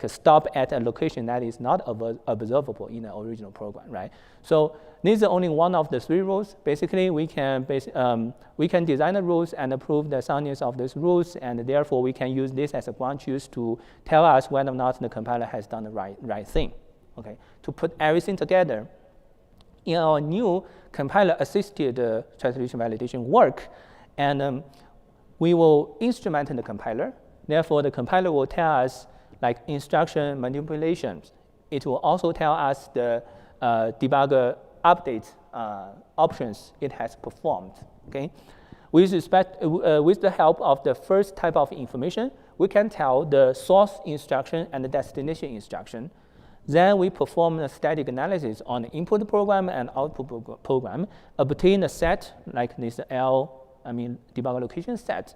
S18: stop at a location that is not observable in the original program, right? So this is only one of the 3 rules. Basically, we can design the rules and prove the soundness of these rules, and therefore we can use this as a ground truth to tell us whether or not the compiler has done the right thing. Okay, to put everything together, in our new compiler-assisted translation validation work. And we will instrument the compiler. Therefore, the compiler will tell us like instruction manipulations. It will also tell us the debugger update options it has performed. Okay, with the help of the first type of information, we can tell the source instruction and the destination instruction. Then we perform a static analysis on the input program and output program, obtain a set like this debugger location set.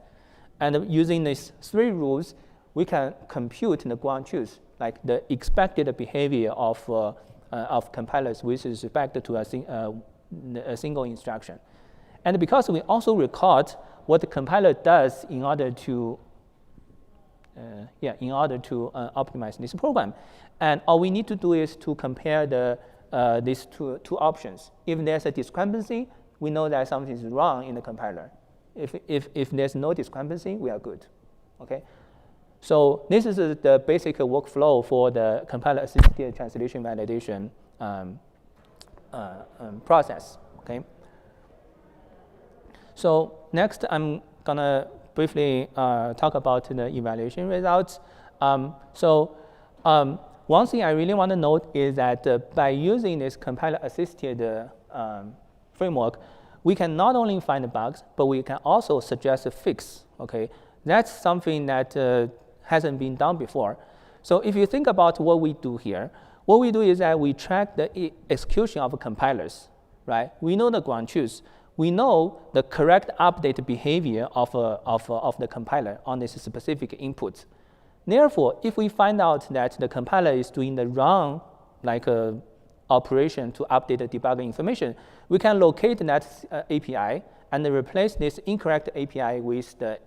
S18: And using these three rules, we can compute the ground truth, like the expected behavior of compilers with respect to a single instruction. And because we also record what the compiler does in order to optimize this program. And all we need to do is to compare these two options. If there's a discrepancy, we know that something is wrong in the compiler. If there's no discrepancy, we are good. Okay? So this is the basic workflow for the compiler-assisted translation validation process. Okay? So next, I'm going to briefly talk about the evaluation results. One thing I really want to note is that by using this compiler-assisted framework, we can not only find bugs, but we can also suggest a fix. Okay, that's something that hasn't been done before. So if you think about what we do here, what we do is that we track the execution of compilers, right? We know the ground truth. We know the correct update behavior of the compiler on this specific input. Therefore, if we find out that the compiler is doing the wrong operation to update the debugger information, we can locate that API and replace this incorrect API with the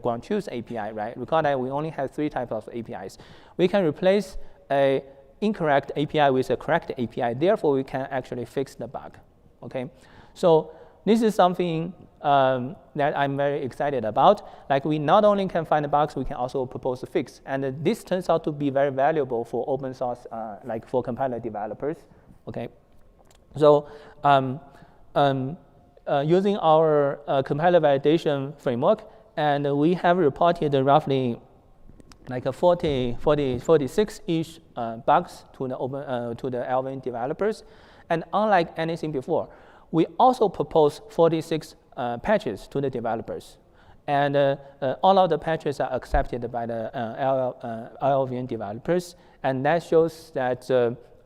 S18: ground truth API, right? Recall that we only have 3 types of APIs. We can replace an incorrect API with a correct API. Therefore, we can actually fix the bug. Okay, so this is something that I'm very excited about. Like, we not only can find the bugs, we can also propose a fix. And this turns out to be very valuable for open source, for compiler developers. Okay, so using our compiler validation framework, and we have reported roughly 46-ish bugs to the Alvin developers. And unlike anything before, we also propose 46 patches to the developers. And all of the patches are accepted by the LLVM developers. And that shows that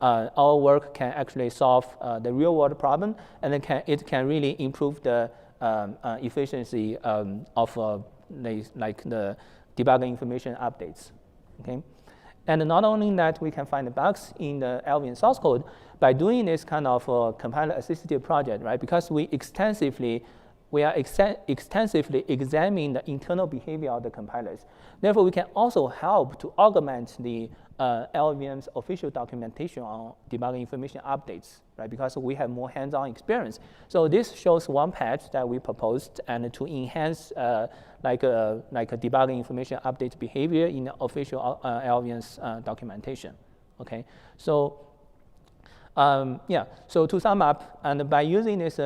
S18: our work can actually solve the real-world problem, and it can really improve the efficiency of the debugger information updates. Okay? And not only that, we can find the bugs in the LVM source code by doing this kind of compiler-assisted project, right? Because we are extensively examining the internal behavior of the compilers. Therefore, we can also help to augment the LVM's official documentation on debugger information updates, right? Because we have more hands-on experience. So this shows one patch that we proposed, and to enhance a debugger information update behavior in the official LVM's documentation. Okay, so so to sum up, and by using this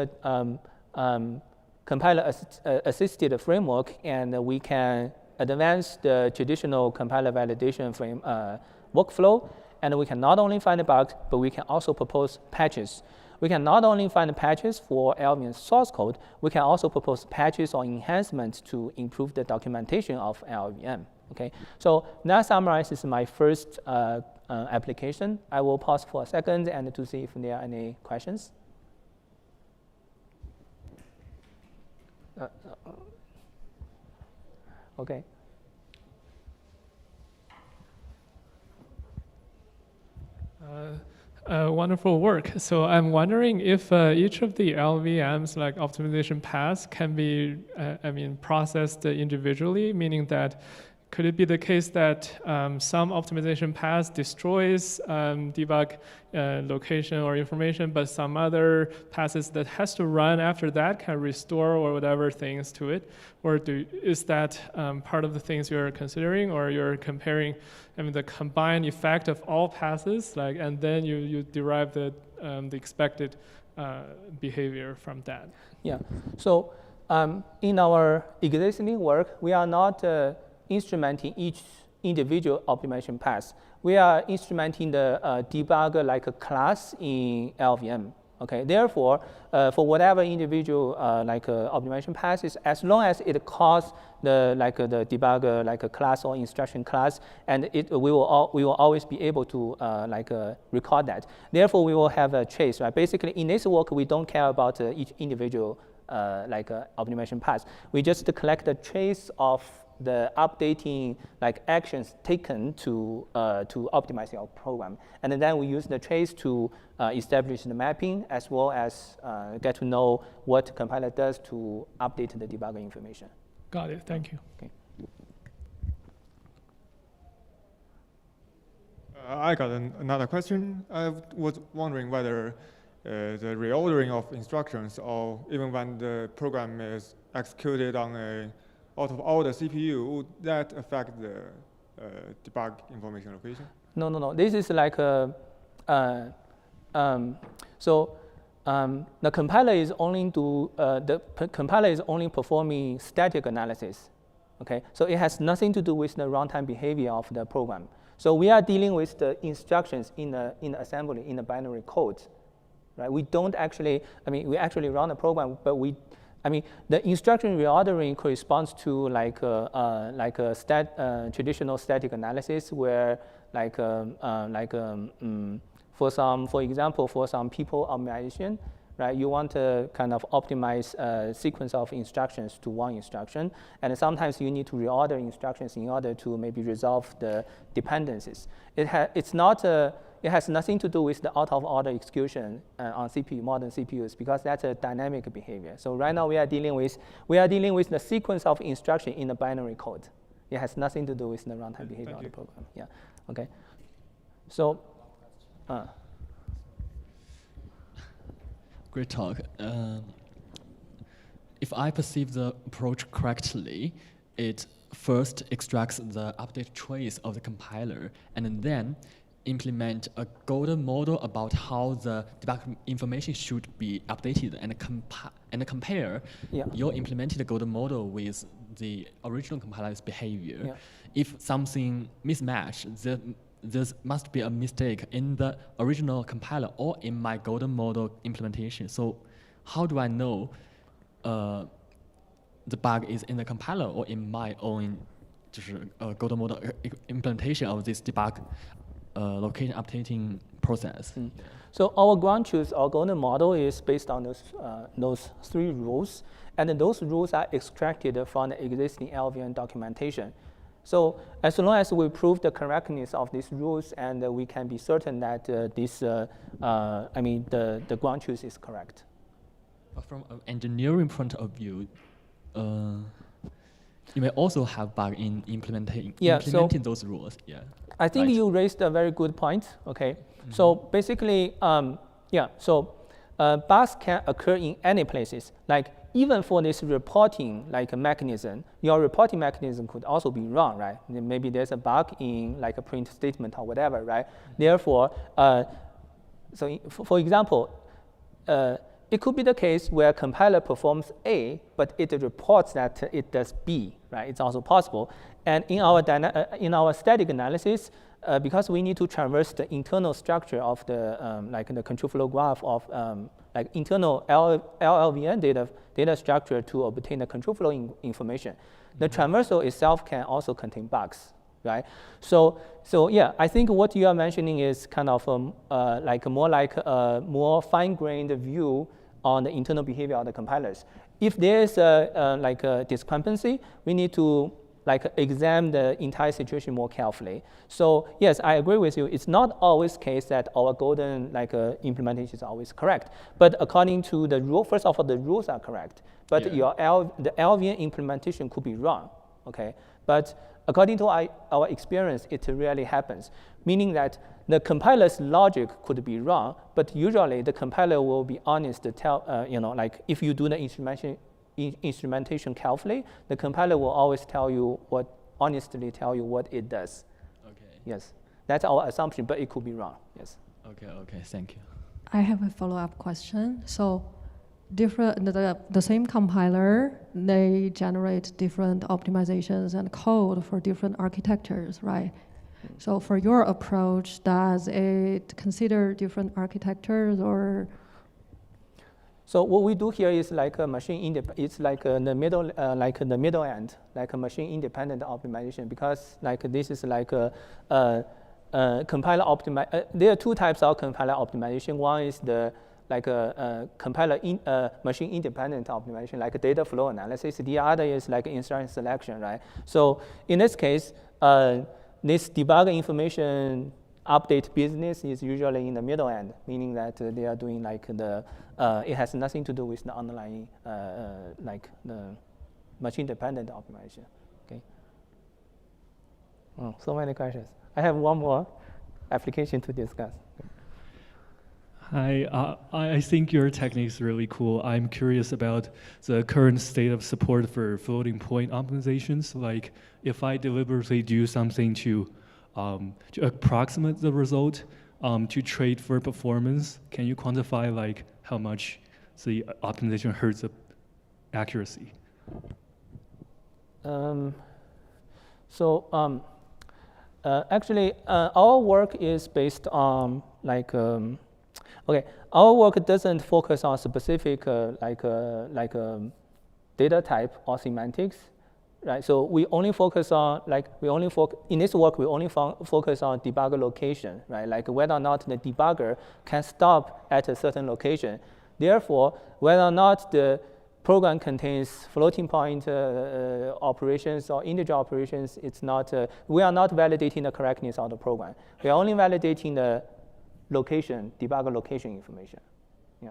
S18: compiler-assisted framework, and we can advance the traditional compiler validation workflow, and we can not only find the bugs, but we can also propose patches. We can not only find the patches for LVM source code, we can also propose patches or enhancements to improve the documentation of LVM. Okay, so that summarizes my first application. I will pause for a second and to see if there are any questions. Okay.
S19: Wonderful work. So I'm wondering if each of the LVMs, like optimization paths, can be, processed individually, meaning that Could it be the case that some optimization path destroys debug location or information, but some other passes that has to run after that can restore or whatever things to it? Or is that part of the things you're considering, or you're comparing, I mean, the combined effect of all passes, like, and then you derive the expected behavior from that?
S18: Yeah. So in our existing work, we are not instrumenting each individual optimization path. We are instrumenting the debugger like a class in LVM. Okay. Therefore, for whatever individual optimization passes, as long as it calls the debugger like a class or instruction class, and we will always be able to record that. Therefore, we will have a trace. Right. Basically, in this work, we don't care about each individual optimization path. We just collect the trace of the updating actions taken to optimize our program, and then we use the trace to establish the mapping, as well as get to know what compiler does to update the debugger information.
S19: Got it. Thank you.
S18: Okay.
S9: I got another question. I was wondering whether the reordering of instructions, or even when the program is executed on a out-of-order CPU, would that affect the debug information location?
S18: No. This is like a the compiler is only performing static analysis. Okay, so it has nothing to do with the runtime behavior of the program. So we are dealing with the instructions in the assembly, in the binary code, right? We don't actually, we actually run the program, but the instruction reordering corresponds to traditional static analysis, where for example, for some people optimization, right? You want to kind of optimize a sequence of instructions to one instruction, and sometimes you need to reorder instructions in order to maybe resolve the dependencies. It has nothing to do with the out-of-order execution on modern CPUs, because that's a dynamic behavior. So right now we are dealing with the sequence of instruction in the binary code. It has nothing to do with the runtime behavior of the program. Yeah. Okay. So.
S20: Great talk. If I perceive the approach correctly, it first extracts the update trace of the compiler, and then implement a golden model about how the debug information should be updated, and compare your implemented golden model with the original compiler's behavior. Yeah. If something mismatch, there must be a mistake in the original compiler or in my golden model implementation. So how do I know the bug is in the compiler or in my own golden model implementation of this debug location updating process?
S18: So our ground truth, our golden model, is based on those three rules, and those rules are extracted from the existing LVM documentation. So as long as we prove the correctness of these rules, and we can be certain that the ground truth is correct.
S20: But from an engineering point of view, you may also have bug in implementing those rules. Yeah.
S18: I think you raised a very good point. Okay. Mm-hmm. So basically, bugs can occur in any places. Like even for this reporting mechanism, your reporting mechanism could also be wrong, right? Maybe there's a bug in a print statement or whatever, right? Therefore, for example, it could be the case where compiler performs A, but it reports that it does B, right? It's also possible. And in our static analysis, because we need to traverse the internal structure of the control flow graph of internal LLVM data structure to obtain the control flow information. Mm-hmm. The traversal itself can also contain bugs, right? So yeah, I think what you are mentioning is kind of a more fine-grained view on the internal behavior of the compilers. If there is a discrepancy, we need to examine the entire situation more carefully. So yes, I agree with you. It's not always the case that our golden implementation is always correct. But according to the rule, first of all, the rules are correct. But the LVM implementation could be wrong. Okay. But according to our experience, it really happens, meaning that the compiler's logic could be wrong, but usually the compiler will be honest to tell, like if you do the instrumentation carefully, the compiler will always honestly tell you what it does.
S20: Okay.
S18: Yes, that's our assumption, but it could be wrong. Yes.
S20: Okay, thank you.
S17: I have a follow-up question. So, the same compiler, they generate different optimizations and code for different architectures, right? So for your approach, does it consider different architectures or?
S18: So what we do here is like a machine it's like the middle, like the middle end, like a machine independent optimization, because like this is like a compiler there are two types of compiler optimization. One is the like a compiler machine independent optimization, like a data flow analysis. The other is like instruction selection, right? So in this case, this debug information update business is usually in the middle end, meaning that they are doing like it has nothing to do with the underlying like the machine dependent optimization. Okay. Oh, so many questions. I have one more application to discuss.
S21: Hi, I think your technique is really cool. I'm curious about the current state of support for floating point optimizations. Like if I deliberately do something to approximate the result to trade for performance, can you quantify like how much the optimization hurts the accuracy?
S18: Actually, our work is based on like our work doesn't focus on specific data type or semantics, right? So we only focus on in this work we only focus on debugger location, right? Like whether or not the debugger can stop at a certain location. Therefore, whether or not the program contains floating point operations or integer operations, it's not. We are not validating the correctness of the program. We are only validating the location, debugger location information. Yeah.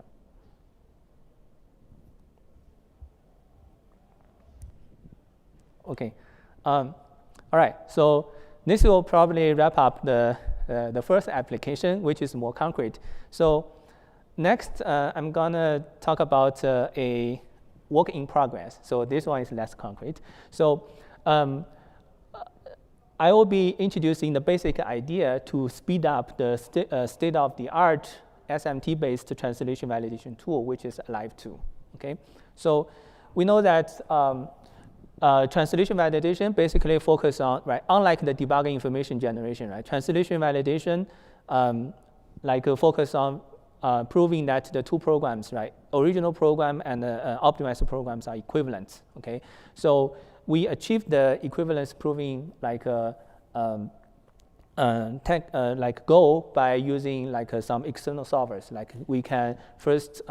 S18: Okay. All right. So this will probably wrap up the first application, which is more concrete. So next, I'm gonna talk about a work in progress. So this one is less concrete. So I will be introducing the basic idea to speed up the state-of-the-art SMT-based translation validation tool, which is Alive2. Okay, so we know that translation validation basically focus on, right, unlike the debugging information generation, right, translation validation focus on proving that the two programs, right, original program and optimized programs are equivalent. Okay, so we achieved the equivalence proving goal by using some external solvers. Like we can first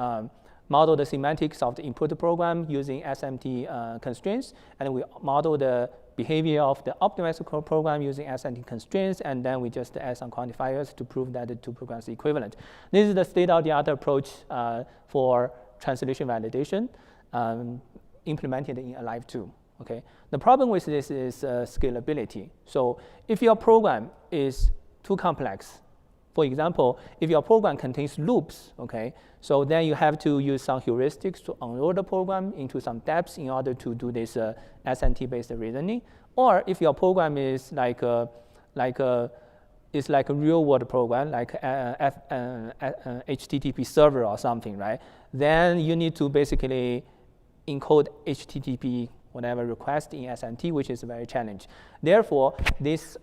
S18: model the semantics of the input program using SMT constraints, and we model the behavior of the optimized program using SMT constraints, and then we just add some quantifiers to prove that the two programs are equivalent. This is the state-of-the-art approach for translation validation implemented in Alive2. Okay. The problem with this is scalability. So if your program is too complex, for example, if your program contains loops, okay, so then you have to use some heuristics to unroll the program into some depths in order to do this SNT-based reasoning. Or if your program is like a real-world program, like HTTP server or something, right? Then you need to basically encode HTTP whatever request in SNT, which is very challenging. Therefore, this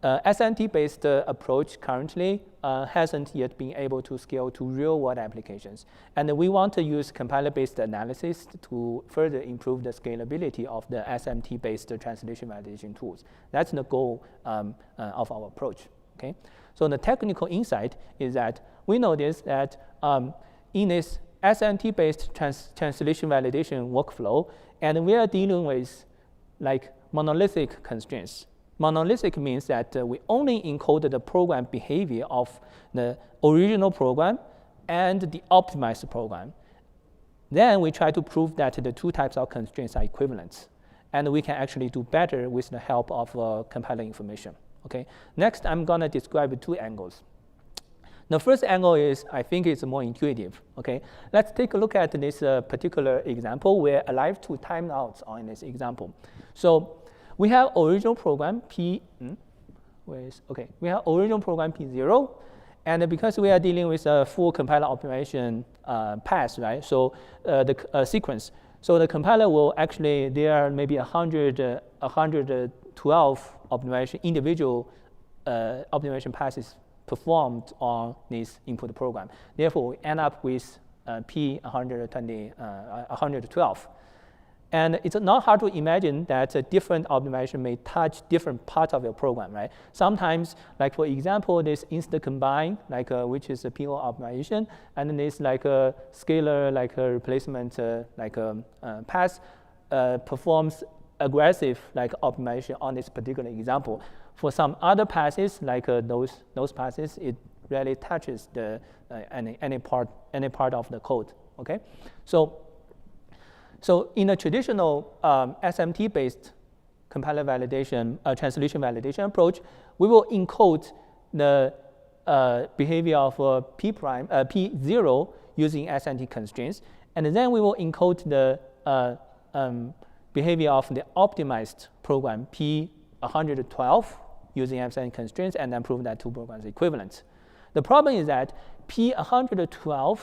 S18: SNT-based approach currently hasn't yet been able to scale to real-world applications. And we want to use compiler-based analysis to further improve the scalability of the SMT-based translation validation tools. That's the goal of our approach. Okay? So the technical insight is that we noticed that in this SMT-based translation validation workflow, and we are dealing with like monolithic constraints. Monolithic means that we only encode the program behavior of the original program and the optimized program. Then we try to prove that the two types of constraints are equivalent. and we can actually do better with the help of compiler information. Okay. Next, I'm gonna describe 2 angles. The first angle is, I think it's more intuitive. Okay. Let's take a look at this particular example where alive 2 timeouts are in this example. So we have original program P. We have original program P0, and because we are dealing with a full compiler optimization path, right? So the sequence. So the compiler will actually, there are maybe 112 individual optimization passes performed on this input program. Therefore, we end up with P112. And it's not hard to imagine that a different optimization may touch different parts of your program, right? Sometimes, like for example, this insta combine, like which is a PO optimization, and then this like a scalar, like a replacement, pass performs aggressive like optimization on this particular example. For some other passes, like those passes, it rarely touches the any part of the code. Okay, so in a traditional SMT-based compiler validation, translation validation approach, we will encode the behavior of P0 using SMT constraints, and then we will encode the behavior of the optimized program P112 using SMT constraints, and then prove that 2 programs are equivalent. The problem is that P112,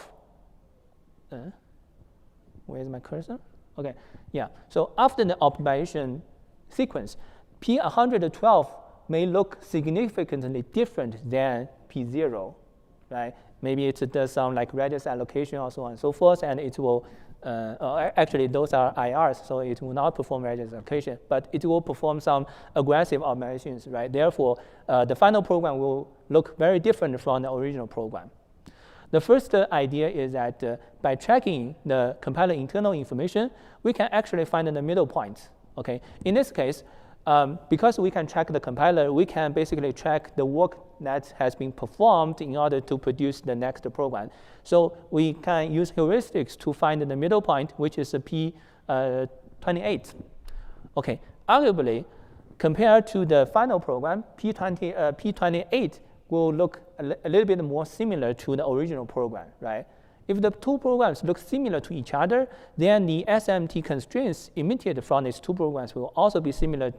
S18: where's my cursor? Okay, yeah. So after the optimization sequence, P112 may look significantly different than P0, right? Maybe it does some like radius allocation or so on and so forth, and it will, actually those are IRs, so it will not perform radius allocation, but it will perform some aggressive optimizations, right? Therefore, the final program will look very different from the original program. The first idea is that by tracking the compiler internal information, we can actually find the middle point. Okay, in this case, because we can track the compiler, we can basically track the work that has been performed in order to produce the next program. So we can use heuristics to find the middle point, which is a P28. Okay, arguably, compared to the final program, P28 will look a little bit more similar to the original program, right? If the 2 programs look similar to each other, then the SMT constraints emitted from these 2 programs will also be similar,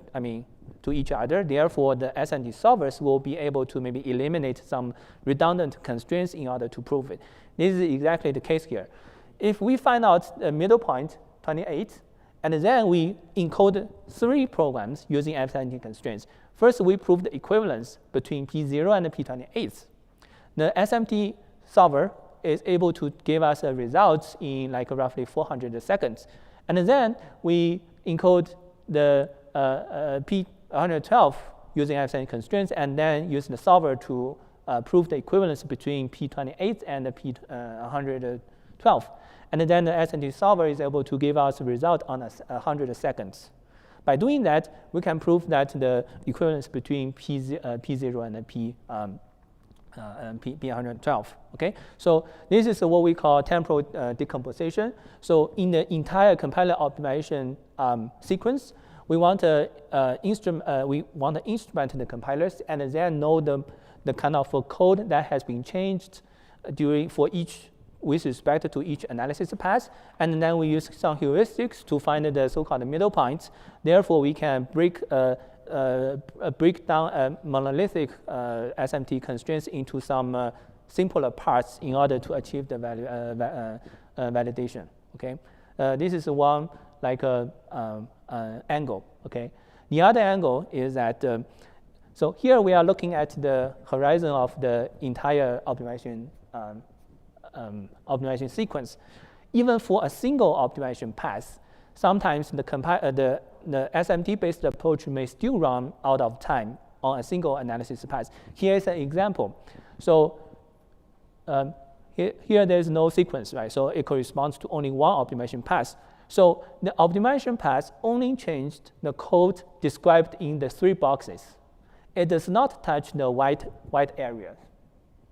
S18: to each other. Therefore, the SMT solvers will be able to maybe eliminate some redundant constraints in order to prove it. This is exactly the case here. If we find out the middle point, 28, and then we encode 3 programs using SMT constraints, first, we prove the equivalence between P0 and P28. The SMT solver is able to give us a result in like roughly 400 seconds. And then we encode the P112 using SMT constraints, and then use the solver to prove the equivalence between P28 and the P112. And then the SMT solver is able to give us a result on 100 seconds. By doing that, we can prove that the equivalence between P0 and P112. Okay, so this is what we call temporal decomposition. So in the entire compiler optimization sequence, we want to instrument the compilers and then know the kind of code that has been changed with respect to each analysis path, and then we use some heuristics to find the so-called middle points. Therefore, we can break down monolithic SMT constraints into some simpler parts in order to achieve the validation. Okay, this is one like angle. Okay, the other angle is that so here we are looking at the horizon of the entire optimization sequence. Even for a single optimization path, sometimes the SMT-based approach may still run out of time on a single analysis path. Here is an example. So here there is no sequence, right? So it corresponds to only one optimization path. So the optimization path only changed the code described in the 3 boxes. It does not touch the white areas.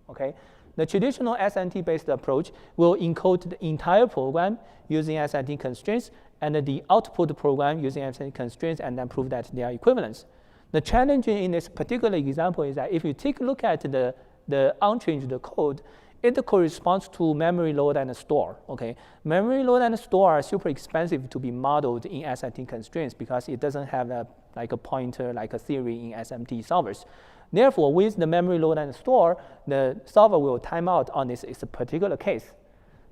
S18: Okay. the traditional SNT-based approach will encode the entire program using SNT constraints, and the output program using SNT constraints, and then prove that they are equivalent. The challenge in this particular example is that if you take a look at the unchanged code, it corresponds to memory load and store. Okay, memory load and store are super expensive to be modeled in SNT constraints because it doesn't have like a pointer, like a theory in SMT solvers. Therefore, with the memory load and store, the solver will time out on this particular case.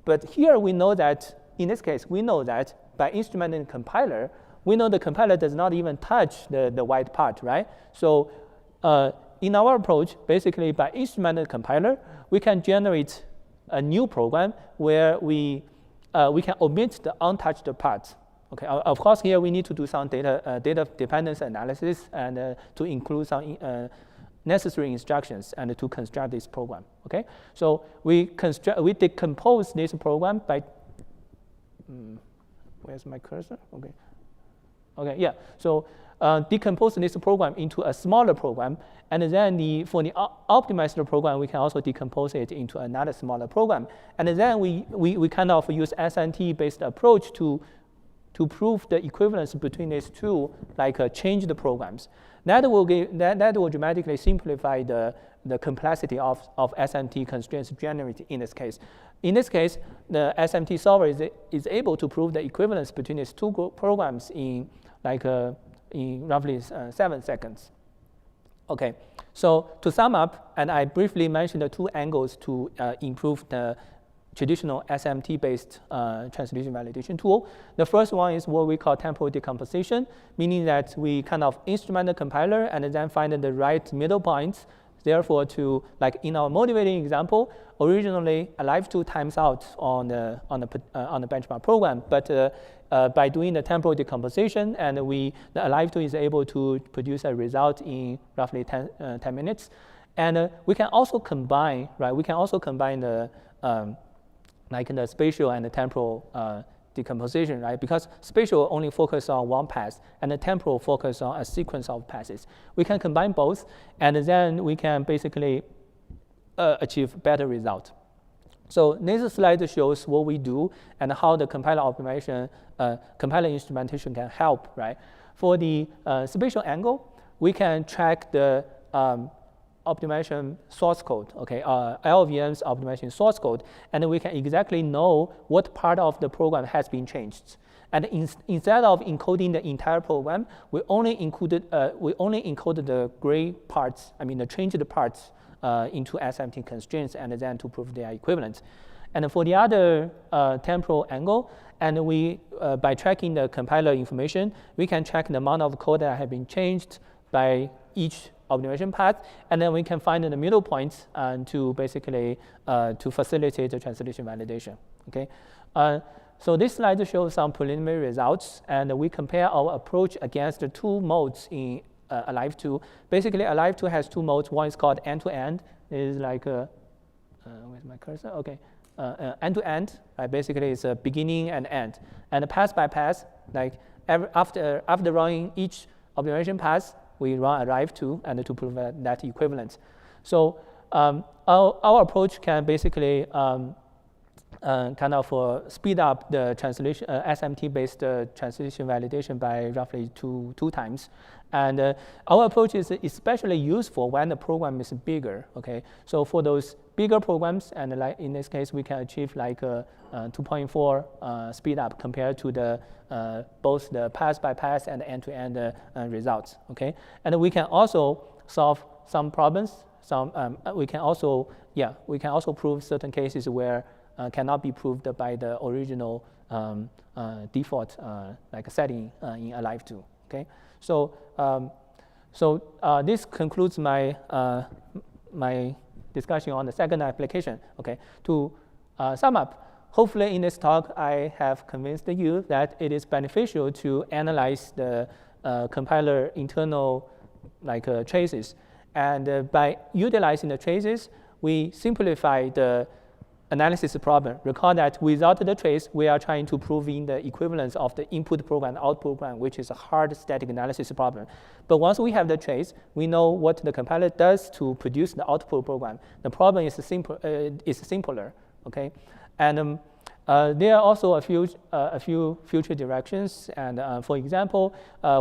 S18: But here we know that, in this case, we know that by instrumenting the compiler, we know the compiler does not even touch the white part, right? So in our approach, basically by instrumenting the compiler, we can generate a new program where we can omit the untouched parts. Okay, of course, here we need to do some data dependence analysis and to include some necessary instructions and to construct this program. Okay, so we decompose this program by. Where's my cursor? Okay. Okay, yeah. So decompose this program into a smaller program, and then for the optimized program, we can also decompose it into another smaller program, and then we kind of use SNT-based approach to prove the equivalence between these two, like change the programs. That will dramatically simplify the complexity of SMT constraints generated in this case. In this case, the SMT solver is able to prove the equivalence between these two programs in roughly 7 seconds. Okay, so to sum up, and I briefly mentioned the two angles to improve the traditional SMT-based translation validation tool. The first one is what we call temporal decomposition, meaning that we kind of instrument the compiler and then find the right middle points. Therefore, like in our motivating example, originally alive2 times out on the benchmark program, but by doing the temporal decomposition, and the alive2 is able to produce a result in roughly 10 minutes. And we can also combine, right? We can also combine the the spatial and the temporal decomposition, right? Because spatial only focus on one pass, and the temporal focus on a sequence of passes. We can combine both, and then we can basically achieve better result. So this slide shows what we do and how the compiler optimization, compiler instrumentation can help, right? For the spatial angle, we can track the optimization source code, okay, LVM's optimization source code, and we can exactly know what part of the program has been changed. And instead of encoding the entire program, we only encoded the gray parts, the changed parts into SMT constraints, and then to prove they are equivalent. And for the other temporal angle, and by tracking the compiler information, we can track the amount of code that have been changed by each optimization path, and then we can find the middle points to basically to facilitate the translation validation. Okay, so this slide shows some preliminary results, and we compare our approach against the two modes in alive2. Basically, alive2 has two modes. One is called end-to-end. Is like where's my cursor? Okay, end-to-end. Basically, it's a beginning and end, and pass by pass. Like after running each optimization pass, we run alive2 and to prove that equivalent. So our approach can basically kind of speed up the translation SMT-based translation validation by roughly two times. And our approach is especially useful when the program is bigger. Okay, so for those bigger programs, and like in this case, we can achieve like 2.4 speed up compared to the both the pass by pass and end-to-end results. Okay, and we can also solve some problems. We can also prove certain cases where cannot be proved by the original default like setting in alive2. Okay, so this concludes my my discussion on the second application. Okay, to sum up. Hopefully in this talk, I have convinced you that it is beneficial to analyze the compiler internal traces. And by utilizing the traces, we simplify the analysis problem. Recall that without the trace, we are trying to prove in the equivalence of the input program and output program, which is a hard static analysis problem. But once we have the trace, we know what the compiler does to produce the output program. The problem is simpler, okay? And there are also a few future directions. And for example,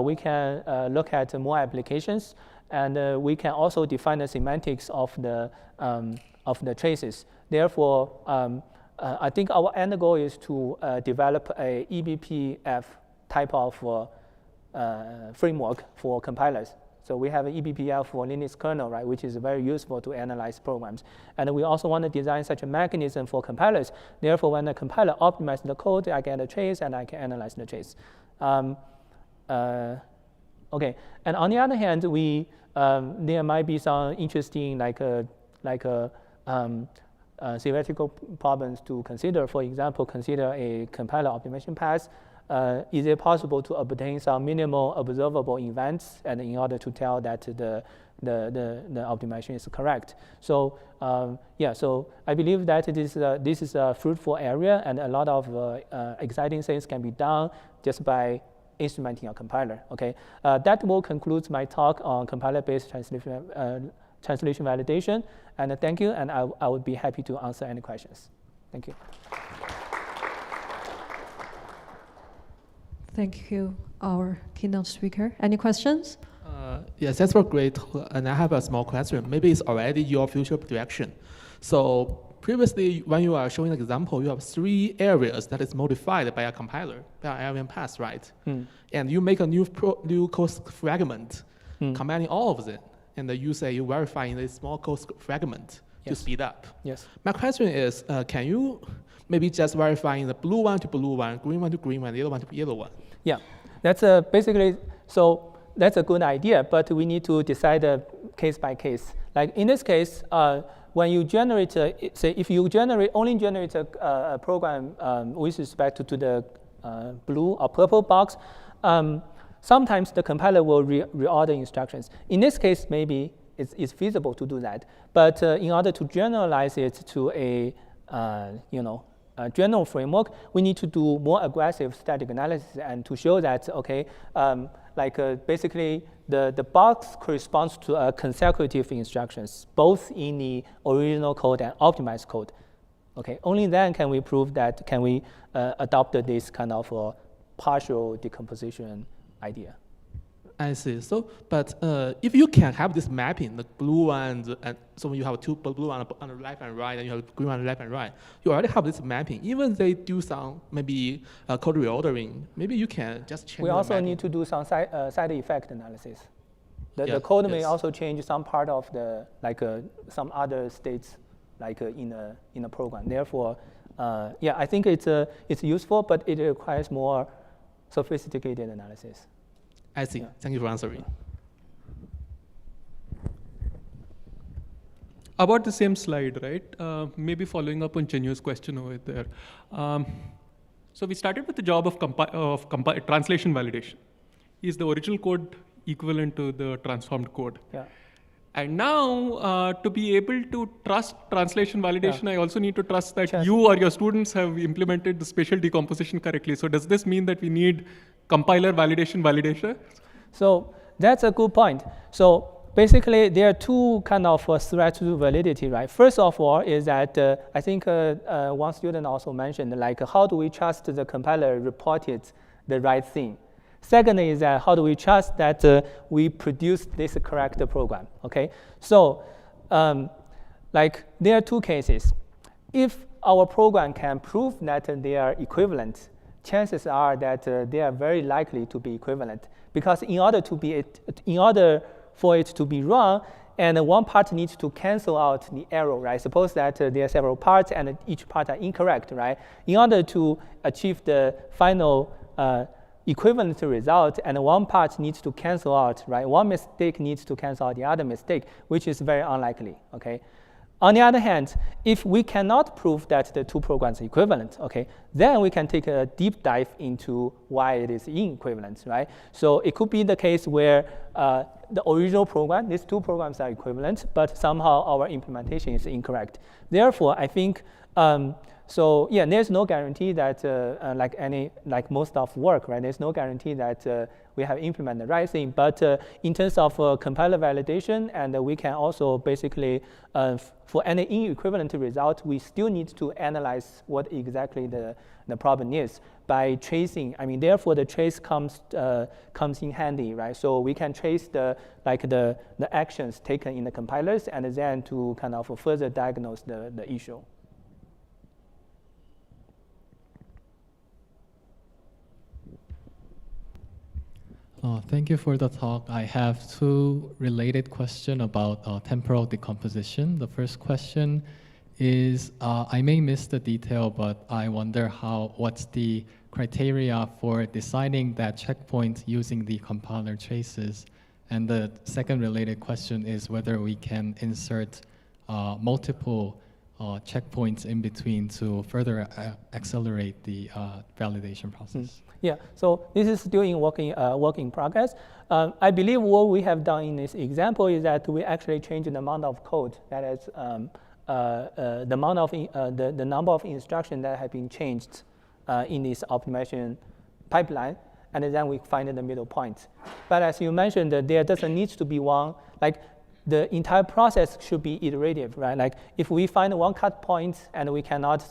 S18: we can look at more applications, and we can also define the semantics of the traces. Therefore, I think our end goal is to develop a eBPF type of framework for compilers. So we have an eBPF for Linux kernel, right, which is very useful to analyze programs. And we also want to design such a mechanism for compilers. Therefore, when the compiler optimizes the code, I get a trace and I can analyze the trace. Okay, and on the other hand, there might be some interesting theoretical problems to consider. For example, consider a compiler optimization path. Is it possible to obtain some minimal observable events, and in order to tell that the optimization is correct? So yeah, so I believe that this is a fruitful area, and a lot of exciting things can be done just by instrumenting a compiler. Okay, that will conclude my talk on compiler-based translation validation. And thank you, and I would be happy to answer any questions. Thank you.
S17: Thank you, our keynote speaker. Any questions?
S6: Yes, that's great. And I have a small question. Maybe it's already your future direction. So previously, when you are showing an example, you have 3 areas that is modified by a compiler, by an LLM path, right? And you make a new code fragment, combining all of them. And you say you verify in this small code fragment to speed up.
S18: Yes.
S6: My question is, can you maybe just verifying the blue one to blue one, green one to green one, yellow one to yellow one?
S18: Yeah, that's basically, so that's a good idea, but we need to decide case by case. Like in this case, when you generate, say if you only generate a program with respect to the blue or purple box, sometimes the compiler will reorder instructions. In this case, maybe it's feasible to do that. But in order to generalize it to a general framework, we need to do more aggressive static analysis and to show that, okay, basically the box corresponds to consecutive instructions, both in the original code and optimized code. Okay, only then can we prove that, can we adopt this kind of partial decomposition idea.
S6: I see. So, but if you can have this mapping, the blue one, and so you have 2 blue on the left and right, and you have green on the left and right, you already have this mapping. Even they do some maybe code reordering, maybe you can just change.
S18: We also need to do some side effect analysis. The code may also change some part of the some other states in a program. Therefore, yeah, I think it's useful, but it requires more sophisticated analysis.
S6: I see. Yeah. Thank you for answering.
S21: About the same slide, right? Maybe following up on Genu's question over there. So we started with the job of translation validation. Is the original code equivalent to the transformed code?
S18: Yeah.
S21: And now, to be able to trust translation validation, I also need to trust that you or your students have implemented the spatial decomposition correctly. So does this mean that we need compiler validation?
S18: So that's a good point. So basically, there are 2 kind of threats to validity, right? First of all is that I think one student also mentioned, how do we trust the compiler reported the right thing? Second is that how do we trust that we produce this correct program, okay? So there are 2 cases. If our program can prove that they are equivalent, chances are that they are very likely to be equivalent. Because in order for it to be wrong, and one part needs to cancel out the error, right? Suppose that there are several parts and each part are incorrect, right? In order to achieve the final equivalent result, and one part needs to cancel out, right? One mistake needs to cancel out the other mistake, which is very unlikely, okay? On the other hand, if we cannot prove that the 2 programs are equivalent, okay, then we can take a deep dive into why it is inequivalent, right? So it could be the case where the original program, these 2 programs are equivalent, but somehow our implementation is incorrect. Therefore, I think So yeah, there's no guarantee that like most of work, right? There's no guarantee that we have implemented the right thing. But in terms of compiler validation, and we can also basically for any inequivalent result, we still need to analyze what exactly the problem is by tracing. I mean, therefore the trace comes in handy, right? So we can trace the actions taken in the compilers, and then to kind of further diagnose the issue.
S20: Thank you for the talk. I have two related questions about temporal decomposition. The first question is, I may miss the detail, but I wonder what's the criteria for deciding that checkpoint using the compiler traces? And the second related question is whether we can insert multiple checkpoints in between to further accelerate the validation process.
S18: Yeah, so this is still in work in progress. I believe what we have done in this example is that we actually changed the amount of code, that is the amount of the number of instructions that have been changed in this optimization pipeline, and then we find the middle point. But as you mentioned, there doesn't need to be one, like the entire process should be iterative, right? Like if we find one cut point and we cannot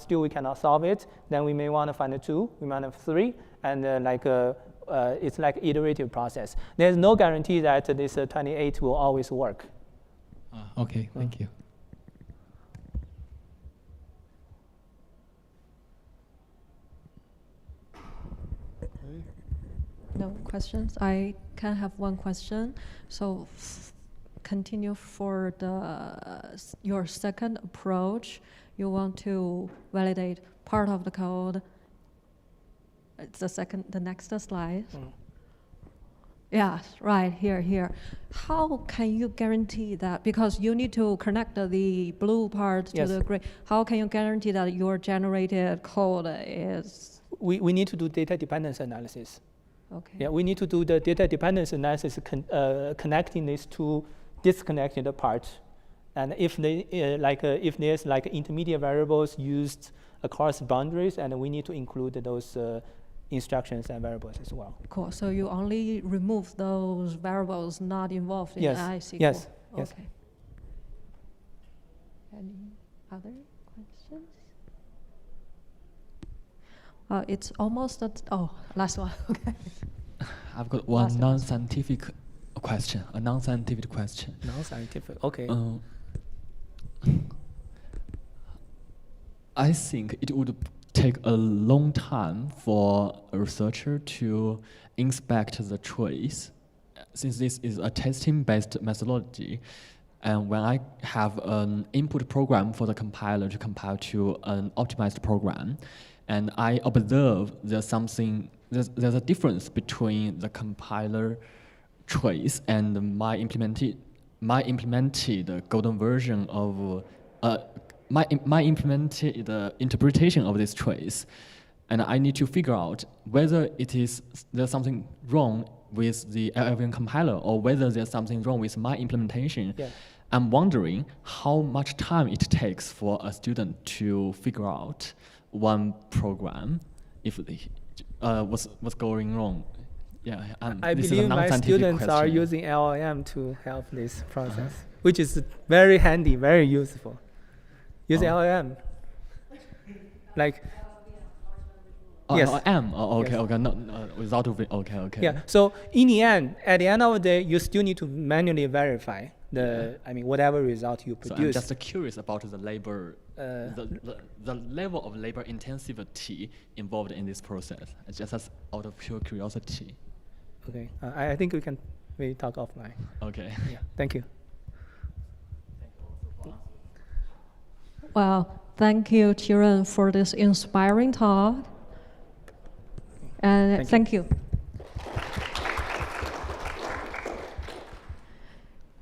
S18: solve it, then we may want to find two, we might have three, and it's like iterative process. There's no guarantee that this 28 will always work.
S20: Okay, thank you.
S17: No questions? I can have one question. So continue for your second approach. You want to validate part of the code. It's the next slide. Yeah, right, here. How can you guarantee that? Because you need to connect the blue part to the gray. How can you guarantee that your generated code is?
S18: We need to do data dependency analysis.
S17: Okay.
S18: Yeah, we need to do the data dependency analysis connecting these two disconnected parts. And if if there's like intermediate variables used across boundaries, and we need to include those instructions and variables as well.
S17: Cool. So you only remove those variables not involved in IC.
S18: Yes.
S17: Cool.
S18: Yes.
S17: Okay. Any other questions? It's almost last one. Okay.
S20: I've got one non-scientific question. A non-scientific question.
S18: Non-scientific. Okay.
S20: I think it would take a long time for a researcher to inspect the trace, since this is a testing-based methodology. And when I have an input program for the compiler to compile to an optimized program, and I observe there's a difference between the compiler trace and my implemented golden version of my implemented interpretation of this trace, and I need to figure out whether there's something wrong with the LLVM compiler or whether there's something wrong with my implementation.
S18: Yeah.
S20: I'm wondering how much time it takes for a student to figure out one program if what's going wrong. Yeah,
S18: I believe my students are using LLM to help this process, which is very handy, very useful. Using LLM, like. Yes.
S20: LLM. Okay. No, without of it. Okay.
S18: Yeah. So in the end, at the end of the day, you still need to manually verify whatever result you produce.
S20: So I'm just curious about the labor, the level of labor intensity involved in this process. It's just out of pure curiosity.
S18: Okay. I think we can maybe talk offline.
S20: Okay.
S18: Yeah. Thank you.
S17: Well, thank you, Qiren, for this inspiring talk. And thank you.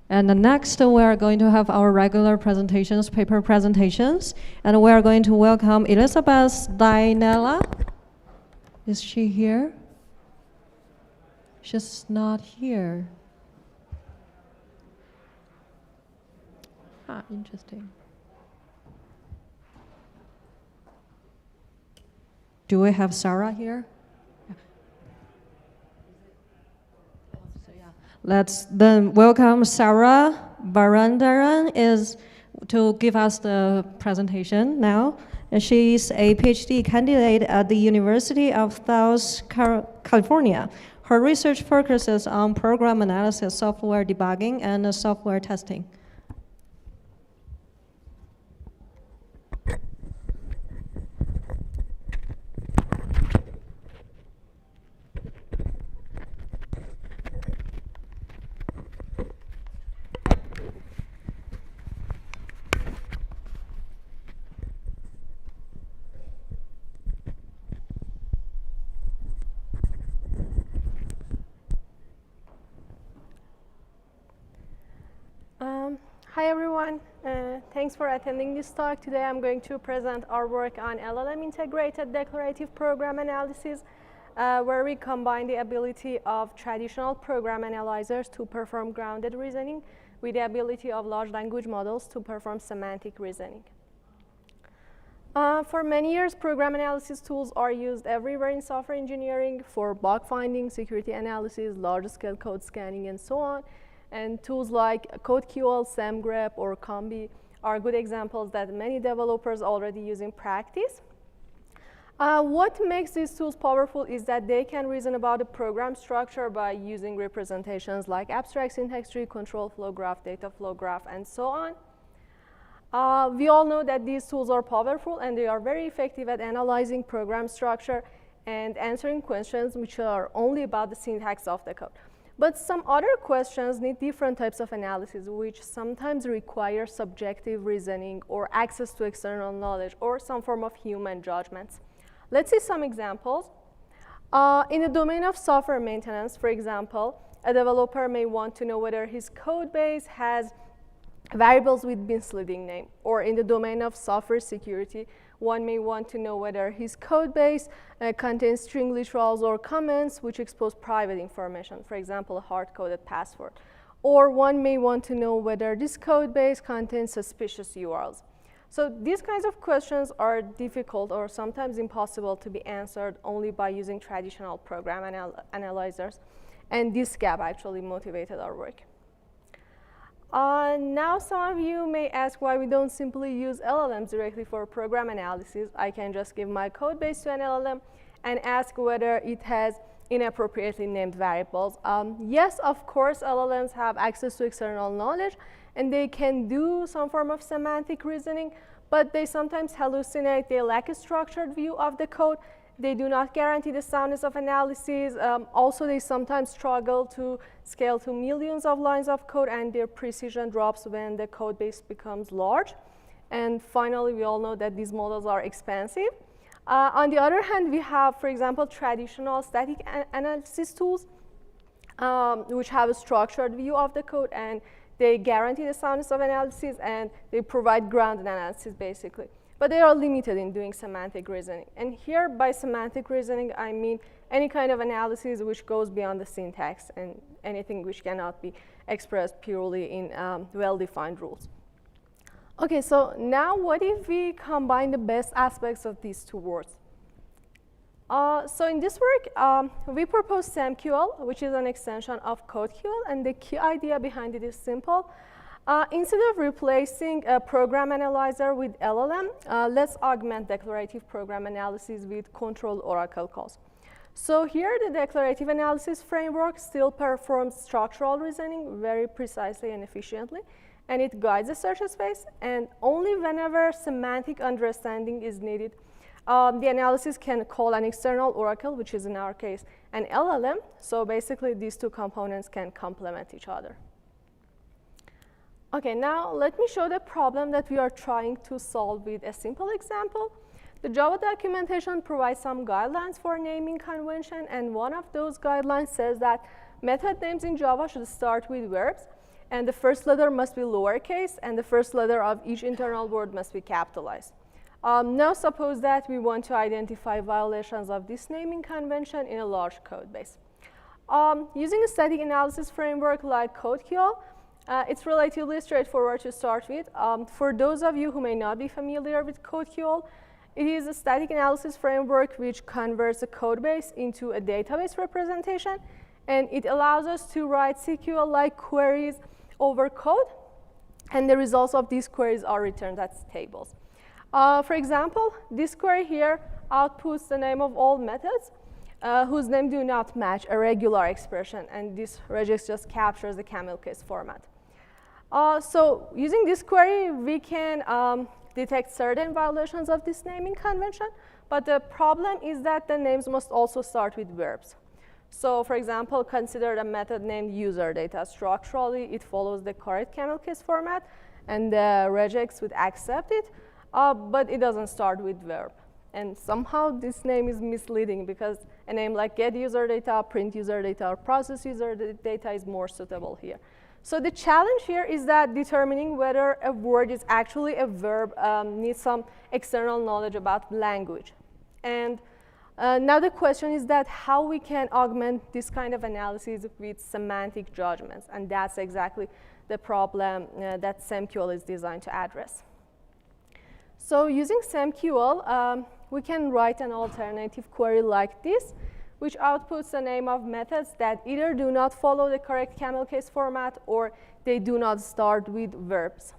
S17: And next, we are going to have our regular presentations, paper presentations. And we are going to welcome Elizabeth Dainella. Is she here? She's not here. Interesting. Do we have Sarah here? Let's then welcome Sarah Barandaran is to give us the presentation now. And she's a PhD candidate at the University of South California. Her research focuses on program analysis, software debugging, and software testing.
S4: Hi everyone, thanks for attending this talk. Today I'm going to present our work on LLM integrated declarative program analysis, where we combine the ability of traditional program analyzers to perform grounded reasoning with the ability of large language models to perform semantic reasoning. For many years, program analysis tools are used everywhere in software engineering for bug finding, security analysis, large-scale code scanning, and so on. And tools like CodeQL, SemGrep, or Combi are good examples that many developers already use in practice. What makes these tools powerful is that they can reason about a program structure by using representations like abstract syntax tree, control flow graph, data flow graph, and so on. We all know that these tools are powerful and they are very effective at analyzing program structure and answering questions which are only about the syntax of the code. But some other questions need different types of analysis, which sometimes require subjective reasoning or access to external knowledge or some form of human judgments. Let's see some examples. In the domain of software maintenance, for example, a developer may want to know whether his code base has variables with misleading name. Or in the domain of software security, one may want to know whether his code base contains string literals or comments which expose private information, for example, a hard-coded password. Or one may want to know whether this code base contains suspicious URLs. So these kinds of questions are difficult or sometimes impossible to be answered only by using traditional program analyzers. And this gap actually motivated our work. Now some of you may ask why we don't simply use LLMs directly for program analysis. I can just give my code base to an LLM and ask whether it has inappropriately named variables. Yes, of course, LLMs have access to external knowledge and they can do some form of semantic reasoning, but they sometimes hallucinate. They lack a structured view of the code. They do not guarantee the soundness of analysis. Also, they sometimes struggle to scale to millions of lines of code, and their precision drops when the code base becomes large. And finally, we all know that these models are expensive. On the other hand, we have, for example, traditional static analysis tools, which have a structured view of the code, and they guarantee the soundness of analysis, and they provide grounded analysis, basically. But they are limited in doing semantic reasoning. And here, by semantic reasoning, I mean any kind of analysis which goes beyond the syntax and anything which cannot be expressed purely in well-defined rules. OK, so now what if we combine the best aspects of these two worlds? So in this work, we propose SemQL, which is an extension of CodeQL. And the key idea behind it is simple. Instead of replacing a program analyzer with LLM, let's augment declarative program analysis with controlled oracle calls. So here, the declarative analysis framework still performs structural reasoning very precisely and efficiently, and it guides the search space. And only whenever semantic understanding is needed, the analysis can call an external oracle, which is in our case an LLM. So basically, these two components can complement each other. OK, now let me show the problem that we are trying to solve with a simple example. The Java documentation provides some guidelines for naming convention, and one of those guidelines says that method names in Java should start with verbs, and the first letter must be lowercase, and the first letter of each internal word must be capitalized. Now suppose that we want to identify violations of this naming convention in a large code base. Using a static analysis framework like CodeQL, it's relatively straightforward to start with. For those of you who may not be familiar with CodeQL, It is a static analysis framework which converts a code base into a database representation, and it allows us to write SQL-like queries over code, and the results of these queries are returned as tables. For example, this query here outputs the name of all methods whose name do not match a regular expression, and this regex just captures the camel case format. So using this query, we can detect certain violations of this naming convention, but the problem is that the names must also start with verbs. So for example, consider a method named user data. Structurally, it follows the correct camel case format, and the regex would accept it, but it doesn't start with verb. And somehow this name is misleading because a name like get user data, print user data, or process user data is more suitable here. So the challenge here is that determining whether a word is actually a verb needs some external knowledge about language. And now the question is that how we can augment this kind of analysis with semantic judgments, and that's exactly the problem that SemQL is designed to address. So using SemQL, we can write an alternative query like this, which outputs the name of methods that either do not follow the correct camel case format or they do not start with verbs.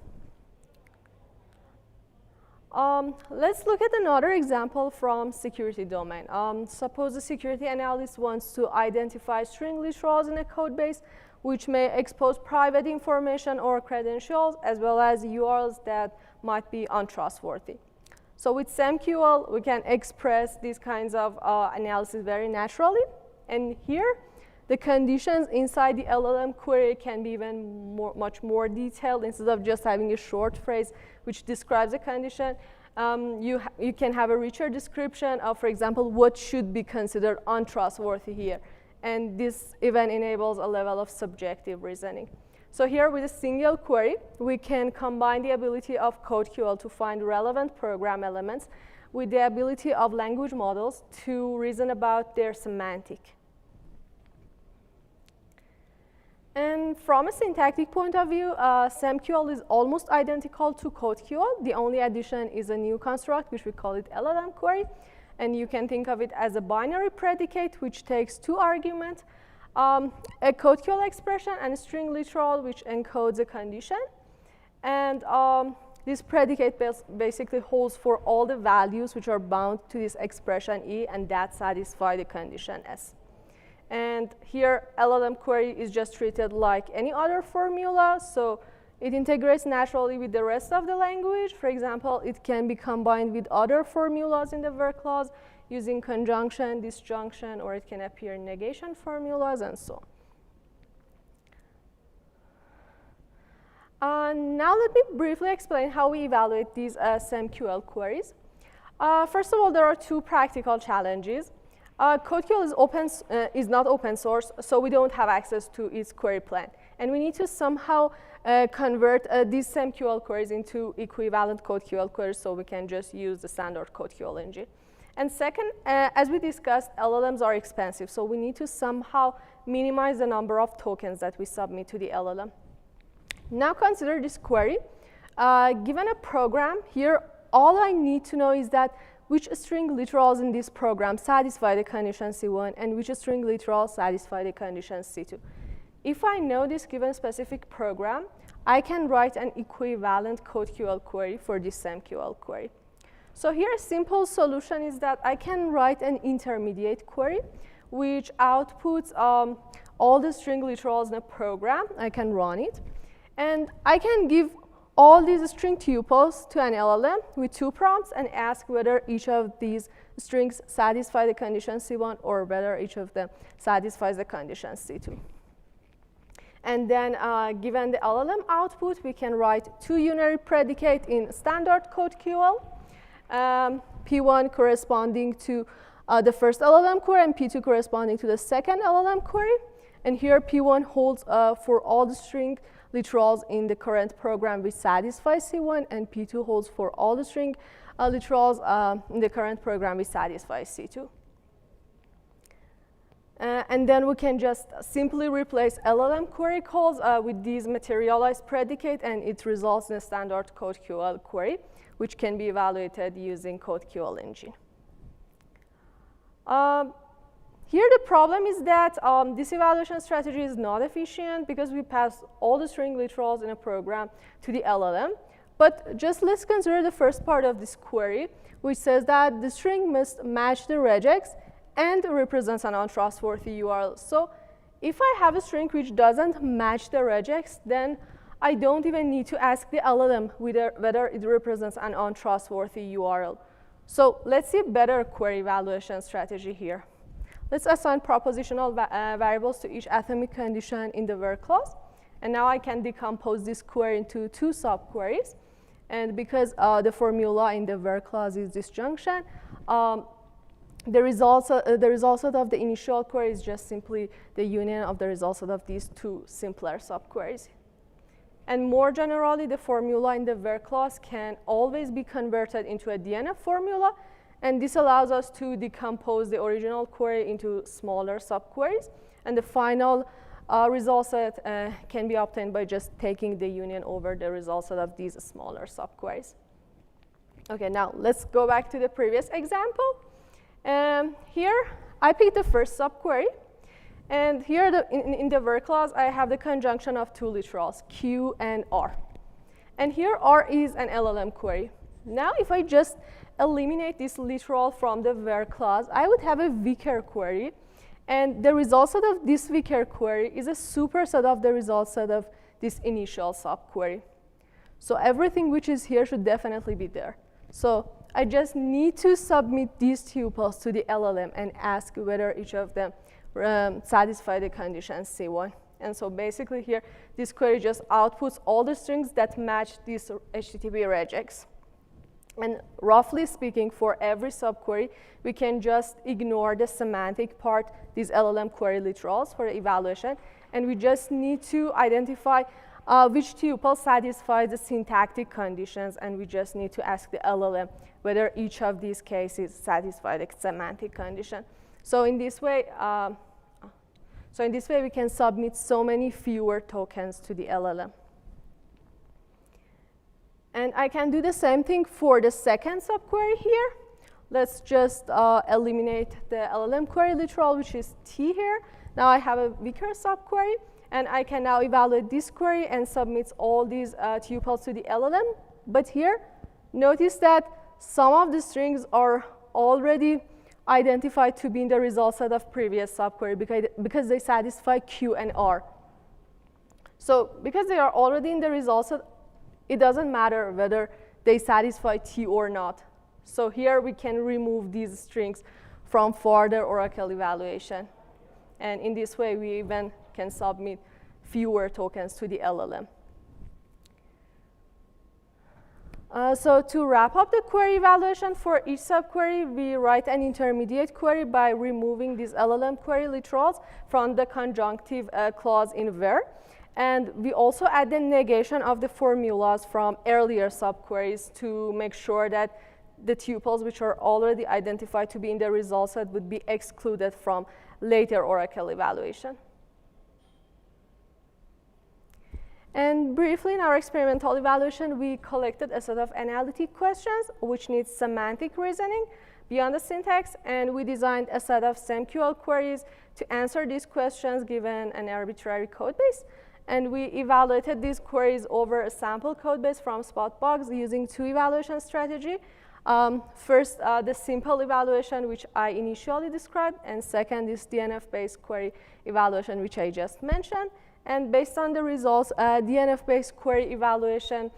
S4: Let's look at another example from security domain. Suppose a security analyst wants to identify string literals in a code base which may expose private information or credentials as well as URLs that might be untrustworthy. So with SemQL, we can express these kinds of analysis very naturally. And here, the conditions inside the LLM query can be even much more detailed. Instead of just having a short phrase which describes a condition, you can have a richer description of, for example, what should be considered untrustworthy here. And this even enables a level of subjective reasoning. So here with a single query, we can combine the ability of CodeQL to find relevant program elements with the ability of language models to reason about their semantic. And from a syntactic point of view, SemQL is almost identical to CodeQL. The only addition is a new construct, which we call it LLM query. And you can think of it as a binary predicate, which takes two arguments. A CodeQL expression and a string literal, which encodes a condition. And this predicate basically holds for all the values which are bound to this expression E, and that satisfy the condition S. And here, LLM query is just treated like any other formula, so it integrates naturally with the rest of the language. For example, it can be combined with other formulas in the where clause, using conjunction, disjunction, or it can appear in negation formulas, and so on. Now let me briefly explain how we evaluate these SemQL queries. First of all, there are two practical challenges. CodeQL is not open source, so we don't have access to its query plan. And we need to somehow convert these SemQL queries into equivalent CodeQL queries so we can just use the standard CodeQL engine. And second, as we discussed, LLMs are expensive, so we need to somehow minimize the number of tokens that we submit to the LLM. Now consider this query. Given a program, here all I need to know is that which string literals in this program satisfy the condition C1 and which string literals satisfy the condition C2. If I know this given specific program, I can write an equivalent CodeQL query for this SemQL query. So here a simple solution is that I can write an intermediate query which outputs all the string literals in a program. I can run it. And I can give all these string tuples to an LLM with two prompts and ask whether each of these strings satisfy the condition C1 or whether each of them satisfies the condition C2. And then given the LLM output, we can write two unary predicate in standard CodeQL. P1 corresponding to the first LLM query and P2 corresponding to the second LLM query. And here P1 holds for all the string literals in the current program which satisfy C1, and P2 holds for all the string literals in the current program which satisfy C2. And then we can just simply replace LLM query calls with these materialized predicate, and it results in a standard CodeQL query, which can be evaluated using CodeQL engine. Here the problem is that this evaluation strategy is not efficient because we pass all the string literals in a program to the LLM. But just let's consider the first part of this query, which says that the string must match the regex and represents an untrustworthy URL. So if I have a string which doesn't match the regex, then I don't even need to ask the LLM whether it represents an untrustworthy URL. So let's see a better query evaluation strategy here. Let's assign propositional variables to each atomic condition in the where clause. And now I can decompose this query into two subqueries. And because the formula in the where clause is disjunction, the result set of the initial query is just simply the union of the result set of these two simpler subqueries. And more generally, the formula in the where clause can always be converted into a DNF formula. And this allows us to decompose the original query into smaller subqueries. And the final result set can be obtained by just taking the union over the result set of these smaller subqueries. OK, now let's go back to the previous example. Here, I picked the first subquery. And here in the where clause, I have the conjunction of two literals, Q and R. And here, R is an LLM query. Now, if I just eliminate this literal from the where clause, I would have a weaker query. And the result set of this weaker query is a superset of the result set of this initial subquery. So everything which is here should definitely be there. So I just need to submit these tuples to the LLM and ask whether each of them satisfy the condition C1. And so basically here, this query just outputs all the strings that match this HTTP regex. And roughly speaking, for every subquery, we can just ignore the semantic part, these LLM query literals for the evaluation. And we just need to identify which tuple satisfies the syntactic conditions. And we just need to ask the LLM whether each of these cases satisfy the semantic condition. So in this way, we can submit so many fewer tokens to the LLM. And I can do the same thing for the second subquery here. Let's just eliminate the LLM query literal, which is T here. Now I have a weaker subquery. And I can now evaluate this query and submit all these tuples to the LLM. But here, notice that some of the strings are already identified to be in the result set of previous subquery because they satisfy Q and R. So because they are already in the result set, it doesn't matter whether they satisfy T or not. So here we can remove these strings from further Oracle evaluation. And in this way, we even can submit fewer tokens to the LLM. So to wrap up the query evaluation for each subquery, we write an intermediate query by removing these LLM query literals from the conjunctive clause in where. And we also add the negation of the formulas from earlier subqueries to make sure that the tuples which are already identified to be in the result set would be excluded from later Oracle evaluation. And briefly, in our experimental evaluation, we collected a set of analytic questions which need semantic reasoning beyond the syntax, and we designed a set of SemQL queries to answer these questions given an arbitrary code base. And we evaluated these queries over a sample code base from Spotbox using two evaluation strategies. First, the simple evaluation, which I initially described, and second, this DNF-based query evaluation, which I just mentioned. And based on the results, DNF-based query evaluation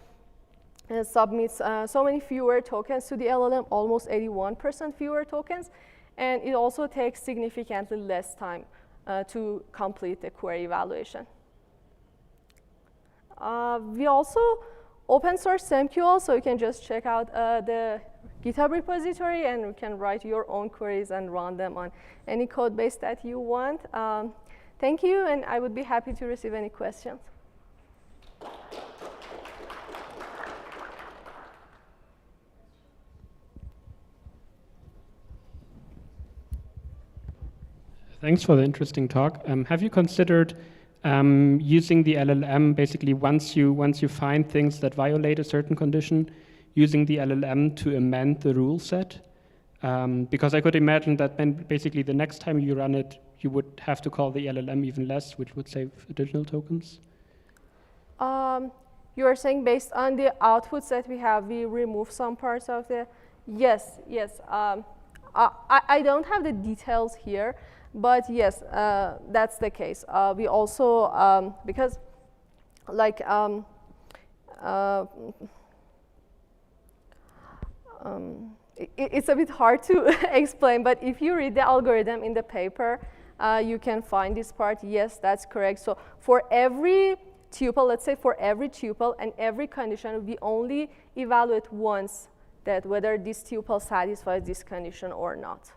S4: submits so many fewer tokens to the LLM, almost 81% fewer tokens. And it also takes significantly less time to complete the query evaluation. We also open source SemQL, so you can just check out the GitHub repository, and you can write your own queries and run them on any code base that you want. Thank you, and I would be happy to receive any questions.
S7: Thanks for the interesting talk. Have you considered using the LLM basically once you find things that violate a certain condition, using the LLM to amend the rule set? Because I could imagine that then basically the next time you run it, you would have to call the LLM even less, which would save additional tokens.
S4: You are saying based on the outputs that we have, we remove some parts of the. Yes. I don't have the details here. But yes, that's the case. We also, because like, it's a bit hard to explain, but if you read the algorithm in the paper, you can find this part. Yes, that's correct. So for every tuple, let's say for every tuple and every condition, we only evaluate once that whether this tuple satisfies this condition or not.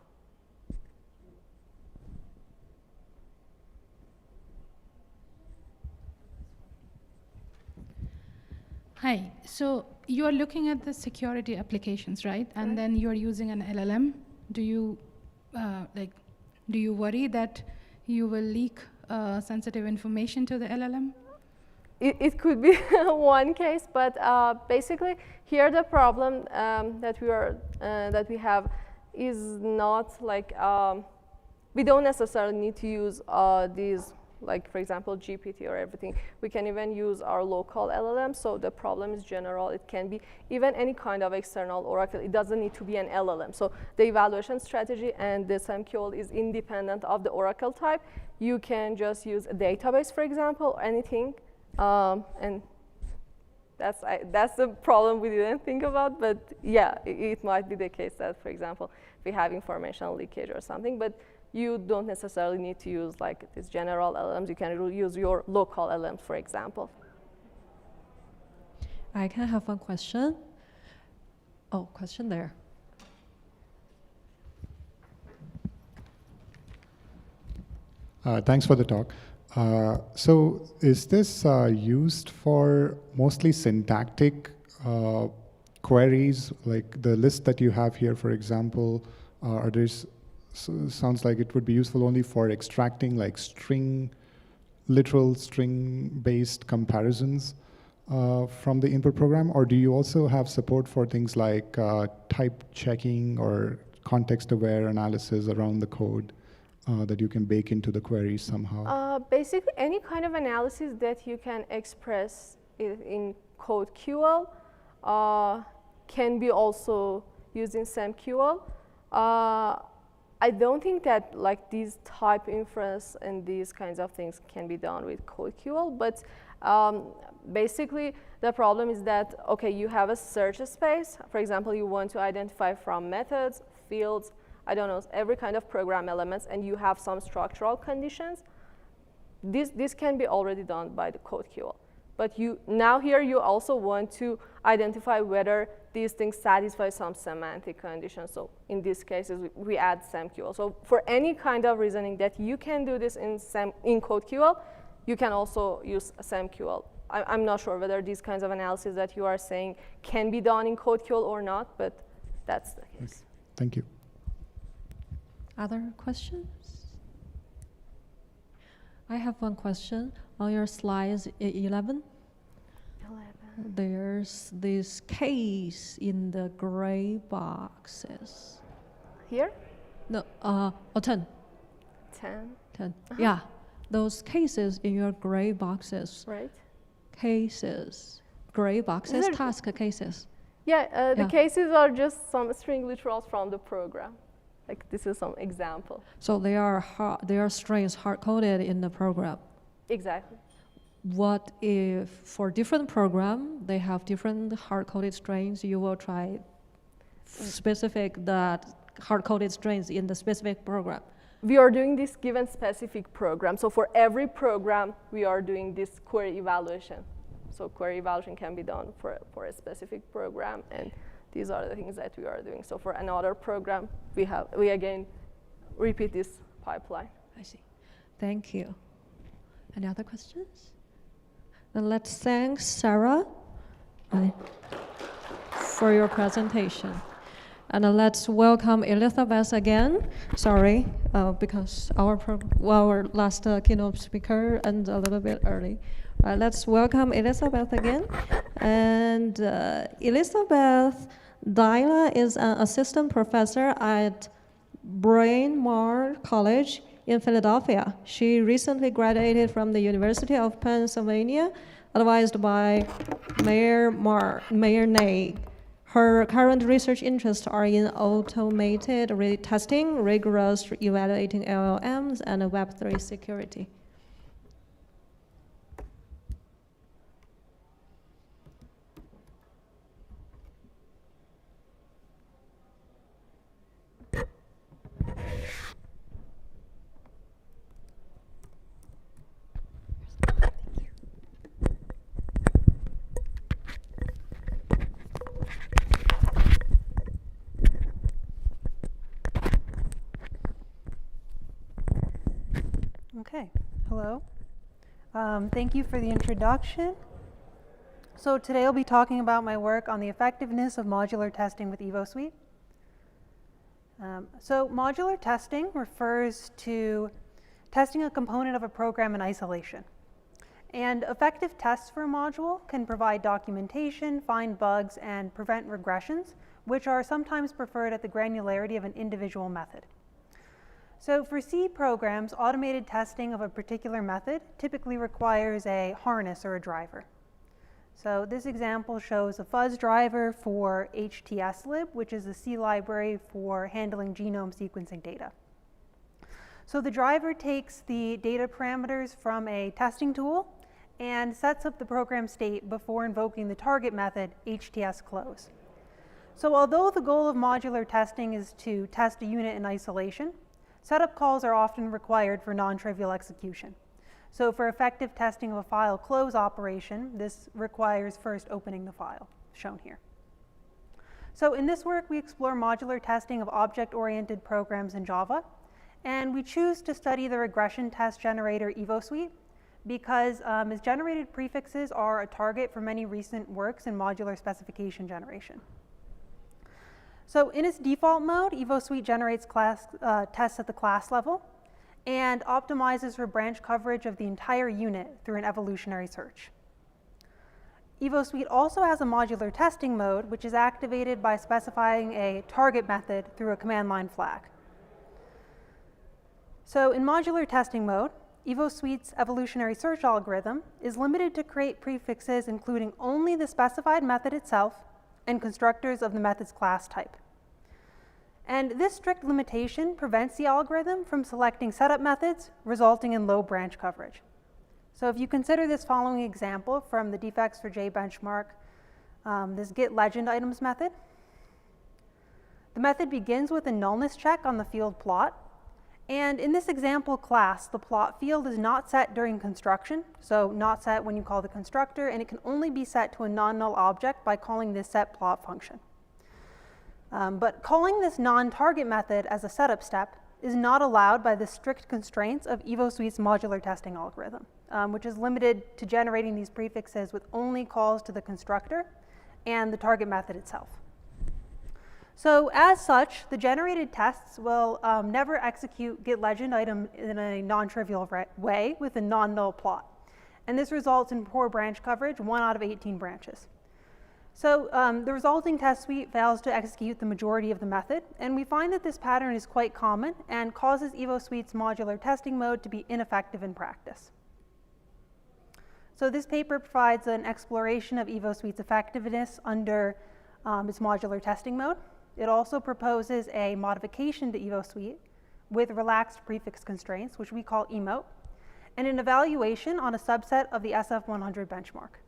S1: Hi. So you are looking at the security applications, right? And then you are using an LLM. Do you do you worry that you will leak sensitive information to the LLM?
S4: It could be one case, but basically here the problem that we have is not like we don't necessarily need to use these. Like, for example, GPT or everything. We can even use our local LLM. So the problem is general. It can be even any kind of external oracle. It doesn't need to be an LLM. So the evaluation strategy and the SAMQL is independent of the oracle type. You can just use a database, for example, anything. And that's the problem we didn't think about. But yeah, it might be the case that, for example, we have information leakage or something. But you don't necessarily need to use like these general LLMs. You can use your local LLMs, for example.
S17: I can have one question. Oh, question there.
S13: Thanks for the talk. So is this used for mostly syntactic queries, like the list that you have here, for example? Are there sounds like it would be useful only for extracting like literal string-based comparisons from the input program, or do you also have support for things like type checking or context-aware analysis around the code that you can bake into the queries somehow?
S4: Basically, any kind of analysis that you can express in CodeQL can be also used in SAMQL. I don't think that like these type inference and these kinds of things can be done with CodeQL, but basically the problem is that, okay, you have a search space. For example, you want to identify from methods, fields, I don't know, every kind of program elements, and you have some structural conditions. This can be already done by the CodeQL. But now here you also want to identify whether these things satisfy some semantic conditions. So in these cases, we add SAMQL. So for any kind of reasoning that you can do this in CodeQL, you can also use SAMQL. I'm not sure whether these kinds of analysis that you are saying can be done in CodeQL or not, but that's the case.
S13: Thank you.
S17: Other questions? I have one question. On your slides 11, there's this case in the gray boxes.
S4: Here?
S17: No, 10.
S4: 10?
S17: 10, yeah. Those cases in your gray boxes.
S4: Right.
S17: Cases, gray boxes, task cases.
S4: Yeah, the cases are just some string literals from the program. Like this is some example.
S17: So they are strings hard-coded in the program.
S4: Exactly.
S17: What if for different program, they have different hard-coded strings, you will try specific that hard-coded strings in the specific program?
S4: We are doing this given specific program. So for every program, we are doing this query evaluation. So query evaluation can be done for a specific program, and these are the things that we are doing. So for another program, we again repeat this pipeline.
S17: I see. Thank you. Any other questions? Then let's thank Sarah for your presentation. And let's welcome Elizabeth again. Sorry, because our last keynote speaker ended a little bit early. Let's welcome Elizabeth again. And Elizabeth Dyla is an assistant professor at Bryn Mawr College in Philadelphia. She recently graduated from the University of Pennsylvania, advised by Mayor Ney. Her current research interests are in automated testing, rigorous evaluating LLMs, and Web3 security.
S2: Okay, hello. Thank you for the introduction. So today I'll be talking about my work on the effectiveness of modular testing with EvoSuite. So modular testing refers to testing a component of a program in isolation. And effective tests for a module can provide documentation, find bugs, and prevent regressions, which are sometimes preferred at the granularity of an individual method. So for C programs, automated testing of a particular method typically requires a harness or a driver. So this example shows a fuzz driver for HTSLib, which is a C library for handling genome sequencing data. So the driver takes the data parameters from a testing tool and sets up the program state before invoking the target method, HTSClose. So although the goal of modular testing is to test a unit in isolation, setup calls are often required for non-trivial execution. So for effective testing of a file close operation, this requires first opening the file, shown here. So in this work, we explore modular testing of object-oriented programs in Java, and we choose to study the regression test generator EvoSuite because its generated prefixes are a target for many recent works in modular specification generation. So in its default mode, EvoSuite generates tests at the class level and optimizes for branch coverage of the entire unit through an evolutionary search. EvoSuite also has a modular testing mode, which is activated by specifying a target method through a command line flag. So in modular testing mode, EvoSuite's evolutionary search algorithm is limited to create prefixes including only the specified method itself and constructors of the method's class type. And this strict limitation prevents the algorithm from selecting setup methods, resulting in low branch coverage. So if you consider this following example from the defects for J benchmark, this get legend items method. The method begins with a nullness check on the field plot. And in this example class, the plot field is not set during construction, so not set when you call the constructor, and it can only be set to a non-null object by calling this setPlot function. But calling this non-target method as a setup step is not allowed by the strict constraints of EvoSuite's modular testing algorithm, which is limited to generating these prefixes with only calls to the constructor and the target method itself. So as such, the generated tests will never execute get legend item in a non-trivial way with a non-null plot. And this results in poor branch coverage, 1 out of 18 branches. So the resulting test suite fails to execute the majority of the method, and we find that this pattern is quite common and causes EvoSuite's modular testing mode to be ineffective in practice. So this paper provides an exploration of EvoSuite's effectiveness under its modular testing mode. It also proposes a modification to EvoSuite with relaxed prefix constraints, which we call emote, and an evaluation on a subset of the SF100 benchmark.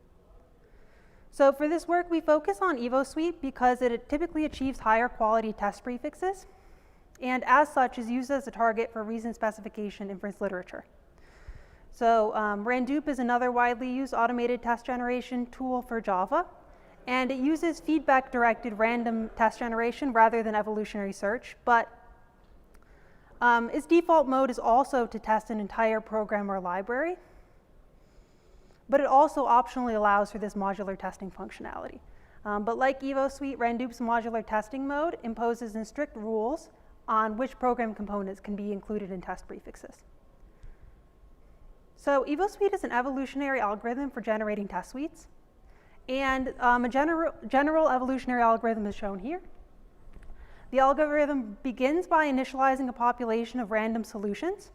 S2: So for this work, we focus on EvoSuite because it typically achieves higher quality test prefixes, and as such is used as a target for reason specification inference literature. So Randoop is another widely used automated test generation tool for Java, and it uses feedback-directed random test generation rather than evolutionary search, but its default mode is also to test an entire program or library, but it also optionally allows for this modular testing functionality. But like EvoSuite, RenDup's modular testing mode imposes strict rules on which program components can be included in test prefixes. So EvoSuite is an evolutionary algorithm for generating test suites. And a general evolutionary algorithm is shown here. The algorithm begins by initializing a population of random solutions.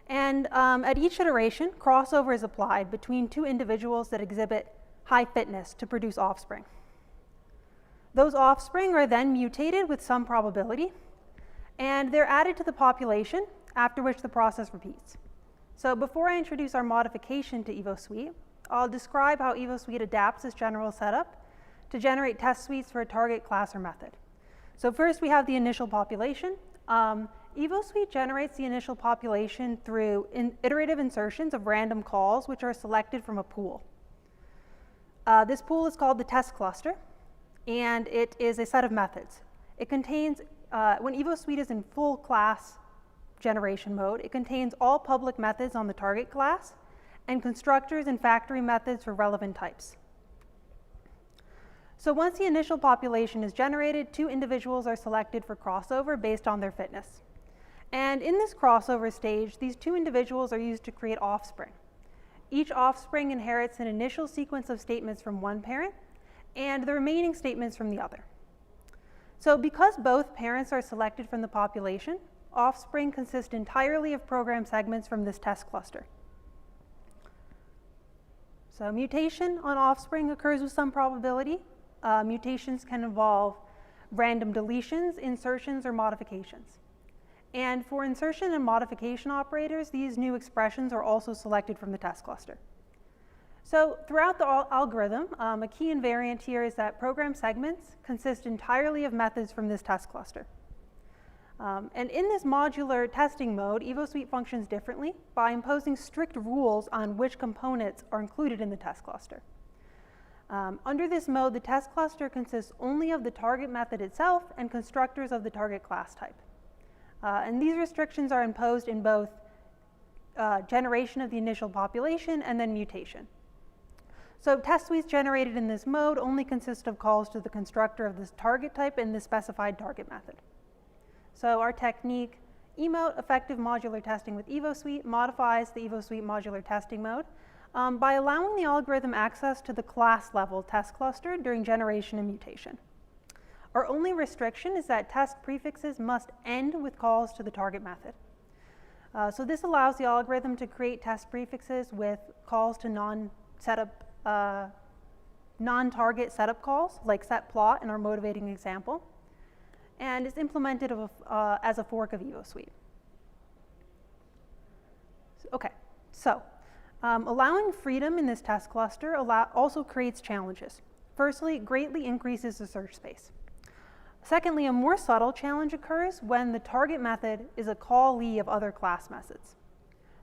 S2: And at each iteration, crossover is applied between two individuals that exhibit high fitness to produce offspring. Those offspring are then mutated with some probability, and they're added to the population, after which the process repeats. So before I introduce our modification to EvoSuite, I'll describe how EvoSuite adapts this general setup to generate test suites for a target class or method. So first we have the initial population. EvoSuite generates the initial population through iterative insertions of random calls which are selected from a pool. This pool is called the test cluster, and it is a set of methods. It contains, when EvoSuite is in full class generation mode, it contains all public methods on the target class and constructors and factory methods for relevant types. So once the initial population is generated, two individuals are selected for crossover based on their fitness. And in this crossover stage, these two individuals are used to create offspring. Each offspring inherits an initial sequence of statements from one parent and the remaining statements from the other. So because both parents are selected from the population, offspring consist entirely of program segments from this test cluster. So mutation on offspring occurs with some probability. Mutations can involve random deletions, insertions, or modifications. And for insertion and modification operators, these new expressions are also selected from the test cluster. So throughout the algorithm, a key invariant here is that program segments consist entirely of methods from this test cluster. And in this modular testing mode, EvoSuite functions differently by imposing strict rules on which components are included in the test cluster. Under this mode, the test cluster consists only of the target method itself and constructors of the target class type. And these restrictions are imposed in both generation of the initial population and then mutation. So test suites generated in this mode only consist of calls to the constructor of this target type and the specified target method. So our technique, emote effective modular testing with EvoSuite, modifies the EvoSuite modular testing mode by allowing the algorithm access to the class level test cluster during generation and mutation. Our only restriction is that test prefixes must end with calls to the target method. So this allows the algorithm to create test prefixes with calls to non-target setup calls, like setPlot in our motivating example, and is implemented as a fork of EvoSuite. Okay, so allowing freedom in this test cluster also creates challenges. Firstly, it greatly increases the search space. Secondly, a more subtle challenge occurs when the target method is a callee of other class methods.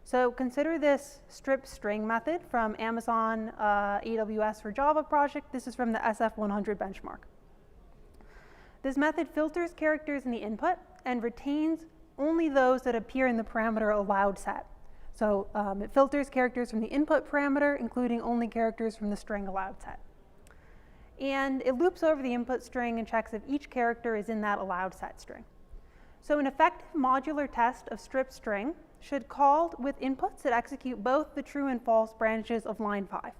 S2: So consider this strip string method from Amazon AWS for Java project. This is from the SF100 benchmark. This method filters characters in the input and retains only those that appear in the parameter allowed set. So it filters characters from the input parameter, including only characters from the string allowed set. And it loops over the input string and checks if each character is in that allowed set string. So an effective modular test of strip string should call with inputs that execute both the true and false branches of line 5.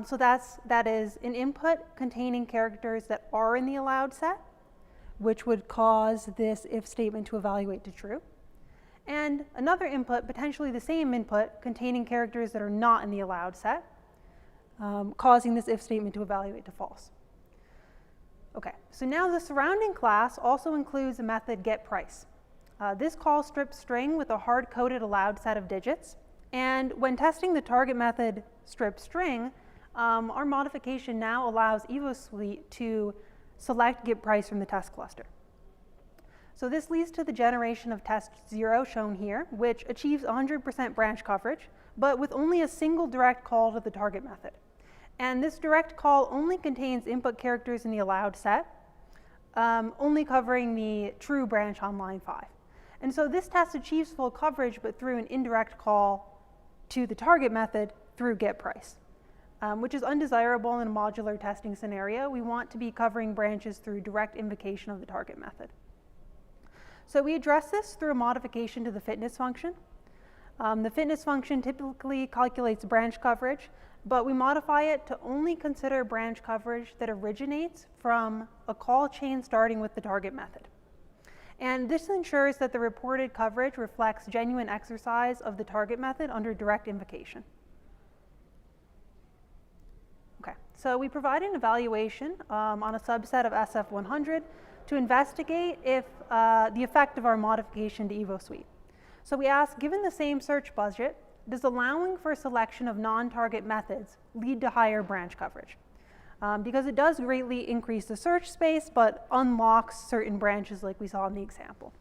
S2: So that is an input containing characters that are in the allowed set, which would cause this if statement to evaluate to true. And another input, potentially the same input, containing characters that are not in the allowed set, causing this if statement to evaluate to false. Okay, so now the surrounding class also includes a method getPrice. This calls strip string with a hard-coded allowed set of digits. And when testing the target method strip string, our modification now allows EvoSuite to select getPrice from the test cluster. So this leads to the generation of test 0 shown here, which achieves 100% branch coverage, but with only a single direct call to the target method. And this direct call only contains input characters in the allowed set, only covering the true branch on line 5. And so this test achieves full coverage, but through an indirect call to the target method through getPrice. which is undesirable in a modular testing scenario. We want to be covering branches through direct invocation of the target method. So we address this through a modification to the fitness function. The fitness function typically calculates branch coverage, but we modify it to only consider branch coverage that originates from a call chain starting with the target method. And this ensures that the reported coverage reflects genuine exercise of the target method under direct invocation. Okay, so we provide an evaluation on a subset of SF100 to investigate if the effect of our modification to EvoSuite. So we ask, given the same search budget, does allowing for selection of non-target methods lead to higher branch coverage? Because it does greatly increase the search space, but unlocks certain branches like we saw in the example.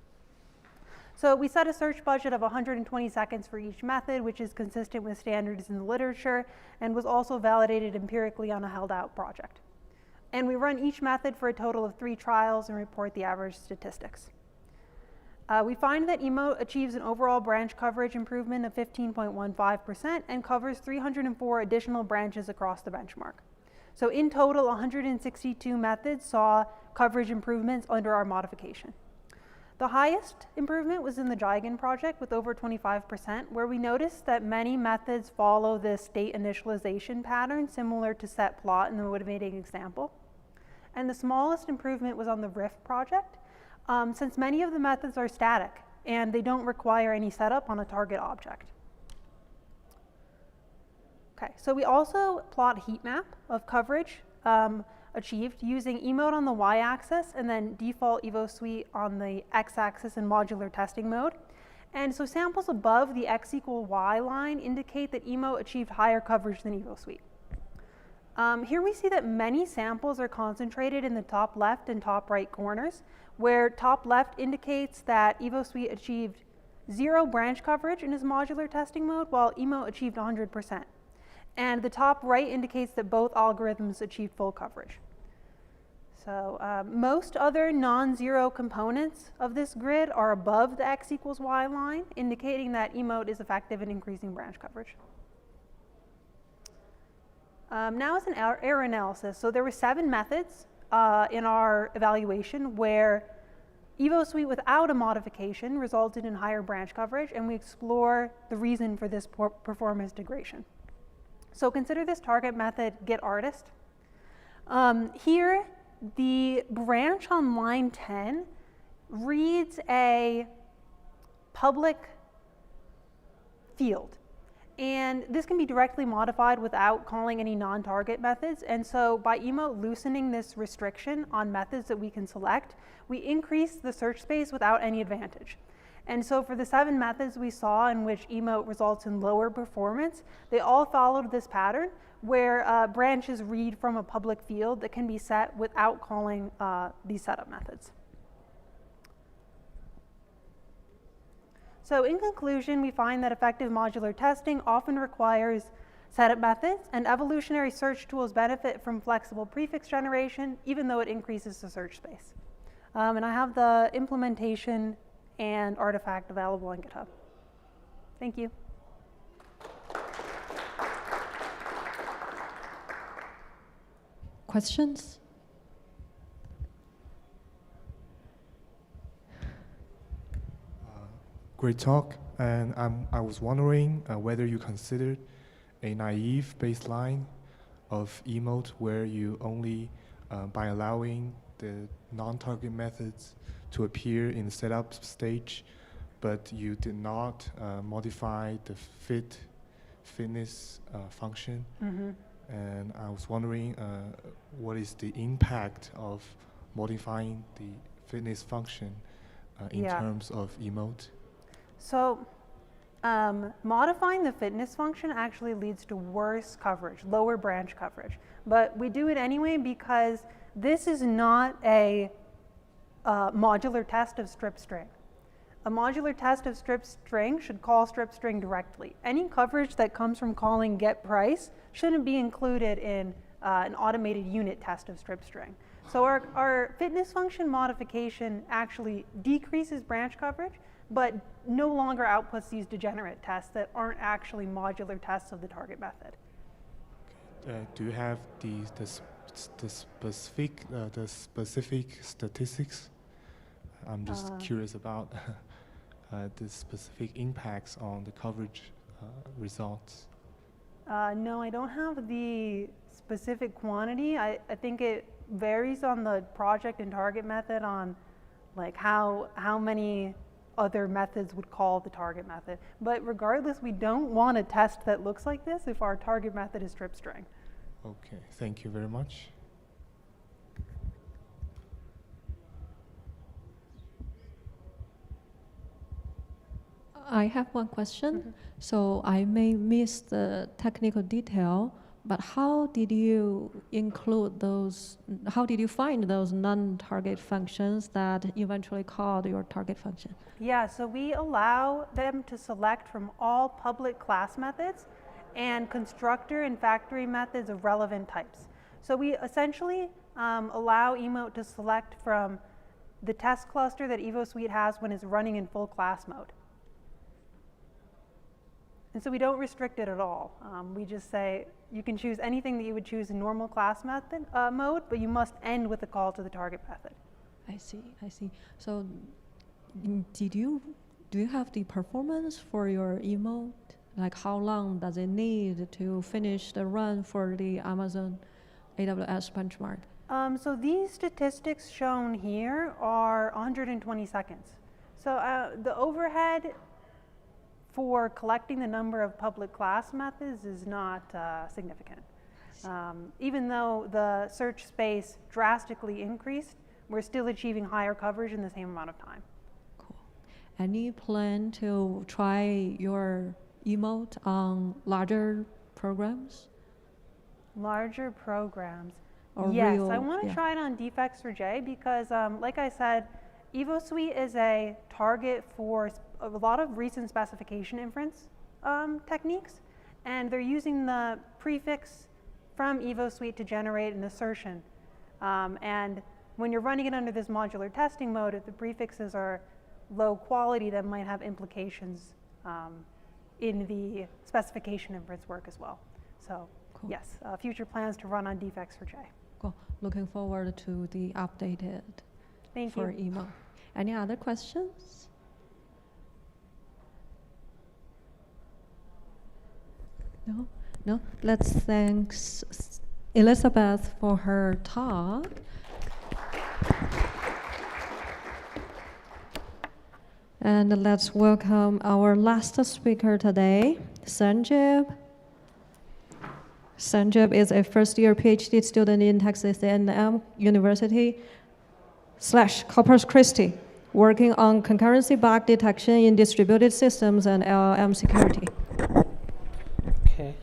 S2: So we set a search budget of 120 seconds for each method, which is consistent with standards in the literature and was also validated empirically on a held-out project. And we run each method for a total of 3 trials and report the average statistics. We find that emote achieves an overall branch coverage improvement of 15.15% and covers 304 additional branches across the benchmark. So in total, 162 methods saw coverage improvements under our modification. The highest improvement was in the Jigen project with over 25%, where we noticed that many methods follow this state initialization pattern similar to set plot in the motivating example. And the smallest improvement was on the Riff project, since many of the methods are static and they don't require any setup on a target object. Okay, so we also plot a heat map of coverage achieved using emote on the y-axis and then default EvoSuite on the x-axis in modular testing mode. And so samples above the x equal y line indicate that emote achieved higher coverage than EvoSuite. Here we see that many samples are concentrated in the top left and top right corners, where top left indicates that EvoSuite achieved 0 branch coverage in its modular testing mode, while emote achieved 100%. And the top right indicates that both algorithms achieved full coverage. So most other non-zero components of this grid are above the x equals y line, indicating that emote is effective in increasing branch coverage. Now is an error analysis. So there were 7 methods in our evaluation where EvoSuite without a modification resulted in higher branch coverage, and we explore the reason for this poor performance degradation. So consider this target method getArtist. Here, the branch on line 10 reads a public field. And this can be directly modified without calling any non-target methods. And so by emote loosening this restriction on methods that we can select, we increase the search space without any advantage. And so for the 7 methods we saw in which emote results in lower performance, they all followed this pattern where branches read from a public field that can be set without calling these setup methods. So in conclusion, we find that effective modular testing often requires setup methods, and evolutionary search tools benefit from flexible prefix generation, even though it increases the search space. And I have the implementation and artifact available on GitHub. Thank you.
S17: Questions?
S5: Great talk, and I was wondering whether you considered a naive baseline of emote where you only, by allowing the non-target methods to appear in the setup stage, but you did not modify the fitness function.
S2: Mm-hmm.
S5: And I was wondering what is the impact of modifying the fitness function in terms of emote?
S2: So modifying the fitness function actually leads to worse coverage, lower branch coverage. But we do it anyway because this is not a modular test of strip string. A modular test of strip string should call strip string directly. Any coverage that comes from calling get price shouldn't be included in an automated unit test of strip string. So our fitness function modification actually decreases branch coverage, but no longer outputs these degenerate tests that aren't actually modular tests of the target method.
S5: do you have the specific statistics? I'm just curious about the specific impacts on the coverage results.
S2: No, I don't have the specific quantity. I think it varies on the project and target method on like how many other methods would call the target method. But regardless, we don't want a test that looks like this if our target method is strip string.
S5: Okay, thank you very much.
S17: I have one question. So I may miss the technical detail, but how did you include those, how did you find those non-target functions that eventually called your target function?
S2: Yeah, so we allow them to select from all public class methods and constructor and factory methods of relevant types. So we essentially allow emote to select from the test cluster that EvoSuite has when it's running in full class mode. And so we don't restrict it at all. We just say you can choose anything that you would choose in normal class method mode, but you must end with a call to the target method.
S17: I see, I see. So do you have the performance for your emote? Like how long does it need to finish the run for the Amazon AWS benchmark?
S2: So these statistics shown here are 120 seconds. So the overhead for collecting the number of public class methods is not significant. Even though the search space drastically increased, we're still achieving higher coverage in the same amount of time.
S17: Cool. Any plan to try your emote on larger programs?
S2: Larger programs.
S17: Or
S2: yes,
S17: real,
S2: I want to try it on Defects4J because, like I said, EvoSuite is a target for a lot of recent specification inference techniques, and they're using the prefix from EvoSuite to generate an assertion. And when you're running it under this modular testing mode, if the prefixes are low quality, that might have implications in the specification inference work as well. So
S17: cool.
S2: Yes, future plans to run on Defects4J.
S17: Cool. Looking forward to the updated
S2: Thank
S17: for
S2: you.
S17: email. Any other questions? No? No? Let's thank Elizabeth for her talk. And let's welcome our last speaker today, Sanjib. Sanjib is a first-year PhD student in Texas A&M University / Corpus Christi, working on concurrency bug detection in distributed systems and LLM security.
S8: Okay.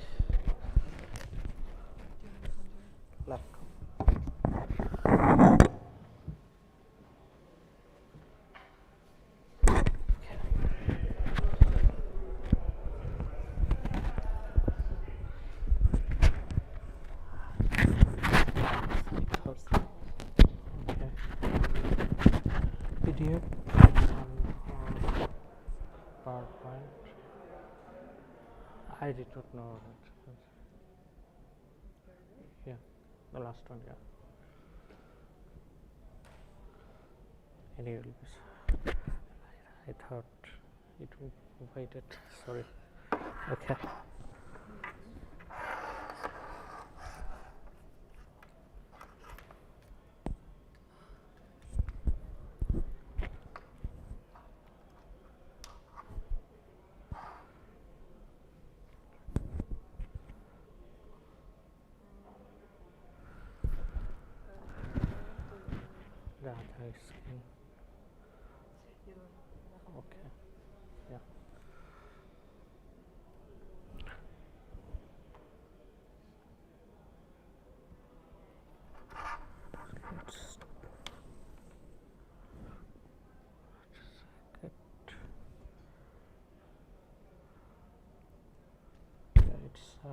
S8: PDF on PowerPoint. I did not know that. Yeah, the last one, yeah. Anyway, I thought it would waited. Sorry. Okay. Okay. Yeah. It's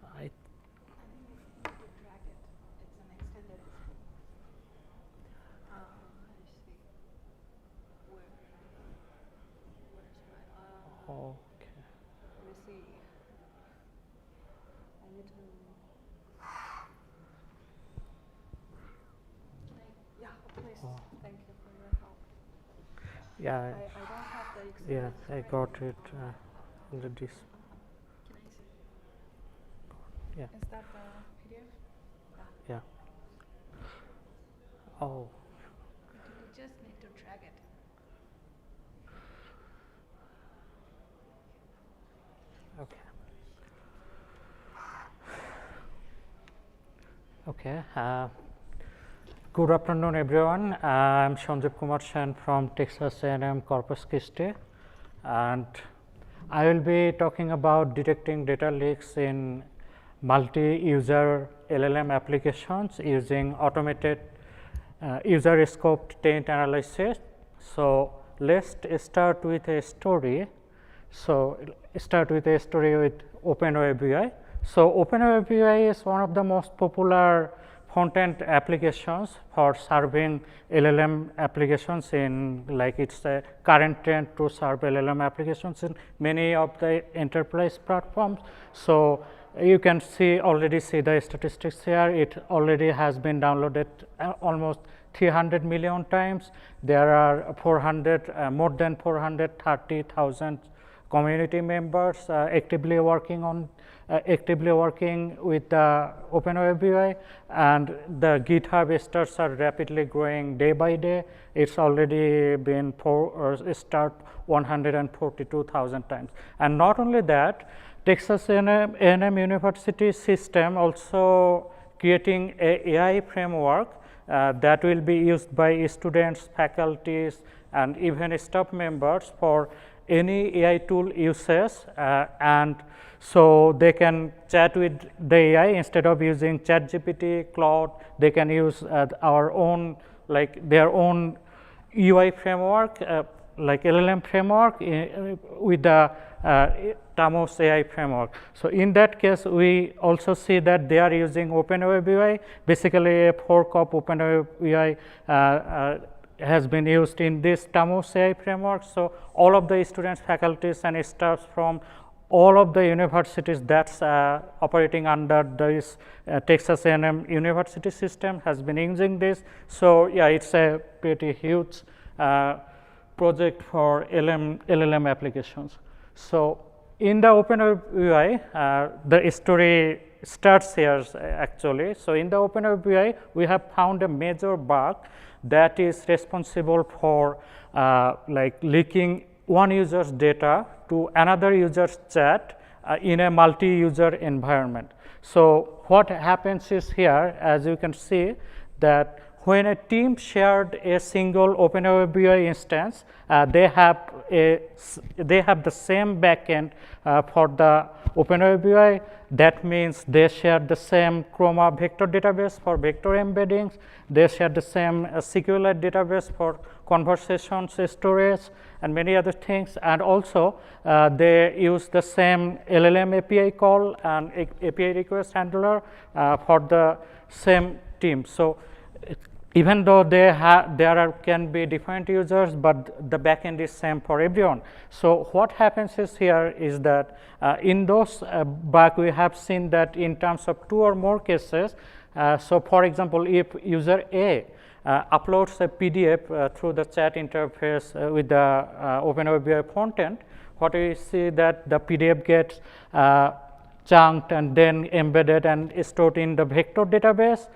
S8: I okay.
S22: Let me see.
S8: Yeah,
S4: I don't have the
S8: yeah, I got it in the disk.
S1: Can I see?
S8: Yeah.
S1: Is that the PDF?
S8: Yeah. Oh.
S1: You just need to drag it.
S8: Okay. Okay. Good afternoon, everyone. I'm Sanjeev Kumar Sen from Texas A&M Corpus Christi, and I will be talking about detecting data leaks in multi-user LLM applications using automated user-scoped taint analysis. So let's start with a story. So start with a story with OpenWebUI. So OpenWebUI is one of the most popular front-end applications for serving LLM applications in, like, it's a current trend to serve LLM applications in many of the enterprise platforms. So you can already see the statistics here. It already has been downloaded almost 300 million times. There are more than 430,000 community members actively working with the OpenWebUI, and the GitHub stars are rapidly growing day by day. It's already been start 142,000 times. And not only that, Texas A&M University system also creating a AI framework that will be used by students, faculties, and even staff members for any AI tool uses, and so they can chat with the AI instead of using ChatGPT, Claude. They can use our own, like their own UI framework, like LLM framework with the Tamos AI framework. So in that case, we also see that they are using OpenWebUI. Basically, a fork of OpenWebUI has been used in this Tamos AI framework. So all of the students, faculties, and staffs from all of the universities that's operating under this Texas A&M University system has been using this. So yeah, it's a pretty huge project for LLM applications. So in the OpenWebUI, the story starts here actually. So in the OpenWebUI, we have found a major bug that is responsible for like leaking one user's data to another user's chat in a multi-user environment. So what happens is here, as you can see, that when a team shared a single OpenWebUI instance, they have the same backend for the OpenWebUI. That means they share the same Chroma vector database for vector embeddings. They share the same SQLite database for conversations storage and many other things. And also, they use the same LLM API call and API request handler for the same team. So even though can be different users, but the backend is same for everyone. So what happens is here is that in those bug, we have seen that in terms of 2 or more cases. So for example, if user A uploads a PDF through the chat interface with the OpenWebUI frontend, what we see that the PDF gets chunked and then embedded and stored in the vector database,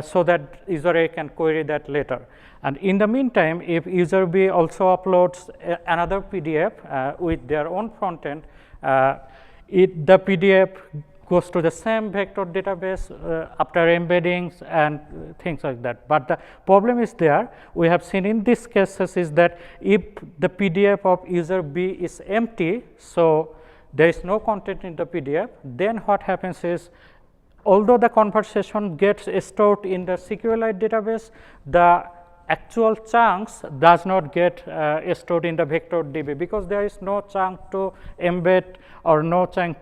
S8: so that user A can query that later. And in the meantime, if user B also uploads another PDF with their own frontend, the PDF goes to the same vector database after embeddings and things like that. But the problem is there, we have seen in these cases is that if the PDF of user B is empty, so there is no content in the PDF, then what happens is, although the conversation gets stored in the SQLite database, the actual chunks does not get stored in the vector DB, because there is no chunk to embed or no chunk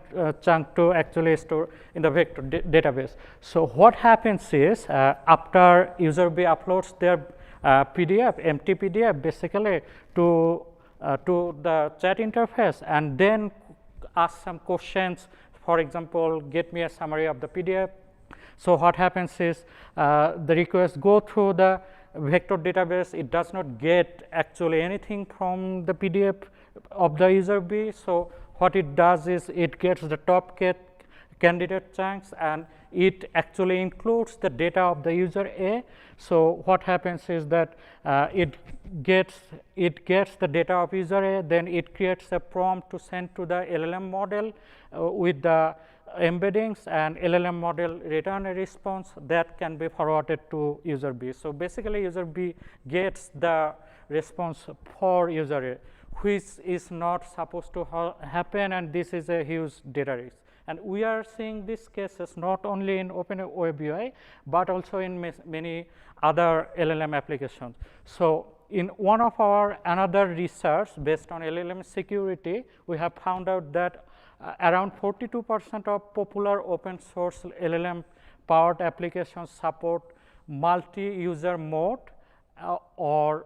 S8: to actually store in the vector database. So what happens is, after user B uploads their PDF, empty PDF basically to the chat interface, and then ask some questions, for example, get me a summary of the PDF. So what happens is, the request go through the vector database, it does not get actually anything from the PDF of the user B. So what it does is it gets the top candidate chunks, and it actually includes the data of the user A. So what happens is that it gets the data of user A, then it creates a prompt to send to the LLM model with the embeddings, and LLM model return a response that can be forwarded to user B. So basically user B gets the response for user A, which is not supposed to happen, and this is a huge data risk. And we are seeing these cases not only in OpenWebUI, but also in many other LLM applications. So in one of our another research based on LLM security, we have found out that around 42% of popular open source LLM powered applications support multi-user mode or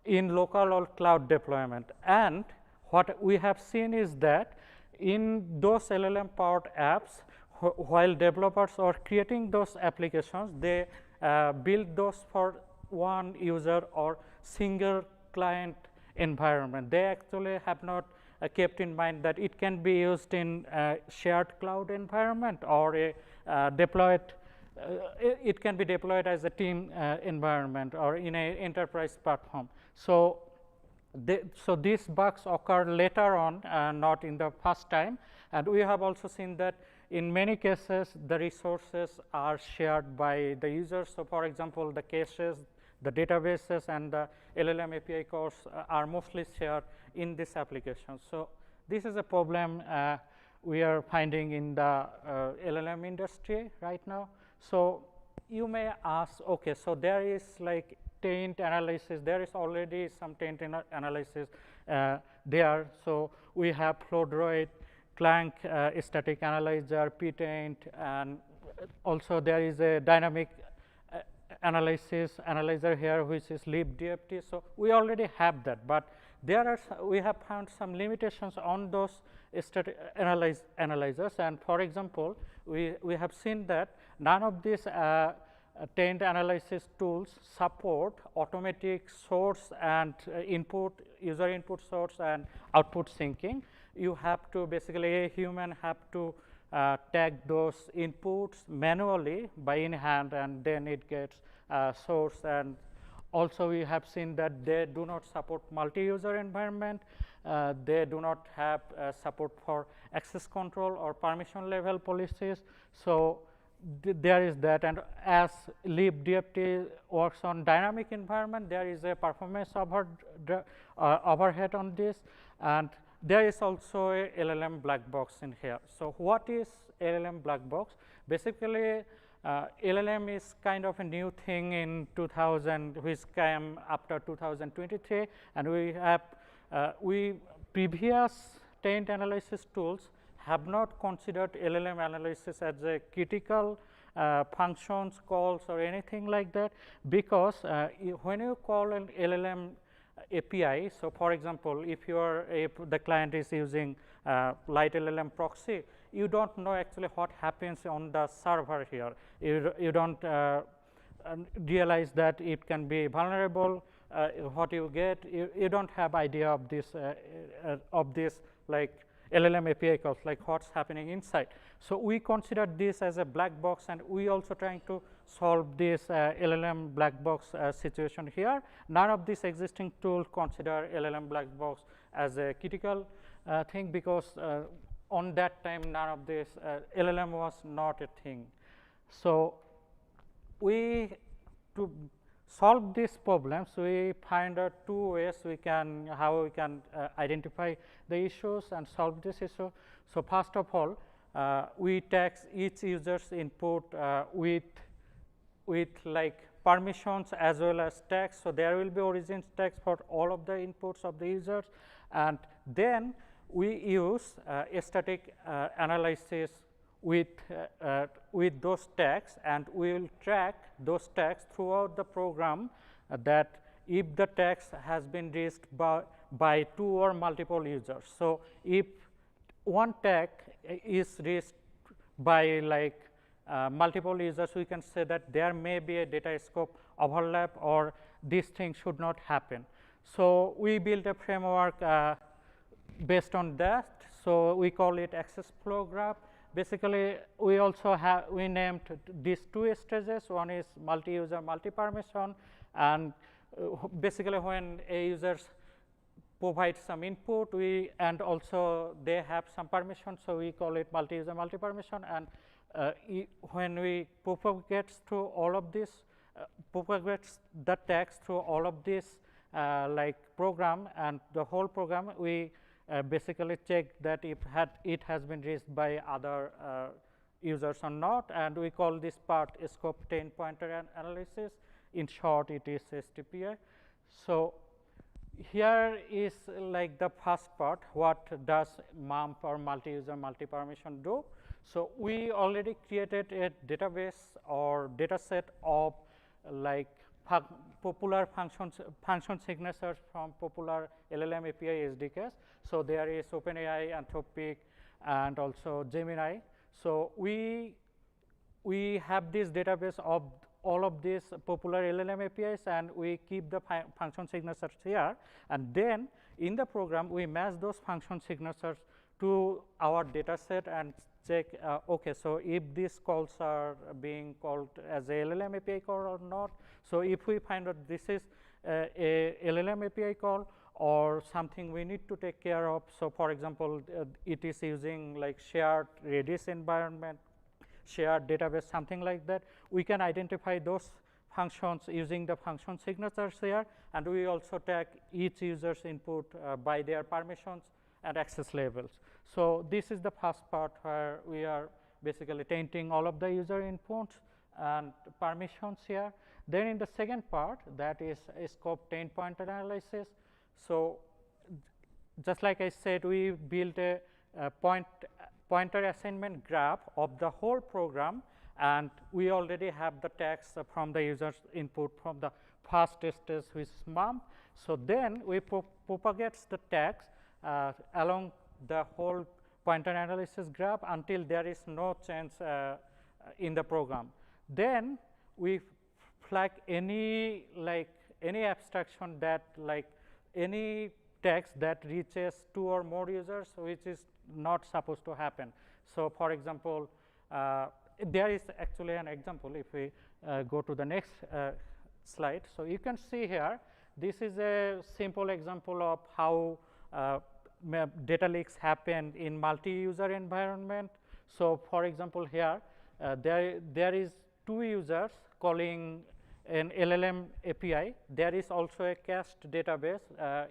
S8: in local or cloud deployment. And what we have seen is that in those LLM powered apps, while developers are creating those applications, they build those for one user or single client environment. They actually have not kept in mind that it can be used in a shared cloud environment or a deployed, it can be deployed as a team environment or in an enterprise platform. So these bugs occur later on, not in the first time. And we have also seen that in many cases, the resources are shared by the users. So for example, the caches, the databases, and the LLM API calls are mostly shared in this application. So this is a problem we are finding in the LLM industry right now. So you may ask, okay, so there is like taint analysis, there is already some taint analysis there. So we have Floodroid, Clank static analyzer, ptaint, and also there is a dynamic analyzer here, which is libdft. So we already have that, but there are we have found some limitations on those static analyzers. And for example, we have seen that none of these taint analysis tools support automatic source and user input source and output syncing. You have to basically, a human have to tag those inputs manually by in hand, and then it gets source. And also we have seen that they do not support multi-user environment. They do not have support for access control or permission level policies. So there is that. And as libdft works on dynamic environment, there is a performance overhead on this. And there is also a LLM black box in here. So what is LLM black box? Basically, LLM is kind of a new thing in 2000, which came after 2023, and we have previous taint analysis tools have not considered LLM analysis as a critical functions, calls, or anything like that, because when you call an LLM API, so for example, if the client is using light LLM proxy, you don't know actually what happens on the server here. You don't realize that it can be vulnerable. What you get, you don't have idea of this like LLM API calls, like what's happening inside. So we consider this as a black box, and we also trying to solve this LLM black box situation here. None of these existing tools consider LLM black box as a critical thing, because on that time none of this LLM was not a thing. So we, to solve these problems, we find out two ways how we can identify the issues and solve this issue. So first of all, we tax each user's input with like permissions as well as tags. So there will be origin tags for all of the inputs of the users, and then we use a static analysis with those tags, and we will track those tags throughout the program, that if the tags has been reached by two or multiple users. So if one tag is reached by multiple users, we can say that there may be a data scope overlap, or these things should not happen. So we built a framework based on that. So we call it access flow graph. Basically, we also we named these two stages. One is multi-user, multi-permission, and basically when a user provides some input, and also they have some permission, so we call it multi-user, multi-permission. And when we propagate through all of this, propagates the text through all of this like program and the whole program, we basically check that if it has been reached by other users or not, and we call this part scope 10 pointer analysis. In short, it is STPA. So here is like the first part, what does MUMP or multi-user, multi-permission do? So we already created a database or data set of like popular function signatures from popular LLM API SDKs. So there is OpenAI, Anthropic, and also Gemini. So we have this database of all of these popular LLM APIs, and we keep the function signatures here. And then in the program, we match those function signatures to our data set and check, okay, so if these calls are being called as a LLM API call or not. So if we find that this is a LLM API call or something we need to take care of, so for example, it is using like shared Redis environment, shared database, something like that, we can identify those functions using the function signatures here, and we also tag each user's input by their permissions and access levels. So this is the first part where we are basically tainting all of the user inputs and permissions here. Then in the second part, that is a scope 10 pointer analysis. So just like I said, we built a pointer assignment graph of the whole program, and we already have the tags from the user's input from the first stage, which is MUMP. So then we propagate the tags along the whole pointer analysis graph until there is no change in the program. Then we flag any abstraction that any text that reaches 2 or more users, which is not supposed to happen. So for example, there is actually an example if we go to the next slide. So you can see here, this is a simple example of how data leaks happen in multi-user environment. So for example, here there is 2 users calling an LLM API. There is also a cached database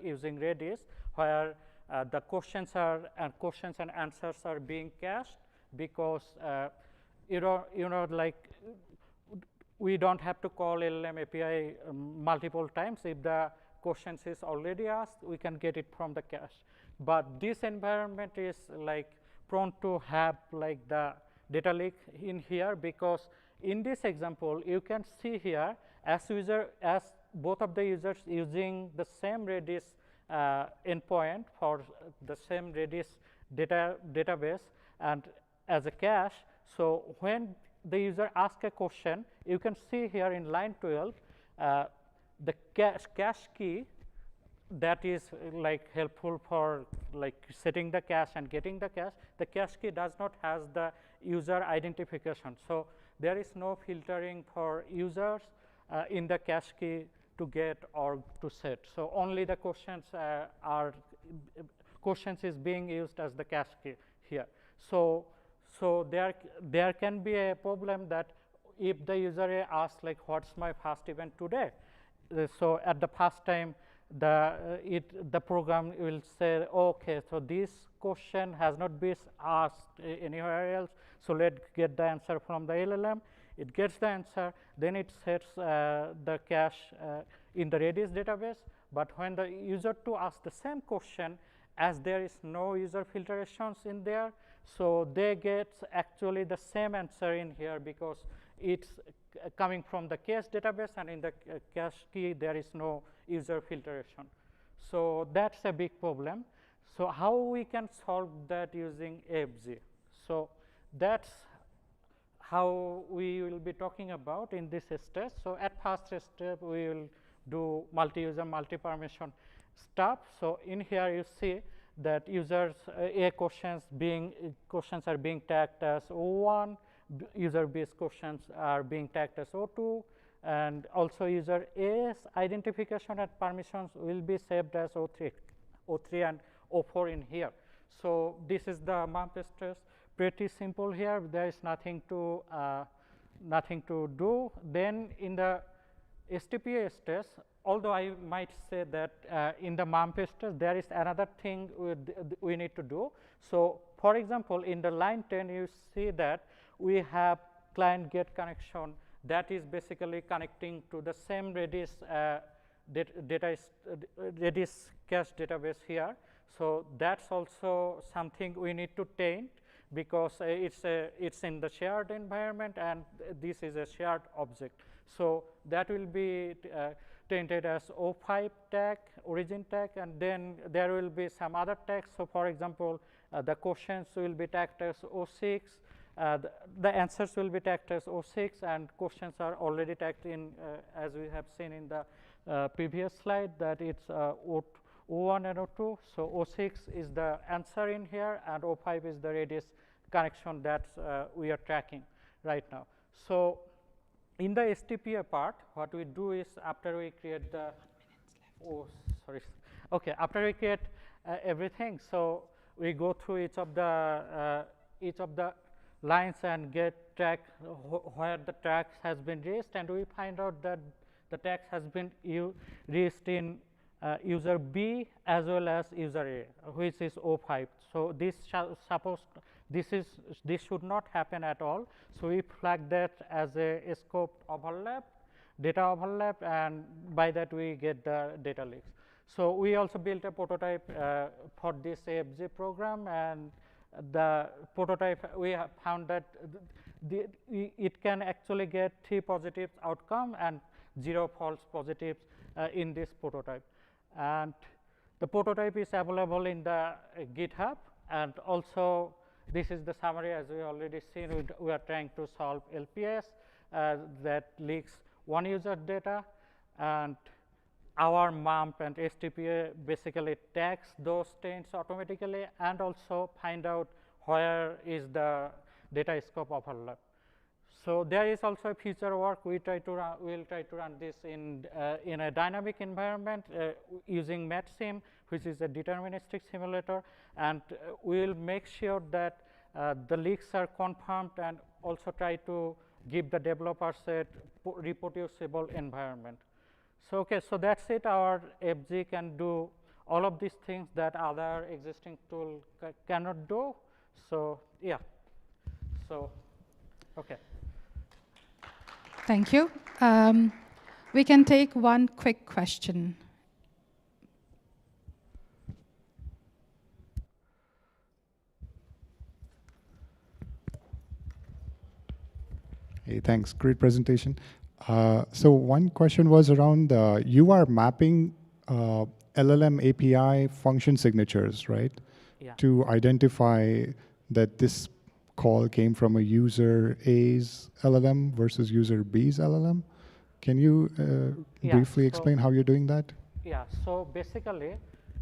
S8: using Redis, where the questions and answers are being cached, because like we don't have to call LLM API multiple times. If the questions is already asked, we can get it from the cache. But this environment is like prone to have like the data leak in here, because in this example, you can see here as both of the users using the same Redis endpoint for the same Redis database and as a cache. So when the user asks a question, you can see here in line 12, the cache key that is like helpful for like setting the cache and getting the cache. The cache key does not have the user identification. So there is no filtering for users in the cache key to get or to set. So only the questions is being used as the cache key here. So there can be a problem that if the user asks like, what's my first event today? So at the first time, the program will say, okay, so this question has not been asked anywhere else, so let's get the answer from the LLM. It gets the answer, then it sets the cache in the Redis database. But when the user 2 asks the same question, as there is no user filtrations in there, so they get actually the same answer in here, because it's coming from the cache database, and in the cache key there is no user filtration. So that's a big problem. So how we can solve that using AFG? So that's how we will be talking about in this step. So at first step, we will do multi-user, multi-permission stuff. So in here you see that users A questions are being tagged as O1, user B's questions are being tagged as O2, and also user A's identification and permissions will be saved as O3 and O4 in here. So this is the map stress. Pretty simple here. There is nothing to do. Then in the STPA stress, although I might say that in the MAMP stress there is another thing we need to do. So for example, in the line 10 you see that we have client get connection that is basically connecting to the same Redis Redis cache database here. So that's also something we need to taint, because it's in the shared environment and this is a shared object. So that will be tainted as O5 tag, origin tag, and then there will be some other tags. So for example, the questions will be tagged as O6, the answers will be tagged as O6, and questions are already tagged in, as we have seen in the previous slide, that it's O1 and O2. So O6 is the answer in here, and O5 is the Redis connection that we are tracking right now. So in the STPA part, what we do is after we create the after we create everything, so we go through each of the lines and get track where the tag has been raised, and we find out that the tag has been raised in user B as well as user A, which is O5. So this this should not happen at all. So we flag that as a scope overlap, data overlap, and by that we get the data leaks. So we also built a prototype for this AFG program, and the prototype we have found that it can actually get 3 positive outcome and 0 false positives in this prototype. And the prototype is available in the GitHub, and also this is the summary. As we already seen, we are trying to solve LPS that leaks one user data, and our MAMP and STPA basically tags those taints automatically and also find out where is the data scope overlap. So there is also future work. We'll try to run this in a dynamic environment using MATSIM, which is a deterministic simulator, and we will make sure that the leaks are confirmed and also try to give the developers a reproducible environment. So so that's it. Our FG can do all of these things that other existing tool cannot do. So yeah. So okay.
S1: Thank you. We can take one quick question.
S13: Hey, thanks. Great presentation. So one question was around you are mapping LLM API function signatures, right?
S8: Yeah.
S13: To identify that this call came from a user A's LLM versus user B's LLM. Can you briefly explain how you're doing that?
S8: Yeah. So basically,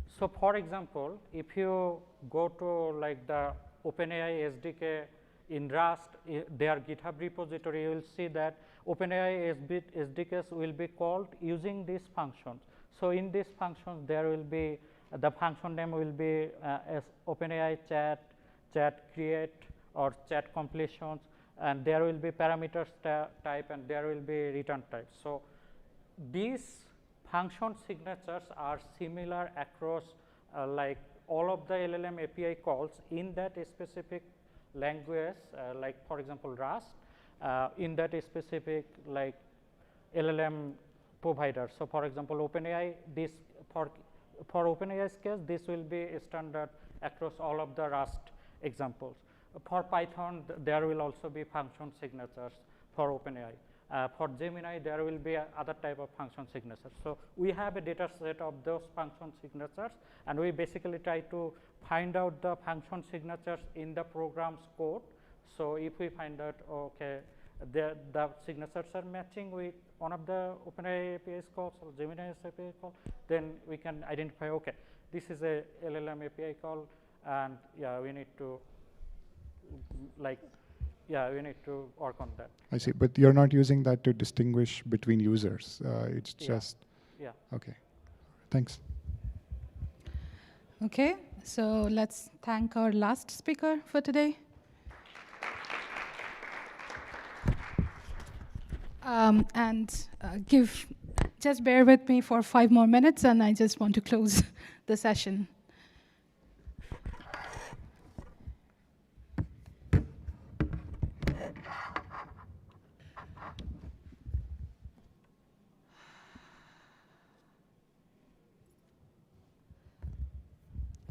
S8: so for example, if you go to like the OpenAI SDK in Rust, their GitHub repository, you will see that OpenAI SDKs will be called using these functions. So in these functions, there will be the function name will be as OpenAI chat create or chat completions, and there will be parameters type, and there will be return type. So these function signatures are similar across like all of the LLM API calls in that specific language, like for example Rust, in that specific like LLM provider. So for example OpenAI, this for OpenAI's case, this will be standard across all of the Rust examples. For Python, there will also be function signatures for OpenAI. For Gemini, there will be other type of function signatures. So we have a data set of those function signatures, and we basically try to find out the function signatures in the program's code. So if we find out, okay, the signatures are matching with one of the OpenAI APIs calls or Gemini's API call, then we can identify, okay, this is a LLM API call, and yeah, we need to we need to work on that.
S13: I see, but you're not using that to distinguish between users. It's just okay. Thanks.
S1: Okay, so let's thank our last speaker for today. Just bear with me for 5 more minutes, and I just want to close the session.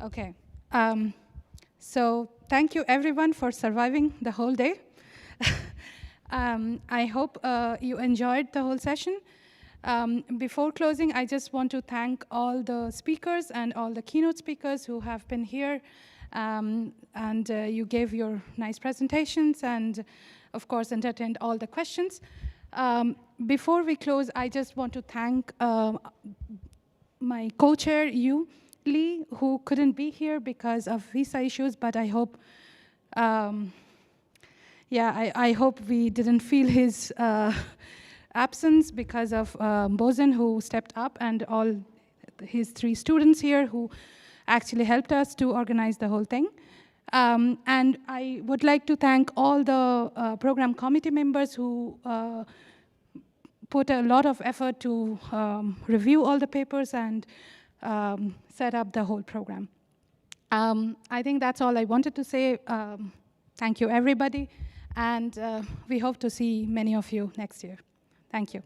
S1: Okay, so thank you everyone for surviving the whole day. I hope you enjoyed the whole session. Before closing, I just want to thank all the speakers and all the keynote speakers who have been here, and you gave your nice presentations and, of course, entertained all the questions. Before we close, I just want to thank my co-chair, Lee, who couldn't be here because of visa issues, but I hope, I hope we didn't feel his absence because of Bozen, who stepped up, and all his 3 students here who actually helped us to organize the whole thing. And I would like to thank all the program committee members who put a lot of effort to review all the papers and set up the whole program. I think that's all I wanted to say. Thank you, everybody, and we hope to see many of you next year. Thank you.